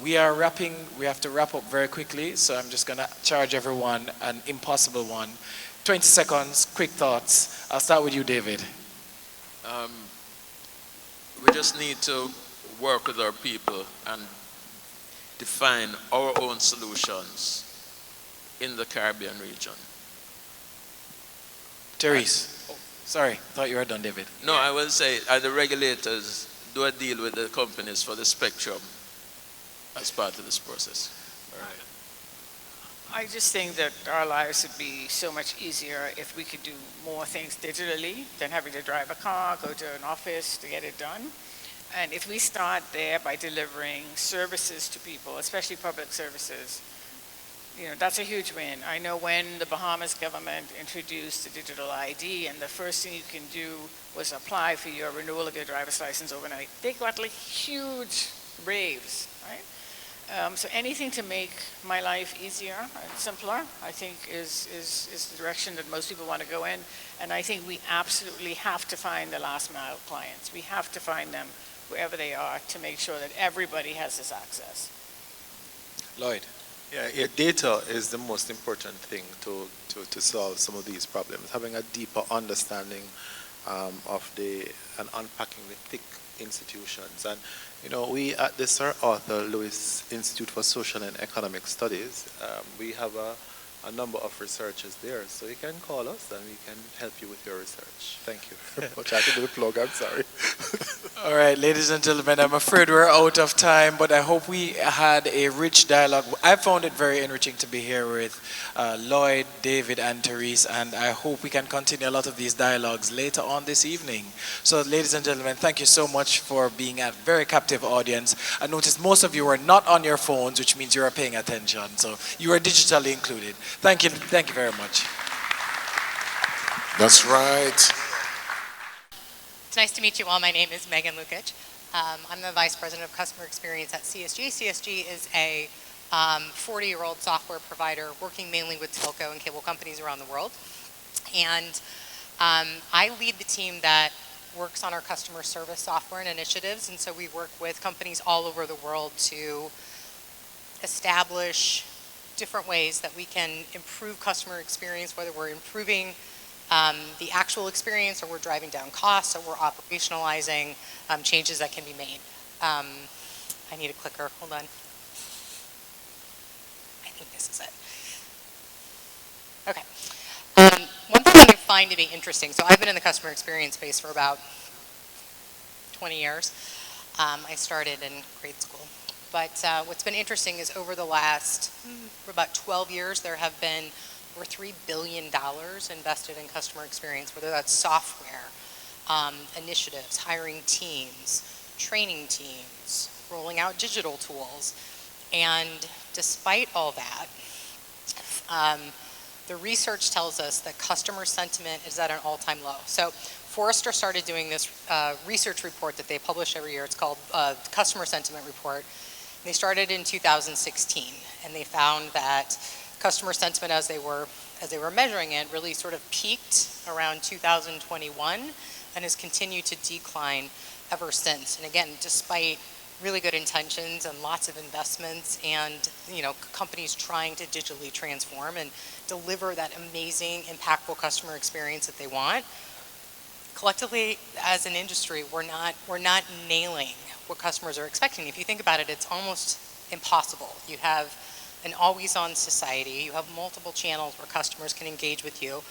We have to wrap up very quickly, so I'm just going to charge everyone an impossible one. 20 seconds, quick thoughts. I'll start with you, David. We just need to work with our people and define our own solutions in the Caribbean region. Therese. Sorry, thought you were done, David. No, I will say, the regulators do a deal with the companies for the spectrum as part of this process. All right. I just think that our lives would be so much easier if we could do more things digitally than having to drive a car, go to an office to get it done. And if we start there by delivering services to people, especially public services, that's a huge win. I know when the Bahamas government introduced the digital ID and the first thing you can do was apply for your renewal of your driver's license overnight, they got like huge raves, right? So anything to make my life easier and simpler, I think is the direction that most people want to go in. And I think we absolutely have to find the last mile clients. We have to find them wherever they are to make sure that everybody has this access. Loyd. Yeah, data is the most important thing to solve some of these problems. Having a deeper understanding and unpacking the thick institutions. And we at the Sir Arthur Lewis Institute for Social and Economic Studies, we have a number of researchers there, so you can call us and we can help you with your research. Thank you very much. I can do the plug, I'm sorry. All right, ladies and gentlemen, I'm afraid we're out of time, but I hope we had a rich dialogue. I found it very enriching to be here with Loyd, David, and Therese, and I hope we can continue a lot of these dialogues later on this evening. So, ladies and gentlemen, thank you so much for being a very captive audience. I noticed most of you are not on your phones, which means you are paying attention, so you are digitally included. Thank you very much. That's right. It's nice to meet you all. My name is Megan Lukic. I'm the Vice President of Customer Experience at CSG. CSG is a 40-year-old software provider working mainly with telco and cable companies around the world. And I lead the team that works on our customer service software and initiatives. And so we work with companies all over the world to establish different ways that we can improve customer experience, whether we're improving the actual experience or we're driving down costs or we're operationalizing changes that can be made. I need a clicker, hold on. I think this is it. Okay. One thing I find to be interesting, so I've been in the customer experience space for about 20 years. I started in grade school. But what's been interesting is over the last about 12 years, there have been over $3 billion invested in customer experience, whether that's software, initiatives, hiring teams, training teams, rolling out digital tools. And despite all that, the research tells us that customer sentiment is at an all-time low. So Forrester started doing this research report that they publish every year. It's called Customer Sentiment Report. They started in 2016, and they found that customer sentiment as they were measuring it really sort of peaked around 2021 and has continued to decline ever since. And again, despite really good intentions and lots of investments and companies trying to digitally transform and deliver that amazing, impactful customer experience that they want, collectively as an industry, we're not nailing what customers are expecting. If you think about it, it's almost impossible. You have an always-on society. You have multiple channels where customers can engage with you.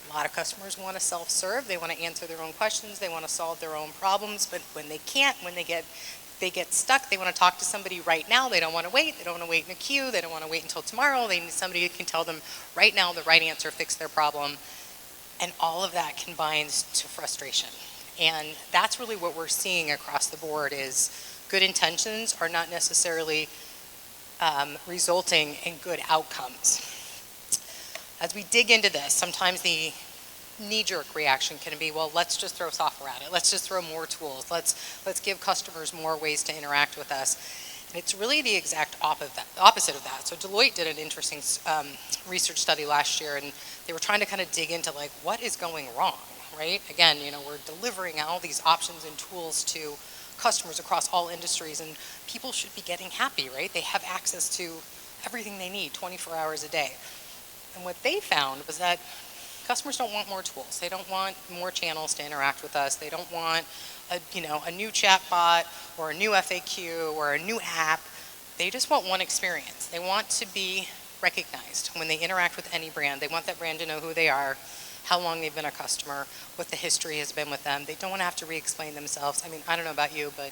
A lot of customers want to self-serve. They want to answer their own questions. They want to solve their own problems. But when they can't, when they get stuck, they want to talk to somebody right now. They don't want to wait. They don't want to wait in a queue. They don't want to wait until tomorrow. They need somebody who can tell them right now the right answer, fix their problem. And all of that combines to frustration. And that's really what we're seeing across the board is good intentions are not necessarily resulting in good outcomes. As we dig into this, sometimes the knee-jerk reaction can be, well, let's just throw software at it. Let's just throw more tools. Let's give customers more ways to interact with us. And it's really the exact opposite of that. So Deloitte did an interesting research study last year, and they were trying to kind of dig into like, what is going wrong, right? Again, we're delivering all these options and tools to customers across all industries, and people should be getting happy, right? They have access to everything they need 24 hours a day. And what they found was that customers don't want more tools. They don't want more channels to interact with us. They don't want a new chat bot or a new FAQ or a new app. They just want one experience. They want to be recognized when they interact with any brand. They want that brand to know who they are, how long they've been a customer, what the history has been with them. They don't want to have to re-explain themselves. I mean, I don't know about you, but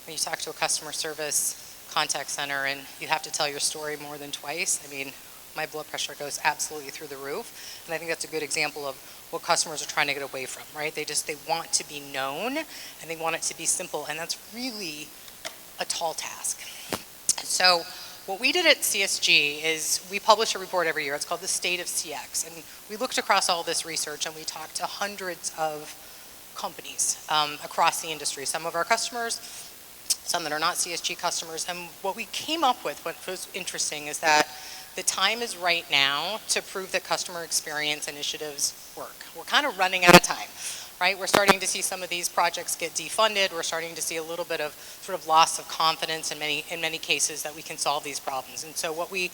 when you talk to a customer service contact center and you have to tell your story more than twice, I mean, my blood pressure goes absolutely through the roof. And I think that's a good example of what customers are trying to get away from, right? They want to be known and they want it to be simple. And that's really a tall task. So what we did at CSG is we publish a report every year. It's called the State of CX. And we looked across all this research and we talked to hundreds of companies across the industry. Some of our customers, some that are not CSG customers. And what we came up with, what was interesting, is that the time is right now to prove that customer experience initiatives work. We're kind of running out of time, right? We're starting to see some of these projects get defunded. We're starting to see a little bit of sort of loss of confidence in many cases that we can solve these problems. And so what we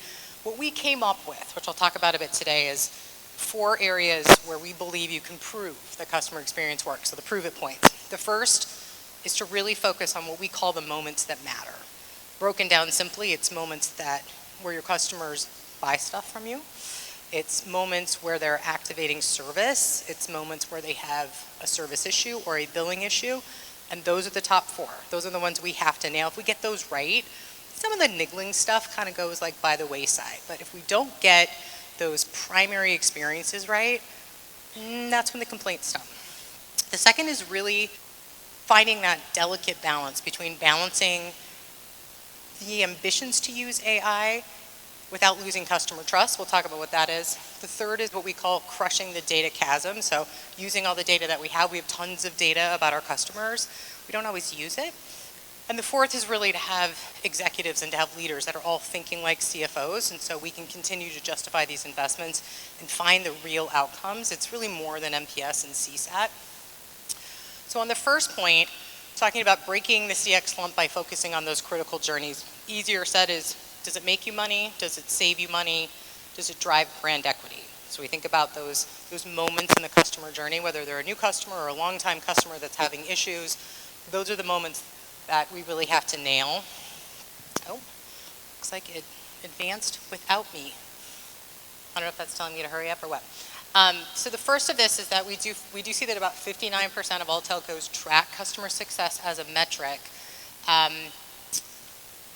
came up with, which I'll talk about a bit today, is 4 areas where we believe you can prove that customer experience works. So the prove it points. The first is to really focus on what we call the moments that matter. Broken down simply, it's moments where your customers buy stuff from you. It's moments where they're activating service. It's moments where they have a service issue or a billing issue. And those are the top 4. Those are the ones we have to nail. If we get those right, some of the niggling stuff kind of goes like by the wayside. But if we don't get those primary experiences right, that's when the complaints come. The second is really finding that delicate balance between balancing the ambitions to use AI without losing customer trust. We'll talk about what that is. The third is what we call crushing the data chasm. So using all the data that we have tons of data about our customers. We don't always use it. And the fourth is really to have executives and to have leaders that are all thinking like CFOs. And so we can continue to justify these investments and find the real outcomes. It's really more than NPS and CSAT. So on the first point, talking about breaking the CX slump by focusing on those critical journeys. Easier said is, does it make you money? Does it save you money? Does it drive brand equity? So we think about those moments in the customer journey, whether they're a new customer or a longtime customer that's having issues. Those are the moments that we really have to nail. Oh, looks like it advanced without me. I don't know if that's telling me to hurry up or what. So the first of this is that we do see that about 59% of all telcos track customer success as a metric.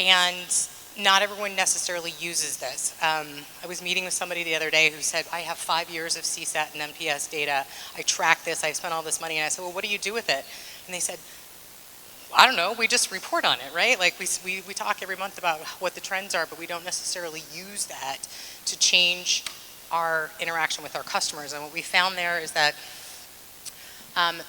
And not everyone necessarily uses this. I was meeting with somebody the other day who said, I have 5 years of CSAT and NPS data. I track this, I spent all this money. And I said, well, what do you do with it? And they said, I don't know, we just report on it, right? Like we talk every month about what the trends are, but we don't necessarily use that to change our interaction with our customers. And what we found there is that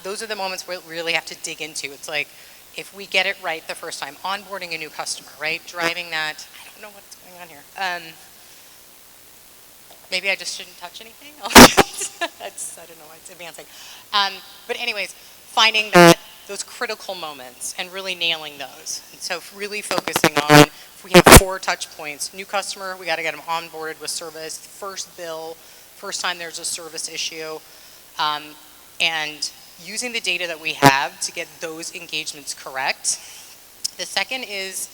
those are the moments where we really have to dig into. It's like, if we get it right the first time, onboarding a new customer, right? Driving that, I don't know what's going on here. Maybe I just shouldn't touch anything. That's, I don't know, it's advancing. But anyways, finding those critical moments and really nailing those. And so really focusing on, if we have 4 touch points, new customer, we got to get them onboarded with service, first bill, first time there's a service issue, and using the data that we have to get those engagements correct. The second is,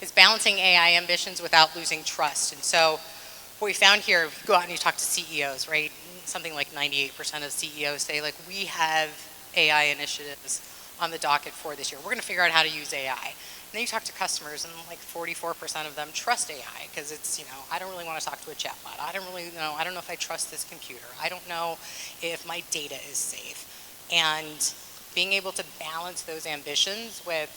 is balancing AI ambitions without losing trust. And so what we found here, if you go out and you talk to CEOs, right? Something like 98% of CEOs say, like, we have AI initiatives on the docket for this year. We're going to figure out how to use AI. And then you talk to customers, and like 44% of them trust AI because it's, you know, I don't really want to talk to a chatbot. I don't know if I trust this computer. I don't know if my data is safe. And being able to balance those ambitions with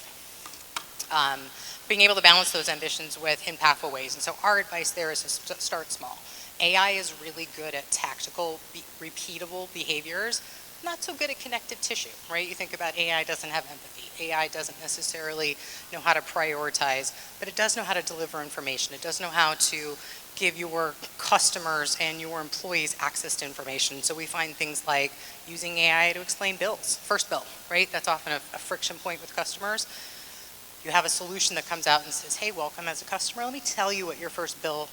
impactful ways. And so our advice there is to start small. AI is really good at tactical, repeatable behaviors, not so good at connective tissue, right? You think about AI doesn't have empathy. AI doesn't necessarily know how to prioritize, but it does know how to deliver information. It does know how to give your customers and your employees access to information. So we find things like using AI to explain bills, first bill, right? That's often a friction point with customers. You have a solution that comes out and says, hey, welcome as a customer. Let me tell you what your first bill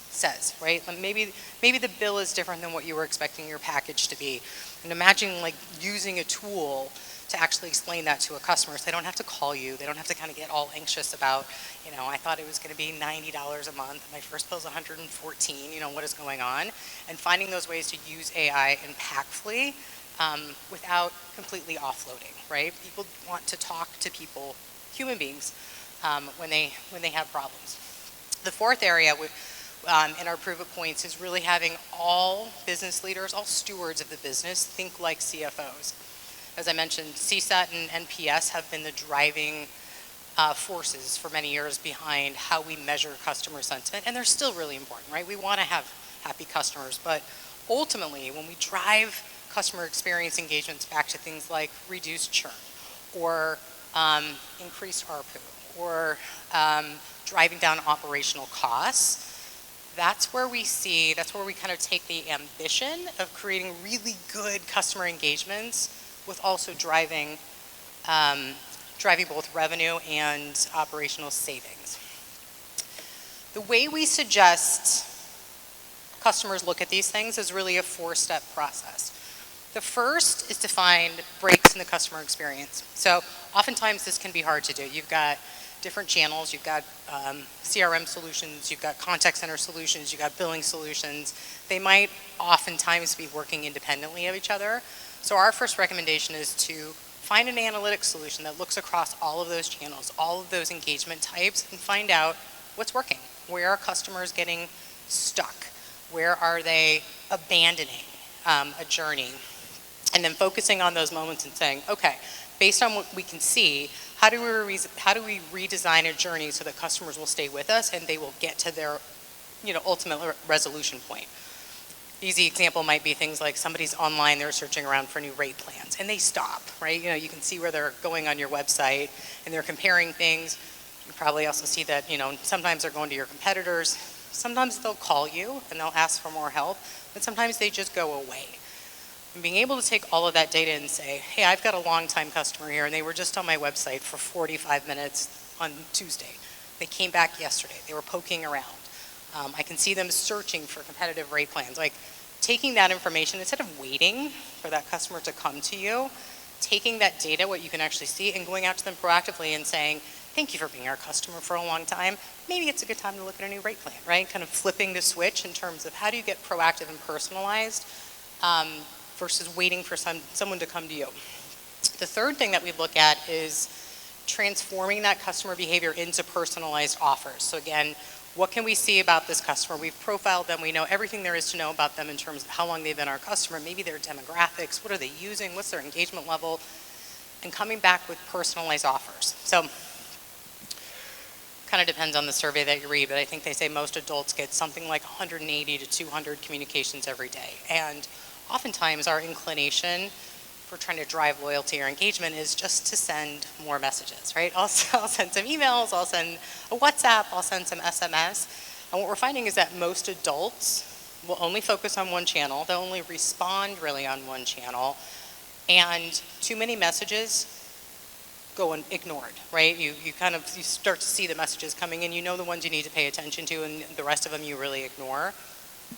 says, right? Maybe the bill is different than what you were expecting your package to be. And imagine like using a tool to actually explain that to a customer so they don't have to call you. They don't have to kind of get all anxious about, you know, I thought it was going to be $90 a month. My first bill is $114, you know, what is going on? And finding those ways to use AI impactfully without completely offloading, right? People want to talk to people, human beings, when they have problems. The fourth area in our proof of points is really having all business leaders, all stewards of the business, think like CFOs. As I mentioned, CSAT and NPS have been the driving forces for many years behind how we measure customer sentiment, and they're still really important, right? We want to have happy customers, but ultimately, when we drive customer experience engagements back to things like reduced churn, or increased ARPU, or driving down operational costs, that's where we kind of take the ambition of creating really good customer engagements with also driving both revenue and operational savings. The way we suggest customers look at these things is really a 4-step process. The first is to find breaks in the customer experience. So oftentimes this can be hard to do. You've got different channels, you've got CRM solutions, you've got contact center solutions, you've got billing solutions. They might oftentimes be working independently of each other. So our first recommendation is to find an analytics solution that looks across all of those channels, all of those engagement types, and find out what's working. Where are customers getting stuck? Where are they abandoning a journey? And then focusing on those moments and saying, okay, based on what we can see, how do we redesign a journey so that customers will stay with us and they will get to their, you know, ultimate resolution point? Easy example might be things like somebody's online, they're searching around for new rate plans, and they stop, right? You know, you can see where they're going on your website, and they're comparing things. You probably also see that, you know, sometimes they're going to your competitors. Sometimes they'll call you and they'll ask for more help, but sometimes they just go away. And being able to take all of that data and say, hey, I've got a long-time customer here, and they were just on my website for 45 minutes on Tuesday. They came back yesterday. They were poking around. I can see them searching for competitive rate plans. Like, taking that information, instead of waiting for that customer to come to you, taking that data, what you can actually see, and going out to them proactively and saying, thank you for being our customer for a long time. Maybe it's a good time to look at a new rate plan, right? Kind of flipping the switch in terms of how do you get proactive and personalized versus waiting for someone to come to you. The third thing that we look at is transforming that customer behavior into personalized offers. So again, what can we see about this customer? We've profiled them. We know everything there is to know about them in terms of how long they've been our customer, maybe their demographics, what are they using, what's their engagement level, and coming back with personalized offers. So kind of depends on the survey that you read, but I think they say most adults get something like 180 to 200 communications every day. And oftentimes our inclination for trying to drive loyalty or engagement is just to send more messages, right? I'll send some emails, I'll send a WhatsApp, I'll send some SMS. And what we're finding is that most adults will only focus on one channel, they'll only respond really on one channel, and too many messages go ignored, right? You start to see the messages coming in, you know the ones you need to pay attention to, and the rest of them you really ignore.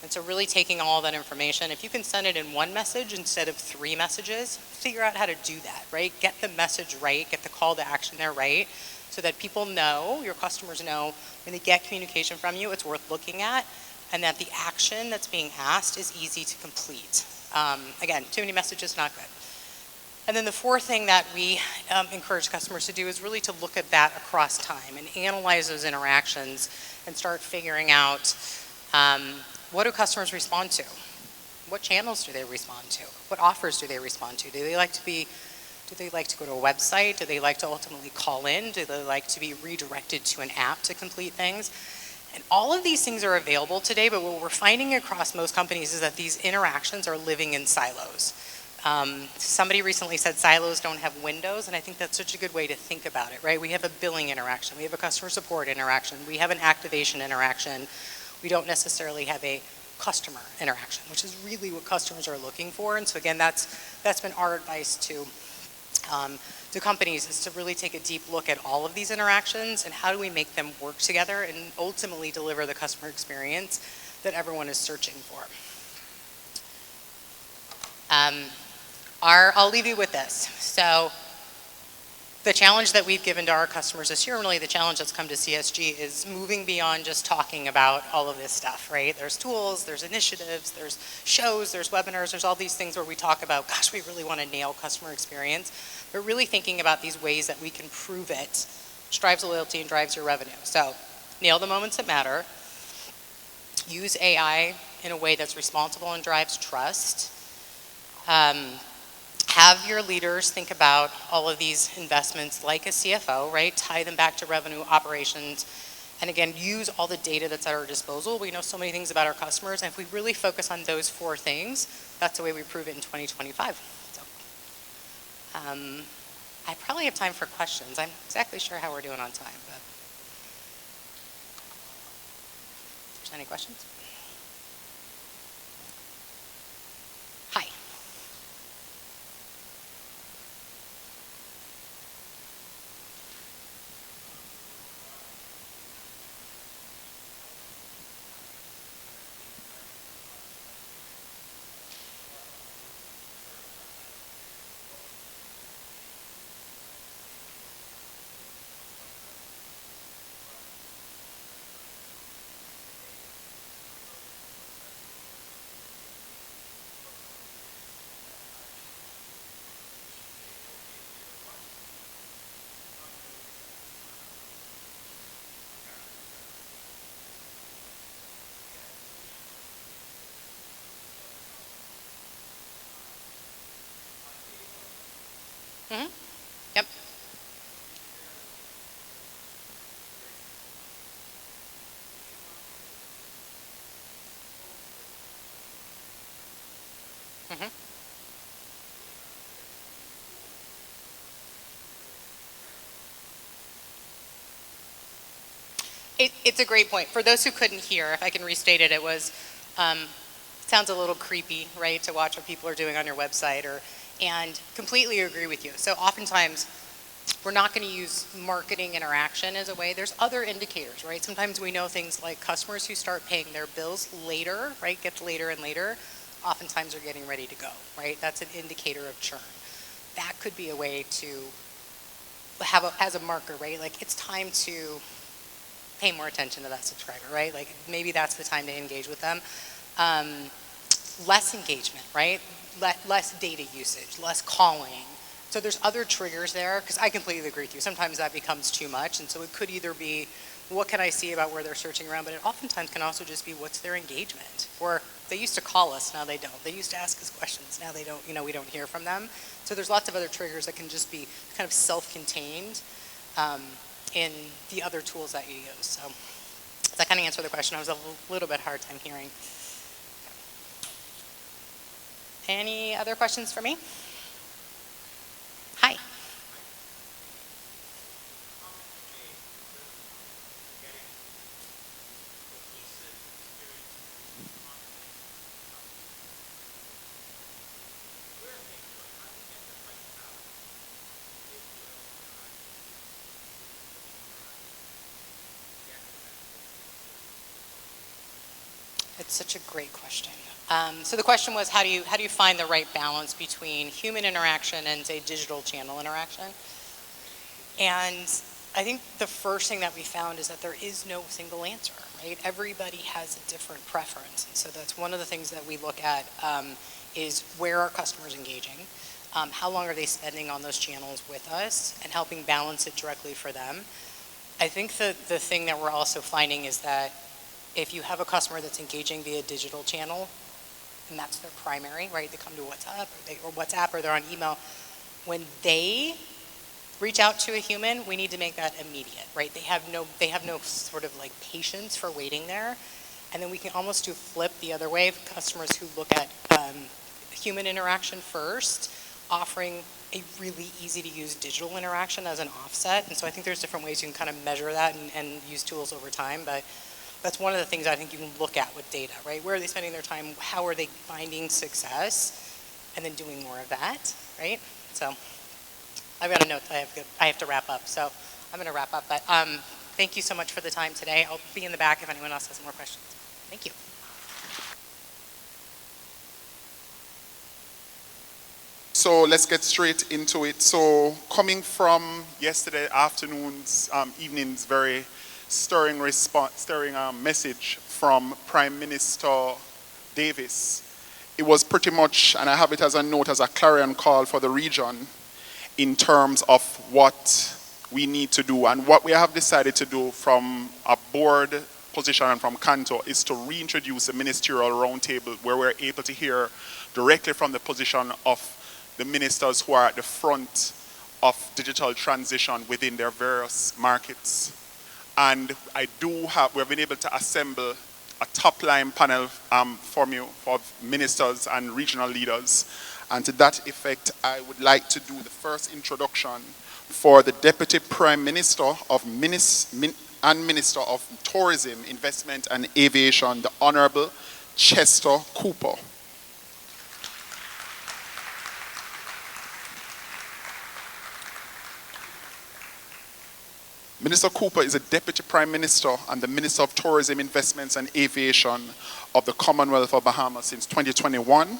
And so really taking all that information, if you can send it in one message instead of 3 messages, figure out how to do that, right? Get the message right, get the call to action there right, so that people know, your customers know, when they get communication from you, it's worth looking at, and that the action that's being asked is easy to complete. Again, too many messages, not good. And then the fourth thing that we encourage customers to do is really to look at that across time and analyze those interactions and start figuring out what do customers respond to? What channels do they respond to? What offers do they respond to? Do they like to go to a website? Do they like to ultimately call in? Do they like to be redirected to an app to complete things? And all of these things are available today, but what we're finding across most companies is that these interactions are living in silos. Somebody recently said silos don't have windows, and I think that's such a good way to think about it, right? We have a billing interaction, we have a customer support interaction, we have an activation interaction. We don't necessarily have a customer interaction, which is really what customers are looking for. And so again, that's been our advice to companies, is to really take a deep look at all of these interactions and how do we make them work together and ultimately deliver the customer experience that everyone is searching for. I'll leave you with this. So the challenge that we've given to our customers this year, and really the challenge that's come to CSG, is moving beyond just talking about all of this stuff, right? There's tools, there's initiatives, there's shows, there's webinars, there's all these things where we talk about, gosh, we really want to nail customer experience, but really thinking about these ways that we can prove it, which drives loyalty and drives your revenue. So nail the moments that matter, use AI in a way that's responsible and drives trust, have your leaders think about all of these investments like a CFO, right? Tie them back to revenue operations. And again, use all the data that's at our disposal. We know so many things about our customers, and if we really focus on those 4 things, that's the way we prove it in 2025. So, I probably have time for questions. I'm not exactly sure how we're doing on time, but if there's any questions? Hi. Mm-hmm. Yep. Mm-hmm. It's a great point. For those who couldn't hear, if I can restate it, it was, sounds a little creepy, right, to watch what people are doing on your website, and completely agree with you. So oftentimes, we're not going to use marketing interaction as a way. There's other indicators, right? Sometimes we know things like customers who start paying their bills later, right, gets later and later, oftentimes are getting ready to go, right? That's an indicator of churn. That could be a way to as a marker, right? Like it's time to pay more attention to that subscriber, right? Like maybe that's the time to engage with them. Less engagement, right? Less data usage, less calling. So there's other triggers there, because I completely agree with you. Sometimes that becomes too much, and so it could either be, what can I see about where they're searching around, but it oftentimes can also just be, what's their engagement? Or they used to call us, now they don't. They used to ask us questions, now they don't, we don't hear from them. So there's lots of other triggers that can just be kind of self-contained in the other tools that you use. So does that kind of answer the question? I was a little bit hard time hearing. Any other questions for me? Hi. It's such a great question. So the question was, how do you find the right balance between human interaction and, say, digital channel interaction? And I think the first thing that we found is that there is no single answer, right? Everybody has a different preference. And so that's one of the things that we look at is where are customers engaging? How long are they spending on those channels with us and helping balance it directly for them? I think the thing that we're also finding is that if you have a customer that's engaging via digital channel, and that's their primary, right? They come to WhatsApp or they're on email. When they reach out to a human, we need to make that immediate, right? They have no sort of like patience for waiting there. And then we can almost do flip the other way of customers who look at human interaction first, offering a really easy to use digital interaction as an offset. And so I think there's different ways you can kind of measure that and use tools over time. But that's one of the things I think you can look at with data, right? Where are they spending their time? How are they finding success? And then doing more of that, right? So I've got a note that I have to wrap up. So I'm going to wrap up. But thank you so much for the time today. I'll be in the back if anyone else has more questions. Thank you. So let's get straight into it. So coming from yesterday afternoon's, evening's very stirring message from Prime Minister Davis, it was pretty much, and I have it as a note, as a clarion call for the region in terms of what we need to do. And what we have decided to do from a board position and from Cantor is to reintroduce a ministerial roundtable where we're able to hear directly from the position of the ministers who are at the front of digital transition within their various markets. And we've been able to assemble a top-line panel for ministers and regional leaders. And to that effect, I would like to do the first introduction for the Deputy Prime Minister and Minister of Tourism, Investment and Aviation, the Honorable Chester Cooper. Minister Cooper is a Deputy Prime Minister and the Minister of Tourism, Investments and Aviation of the Commonwealth of Bahamas since 2021.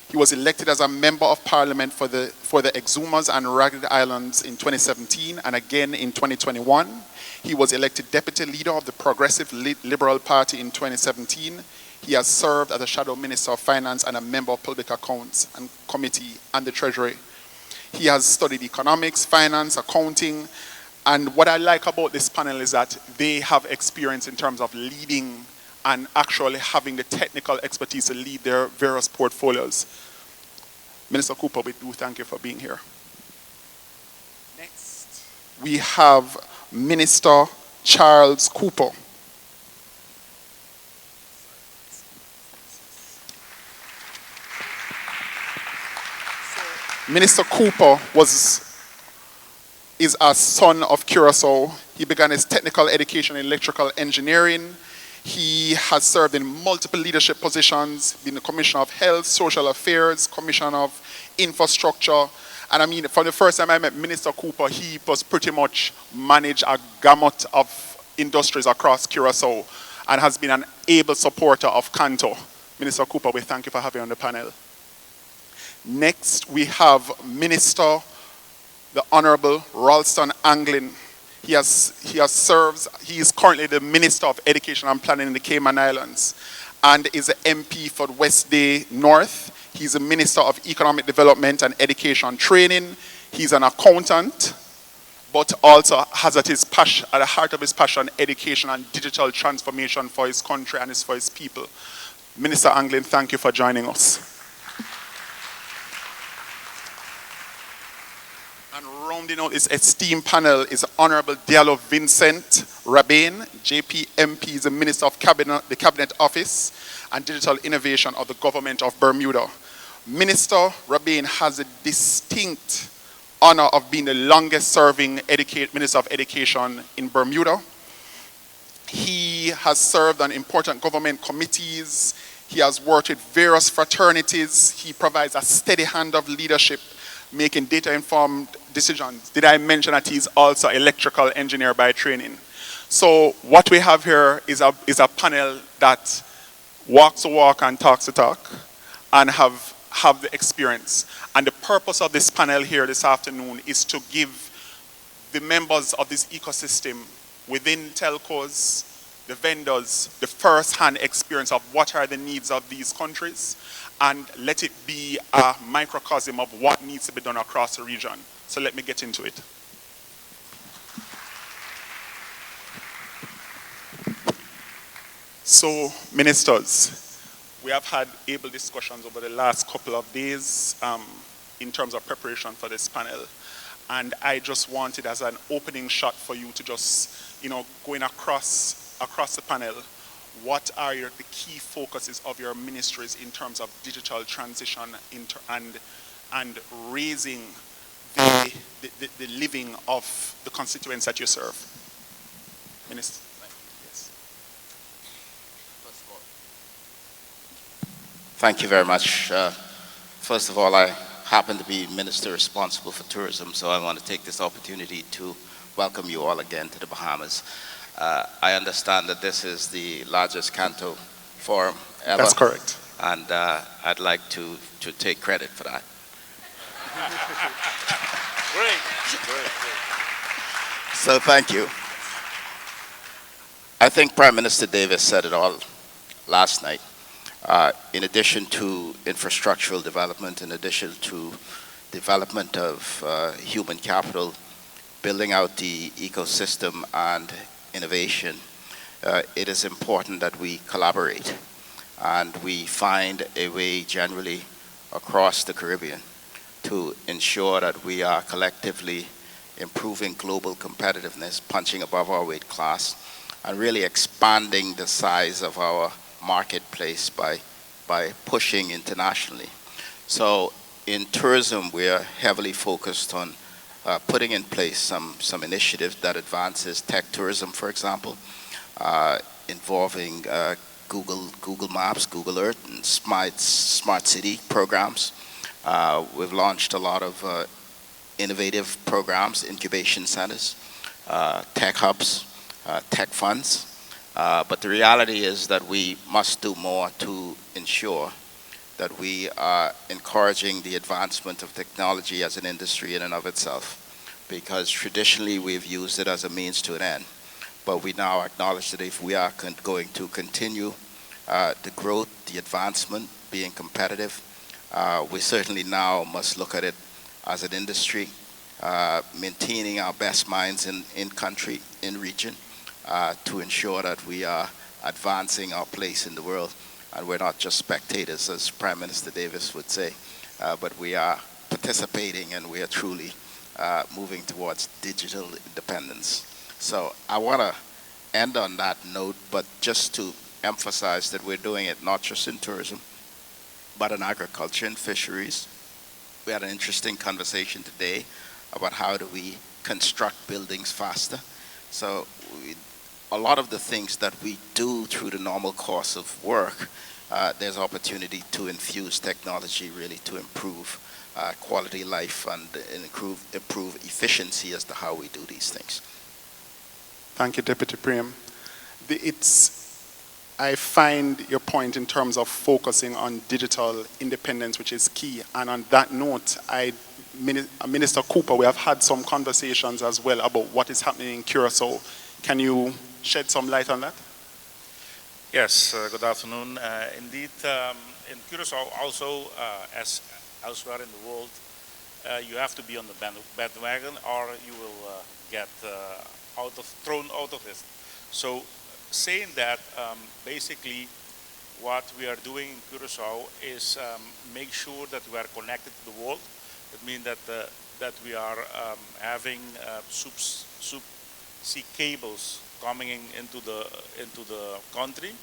He was elected as a Member of Parliament for the Exumas and Ragged Islands in 2017 and again in 2021. He was elected Deputy Leader of the Progressive Liberal Party in 2017. He has served as a Shadow Minister of Finance and a Member of Public Accounts and Committee and the Treasury. He has studied economics, finance, accounting, and what I like about this panel is that they have experience in terms of leading and actually having the technical expertise to lead their various portfolios. Minister Cooper, we do thank you for being here. Next, we have Minister Charles Cooper. Minister Cooper is a son of Curacao. He began his technical education in electrical engineering. He has served in multiple leadership positions, been the Commissioner of Health, Social Affairs, Commissioner of Infrastructure. And I mean, from the first time I met Minister Cooper, he was pretty much managed a gamut of industries across Curacao and has been an able supporter of Cantor. Minister Cooper, we thank you for having you on the panel. Next, we have Minister the Honorable Ralston Anglin. He is currently the Minister of Education and Planning in the Cayman Islands and is an MP for West Day North. He's a Minister of Economic Development and Education Training. He's an accountant, but also has at the heart of his passion, education and digital transformation for his country and for his people. Minister Anglin, thank you for joining us. And rounding out this esteemed panel is Honorable Diallo Vincent Rabin, JP MP, is the Minister of the Cabinet Office and Digital Innovation of the Government of Bermuda. Minister Rabin has a distinct honor of being the longest serving Minister of Education in Bermuda. He has served on important government committees. He has worked with various fraternities. He provides a steady hand of leadership, making data-informed decisions. Did I mention that he's also an electrical engineer by training? So what we have here is a panel that walks the walk and talks the talk and have the experience. And the purpose of this panel here this afternoon is to give the members of this ecosystem within telcos, the vendors, the first-hand experience of what are the needs of these countries, and let it be a microcosm of what needs to be done across the region. So let me get into it. So, ministers, we have had able discussions over the last couple of days in terms of preparation for this panel. And I just wanted as an opening shot for you to just, going across the panel, what are the key focuses of your ministries in terms of digital transition and raising the living of the constituents that you serve? Minister. Thank you very much. First of all, I happen to be minister responsible for tourism, so I want to take this opportunity to welcome you all again to the Bahamas. I understand that this is the largest Canto forum ever. That's correct. And I'd like to take credit for that. Great. So thank you. I think Prime Minister Davis said it all last night. In addition to infrastructural development, in addition to development of human capital, building out the ecosystem and innovation, it is important that we collaborate and we find a way generally across the Caribbean to ensure that we are collectively improving global competitiveness, punching above our weight class, and really expanding the size of our marketplace by pushing internationally. So in tourism, we are heavily focused on putting in place some initiatives that advances tech tourism, for example, involving Google Maps, Google Earth, and smart city programs. We've launched a lot of innovative programs, incubation centers, tech hubs, tech funds. But the reality is that we must do more to ensure that we are encouraging the advancement of technology as an industry in and of itself, because traditionally we've used it as a means to an end. But we now acknowledge that if we are going to continue the growth, the advancement, being competitive, we certainly now must look at it as an industry, maintaining our best minds in country, in region, to ensure that we are advancing our place in the world. And we're not just spectators, as Prime Minister Davis would say, but we are participating and we are truly moving towards digital independence. So I want to end on that note, but just to emphasize that we're doing it not just in tourism, but in agriculture and fisheries. We had an interesting conversation today about how do we construct buildings faster. So a lot of the things that we do through the normal course of work, there's opportunity to infuse technology really to improve quality life and improve efficiency as to how we do these things. Thank you, Deputy Prem. I find your point in terms of focusing on digital independence, which is key. And on that note, I Minister Cooper, we have had some conversations as well about what is happening in Curacao. Can you shed some light on that? Yes, good afternoon. Indeed, in Curacao also, as elsewhere in the world, you have to be on the bandwagon or you will get thrown out of it. So saying that, basically what we are doing in Curacao is make sure that we are connected to the world. It means that we are having subsea cables coming into the country.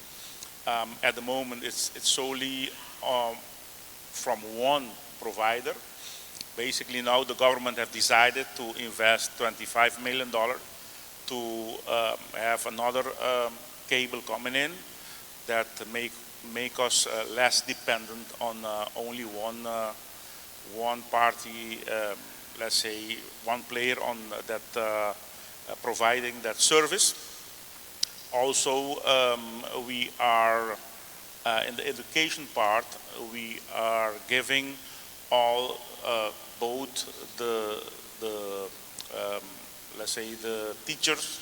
At the moment, it's solely from one provider. Basically, now the government have decided to invest $25 million to have another cable coming in that make us less dependent on only one party, let's say one player on that providing that service. Also, we are in the education part, we are giving all both the let's say the teachers.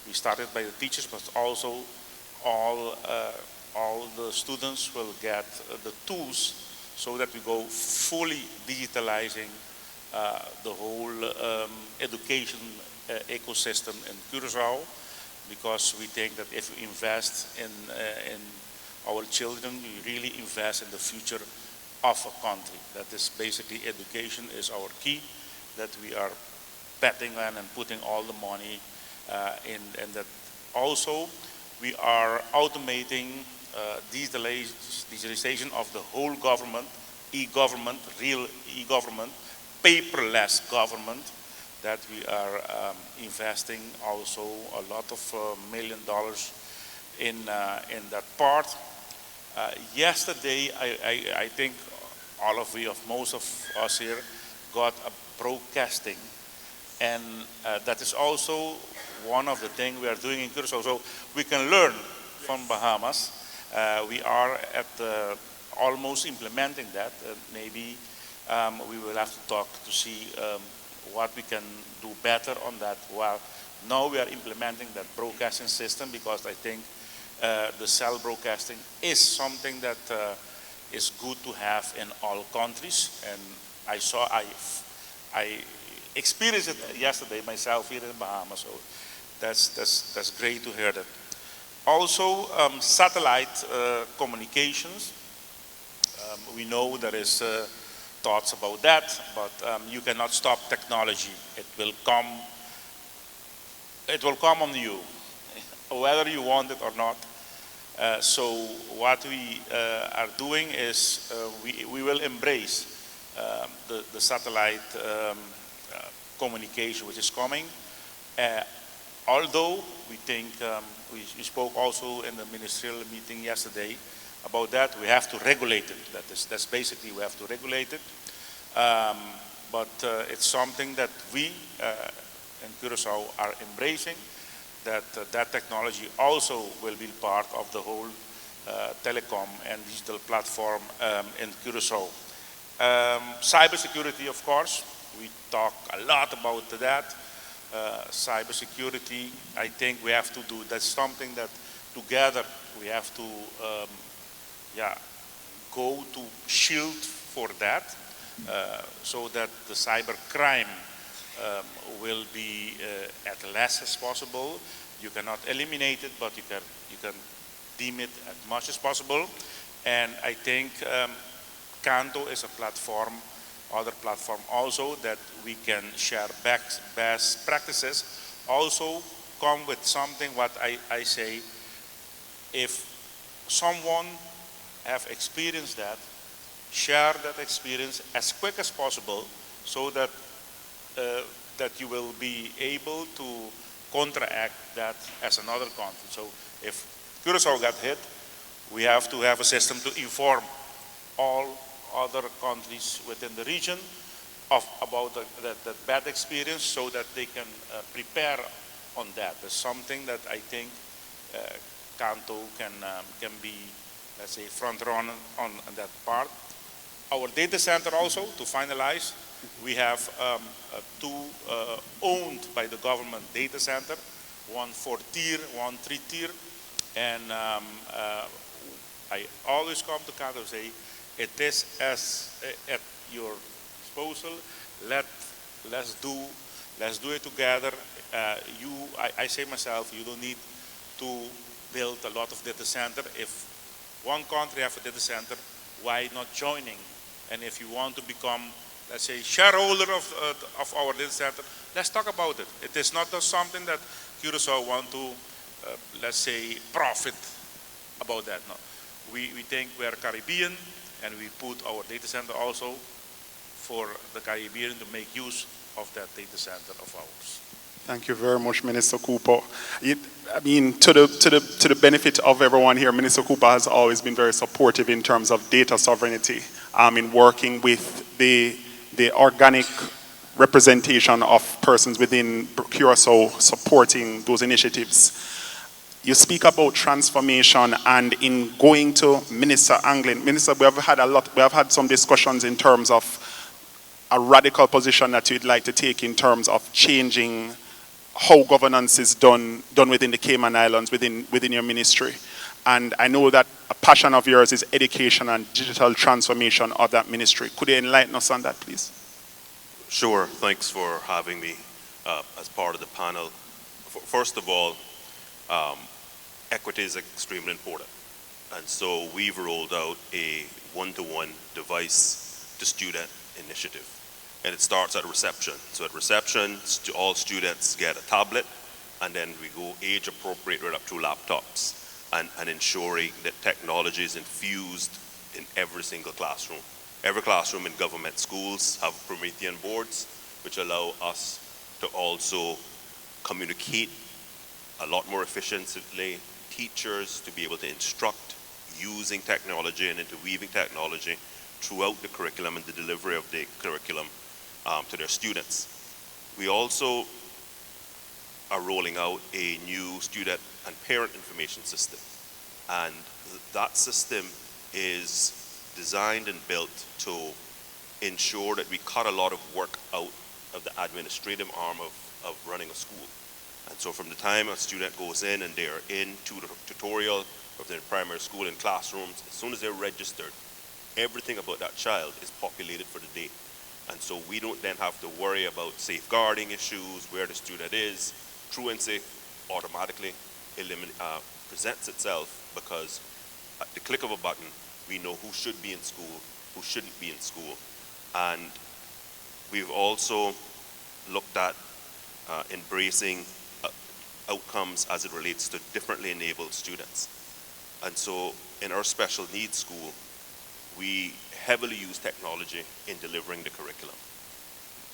We started by the teachers, but also all the students will get the tools so that we go fully digitalizing the whole education ecosystem in Curacao, because we think that if we invest in our children, we really invest in the future of a country. That is basically education is our key, that we are betting on and putting all the money in, and that also we are automating digitalization of the whole government, e-government, real e-government, paperless government, that we are investing also a lot of $1 million in that part. Yesterday, I think all of you, most of us here, got a broadcasting, and that is also one of the things we are doing in Curacao. So we can learn from Bahamas. We are at almost implementing that. Maybe we will have to talk to see what we can do better on that. Well, now we are implementing that broadcasting system, because I think the cell broadcasting is something that is good to have in all countries. And I experienced it yesterday myself here in Bahamas, so that's great to hear that. Also, satellite communications. We know there is thoughts about that, but you cannot stop technology. It will come on you, whether you want it or not. So what we are doing is we will embrace the satellite communication which is coming. Although we think, we spoke also in the ministerial meeting yesterday about that, we have to regulate it. That's basically, we have to regulate it. But it's something that we in Curacao are embracing, that that technology also will be part of the whole telecom and digital platform in Curacao. Cybersecurity, of course, we talk a lot about that. Cybersecurity, I think we have to do, that's something that together we have to go to shield for that, so that the cyber crime will be at less as possible. You cannot eliminate it, but you can deem it as much as possible. And I think Canto is a platform, other platform also, that we can share best practices. Also come with something what I say, if someone have experienced that, share that experience as quick as possible, so that that you will be able to counteract that as another country. So if Curacao got hit, we have to have a system to inform all other countries within the region about that bad experience, so that they can prepare on that. There's something that I think Canto can be, let's say, front runner on that part. Our data center also, to finalize, We have two owned by the government data center, one 4-tier, one 3-tier. And I always come to Canada and say, it is as at your disposal. Let's do it together. I say myself, you don't need to build a lot of data center. If one country have a data center, why not joining? And if you want to become, let's say, shareholder of our data center, let's talk about it. It is not just something that Curacao want to, let's say, profit about that. No, we think we are Caribbean, and we put our data center also for the Caribbean to make use of that data center of ours. Thank you very much, Minister Cooper. I mean, to the benefit of everyone here, Minister Cooper has always been very supportive in terms of data sovereignty, in working with the organic representation of persons within Curacao supporting those initiatives. You speak about transformation, and in going to Minister Anglin, Minister, we have had some discussions in terms of a radical position that you'd like to take in terms of changing how governance is done within the Cayman Islands, within your ministry. And I know that a passion of yours is education and digital transformation of that ministry. Could you enlighten us on that, please? Sure. Thanks for having me as part of the panel. First of all, equity is extremely important. And so we've rolled out a one-to-one device to student initiative. And it starts at reception. So at reception, all students get a tablet, and then we go age appropriate right up to laptops, and ensuring that technology is infused in every single classroom. Every classroom in government schools have Promethean boards, which allow us to also communicate a lot more efficiently, teachers to be able to instruct using technology and interweaving technology throughout the curriculum and the delivery of the curriculum to their students. We also are rolling out a new student and parent information system. And that system is designed and built to ensure that we cut a lot of work out of the administrative arm of running a school. And so from the time a student goes in and they are in tutorial of their primary school in classrooms, as soon as they're registered, everything about that child is populated for the day. And so we don't then have to worry about safeguarding issues, where the student is. Truancy automatically presents itself, because at the click of a button, we know who should be in school, who shouldn't be in school. And we've also looked at embracing outcomes as it relates to differently enabled students. And so in our special needs school, we heavily use technology in delivering the curriculum.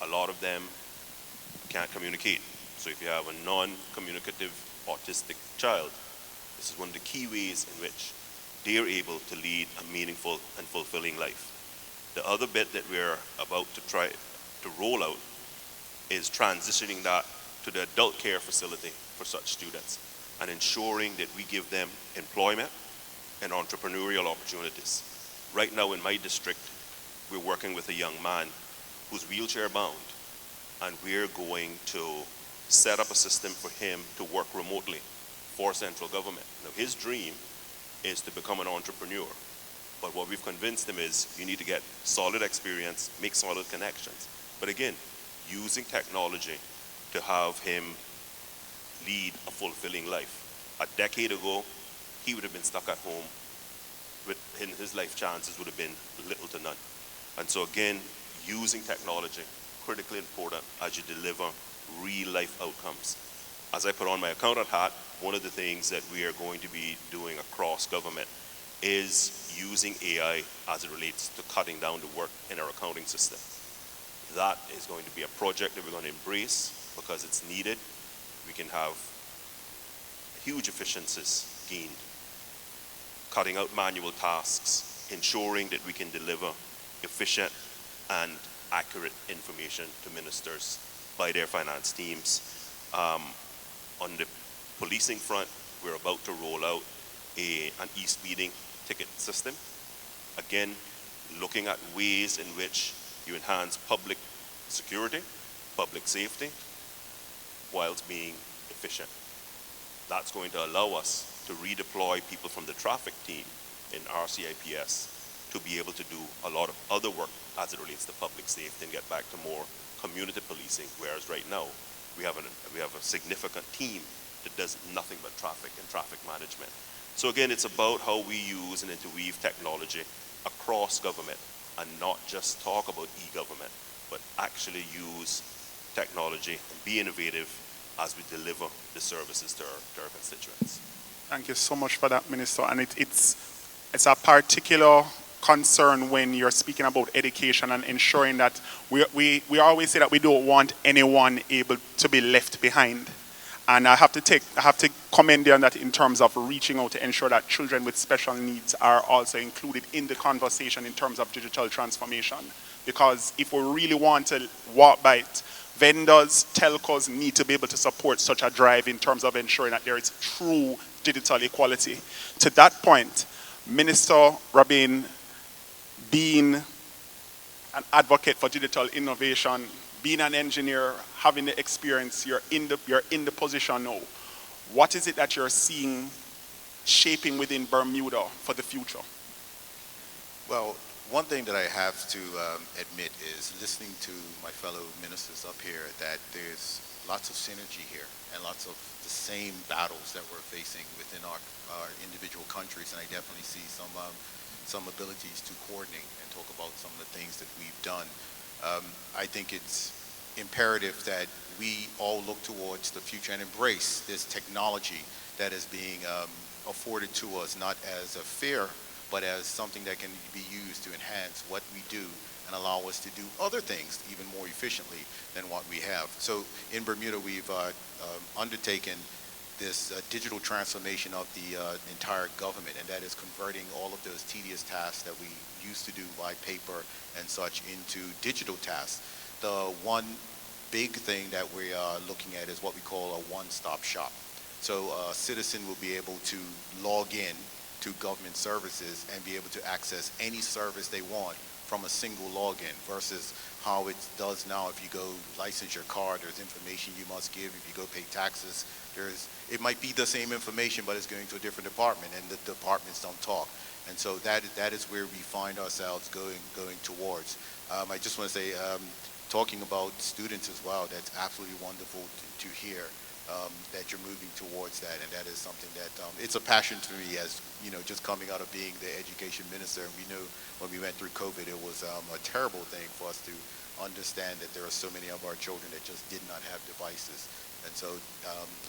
A lot of them can't communicate. So if you have a non-communicative autistic child, this is one of the key ways in which they're able to lead a meaningful and fulfilling life. The other bit that we're about to try to roll out is transitioning that to the adult care facility for such students, and ensuring that we give them employment and entrepreneurial opportunities. Right now in my district, we're working with a young man who's wheelchair bound, and we're going to set up a system for him to work remotely for central government. Now his dream is to become an entrepreneur, but what we've convinced him is you need to get solid experience, make solid connections. But again, using technology to have him lead a fulfilling life. A decade ago, he would have been stuck at home, his life chances would have been little to none. And so again, using technology, critically important as you deliver real life outcomes. As I put on my accountant hat, one of the things that we are going to be doing across government is using AI as it relates to cutting down the work in our accounting system. That is going to be a project that we're going to embrace because it's needed. We can have huge efficiencies gained, cutting out manual tasks, ensuring that we can deliver efficient and accurate information to ministers by their finance teams. On the policing front, we're about to roll out an e-speeding ticket system. Again, looking at ways in which you enhance public security, public safety, whilst being efficient. That's going to allow us to redeploy people from the traffic team in RCIPS to be able to do a lot of other work as it relates to public safety and get back to more community policing, whereas right now we have a significant team that does nothing but traffic and traffic management. So again, it's about how we use and interweave technology across government and not just talk about e-government, but actually use technology and be innovative as we deliver the services to our constituents. Thank you so much for that, Minister. And it's a particular concern when you're speaking about education and ensuring that we always say that we don't want anyone able to be left behind. And I have to commend you on that in terms of reaching out to ensure that children with special needs are also included in the conversation in terms of digital transformation. Because if we really want to walk by it, vendors, telcos need to be able to support such a drive in terms of ensuring that there is true digital equality. To that point, Minister Rabin, being an advocate for digital innovation, being an engineer, having the experience, you're in the position now. What is it that you're seeing shaping within Bermuda for the future? Well, one thing that I have to admit is listening to my fellow ministers up here that there's lots of synergy here and lots of the same battles that we're facing within our individual countries, and I definitely see some abilities to coordinate and talk about some of the things that we've done. I think it's imperative that we all look towards the future and embrace this technology that is being afforded to us, not as a fear, but as something that can be used to enhance what we do and allow us to do other things even more efficiently than what we have. So in Bermuda, we've undertaken this digital transformation of the entire government, and that is converting all of those tedious tasks that we used to do by paper and such into digital tasks. The one big thing that we are looking at is what we call a one-stop shop. So a citizen will be able to log in to government services and be able to access any service they want from a single login versus how it does now. If you go license your car, there's information you must give. If you go pay taxes, it might be the same information, but it's going to a different department, and the departments don't talk. And so that is where we find ourselves going towards. I just want to say, talking about students as well, that's absolutely wonderful to hear. That you're moving towards that, and that is something that it's a passion to me, as you know, just coming out of being the education minister. And we knew when we went through COVID, it was a terrible thing for us to understand that there are so many of our children that just did not have devices. And so,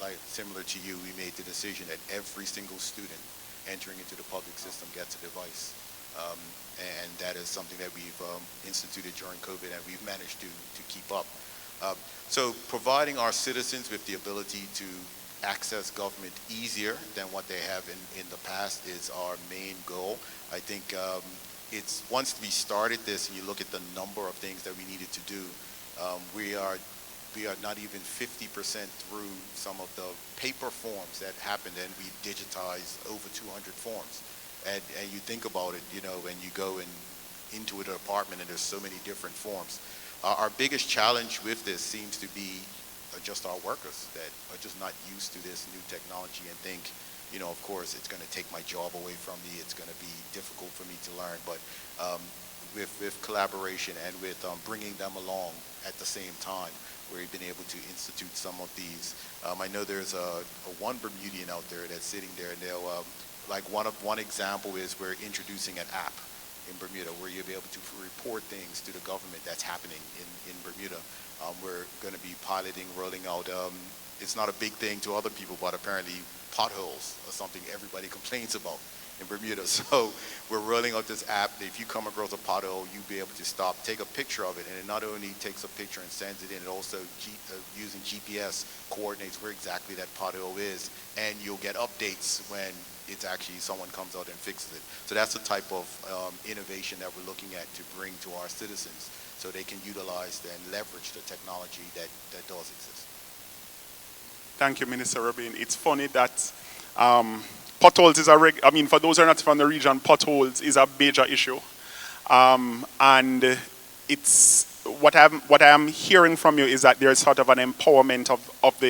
like similar to you, we made the decision that every single student entering into the public system gets a device. And that is something that we've instituted during COVID, and we've managed to keep up. So providing our citizens with the ability to access government easier than what they have in the past is our main goal. I think it's once we started this and you look at the number of things that we needed to do, we are not even 50% through some of the paper forms that happened, and we digitized over 200 forms. And you think about it, you know, when you go into a department and there's so many different forms. Our biggest challenge with this seems to be just our workers that are just not used to this new technology and think, you know, of course, it's going to take my job away from me. It's going to be difficult for me to learn. But with collaboration and with bringing them along at the same time, we've been able to institute some of these. I know there's a one Bermudian out there that's sitting there, and they'll, like one example is we're introducing an app in Bermuda where you'll be able to report things to the government that's happening in Bermuda. We're going to be piloting, rolling out, it's not a big thing to other people, but apparently potholes are something everybody complains about in Bermuda. So we're rolling out this app that if you come across a pothole, you'll be able to stop, take a picture of it, and it not only takes a picture and sends it in, it also using GPS coordinates where exactly that pothole is, and you'll get updates when it's actually someone comes out and fixes it. So that's the type of innovation that we're looking at to bring to our citizens so they can utilize and leverage the technology that does exist. Thank you, Minister Rabin. It's funny that potholes is for those who are not from the region, potholes is a major issue. And it's what I'm hearing from you is that there's sort of an empowerment of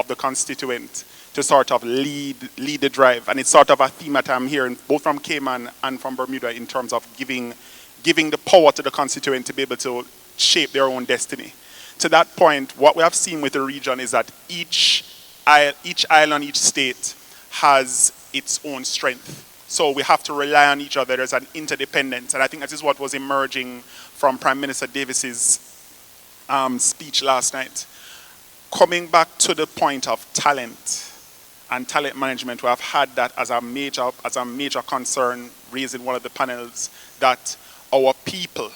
the constituent to sort of lead the drive, and it's sort of a theme that I'm hearing both from Cayman and from Bermuda in terms of giving the power to the constituent to be able to shape their own destiny. To that point, what we have seen with the region is that each island, each state has its own strength. So we have to rely on each other. There's an interdependence, and I think that is what was emerging from Prime Minister Davis's speech last night. Coming back to the point of talent and talent management, we have had that as a major concern raised in one of the panels, that our people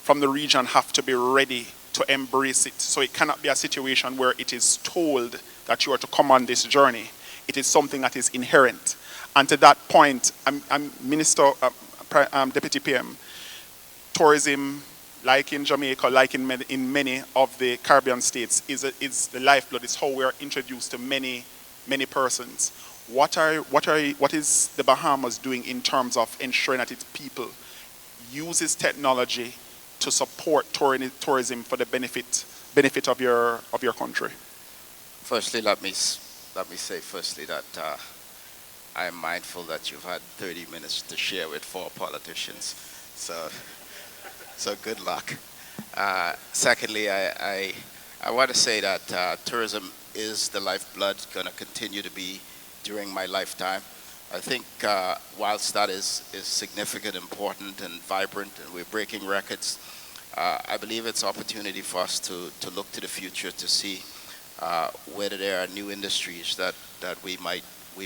from the region have to be ready to embrace it. So it cannot be a situation where it is told that you are to come on this journey. It is something that is inherent. And to that point, Deputy PM, tourism, like in Jamaica, like in many of the Caribbean states, is the lifeblood. It's how we are introduced to many persons. What is the Bahamas doing in terms of ensuring that its people uses technology to support tourism for the benefit of your country? Firstly, let me say firstly that I am mindful that you've had 30 minutes to share with 4 politicians, so good luck. Secondly, I want to say that tourism is the lifeblood, going to continue to be during my lifetime. I think whilst that is significant, important, and vibrant, and we're breaking records, I believe it's opportunity for us to look to the future to see whether there are new industries that we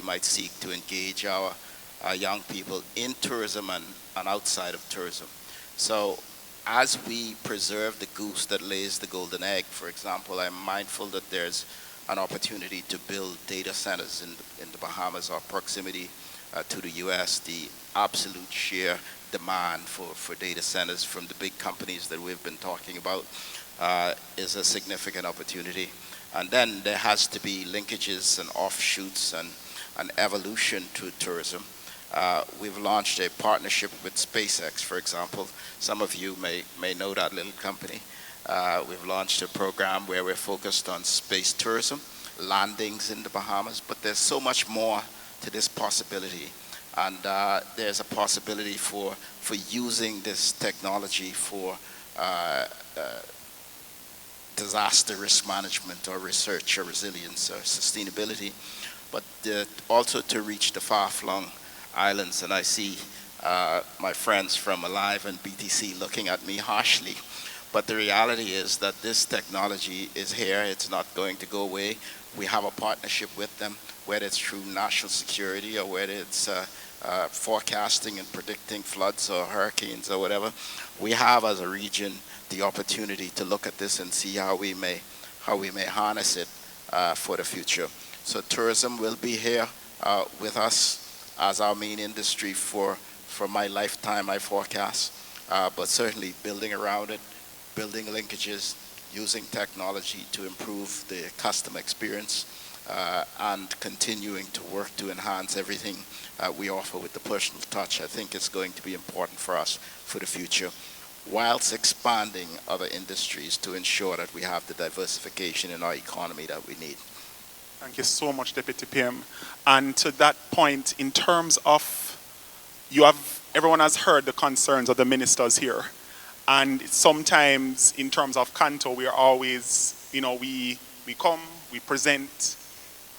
might seek to engage our young people in tourism and outside of tourism. So as we preserve the goose that lays the golden egg, for example, I'm mindful that there's an opportunity to build data centers in the Bahamas, our proximity to the US, the absolute sheer demand for data centers from the big companies that we've been talking about is a significant opportunity. And then there has to be linkages and offshoots and an evolution to tourism. We've launched a partnership with SpaceX, for example. Some of you may know that little company. We've launched a program where we're focused on space tourism, landings in the Bahamas, but there's so much more to this possibility. And there's a possibility for using this technology for disaster risk management or research or resilience or sustainability, but also to reach the far-flung islands. And I see my friends from Alive and BTC looking at me harshly. But the reality is that this technology is here. It's not going to go away. We have a partnership with them, whether it's through national security or whether it's forecasting and predicting floods or hurricanes or whatever. We have, as a region, the opportunity to look at this and see how we may harness it for the future. So tourism will be here with us as our main industry for my lifetime, I forecast. But certainly building around it, building linkages, using technology to improve the customer experience, and continuing to work to enhance everything we offer with the personal touch, I think is going to be important for us for the future, whilst expanding other industries to ensure that we have the diversification in our economy that we need. Thank you so much, Deputy PM. And to that point, in terms of, everyone has heard the concerns of the ministers here. And sometimes, in terms of Canto, we are always, we come, we present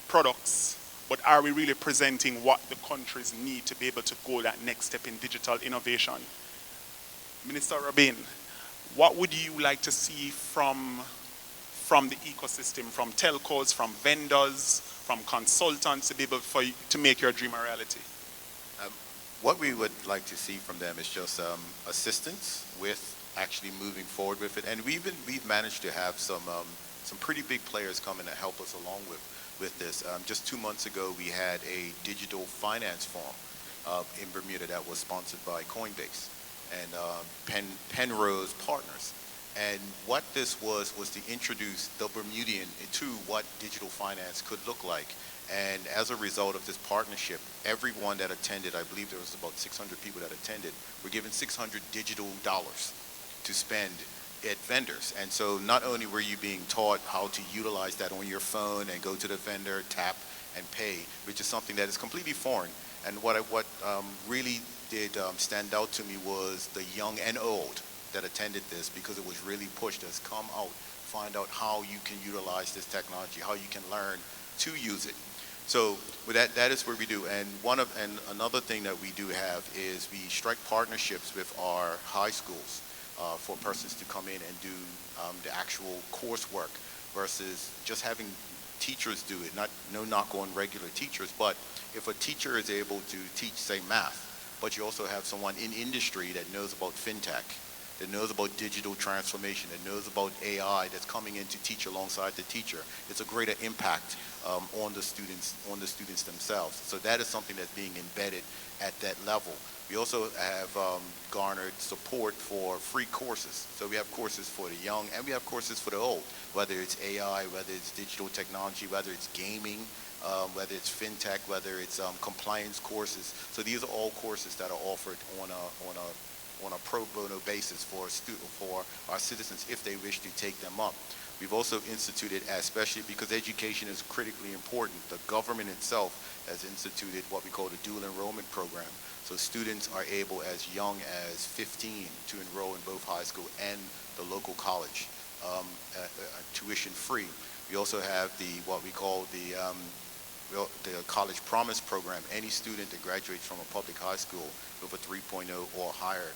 products, but are we really presenting what the countries need to be able to go that next step in digital innovation? Minister Rabin, what would you like to see from the ecosystem, from telcos, from vendors, from consultants to be able to make your dream a reality? What we would like to see from them is just assistance with actually moving forward with it. And we've managed to have some pretty big players come in and help us along with this. Just 2 months ago, we had a digital finance forum in Bermuda that was sponsored by Coinbase and Penrose Partners. And what this was to introduce the Bermudian to what digital finance could look like. And as a result of this partnership, everyone that attended, I believe there was about 600 people that attended, were given $600 digital to spend at vendors. And so not only were you being taught how to utilize that on your phone and go to the vendor, tap and pay, which is something that is completely foreign. And what really did stand out to me was the young and old that attended this, because it was really pushed as come out, find out how you can utilize this technology, how you can learn to use it. So with that is where we do. And another thing that we do have is we strike partnerships with our high schools for persons to come in and do the actual coursework versus just having teachers do it. No knock on regular teachers, but if a teacher is able to teach, say, math, but you also have someone in industry that knows about fintech, that knows about digital transformation, that knows about AI, that's coming in to teach alongside the teacher, it's a greater impact on the students themselves. So that is something that's being embedded at that level. We also have garnered support for free courses. So we have courses for the young and we have courses for the old, whether it's AI, whether it's digital technology, whether it's gaming, whether it's fintech, whether it's compliance courses. So these are all courses that are offered on a pro bono basis for our citizens if they wish to take them up. We've also instituted, especially because education is critically important, the government itself has instituted what we call the dual enrollment program. So students are able as young as 15 to enroll in both high school and the local college, tuition free. We also have what we call the College Promise program. Any student that graduates from a public high school with a 3.0 or higher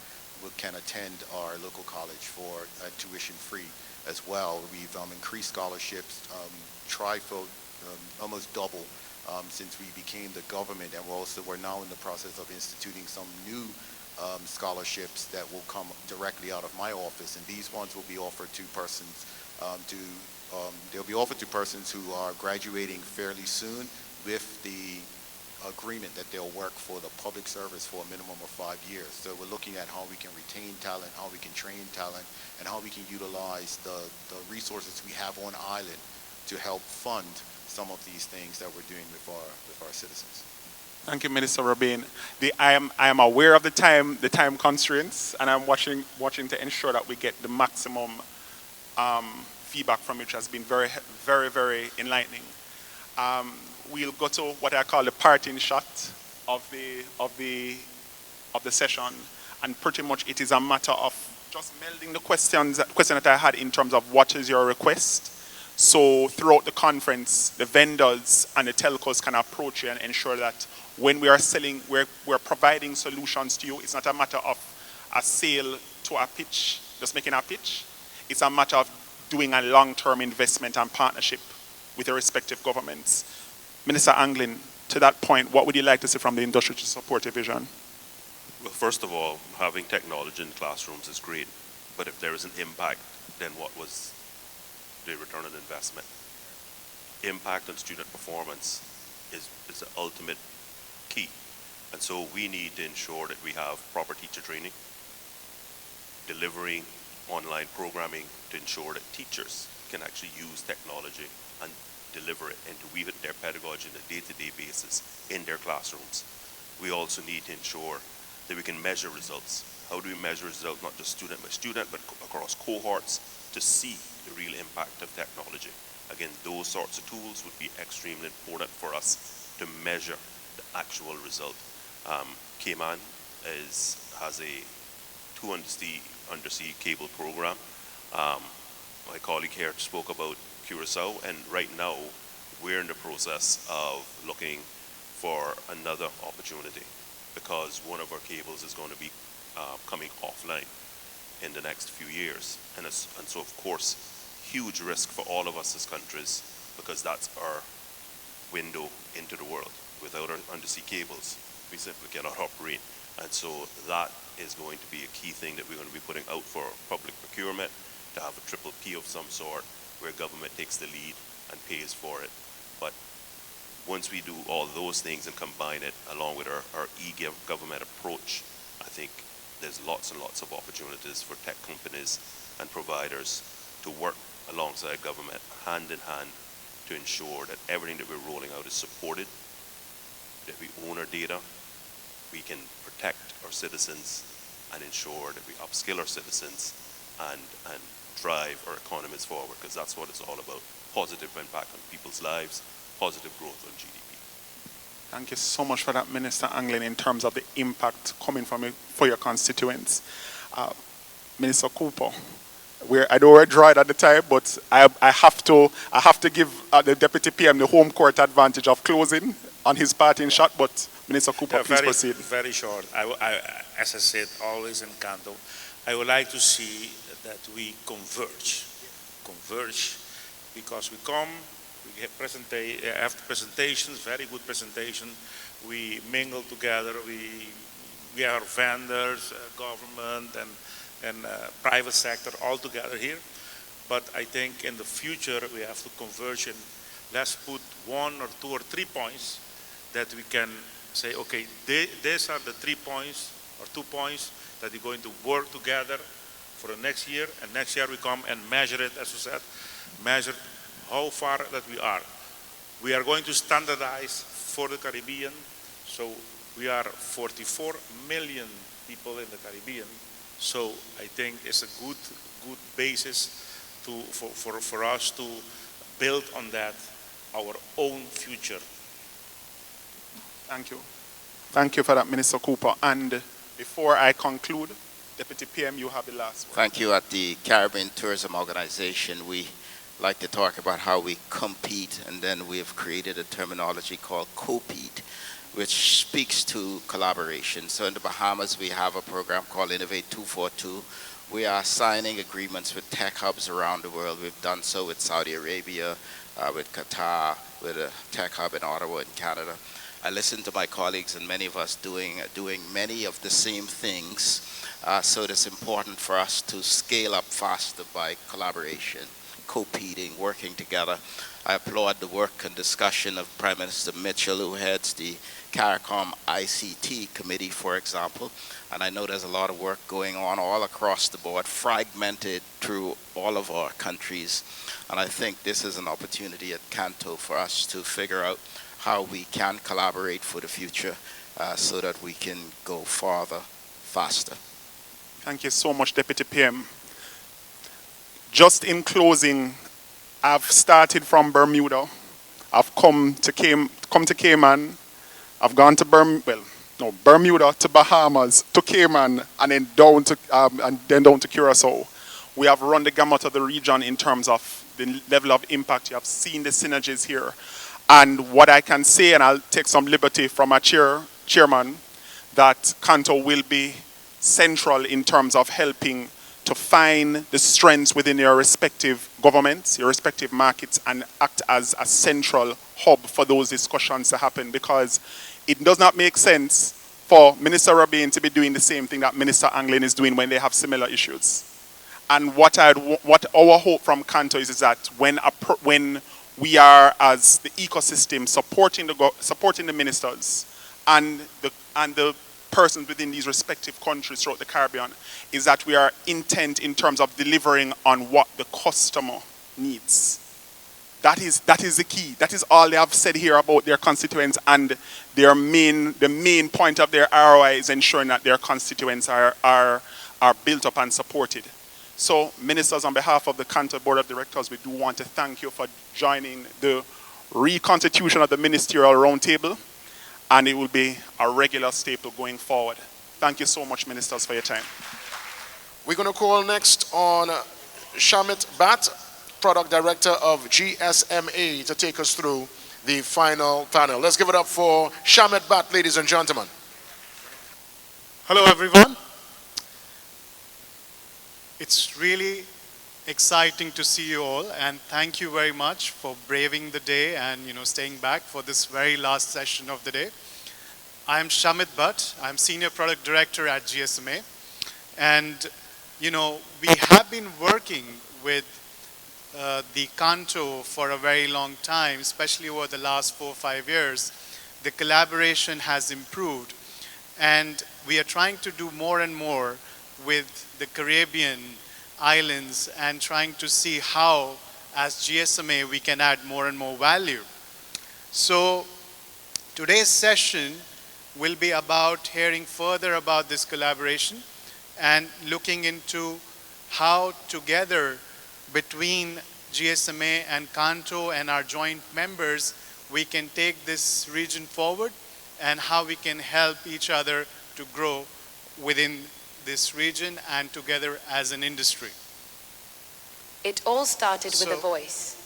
can attend our local college for tuition free as well. We've increased scholarships trifold, almost double since we became the government, and we're now in the process of instituting some new scholarships that will come directly out of my office, and these ones will be offered to persons they'll be offered to persons who are graduating fairly soon with the agreement that they'll work for the public service for a minimum of 5 years. So we're looking at how we can retain talent, how we can train talent, and how we can utilize the resources we have on island to help fund some of these things that we're doing with our citizens. Thank you, Minister Rabin. I am aware of the time constraints, and I'm watching to ensure that we get the maximum feedback from which has been very, very, very enlightening. We'll go to what I call the parting shot of the session, and pretty much it is a matter of just melding the question that I had in terms of what is your request. So throughout the conference, the vendors and the telcos can approach you and ensure that when we are selling, we're providing solutions to you. It's not a matter of a sale to a pitch, just making a pitch. It's a matter of doing a long-term investment and partnership with the respective governments. Minister Anglin, to that point, what would you like to see from the Industrial Support Division? Well, first of all, having technology in classrooms is great, but if there is an impact, then what was the return on investment? Impact on student performance is the ultimate key. And so we need to ensure that we have proper teacher training, delivering online programming to ensure that teachers can actually use technology and deliver it and to weave it in their pedagogy on a day-to-day basis in their classrooms. We also need to ensure that we can measure results. How do we measure results, not just student by student, but across cohorts, to see the real impact of technology? Again, those sorts of tools would be extremely important for us to measure the actual result. Cayman has a 2 undersea cable program. My colleague here spoke about Curacao, and right now we're in the process of looking for another opportunity because one of our cables is going to be coming offline in the next few years. And so, of course, huge risk for all of us as countries because that's our window into the world. Without our undersea cables, we simply cannot operate. And so that is going to be a key thing that we're going to be putting out for public procurement, to have a triple P of some sort where government takes the lead and pays for it. But once we do all those things and combine it along with our e-government approach, I think there's lots and lots of opportunities for tech companies and providers to work alongside government hand in hand to ensure that everything that we're rolling out is supported, that we own our data, we can protect our citizens and ensure that we upskill our citizens and drive our economies forward, because that's what it's all about. Positive impact on people's lives, positive growth on GDP. Thank you so much for that, Minister Anglin, in terms of the impact coming from it for your constituents. Minister Cooper, I know we're dry at the time, but I have to give the Deputy PM the home court advantage of closing on his parting shot, but Minister Cooper, please proceed. Very short. As I said, always in Kanto, I would like to see that we converge, because we have presentations, very good presentation. We mingle together. We are vendors, government, and private sector all together here. But I think in the future we have to converge, and let's put 1 or 2 or 3 points that we can say, okay, these are the 3 points or 2 points that we're going to work together for the next year, and next year we come and measure it, as you said, measure how far that we are. We are going to standardize for the Caribbean, so we are 44 million people in the Caribbean, so I think it's a good basis for us to build on that, our own future. Thank you. Thank you for that, Minister Cooper. And before I conclude, Deputy PM, you have the last word. Thank you. At the Caribbean Tourism Organization, we like to talk about how we compete, and then we have created a terminology called compete, which speaks to collaboration. So in the Bahamas, we have a program called Innovate 242. We are signing agreements with tech hubs around the world. We've done so with Saudi Arabia, with Qatar, with a tech hub in Ottawa in Canada. I listen to my colleagues and many of us doing many of the same things. So it's important for us to scale up faster by collaboration, competing, working together. I applaud the work and discussion of Prime Minister Mitchell, who heads the CARICOM ICT committee, for example. And I know there's a lot of work going on all across the board, fragmented through all of our countries. And I think this is an opportunity at Kanto for us to figure out how we can collaborate for the future so that we can go farther, faster. Thank you so much, Deputy PM. Just in closing, I've started from Bermuda. I've come to Cayman. I've gone to Bermuda to Bahamas to Cayman, and then down to Curacao. We have run the gamut of the region in terms of the level of impact. You have seen the synergies here. And what I can say, and I'll take some liberty from our chairman, that Kanto will be central in terms of helping to find the strengths within your respective governments, your respective markets, and act as a central hub for those discussions to happen, because it does not make sense for Minister Rabin to be doing the same thing that Minister Anglin is doing when they have similar issues. And what our hope from Kanto is that when we are, as the ecosystem, supporting the ministers and the persons within these respective countries throughout the Caribbean, is that we are intent in terms of delivering on what the customer needs. That is the key. That is all they have said here about their constituents, and the main point of their ROI is ensuring that their constituents are built up and supported. So, ministers, on behalf of the Kanto Board of Directors, we do want to thank you for joining the reconstitution of the Ministerial Roundtable, and it will be a regular staple going forward. Thank you so much, ministers, for your time. We're going to call next on Shamit Bhatt, Product Director of GSMA, to take us through the final panel. Let's give it up for Shamit Bhatt, ladies and gentlemen. Hello, everyone. It's really exciting to see you all, and thank you very much for braving the day and staying back for this very last session of the day. I'm Shamit Bhatt. I'm Senior Product Director at GSMA, and we have been working with the Kanto for a very long time, especially over the last 4 or 5 years. The collaboration has improved, and we are trying to do more and more with the Caribbean islands and trying to see how, as GSMA, we can add more and more value. So today's session will be about hearing further about this collaboration and looking into how together between GSMA and Kanto and our joint members, we can take this region forward and how we can help each other to grow within this region and together as an industry. It all started with a voice.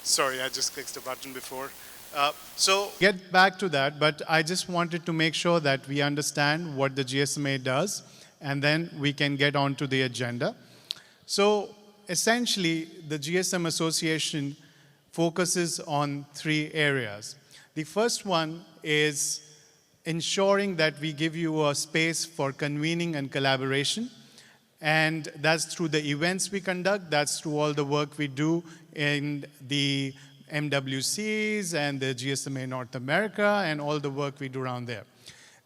Sorry, I just clicked the button before. So get back to that, but I just wanted to make sure that we understand what the GSMA does, and then we can get on to the agenda. So essentially, the GSM Association focuses on 3 areas. The first one is ensuring that we give you a space for convening and collaboration. And that's through the events we conduct, that's through all the work we do in the MWCs and the GSMA North America and all the work we do around there.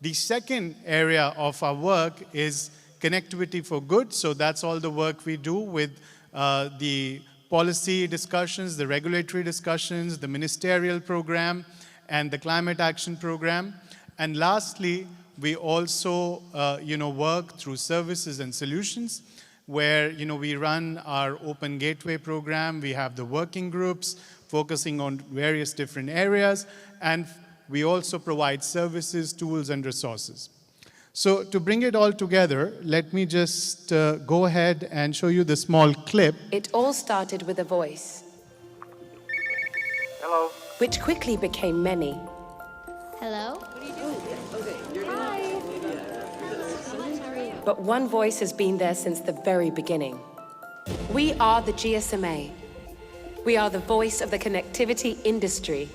The second area of our work is connectivity for good. So that's all the work we do with the policy discussions, the regulatory discussions, the ministerial program, and the climate action program. And lastly, we also work through services and solutions where we run our Open Gateway program. We have the working groups focusing on various different areas, and we also provide services, tools, and resources. So to bring it all together, let me just go ahead and show you the small clip. It all started with a voice. Hello. Which quickly became many. Hello. What are you doing? But one voice has been there since the very beginning. We are the GSMA. We are the voice of the connectivity industry.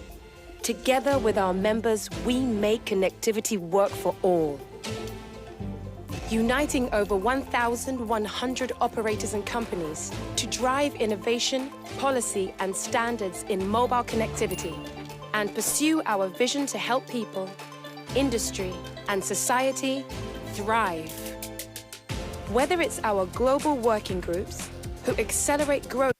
Together with our members, we make connectivity work for all. Uniting over 1,100 operators and companies to drive innovation, policy, and standards in mobile connectivity, and pursue our vision to help people, industry, and society thrive. Whether it's our global working groups who accelerate growth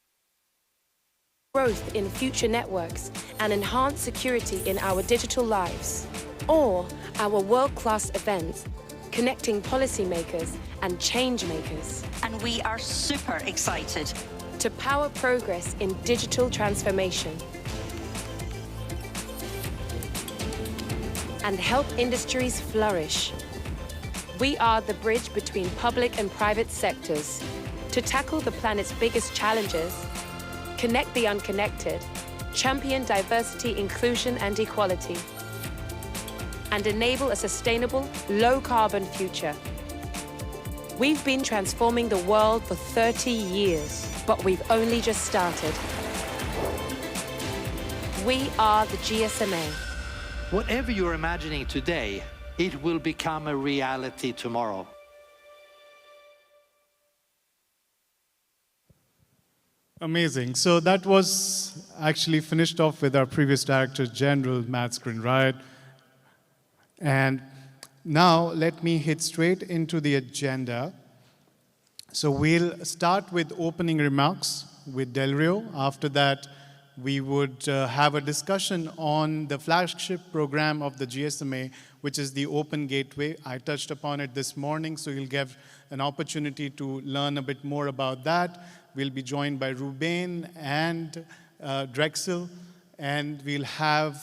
in future networks and enhance security in our digital lives, or our world-class events connecting policymakers and change makers. And we are super excited to power progress in digital transformation and help industries flourish. We are the bridge between public and private sectors to tackle the planet's biggest challenges, connect the unconnected, champion diversity, inclusion, and equality, and enable a sustainable, low-carbon future. We've been transforming the world for 30 years, but we've only just started. We are the GSMA. Whatever you're imagining today, it will become a reality tomorrow. Amazing. So that was actually finished off with our previous Director General, Matt Screen, And now let me hit straight into the agenda. So we'll start with opening remarks with Del Rio. After that, we would have a discussion on the flagship program of the GSMA, which is the Open Gateway. I touched upon it this morning, so you'll get an opportunity to learn a bit more about that. We'll be joined by Ruben and Drexel, and we'll have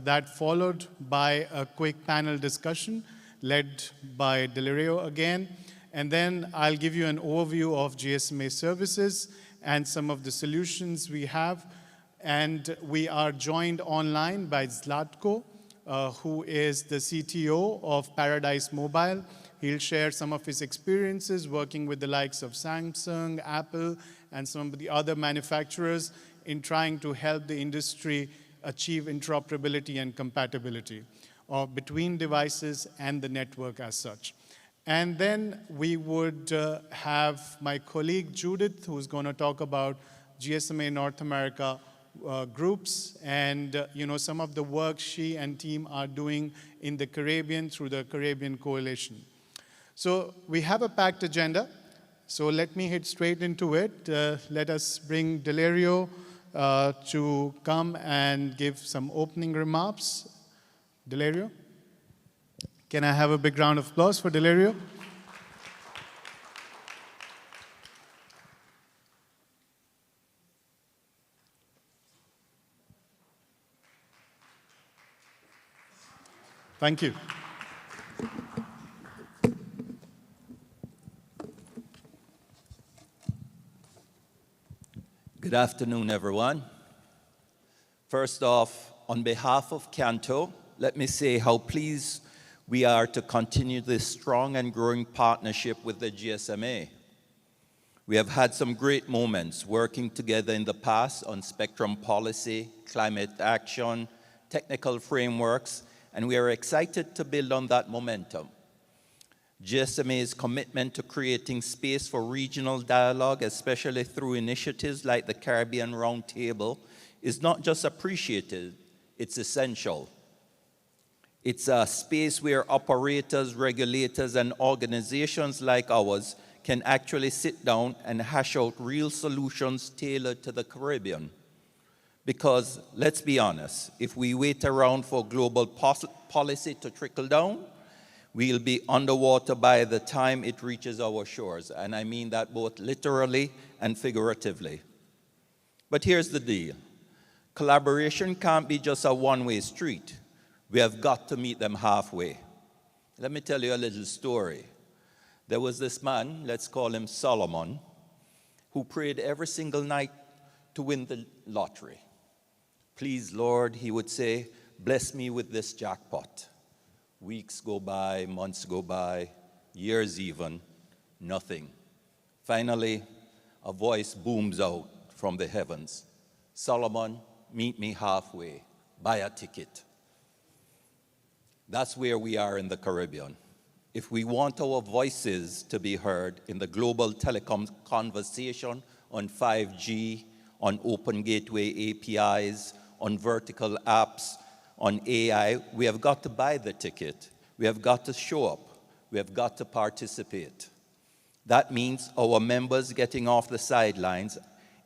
that followed by a quick panel discussion led by Delirio again. And then I'll give you an overview of GSMA services and some of the solutions we have. And we are joined online by Zlatko, who is the CTO of Paradise Mobile. He'll share some of his experiences working with the likes of Samsung, Apple, and some of the other manufacturers in trying to help the industry achieve interoperability and compatibility between devices and the network as such. And then we would have my colleague Judith, who's going to talk about GSMA North America groups and some of the work she and team are doing in the Caribbean through the Caribbean Coalition. So we have a packed agenda. So let me hit straight into it. Let us bring Delirio to come and give some opening remarks. Delirio? Can I have a big round of applause for Delirio? Thank you. Good afternoon, everyone. First off, on behalf of Canto, let me say how pleased we are to continue this strong and growing partnership with the GSMA. We have had some great moments working together in the past on spectrum policy, climate action, technical frameworks, and we are excited to build on that momentum. GSMA's commitment to creating space for regional dialogue, especially through initiatives like the Caribbean Roundtable, is not just appreciated, it's essential. It's a space where operators, regulators, and organizations like ours can actually sit down and hash out real solutions tailored to the Caribbean. Because let's be honest, if we wait around for global policy to trickle down, we'll be underwater by the time it reaches our shores. And I mean that both literally and figuratively. But here's the deal. Collaboration can't be just a one-way street. We have got to meet them halfway. Let me tell you a little story. There was this man, let's call him Solomon, who prayed every single night to win the lottery. Please, Lord, he would say, bless me with this jackpot. Weeks go by, months go by, years even, nothing. Finally, a voice booms out from the heavens. Solomon, meet me halfway, buy a ticket. That's where we are in the Caribbean. If we want our voices to be heard in the global telecom conversation on 5G, on open gateway APIs, on vertical apps, on AI, we have got to buy the ticket. We have got to show up. We have got to participate. That means our members getting off the sidelines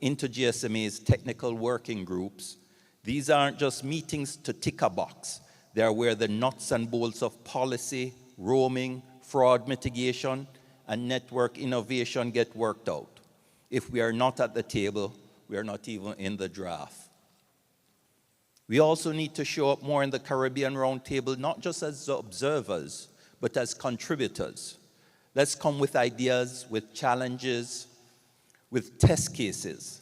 into GSMA's technical working groups. These aren't just meetings to tick a box. They are where the nuts and bolts of policy, roaming, fraud mitigation, and network innovation get worked out. If we are not at the table, we are not even in the draft. We also need to show up more in the Caribbean Roundtable, not just as observers, but as contributors. Let's come with ideas, with challenges, with test cases.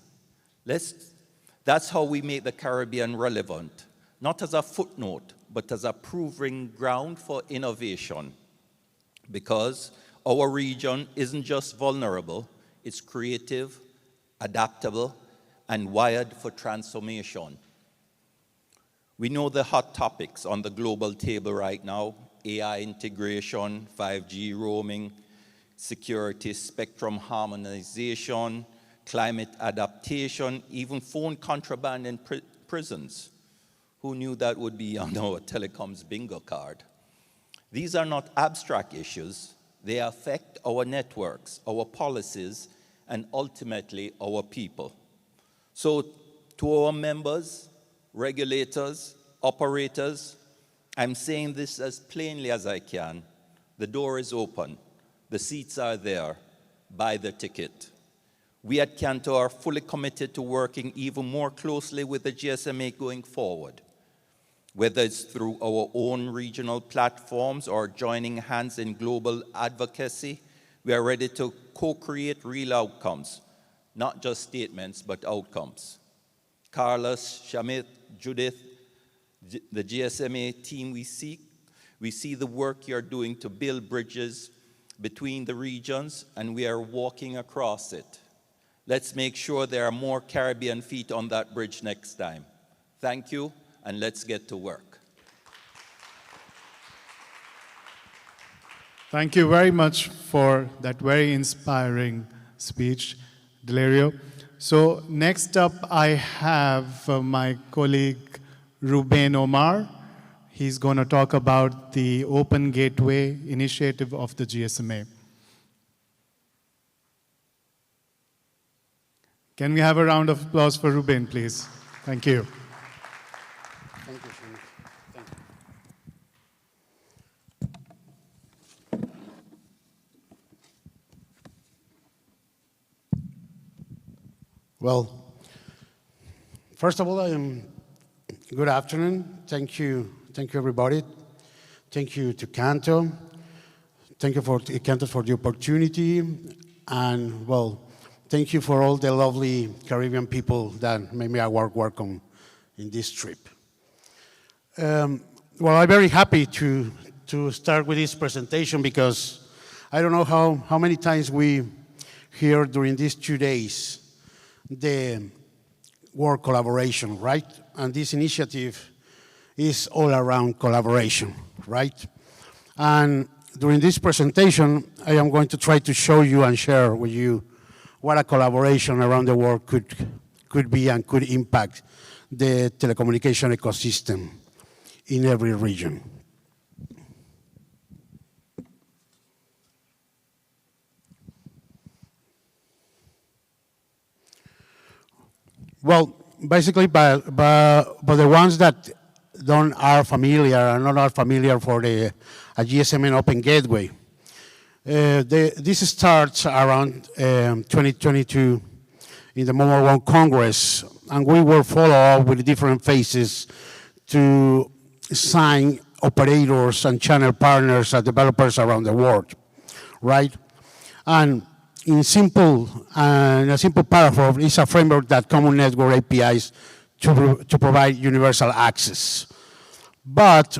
That's how we make the Caribbean relevant, not as a footnote, but as a proving ground for innovation. Because our region isn't just vulnerable, it's creative, adaptable, and wired for transformation. We know the hot topics on the global table right now: AI integration, 5G roaming, security, spectrum harmonization, climate adaptation, even phone contraband in prisons. Who knew that would be on our telecoms bingo card? These are not abstract issues. They affect our networks, our policies, and ultimately our people. So to our members, regulators, operators, I'm saying this as plainly as I can. The door is open. The seats are there. Buy the ticket. We at Canto are fully committed to working even more closely with the GSMA going forward. Whether it's through our own regional platforms or joining hands in global advocacy, we are ready to co-create real outcomes, not just statements, but outcomes. Carlos, Shamit, Judith, the GSMA team we see the work you're doing to build bridges between the regions, and we are walking across it. Let's make sure there are more Caribbean feet on that bridge next time. Thank you, and let's get to work. Thank you very much for that very inspiring speech, Delario. So next up, I have my colleague, Ruben Omar. He's going to talk about the Open Gateway initiative of the GSMA. Can we have a round of applause for Ruben, please? Thank you. Thank you, Shane. Thank you. Well, first of all, good afternoon. Thank you everybody. Thank you to Canto. Thank you for Canto for the opportunity. And well, thank you for all the lovely Caribbean people that made me welcome in this trip. Well, I'm very happy to start with this presentation because I don't know how many times we hear during these 2 days the word collaboration, right? And this initiative is all around collaboration, right? And during this presentation, I am going to try to show you and share with you what a collaboration around the world could be and could impact the telecommunication ecosystem in every region. Well, basically, but the ones that are familiar and not are familiar for a GSMN Open Gateway, this starts around 2022 in the Mobile World Congress, and we will follow up with different phases to sign operators and channel partners and developers around the world, right? And in a simple paragraph, it's a framework that common network APIs to provide universal access. But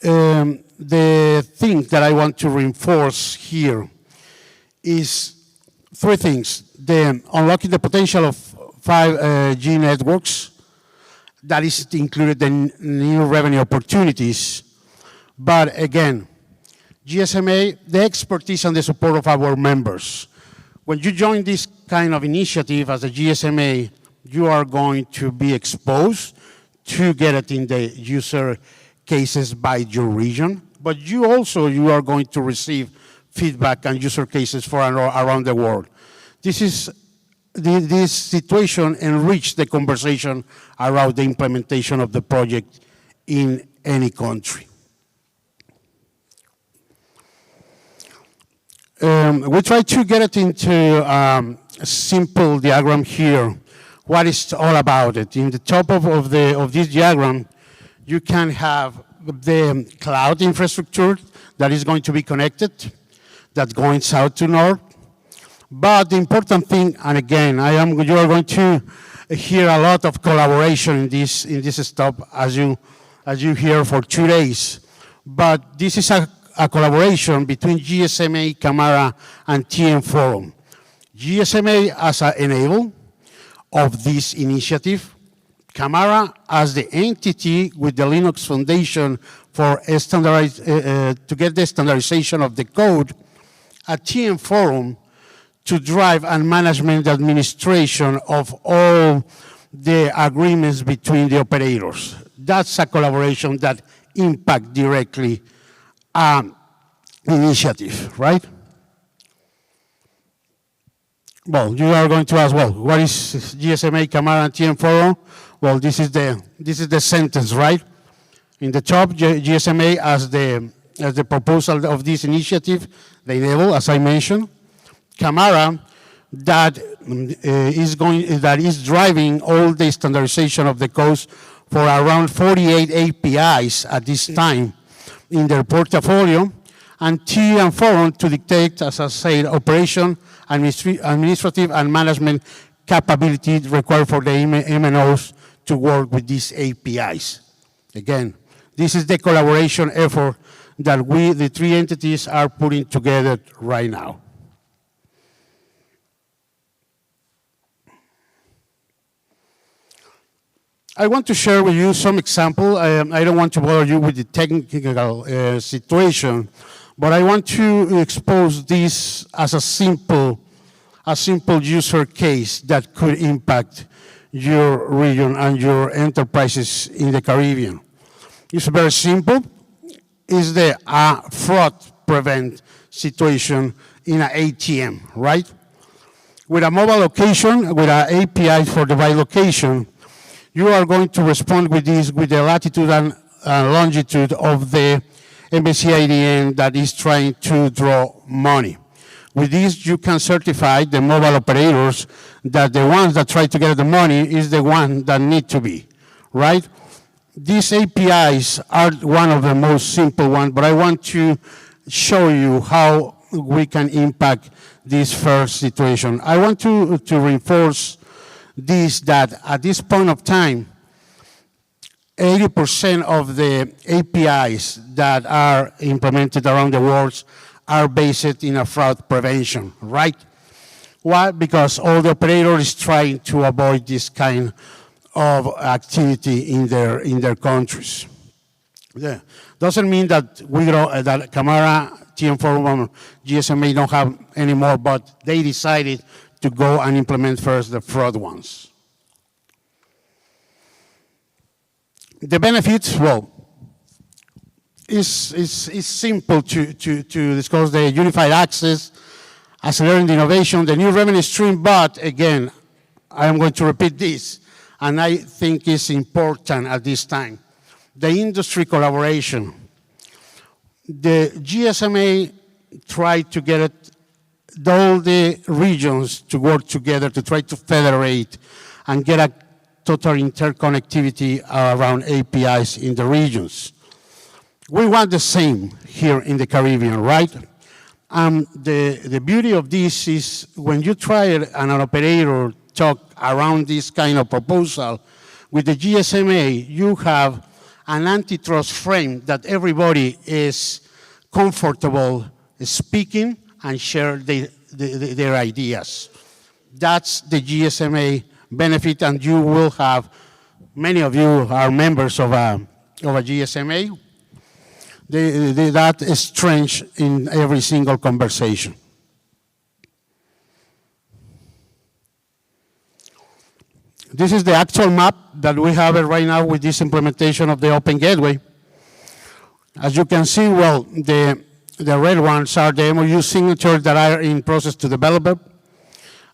the thing that I want to reinforce here is 3 things. Unlocking the potential of 5G networks, that is included in new revenue opportunities. But again, GSMA, the expertise and the support of our members. When you join this kind of initiative as a GSMA, you are going to be exposed to get it in the user cases by your region, but you are going to receive feedback and user cases from around the world. This situation enriched the conversation around the implementation of the project in any country. We try to get it into a simple diagram here. What is all about it? In the top of this diagram, you can have the cloud infrastructure that is going to be connected, that's going south to north. But the important thing, and again, you are going to hear a lot of collaboration in this stop as you hear for 2 days. But this is a collaboration between GSMA, Camara, and TM Forum. GSMA as an enable of this initiative, Camara as the entity with the Linux Foundation for to get the standardization of the code, at TM Forum to drive and management administration of all the agreements between the operators. That's a collaboration that impacts directly initiative, right? Well, you are going to ask, well, what is GSMA, Camara, and TM Forum? Well, this is the sentence, right? In the top, GSMA as the proposal of this initiative, the enable, as I mentioned. Camara, that is driving all the standardization of the codes for around 48 APIs at this time in their portfolio, and TM Forum to dictate, as I said, operation, administrative and management capability required for the MNOs to work with these APIs. Again, this is the collaboration effort that the 3 entities, are putting together right now. I want to share with you some example. I don't want to bother you with the technical situation, but I want to expose this as a simple user case that could impact your region and your enterprises in the Caribbean. It's very simple. It's the fraud prevent situation in an ATM, right? With a mobile location, with an API for the right location, you are going to respond with this, with the latitude and longitude of the MBCIDN that is trying to draw money. With this, you can certify the mobile operators that the ones that try to get the money is the one that need to be, right? these APIs are one of the most simple ones, but I want to show you how we can impact this first situation. I want to reinforce this, that at this point of time, 80% of the APIs that are implemented around the world are based in a fraud prevention, right? Why? Because all the operators trying to avoid this kind of activity in their countries. Yeah. Doesn't mean that that Camara, TM Forum, GSMA don't have anymore, but they decided to go and implement first the fraud ones. The benefits, well, is simple to discuss: the unified access, accelerating the innovation, the new revenue stream, but again, I am going to repeat this, and I think it's important at this time. The industry collaboration. The GSMA tried to get all the regions to work together to try to federate and get a total interconnectivity around APIs in the regions. We want the same here in the Caribbean, right? The beauty of this is when you try an operator talk around this kind of proposal, with the GSMA, you have an antitrust frame that everybody is comfortable speaking and share their ideas. That's the GSMA benefit, and you will have, many of you are members of a GSMA. That is strange in every single conversation. This is the actual map that we have right now with this implementation of the Open Gateway. As you can see, well, the red ones are the MOU signatures that are in process to develop.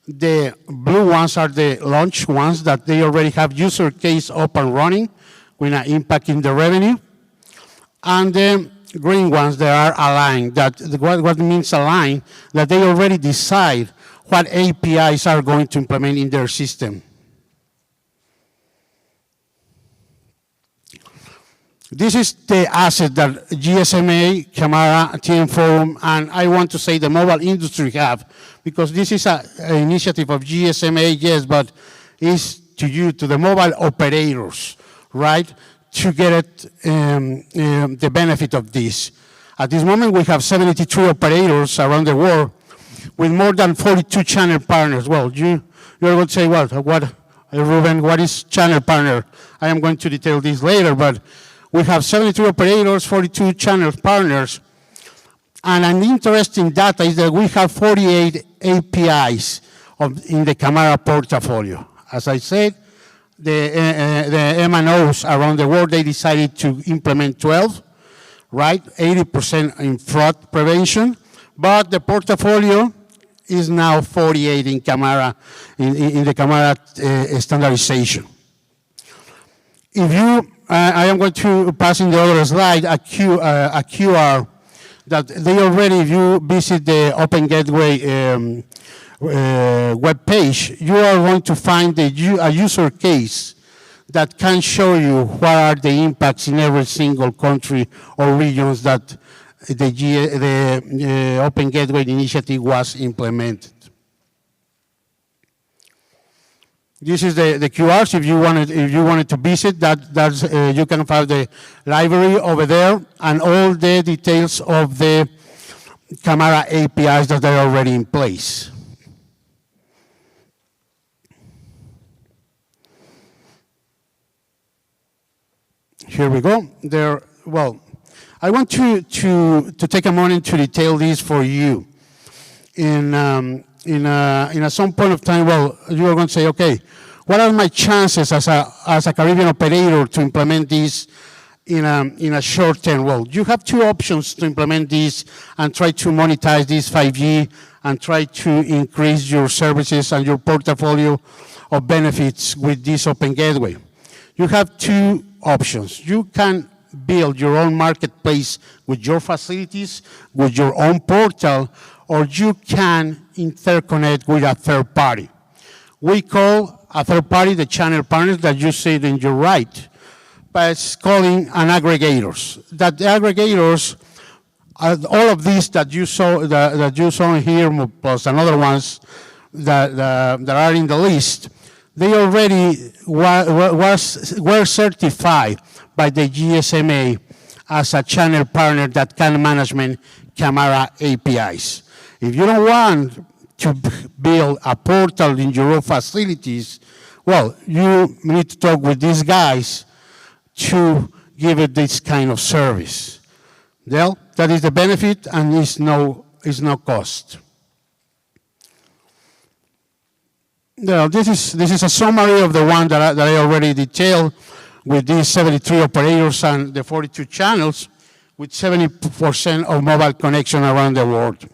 The blue ones are the launch ones that they already have user case up and running with an impact in the revenue. And the green ones that are aligned, what means aligned, that they already decide what APIs are going to implement in their system. This is the asset that GSMA, Camara, TM Forum, and I want to say the mobile industry have, because this is an initiative of GSMA, yes, but it's to the mobile operators, right, to get the benefit of this. At this moment, we have 73 operators around the world with more than 42 channel partners. Well, you're going to say, well, Ruben, what is channel partner? I am going to detail this later, but we have 73 operators, 42 channel partners, and an interesting data is that we have 48 APIs in the Camara portfolio. As I said, the MNOs around the world, they decided to implement 12, right? 80% in fraud prevention, but the portfolio is now 48 in Camara, in the Camara standardization. If you I am going to pass in the other slide a QR that they already, if you visit the Open Gateway web page, you are going to find a user case that can show you what are the impacts in every single country or regions that the Open Gateway initiative was implemented. This is the QRs. If you wanted to visit, that's you can find the library over there and all the details of the Camara APIs that are already in place. Here we go. Well, I want to take a moment to detail this for you. In some point of time, well, you are going to say, okay, what are my chances as a Caribbean operator to implement this in a short term? Well, you have two options to implement this and try to monetize this 5G and try to increase your services and your portfolio of benefits with this Open Gateway. You have two options. You can build your own marketplace with your facilities, with your own portal, or you can interconnect with a third party. We call a third party the channel partners that you see in your right by calling an aggregators. That the aggregators, all of these that you saw here, plus another ones that are in the list, they already were certified by the GSMA as a channel partner that can manage Camara APIs. If you don't want to build a portal in your own facilities, well, you need to talk with these guys to give it this kind of service. Well, that is the benefit and is no cost. Now, this is a summary of the one that I already detailed with these 73 operators and the 42 channels with 70% of mobile connection around the world.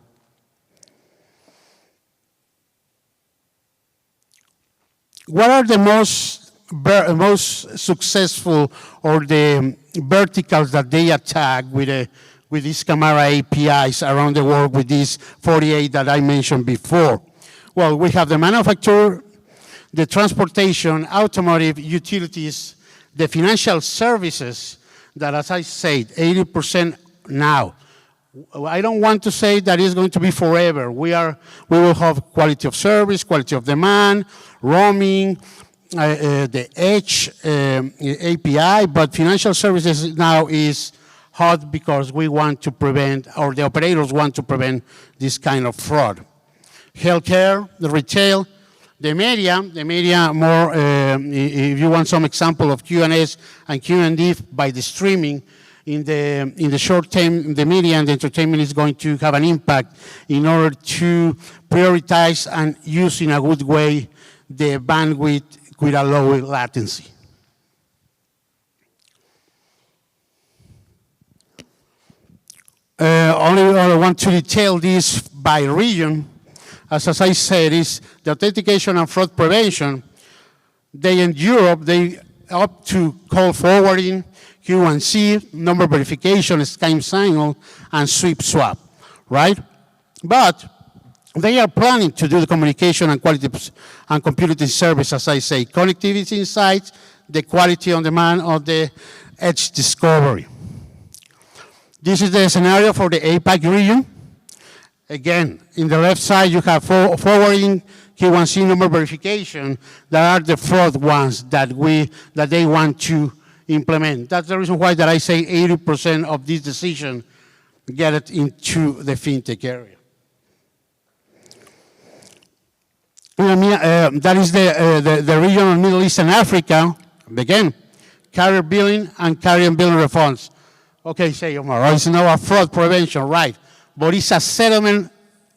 What are the most successful or the verticals that they attack with these Camara APIs around the world with these 48 that I mentioned before? Well, we have the manufacturer, the transportation, automotive, utilities, the financial services that, as I said, 80% now. I don't want to say that it's going to be forever. We will have quality of service, quality of demand, roaming, the edge API, but financial services now is hot because we want to prevent, or the operators want to prevent this kind of fraud. Healthcare, the retail, the media more, if you want some example of Q&As and Q&D by the streaming, in the short term, the media and the entertainment is going to have an impact in order to prioritize and use in a good way the bandwidth with a low latency. Only I want to detail this by region. As I said, is the authentication and fraud prevention. They in Europe, they opt to call forwarding, Q1C, number verification, Skype signal, and sweep swap, right? But they are planning to do the communication and quality and computing service, as I say, connectivity insights, the quality on demand of the edge discovery. This is the scenario for the APAC region. Again, in the left side, you have forwarding, Q1C number verification. That are the fraud ones that they want to implement. That's the reason why that I say 80% of this decision get it into the fintech area. That is the region of Middle East and Africa. Again, carrier billing and carrier billing refunds. Okay, say Omar, it's now a fraud prevention, right? But it's a settlement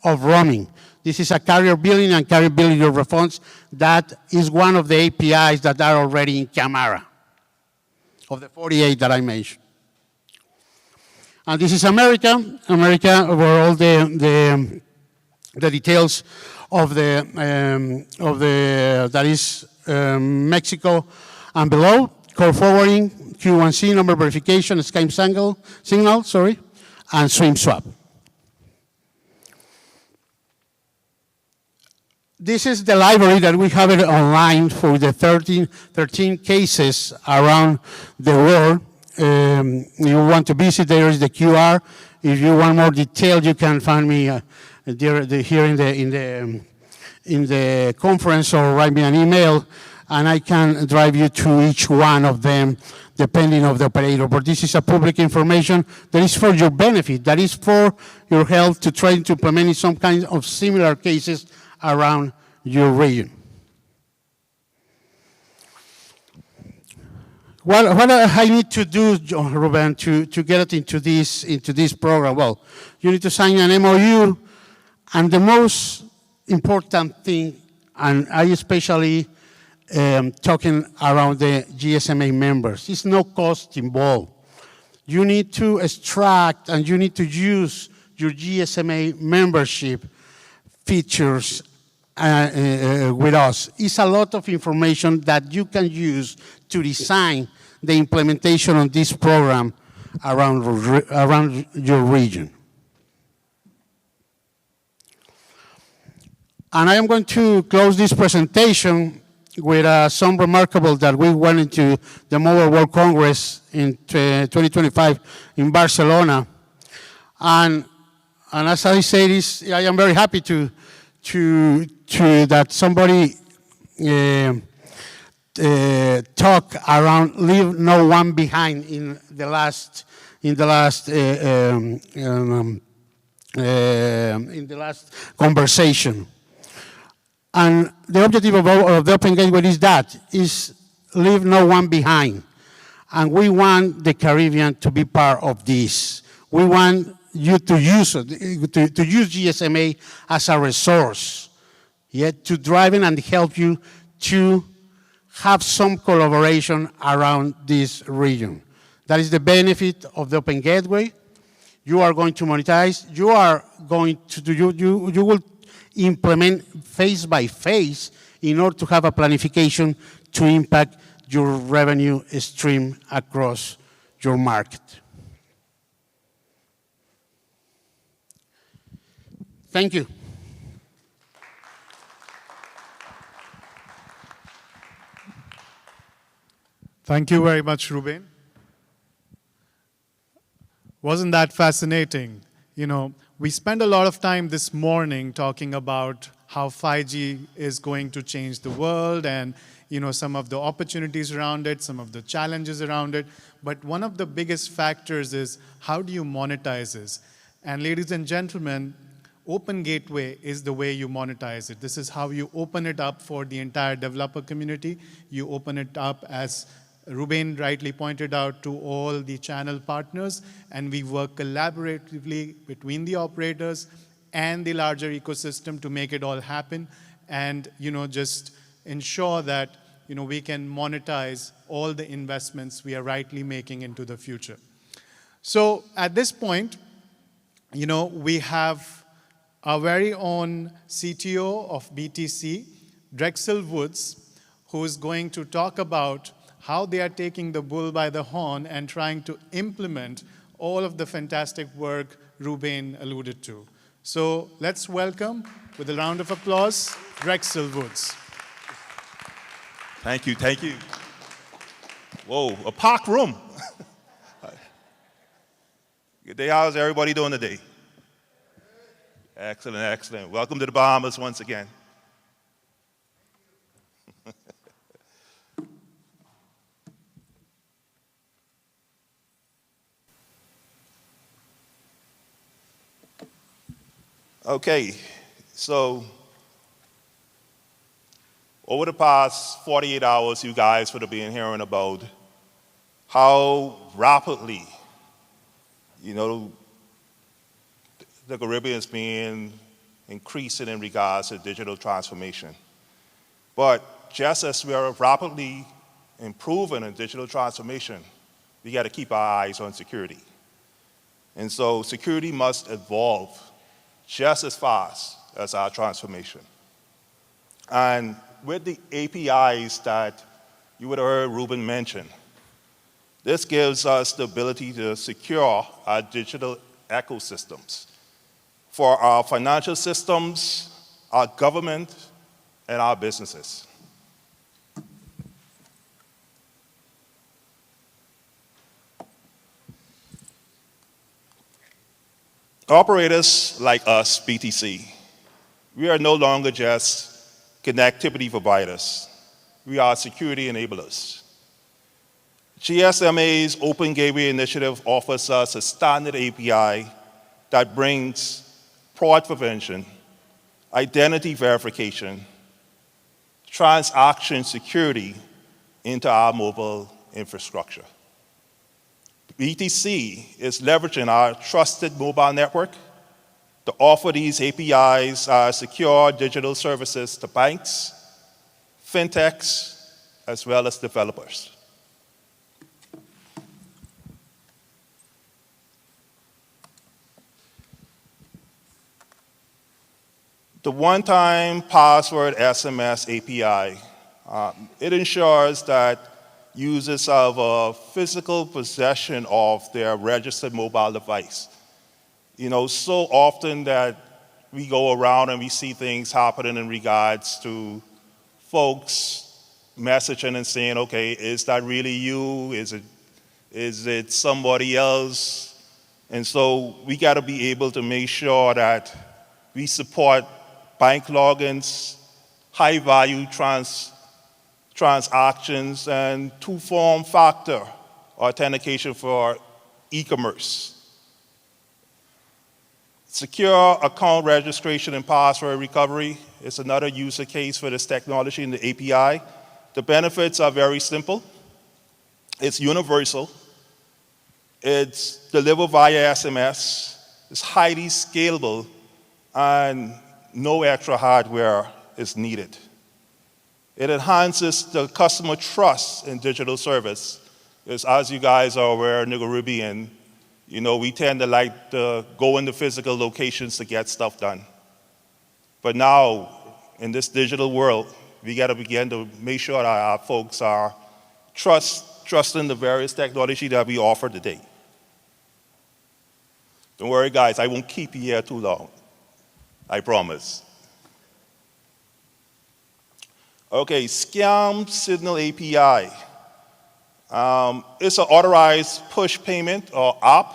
of roaming. This is a carrier billing and carrier billing your refunds. That is one of the APIs that are already in Camara, of the 48 that I mentioned. And this is America, where all the details of that is Mexico and below, call forwarding, Q1C, number verification, Skype signal, and sweep swap. This is the library that we have it online for the 13 cases around the world. You want to visit, there is the QR. If you want more detail, you can find me here in the conference or write me an email, and I can drive you to each one of them depending on the operator. But this is a public information that is for your benefit, that is for your health to try to implement some kind of similar cases around your region. What I need to do, Ruben, to get it into this program? Well, you need to sign an MOU, and the most important thing, and I especially talking around the GSMA members, is no cost involved. You need to extract and you need to use your GSMA membership features with us. It's a lot of information that you can use to design the implementation of this program around your region. And I am going to close this presentation with some remarkable that we went into the Mobile World Congress in 2025 in Barcelona. And as I said, I am very happy to that somebody talk around leave no one behind in the last conversation. And the objective of the Open Gateway is that, is leave no one behind. And we want the Caribbean to be part of this. We want you to use GSMA as a resource, to drive in and help you to have some collaboration around this region. That is the benefit of the Open Gateway. You are going to monetize. You are going to do, you will implement phase by phase in order to have a planification to impact your revenue stream across your market. Thank you. Thank you very much, Ruben. Wasn't that fascinating? You know, we spent a lot of time this morning talking about how 5G is going to change the world and, you know, some of the opportunities around it, some of the challenges around it. But one of the biggest factors is how do you monetize this? And ladies and gentlemen, Open Gateway is the way you monetize it. This is how you open it up for the entire developer community. You open it up, as Ruben rightly pointed out, to all the channel partners, and we work collaboratively between the operators and the larger ecosystem to make it all happen and, you know, just ensure that, you know, we can monetize all the investments we are rightly making into the future. So at this point, you know, we have our very own CTO of BTC, Drexel Woods, who is going to talk about how they are taking the bull by the horn and trying to implement all of the fantastic work Ruben alluded to. So let's welcome, with a round of applause, Drexel Woods. Thank you, thank you. Whoa, a packed room. Good day, how's everybody doing today? Excellent, excellent. Welcome to the Bahamas once again. Okay, so over the past 48 hours, you guys would have been hearing about how rapidly, you know, the Caribbean is being increasing in regards to digital transformation. But just as we are rapidly improving in digital transformation, we got to keep our eyes on security. And so security must evolve just as fast as our transformation. And with the APIs that you would have heard Ruben mention, this gives us the ability to secure our digital ecosystems for our financial systems, our government, and our businesses. Operators like us, BTC, we are no longer just connectivity providers. We are security enablers. GSMA's Open Gateway initiative offers us a standard API that brings fraud prevention, identity verification, transaction security into our mobile infrastructure. BTC is leveraging our trusted mobile network to offer these APIs as secure digital services to banks, fintechs, as well as developers. The one-time password SMS API, it ensures that users have a physical possession of their registered mobile device. You know, so often that we go around and we see things happening in regards to folks messaging and saying, okay, is that really you? Is it somebody else? And so we got to be able to make sure that we support bank logins, high-value transactions, and two-form factor authentication for e-commerce. Secure account registration and password recovery is another user case for this technology in the API. The benefits are very simple. It's universal. It's delivered via SMS. It's highly scalable, and no extra hardware is needed. It enhances the customer trust in digital service. Because as you guys are aware, in the Caribbean, we tend to like to go into physical locations to get stuff done. But now, in this digital world, we got to begin to make sure that our folks are trusting the various technology that we offer today. Don't worry, guys, I won't keep you here too long. I promise. Okay, Scam Signal API. It's an authorized push payment or app.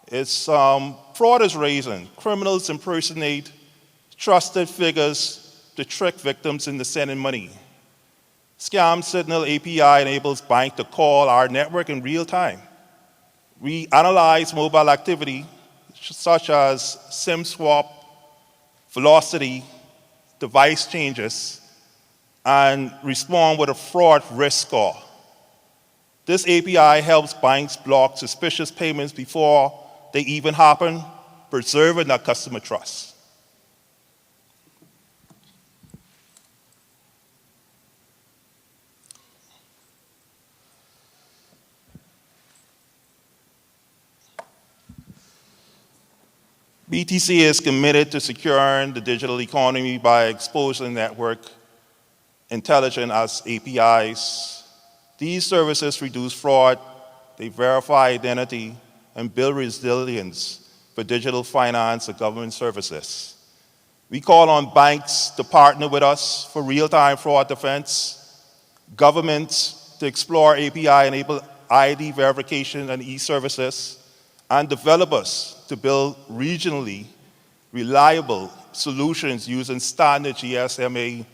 It's fraud is raising. Criminals impersonate trusted figures to trick victims into sending money. Scam Signal API enables banks to call our network in real time. We analyze mobile activity such as SIM swap, velocity, device changes, and respond with a fraud risk score. This API helps banks block suspicious payments before they even happen, preserving that customer trust. BTC is committed to securing the digital economy by exposing network intelligence as APIs. These services reduce fraud, they verify identity, and build resilience for digital finance and government services. We call on banks to partner with us for real-time fraud defense, governments to explore API-enabled ID verification and e-services, and developers to build regionally reliable solutions using standard GSMA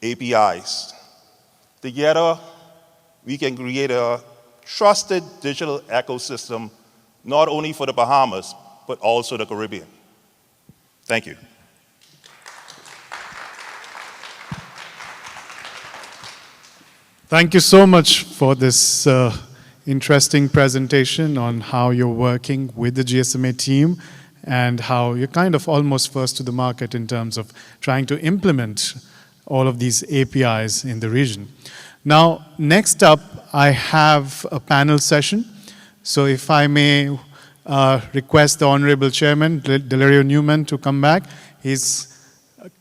APIs. Together, we can create a trusted digital ecosystem, not only for the Bahamas, but also the Caribbean. Thank you. Thank you so much for this interesting presentation on how you're working with the GSMA team and how you're kind of almost first to the market in terms of trying to implement all of these APIs in the region. Now, next up, I have a panel session. So if I may request the Honorable Chairman, Delario Newman, to come back. He's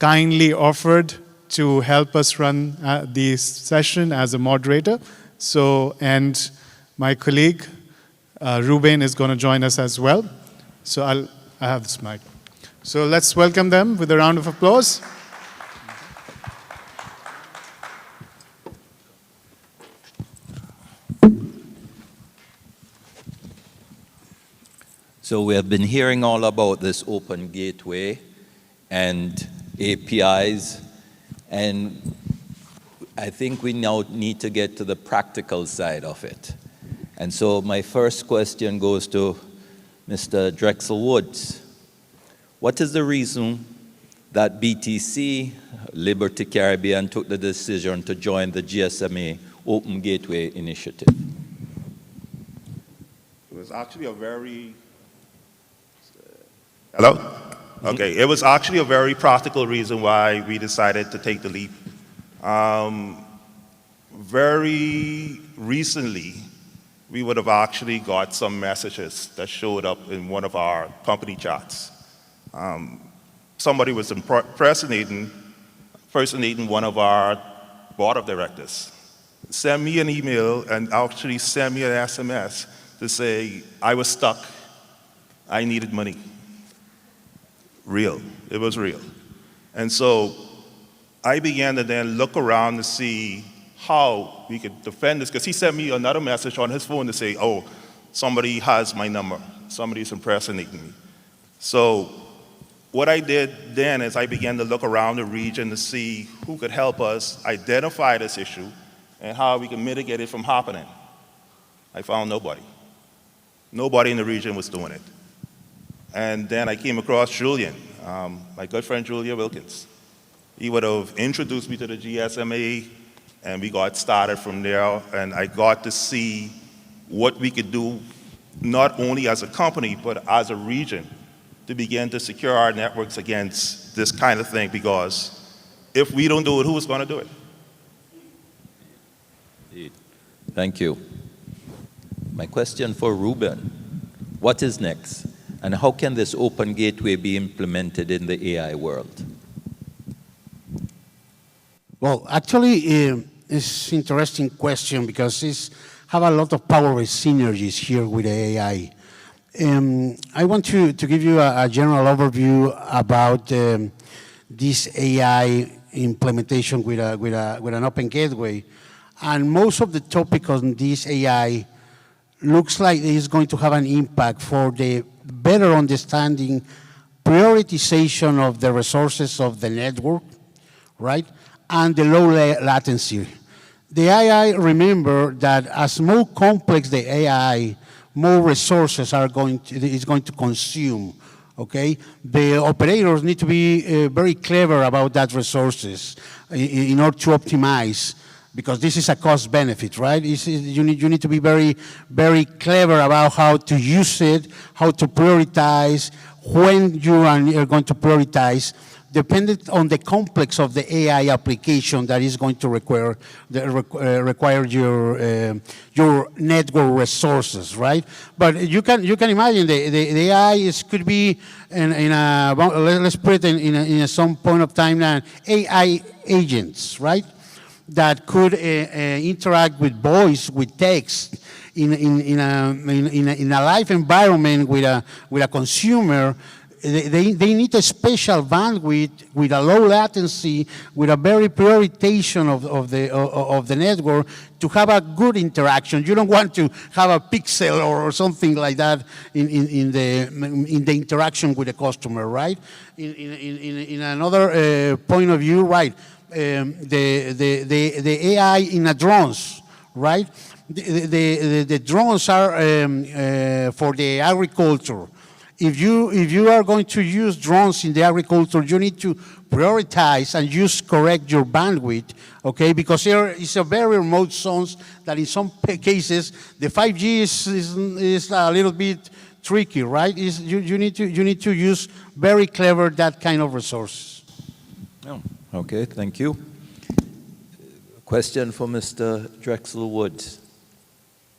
kindly offered to help us run the session as a moderator. And my colleague, Ruben, is going to join us as well. So I have this mic. So let's welcome them with a round of applause. So we have been hearing all about this open gateway and APIs, and I think we now need to get to the practical side of it. And so my first question goes to Mr. Drexel Woods. What is the reason that BTC, Liberty Caribbean, took the decision to join the GSMA Open Gateway Initiative? It was actually a very... Hello? Okay, it was actually a very practical reason why we decided to take the leap. Very recently, we would have actually got some messages that showed up in one of our company chats. Somebody was impersonating one of our board of directors. Sent me an email and actually sent me an SMS to say, I was stuck, I needed money. Real, it was real. And so I began to then look around to see how we could defend this, because he sent me another message on his phone to say, oh, somebody has my number, somebody's impersonating me. So what I did then is I began to look around the region to see who could help us identify this issue and how we can mitigate it from happening. I found nobody. Nobody in the region was doing it. And then I came across Julian, my good friend Julia Wilkins. He would have introduced me to the GSMA, and we got started from there, and I got to see what we could do, not only as a company, but as a region, to begin to secure our networks against this kind of thing, because if we don't do it, who is going to do it? Indeed. Thank you. My question for Ruben, what is next? And how can this open gateway be implemented in the AI world? Well, actually, it's an interesting question because it's have a lot of powerful synergies here with AI. I want to give you a general overview about this AI implementation with an open gateway. And most of the topic on this AI looks like it is going to have an impact for the better understanding, prioritization of the resources of the network, right? And the low latency. The AI, remember that as more complex the AI, more resources is going to consume, okay? The operators need to be very clever about that resources in order to optimize, because this is a cost benefit, right? You need to be very, very clever about how to use it, how to prioritize, when you are going to prioritize, dependent on the complex of the AI application that is going to require your network resources, right? But you can imagine the AI could be let's put it in some point of time now, AI agents, right? That could interact with voice, with text, in a live environment with a consumer. They need a special bandwidth with a low latency, with a very prioritization of the network to have a good interaction. You don't want to have a pixel or something like that in the interaction with the customer, right? In another point of view, right? The AI in the drones, right? The drones are for the agriculture. If you are going to use drones in the agriculture, you need to prioritize and correct your bandwidth, okay? Because there is a very remote zones that in some cases the 5G is a little bit tricky, right? You need to use very clever that kind of resources. Oh, okay, thank you. Question for Mr. Drexel-Wood.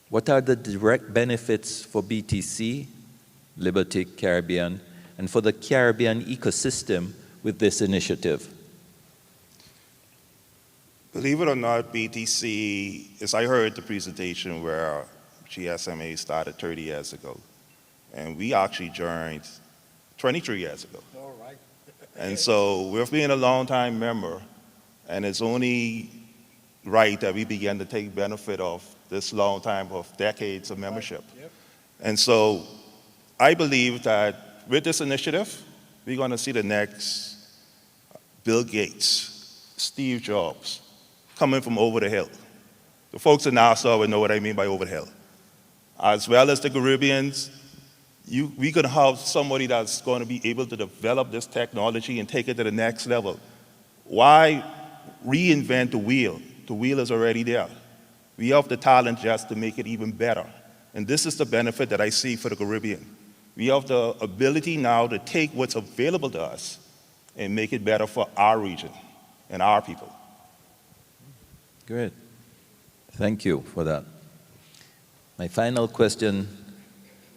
What are the direct benefits for BTC, Liberty Caribbean, and for the Caribbean ecosystem with this initiative? Believe it or not, BTC, as I heard the presentation where GSMA started 30 years ago, and we actually joined 23 years ago. All right. And so we've been a long-time member, and it's only right that we begin to take benefit of this long time of decades of membership. Right. Yep. And so I believe that with this initiative, we're going to see the next Bill Gates, Steve Jobs, coming from over the hill. The folks in NASA would know what I mean by over the hill. As well as the Caribbeans, we could have somebody that's going to be able to develop this technology and take it to the next level. Why reinvent the wheel? The wheel is already there. We have the talent just to make it even better. And this is the benefit that I see for the Caribbean. We have the ability now to take what's available to us and make it better for our region and our people. Great. Thank you for that. My final question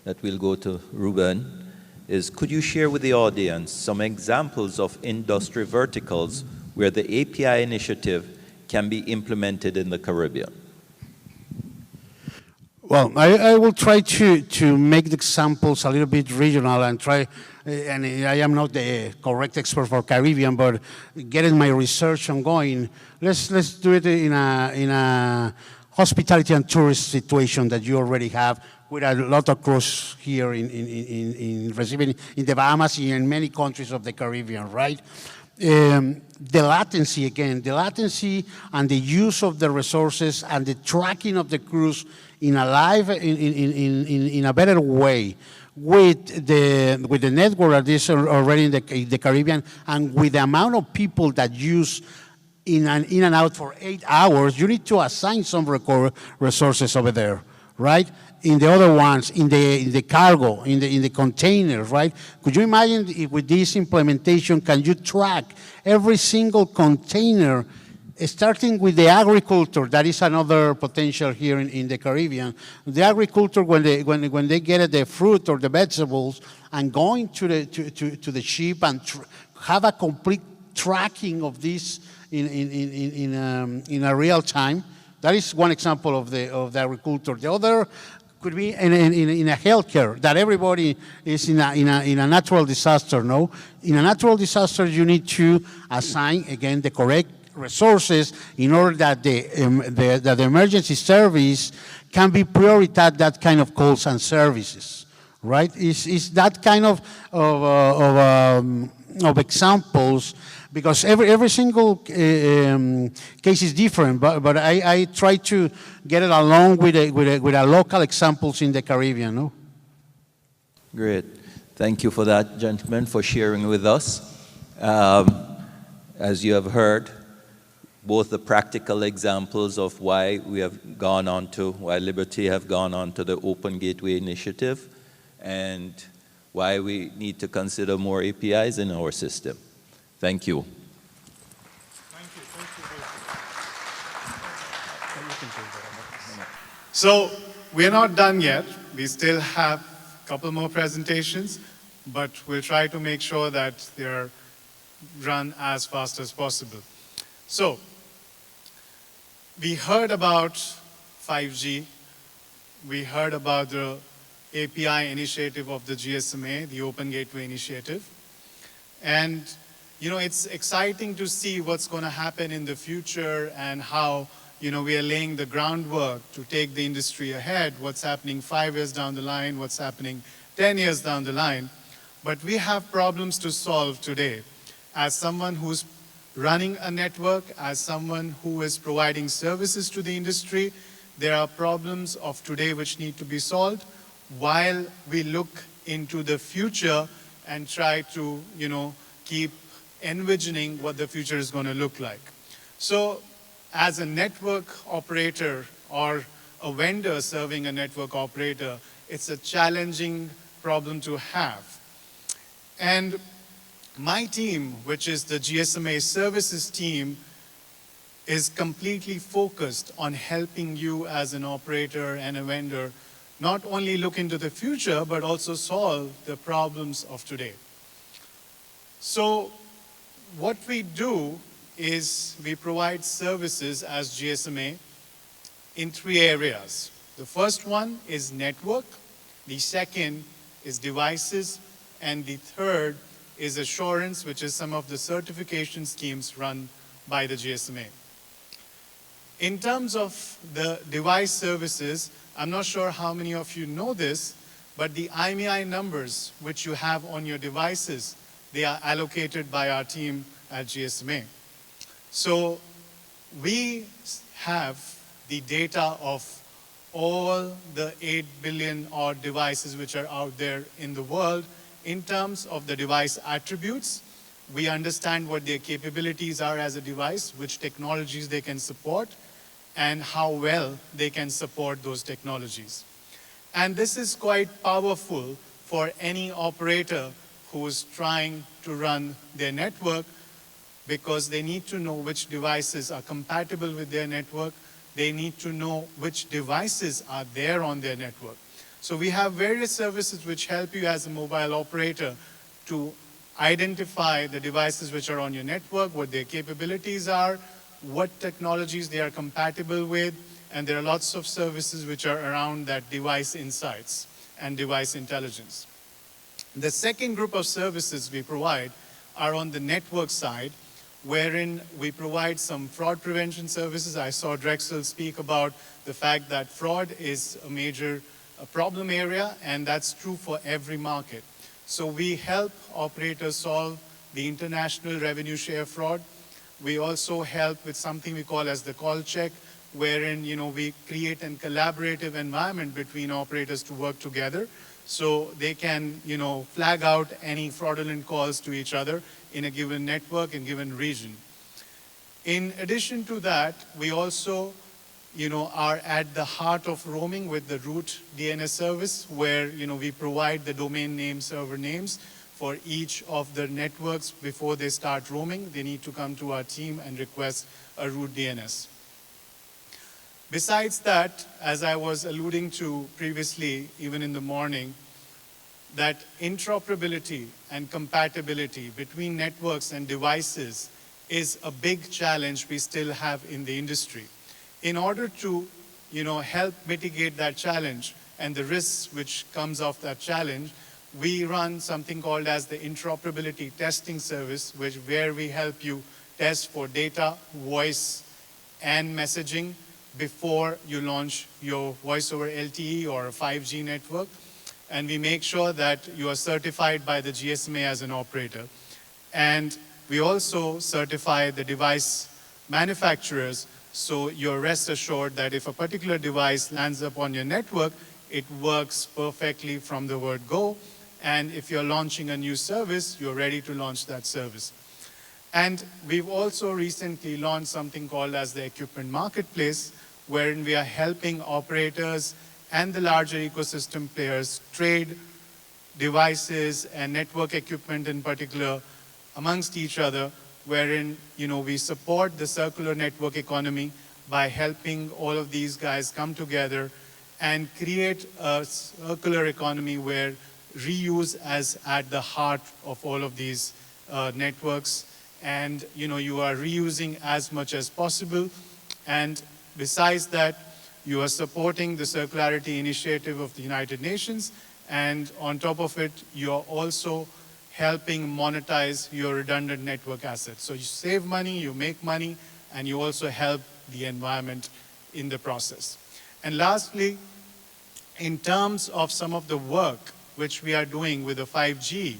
that will go to Ruben is, could you share with the audience some examples of industry verticals where the API initiative can be implemented in the Caribbean? Well, I will try to make the examples a little bit regional and try, and I am not the correct expert for Caribbean, but getting my research ongoing, let's do it in a hospitality and tourist situation that you already have with a lot of cruise here in receiving in the Bahamas and in many countries of the Caribbean, right? The latency again, the latency and the use of the resources and the tracking of the cruise in a in a better way with the network that is already in the Caribbean and with the amount of people that use in and out for 8 hours, you need to assign some resources over there, right? In the other ones, in the cargo, in the containers, right? Could you imagine if with this implementation, can you track every single container, starting with the agriculture? That is another potential here in the Caribbean. The agriculture, when they get the fruit or the vegetables and going to the ship and have a complete tracking of this in a real time. That is one example of the agriculture. The other could be in a healthcare, that everybody is in a natural disaster, no? In a natural disaster, you need to assign, again, the correct resources in order that the emergency service can be prioritized that kind of calls and services, right? Is that kind of examples, because every single case is different, but I try to get it along with a local examples in the Caribbean, no? Great. Thank you for that, gentlemen, for sharing with us. As you have heard, both the practical examples of why we have gone on to, why Liberty have gone on to the Open Gateway Initiative, and why we need to consider more APIs in our system. Thank you. So we're not done yet. We still have a couple more presentations, but we'll try to make sure that they're run as fast as possible. So we heard about 5G. We heard about the API initiative of the GSMA, the Open Gateway Initiative. And you know, it's exciting to see what's going to happen in the future and how, you know, we are laying the groundwork to take the industry ahead, what's happening 5 years down the line, what's happening 10 years down the line. But we have problems to solve today. As someone who's running a network, as someone who is providing services to the industry, there are problems of today which need to be solved while we look into the future and try to, you know, keep envisioning what the future is going to look like. So as a network operator or a vendor serving a network operator, it's a challenging problem to have. And my team, which is the GSMA services team, is completely focused on helping you as an operator and a vendor not only look into the future, but also solve the problems of today. So what we do is we provide services as GSMA in 3 areas. The first one is network, the second is devices, and the third is assurance, which is some of the certification schemes run by the GSMA. In terms of the device services, I'm not sure how many of you know this, but the IMEI numbers which you have on your devices, they are allocated by our team at GSMA. So we have the data of all the 8 billion odd devices which are out there in the world in terms of the device attributes. We understand what their capabilities are as a device, which technologies they can support, and how well they can support those technologies. And this is quite powerful for any operator who is trying to run their network, because they need to know which devices are compatible with their network. They need to know which devices are there on their network. So we have various services which help you as a mobile operator to identify the devices which are on your network, what their capabilities are, what technologies they are compatible with, and there are lots of services which are around that device insights and device intelligence. The second group of services we provide are on the network side, wherein we provide some fraud prevention services. I saw Drexel speak about the fact that fraud is a major problem area, and that's true for every market. So we help operators solve the international revenue share fraud. We also help with something we call as the call check, wherein we create a collaborative environment between operators to work together, so they can flag out any fraudulent calls to each other in a given network, in a given region. In addition to that, we also are at the heart of roaming with the root DNS service, where we provide the domain name server names for each of the networks. Before they start roaming, they need to come to our team and request a root DNS. Besides that, as I was alluding to previously, even in the morning, that interoperability and compatibility between networks and devices is a big challenge we still have in the industry. In order to help mitigate that challenge and the risks which comes off that challenge, we run something called as the interoperability testing service, where we help you test for data, voice, and messaging before you launch your voice over LTE or a 5G network. And we make sure that you are certified by the GSMA as an operator. And we also certify the device manufacturers, so you're rest assured that if a particular device lands up on your network, it works perfectly from the word go. And if you're launching a new service, you're ready to launch that service. And we've also recently launched something called as the Equipment Marketplace, wherein we are helping operators and the larger ecosystem players trade devices and network equipment in particular amongst each other, wherein we support the circular network economy by helping all of these guys come together and create a circular economy where reuse is at the heart of all of these networks. And you are reusing as much as possible. And besides that, you are supporting the circularity initiative of the United Nations. And on top of it, you are also helping monetize your redundant network assets. So you save money, you make money, and you also help the environment in the process. And lastly, in terms of some of the work which we are doing with the 5G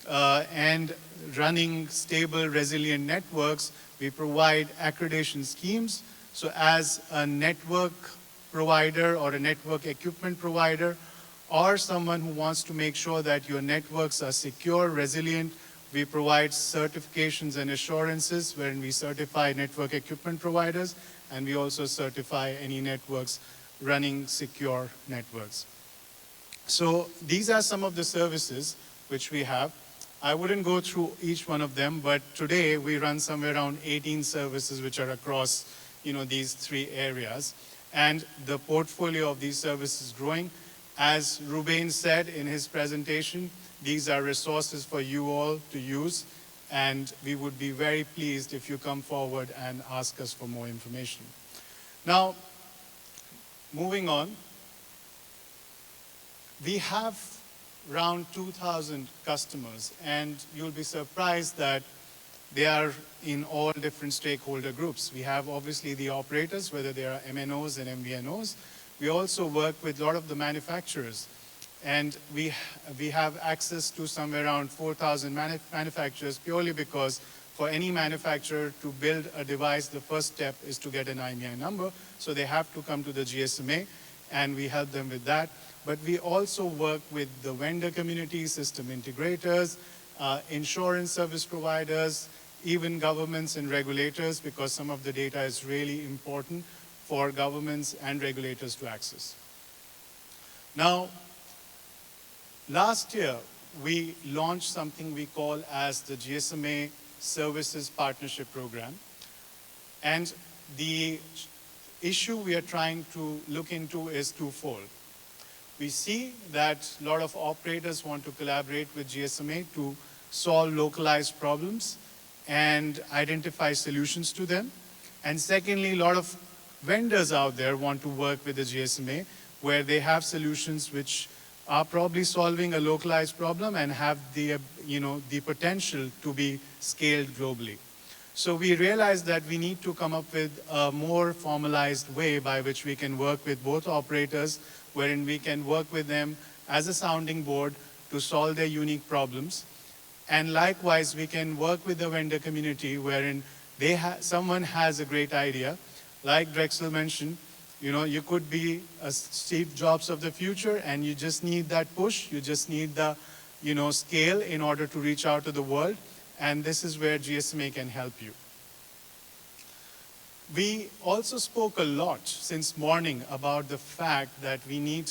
and running stable, resilient networks, we provide accreditation schemes. So as a network provider or a network equipment provider, or someone who wants to make sure that your networks are secure, resilient, we provide certifications and assurances wherein we certify network equipment providers, and we also certify any networks running secure networks. So these are some of the services which we have. I wouldn't go through each one of them, but today we run somewhere around 18 services which are across these three areas. And the portfolio of these services is growing. As Ruben said in his presentation, these are resources for you all to use, and we would be very pleased if you come forward and ask us for more information. Now, moving on, we have around 2,000 customers, and you'll be surprised that they are in all different stakeholder groups. We have obviously the operators, whether they are MNOs and MVNOs. We also work with a lot of the manufacturers, and we have access to somewhere around 4,000 manufacturers, purely because for any manufacturer to build a device, the first step is to get an IMEI number. So they have to come to the GSMA, and we help them with that. But we also work with the vendor community, system integrators, insurance service providers, even governments and regulators, because some of the data is really important for governments and regulators to access. Now, last year, we launched something we call as the GSMA Services Partnership Program. And the issue we are trying to look into is twofold. We see that a lot of operators want to collaborate with GSMA to solve localized problems and identify solutions to them. And secondly, a lot of vendors out there want to work with the GSMA, where they have solutions which are probably solving a localized problem and have the, the potential to be scaled globally. So we realized that we need to come up with a more formalized way by which we can work with both operators, wherein we can work with them as a sounding board to solve their unique problems. And likewise, we can work with the vendor community wherein someone has a great idea. Like Drexel mentioned, you could be a Steve Jobs of the future and you just need that push. You just need the, scale in order to reach out to the world. And this is where GSMA can help you. We also spoke a lot since morning about the fact that we need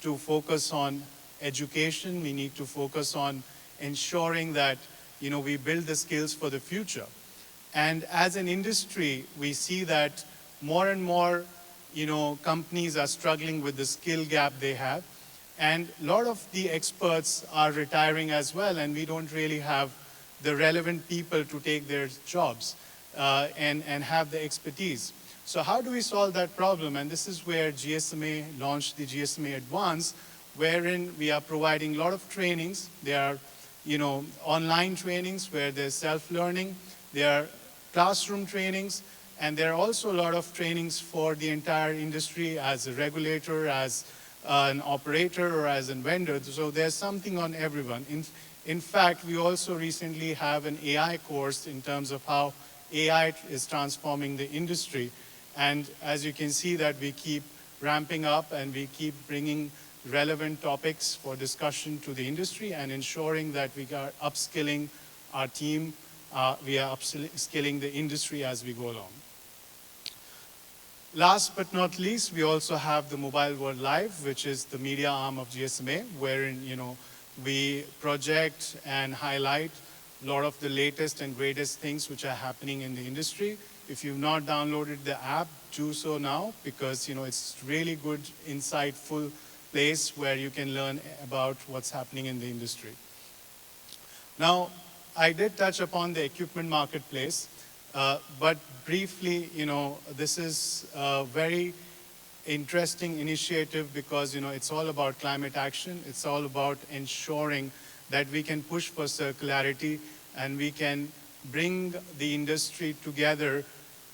to focus on education. We need to focus on ensuring that, we build the skills for the future. And as an industry, we see that more and more, companies are struggling with the skill gap they have. And a lot of the experts are retiring as well, and we don't really have the relevant people to take their jobs and have the expertise. So how do we solve that problem? And this is where GSMA launched the GSMA Advance, wherein we are providing a lot of trainings. There are, online trainings where there's self-learning. There are classroom trainings. And there are also a lot of trainings for the entire industry as a regulator, as an operator, or as a vendor. So there's something on everyone. In fact, we also recently have an AI course in terms of how AI is transforming the industry. And as you can see that we keep ramping up and we keep bringing relevant topics for discussion to the industry and ensuring that we are upskilling our team, we are upskilling the industry as we go along. Last but not least, we also have the Mobile World Live, which is the media arm of GSMA, wherein, we project and highlight a lot of the latest and greatest things which are happening in the industry. If you've not downloaded the app, do so now, because it's really good, insightful place where you can learn about what's happening in the industry. Now, I did touch upon the equipment marketplace, but briefly, this is a very interesting initiative because, it's all about climate action. It's all about ensuring that we can push for circularity and we can bring the industry together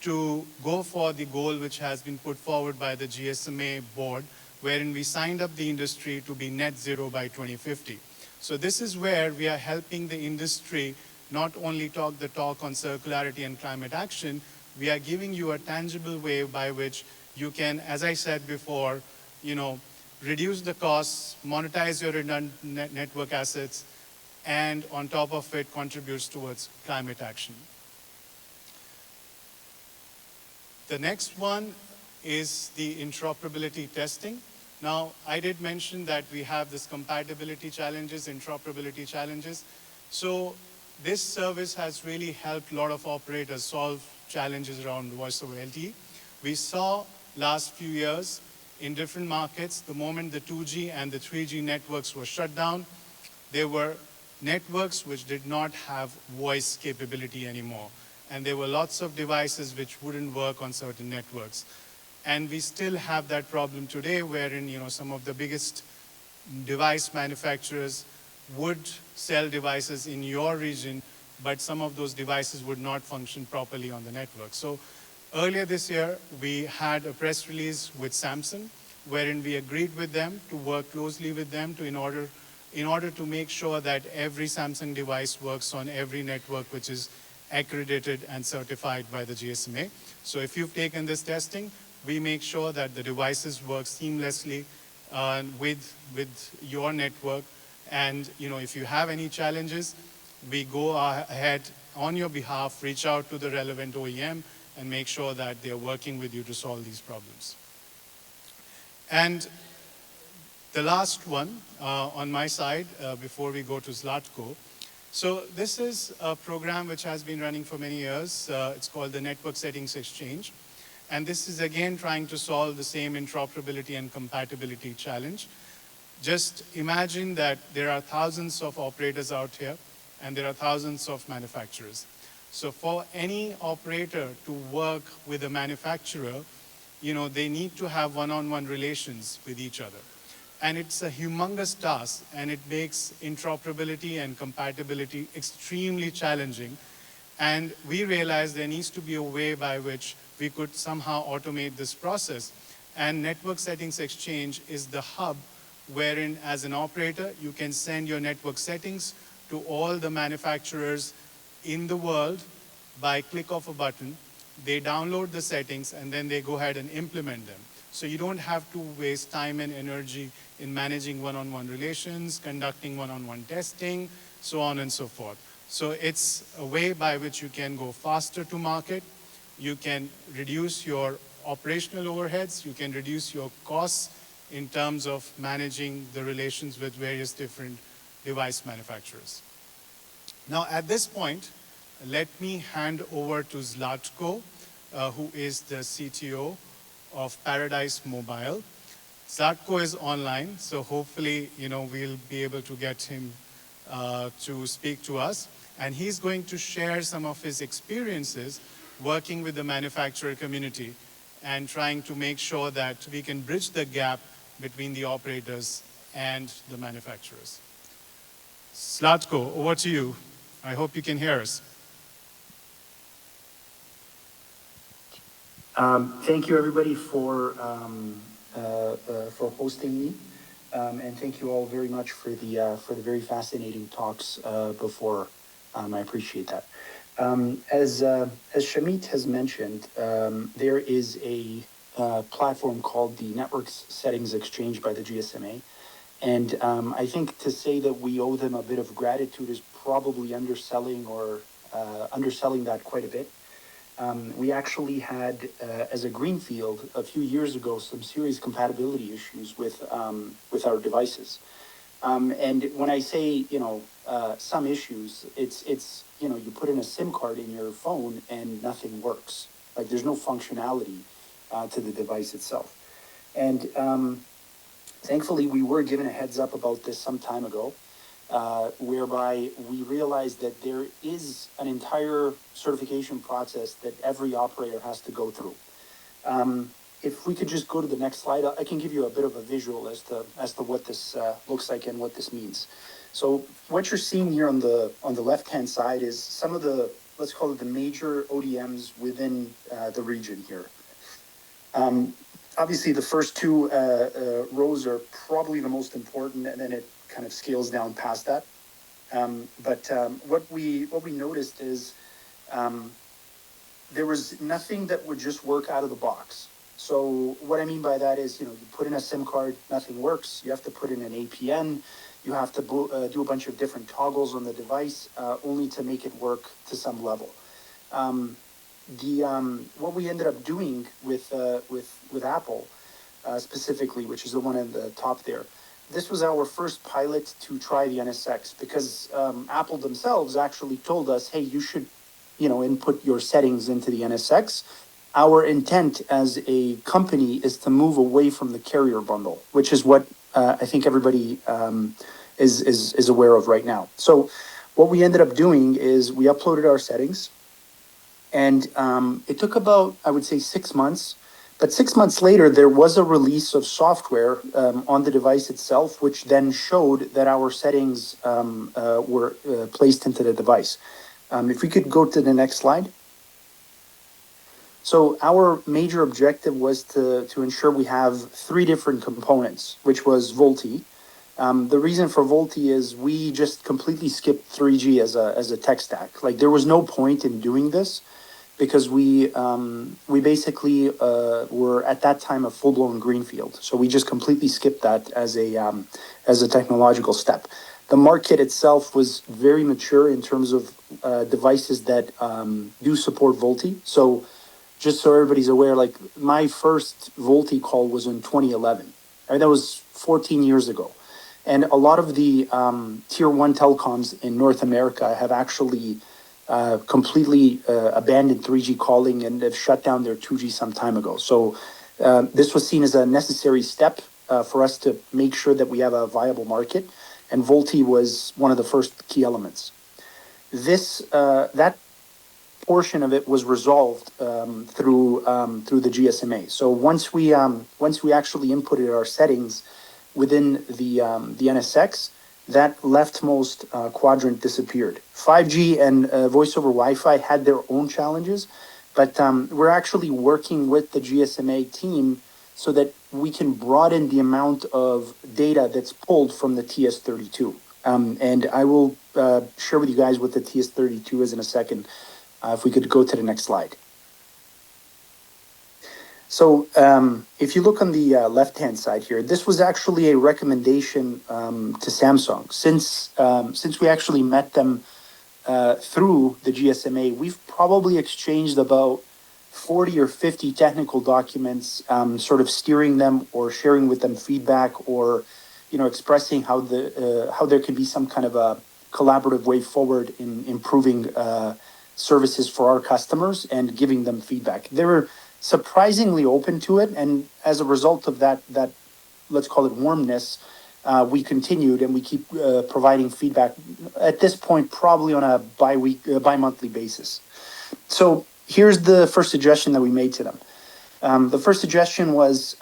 to go for the goal which has been put forward by the GSMA board, wherein we signed up the industry to be net zero by 2050. So this is where we are helping the industry not only talk the talk on circularity and climate action, we are giving you a tangible way by which you can, as I said before, reduce the costs, monetize your redundant network assets, and on top of it, contributes towards climate action. The next one is the interoperability testing. Now, I did mention that we have this compatibility challenges, interoperability challenges. So this service has really helped a lot of operators solve challenges around voice over LTE. We saw last few years in different markets, the moment the 2G and the 3G networks were shut down, there were networks which did not have voice capability anymore. And there were lots of devices which wouldn't work on certain networks. And we still have that problem today wherein, some of the biggest device manufacturers would sell devices in your region, but some of those devices would not function properly on the network. So earlier this year, we had a press release with Samsung, wherein we agreed with them to work closely with them in order to make sure that every Samsung device works on every network which is accredited and certified by the GSMA. So if you've taken this testing, we make sure that the devices work seamlessly with your network. And if you have any challenges, we go ahead on your behalf, reach out to the relevant OEM and make sure that they're working with you to solve these problems. And the last one on my side, before we go to Zlatko. So this is a program which has been running for many years. It's called the Network Settings Exchange. And this is again trying to solve the same interoperability and compatibility challenge. Just imagine that there are thousands of operators out here and there are thousands of manufacturers. So for any operator to work with a manufacturer, they need to have one-on-one relations with each other. And it's a humongous task, and it makes interoperability and compatibility extremely challenging. And we realized there needs to be a way by which we could somehow automate this process. And Network Settings Exchange is the hub wherein, as an operator, you can send your network settings to all the manufacturers in the world by click of a button. They download the settings, and then they go ahead and implement them. So you don't have to waste time and energy in managing one-on-one relations, conducting one-on-one testing, so on and so forth. So it's a way by which you can go faster to market. You can reduce your operational overheads. You can reduce your costs in terms of managing the relations with various different device manufacturers. Now, at this point, let me hand over to Zlatko, who is the CTO of Paradise Mobile. Zlatko is online, so hopefully, we'll be able to get him to speak to us. And he's going to share some of his experiences working with the manufacturer community and trying to make sure that we can bridge the gap between the operators and the manufacturers. Zlatko, over to you. I hope you can hear us. Thank you, everybody, for hosting me, and thank you all very much for the very fascinating talks before. I appreciate that. As Shamit has mentioned, there is a platform called the Network Settings Exchange by the GSMA, and I think to say that we owe them a bit of gratitude is probably underselling that quite a bit. We actually had, as a greenfield, a few years ago, some serious compatibility issues with our devices. And when I say, some issues, it's you put in a SIM card in your phone and nothing works. Like, there's no functionality to the device itself. And thankfully, we were given a heads up about this some time ago, whereby we realized that there is an entire certification process that every operator has to go through. If we could just go to the next slide, I can give you a bit of a visual as to what this looks like and what this means. So what you're seeing here on the left-hand side is some of the, let's call it the major ODMs within the region here. Obviously, the first two rows are probably the most important, and then it kind of scales down past that. But what we noticed is there was nothing that would just work out of the box. So what I mean by that is, you put in a SIM card, nothing works. You have to put in an APN. You have to do a bunch of different toggles on the device, only to make it work to some level. What we ended up doing with Apple specifically, which is the one at the top there, this was our first pilot to try the NSX, because Apple themselves actually told us, hey, you should, input your settings into the NSX. Our intent as a company is to move away from the carrier bundle, which is what I think everybody is aware of right now. So what we ended up doing is we uploaded our settings, and it took about, I would say, 6 months. But 6 months later, there was a release of software on the device itself, which then showed that our settings were placed into the device. If we could go to the next slide. So our major objective was to ensure we have 3 different components, which was VoLTE. The reason for VoLTE is we just completely skipped 3G as a tech stack. Like, there was no point in doing this, because we basically were at that time a full-blown greenfield. So we just completely skipped that as a technological step. The market itself was very mature in terms of devices that do support VoLTE. So just so everybody's aware, like, my first VoLTE call was in 2011. Right? That was 14 years ago. And a lot of the tier 1 telecoms in North America have actually completely abandoned 3G calling and have shut down their 2G some time ago. So this was seen as a necessary step for us to make sure that we have a viable market, and VoLTE was one of the first key elements. That portion of it was resolved through the GSMA. So once we actually inputted our settings within the NSX, that leftmost quadrant disappeared. 5G and voice over Wi-Fi had their own challenges, but we're actually working with the GSMA team so that we can broaden the amount of data that's pulled from the TS32. And I will share with you guys what the TS32 is in a second. If we could go to the next slide. So if you look on the left-hand side here, this was actually a recommendation to Samsung. Since we actually met them through the GSMA, we've probably exchanged about 40 or 50 technical documents, sort of steering them or sharing with them feedback, or expressing how there could be some kind of a collaborative way forward in improving services for our customers and giving them feedback. They were surprisingly open to it, and as a result of that let's call it warmness, we continued and we keep providing feedback at this point probably on a bi-monthly basis. So here's the first suggestion that we made to them. The first suggestion was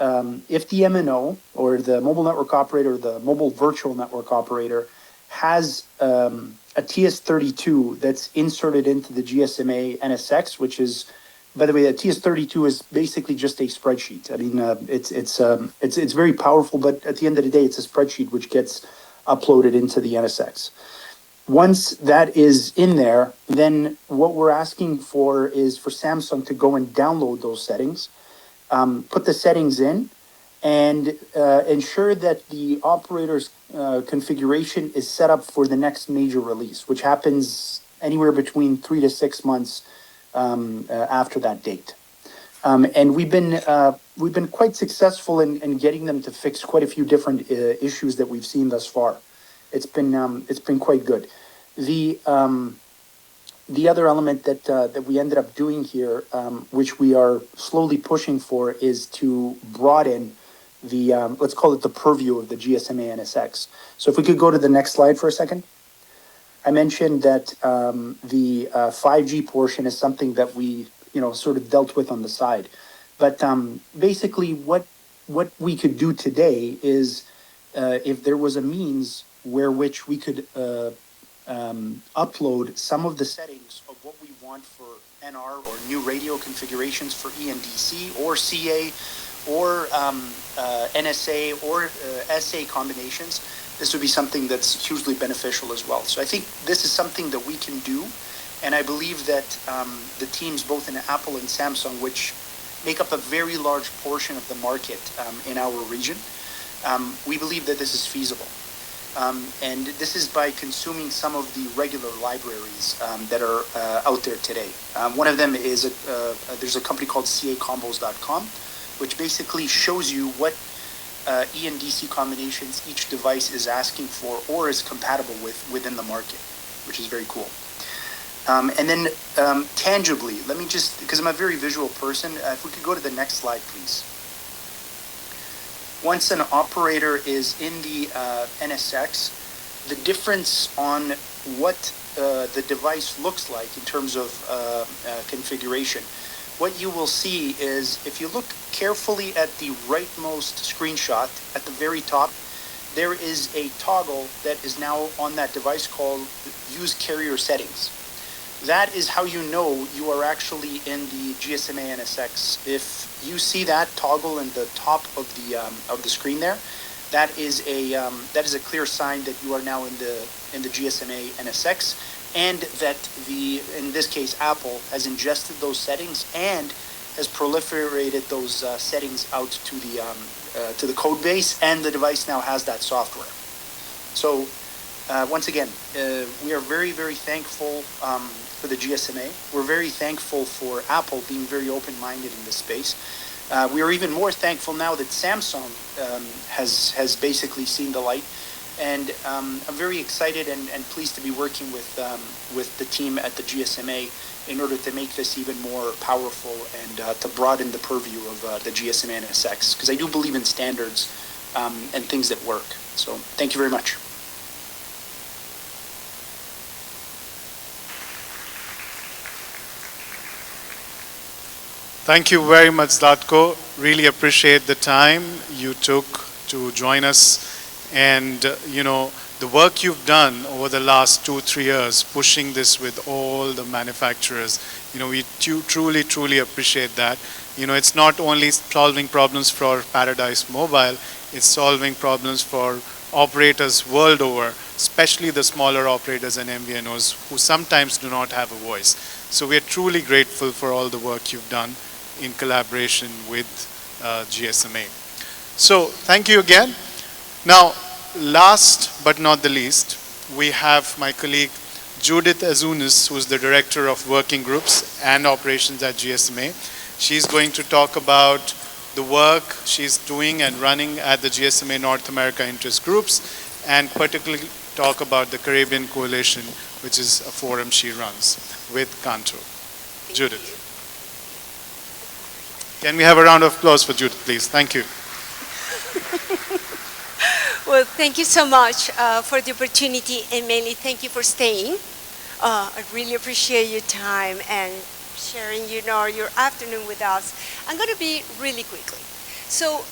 if the MNO, or the mobile network operator, the mobile virtual network operator, has a TS32 that's inserted into the GSMA NSX, which is, by the way, the TS32 is basically just a spreadsheet. I mean, it's very powerful, but at the end of the day, it's a spreadsheet which gets uploaded into the NSX. Once that is in there, then what we're asking for is for Samsung to go and download those settings, put the settings in, and ensure that the operator's configuration is set up for the next major release, which happens anywhere between 3 to 6 months after that date. And we've been quite successful in getting them to fix quite a few different issues that we've seen thus far. It's been quite good. The other element that we ended up doing here, which we are slowly pushing for, is to broaden the let's call it the purview of the GSMA NSX. So if we could go to the next slide for a second. I mentioned that the 5G portion is something that we sort of dealt with on the side, but basically what we could do today is if there was a means where which we could upload some of the settings of what we want for NR or new radio configurations for ENDC or CA or NSA or SA combinations, this would be something that's hugely beneficial as well. So I think this is something that we can do, and I believe that the teams both in Apple and Samsung, which make up a very large portion of the market in our region, we believe that this is feasible. And this is by consuming some of the regular libraries that are out there today. One of them is, there's a company called cacombos.com, which basically shows you what ENDC combinations each device is asking for or is compatible with within the market, which is very cool. And then tangibly, let me just, because I'm a very visual person, if we could go to the next slide, please. Once an operator is in the NSX, the difference on what the device looks like in terms of configuration, what you will see is, if you look carefully at the rightmost screenshot at the very top, there is a toggle that is now on that device called Use Carrier Settings. That is how you know you are actually in the GSMA NSX. If you see that toggle in the top of the screen there, that is a clear sign that you are now in the GSMA NSX, and that in this case Apple has ingested those settings and has proliferated those settings out to the code base, and the device now has that software. So once again, we are very, very thankful for the GSMA. We're very thankful for Apple being very open-minded in this space. We are even more thankful now that Samsung has basically seen the light, and I'm very excited and pleased to be working with the team at the GSMA in order to make this even more powerful and to broaden the purview of the GSMA NSX, because I do believe in standards and things that work. So thank you very much. Thank you very much, Zlatko. Really appreciate the time you took to join us. And, the work you've done over the last 2-3 years, pushing this with all the manufacturers, we truly, truly appreciate that. It's not only solving problems for Paradise Mobile, it's solving problems for operators world over, especially the smaller operators and MVNOs who sometimes do not have a voice. So we are truly grateful for all the work you've done in collaboration with GSMA. So thank you again. Now, last but not the least, we have my colleague Judith Azunis, who's the Director of Working Groups and Operations at GSMA. She's going to talk about the work she's doing and running at the GSMA North America Interest Groups, and particularly talk about the Caribbean Coalition, which is a forum she runs with Kanto. Judith. Can we have a round of applause for Judith, please? Thank you. Well, thank you so much for the opportunity, and mainly thank you for staying. I really appreciate your time and sharing, your afternoon with us. I'm going to be really quickly. So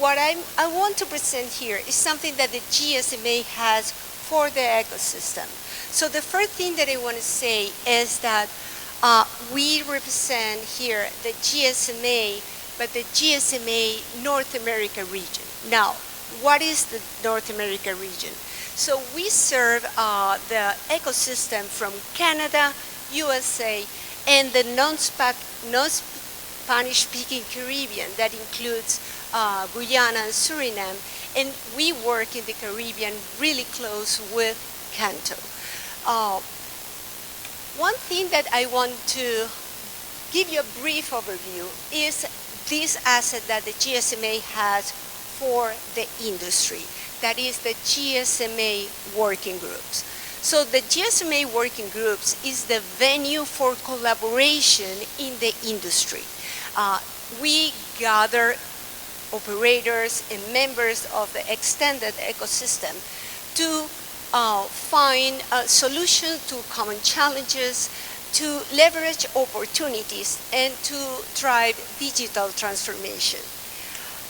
what I want to present here is something that the GSMA has for the ecosystem. So the first thing that I want to say is that we represent here the GSMA, but the GSMA North America region. Now, what is the North America region? So we serve the ecosystem from Canada, USA, and the non-Spanish-speaking Caribbean that includes Guyana and Suriname, and we work in the Caribbean really close with Kanto. One thing that I want to give you a brief overview is this asset that the GSMA has for the industry, that is the GSMA working groups. So the GSMA working groups is the venue for collaboration in the industry. We gather operators and members of the extended ecosystem to find solutions to common challenges, to leverage opportunities, and to drive digital transformation.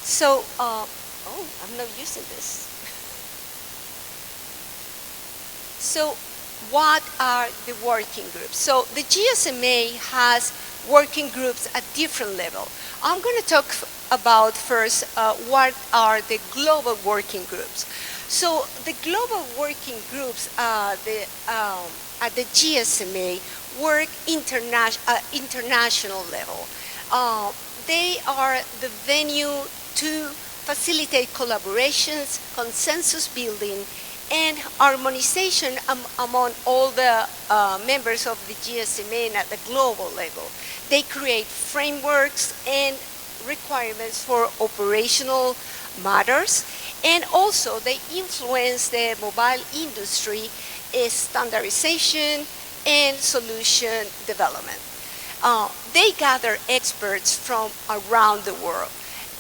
So, I'm not using this. So what are the working groups? So the GSMA has working groups at different levels. I'm going to talk about first what are the global working groups. So the global working groups at the GSMA work international level. They are the venue to facilitate collaborations, consensus building, and harmonization among all the members of the GSMA at the global level. They create frameworks and requirements for operational matters, and also they influence the mobile industry standardization and solution development. They gather experts from around the world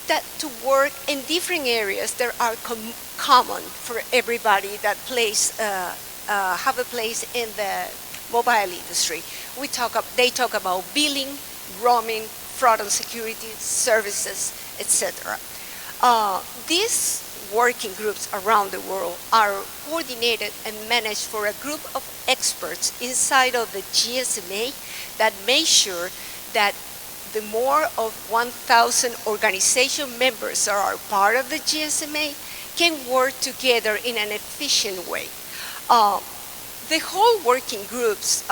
that to work in different areas that are common for everybody that have a place in the mobile industry. They talk about billing, roaming, fraud and security, services, etc. These working groups around the world are coordinated and managed for a group of experts inside of the GSMA that make sure that the more of 1,000 organization members that are part of the GSMA can work together in an efficient way. The whole working groups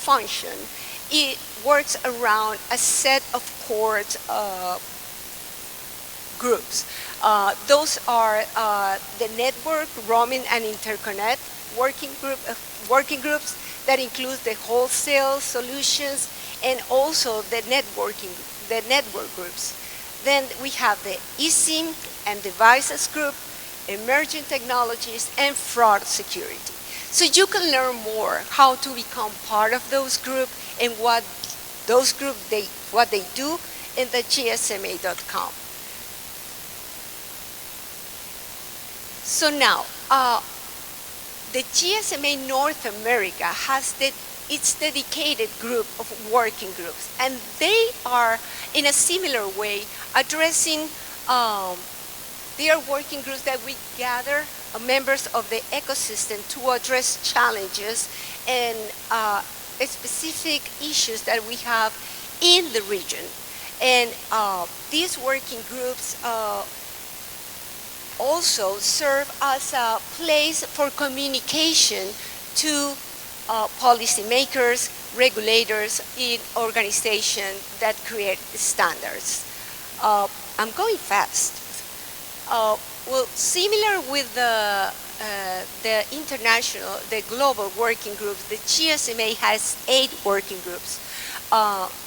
function, it works around a set of core groups. Those are the network, roaming, and interconnect working groups that includes the wholesale solutions and also the network groups. Then we have the eSIM and devices group, emerging technologies, and fraud security. So you can learn more how to become part of those groups and what those groups what they do in the gsma.com. So now, the GSMA North America has the its dedicated group of working groups. And they are, in a similar way, addressing, they are working groups that we gather members of the ecosystem to address challenges and specific issues that we have in the region. And these working groups also serve as a place for communication to policymakers, regulators in organizations that create standards. I'm going fast. Well, similar with the international, the global working groups, the GSMA has 8 working groups.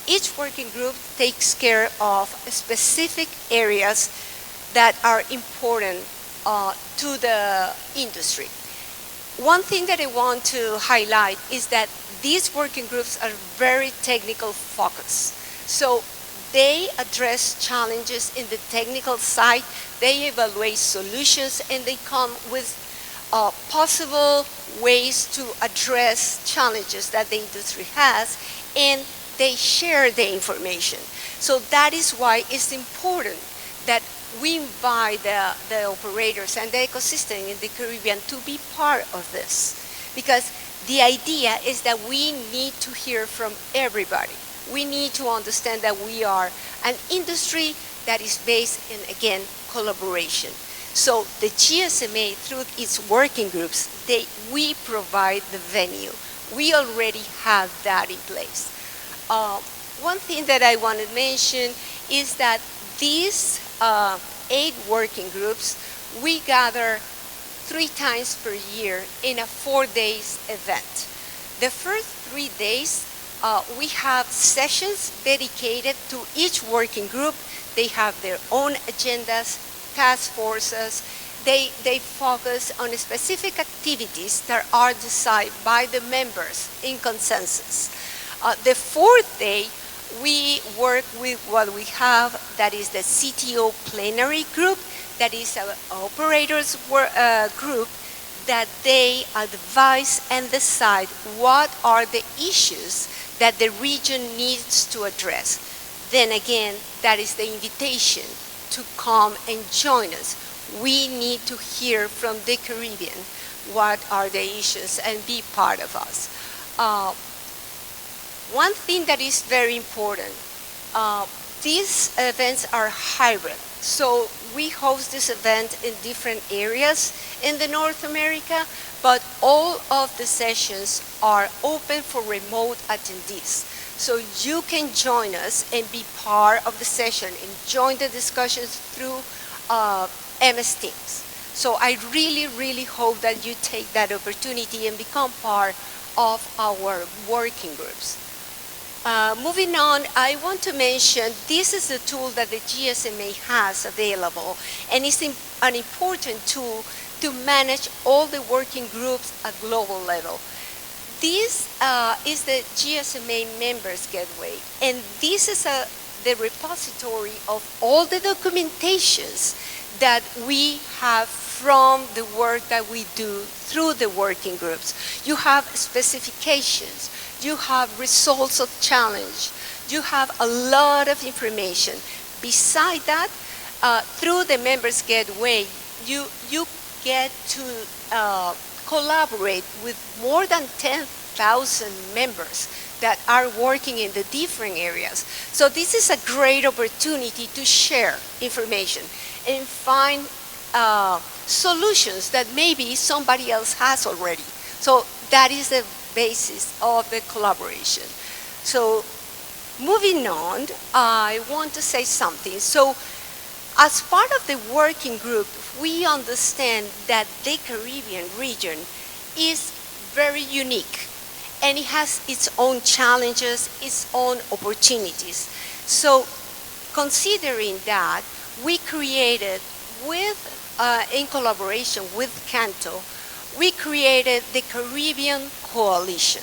Each working group takes care of specific areas that are important to the industry. One thing that I want to highlight is that these working groups are very technical focused. So they address challenges in the technical side, they evaluate solutions, and they come with possible ways to address challenges that the industry has, and they share the information. So that is why it's important that we invite the operators and the ecosystem in the Caribbean to be part of this. Because the idea is that we need to hear from everybody. We need to understand that we are an industry that is based in, again, collaboration. So the GSMA, through its working groups, we provide the venue. We already have that in place. One thing that I want to mention is that these 8 working groups, we gather 3 times per year in a 4-day event. The first 3 days, we have sessions dedicated to each working group. They have their own agendas, task forces. They focus on specific activities that are decided by the members in consensus. The 4th day, we work with what we have, that is the CTO plenary group, that is an operators group that they advise and decide what are the issues that the region needs to address. Then again, that is the invitation to come and join us. We need to hear from the Caribbean what are the issues and be part of us. One thing that is very important, these events are hybrid. So we host this event in different areas in the North America, but all of the sessions are open for remote attendees. So you can join us and be part of the session and join the discussions through MS Teams. So I really, really hope that you take that opportunity and become part of our working groups. Moving on, I want to mention this is a tool that the GSMA has available, and it's an important tool to manage all the working groups at global level. This is the GSMA Members Gateway, and this is the repository of all the documentations that we have from the work that we do through the working groups. You have specifications, you have results of challenge, you have a lot of information. Beside that, through the Members Gateway, you get to collaborate with more than 10,000 members that are working in the different areas. So this is a great opportunity to share information and find solutions that maybe somebody else has already. So that is the basis of the collaboration. So moving on, I want to say something. So as part of the working group, we understand that the Caribbean region is very unique, and it has its own challenges, its own opportunities. So considering that, we created in collaboration with Canto, we created the Caribbean Coalition.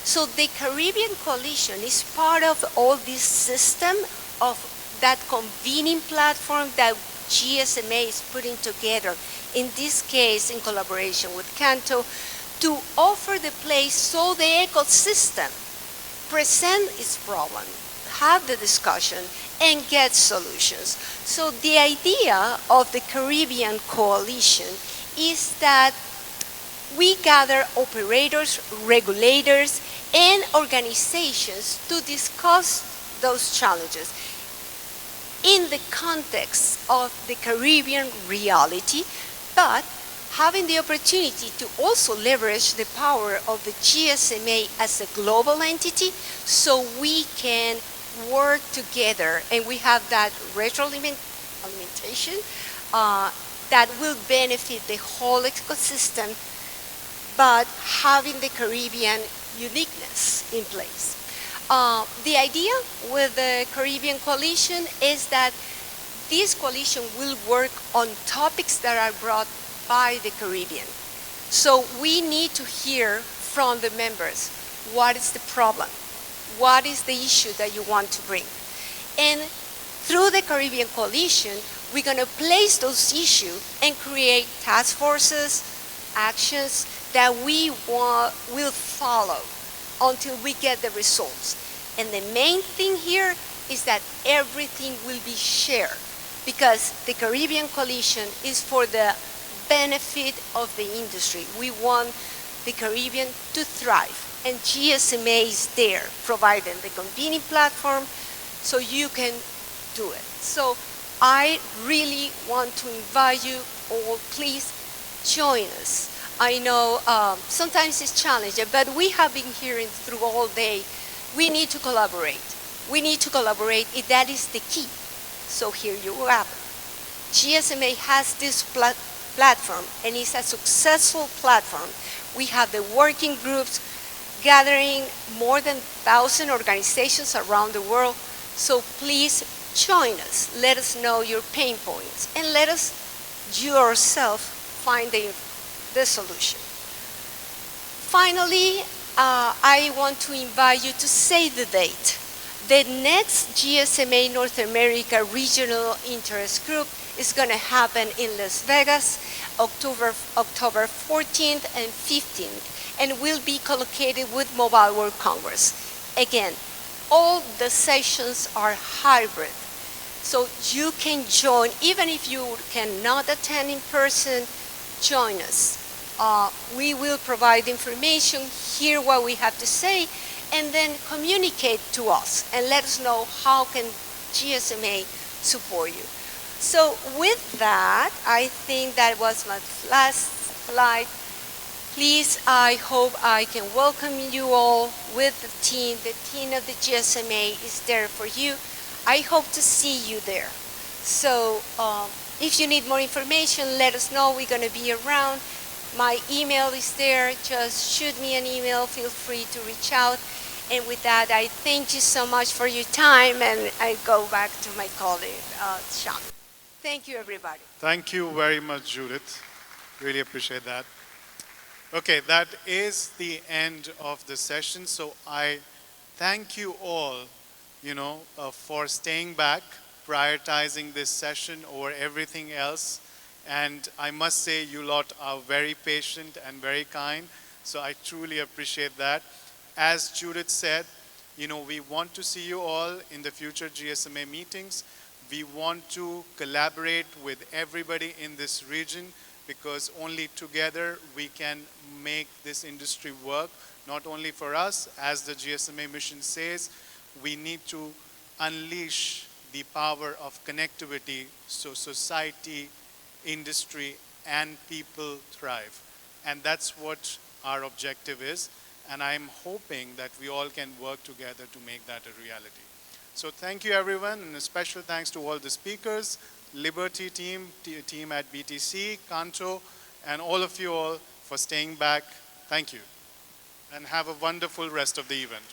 So the Caribbean Coalition is part of all this system of that convening platform that GSMA is putting together, in this case in collaboration with Canto, to offer the place so the ecosystem present its problem, have the discussion, and get solutions. So the idea of the Caribbean Coalition is that we gather operators, regulators, and organizations to discuss those challenges in the context of the Caribbean reality, but having the opportunity to also leverage the power of the GSMA as a global entity so we can work together and we have that retroalimentation that will benefit the whole ecosystem, but having the Caribbean uniqueness in place. The idea with the Caribbean Coalition is that this coalition will work on topics that are brought by the Caribbean. So we need to hear from the members, what is the problem? What is the issue that you want to bring? And through the Caribbean Coalition, we're going to place those issues and create task forces, actions that we will follow until we get the results. And the main thing here is that everything will be shared because the Caribbean Coalition is for the benefit of the industry. We want the Caribbean to thrive, and GSMA is there providing the convening platform so you can do it. So I really want to invite you all, please join us. I know sometimes it's challenging, but we have been hearing through all day, we need to collaborate. We need to collaborate, that is the key. So here you have it. GSMA has this platform, and it's a successful platform. We have the working groups gathering more than 1,000 organizations around the world. So please join us. Let us know your pain points, and let us yourself find the solution. Finally, I want to invite you to save the date. The next GSMA North America Regional Interest Group is going to happen in Las Vegas, October 14th and 15th, and will be co-located with Mobile World Congress. Again, all the sessions are hybrid, so you can join, even if you cannot attend in person, join us. We will provide information, hear what we have to say, and then communicate to us and let us know how can GSMA support you. So with that, I think that was my last slide. Please, I hope I can welcome you all with the team. The team of the GSMA is there for you. I hope to see you there. So if you need more information, let us know. We're going to be around. My email is there. Just shoot me an email. Feel free to reach out. And with that, I thank you so much for your time, and I go back to my colleague, Sean. Thank you, everybody. Thank you very much, Judith. Really appreciate that. Okay, that is the end of the session. So I thank you all, for staying back, prioritizing this session over everything else. And I must say, you lot are very patient and very kind. So I truly appreciate that. As Judith said, we want to see you all in the future GSMA meetings. We want to collaborate with everybody in this region because only together we can make this industry work, not only for us, as the GSMA mission says, we need to unleash the power of connectivity so society, industry, and people thrive. And that's what our objective is. And I'm hoping that we all can work together to make that a reality. So thank you, everyone, and a special thanks to all the speakers, Liberty team at BTC, Kanto, and all of you all for staying back. Thank you. And have a wonderful rest of the event.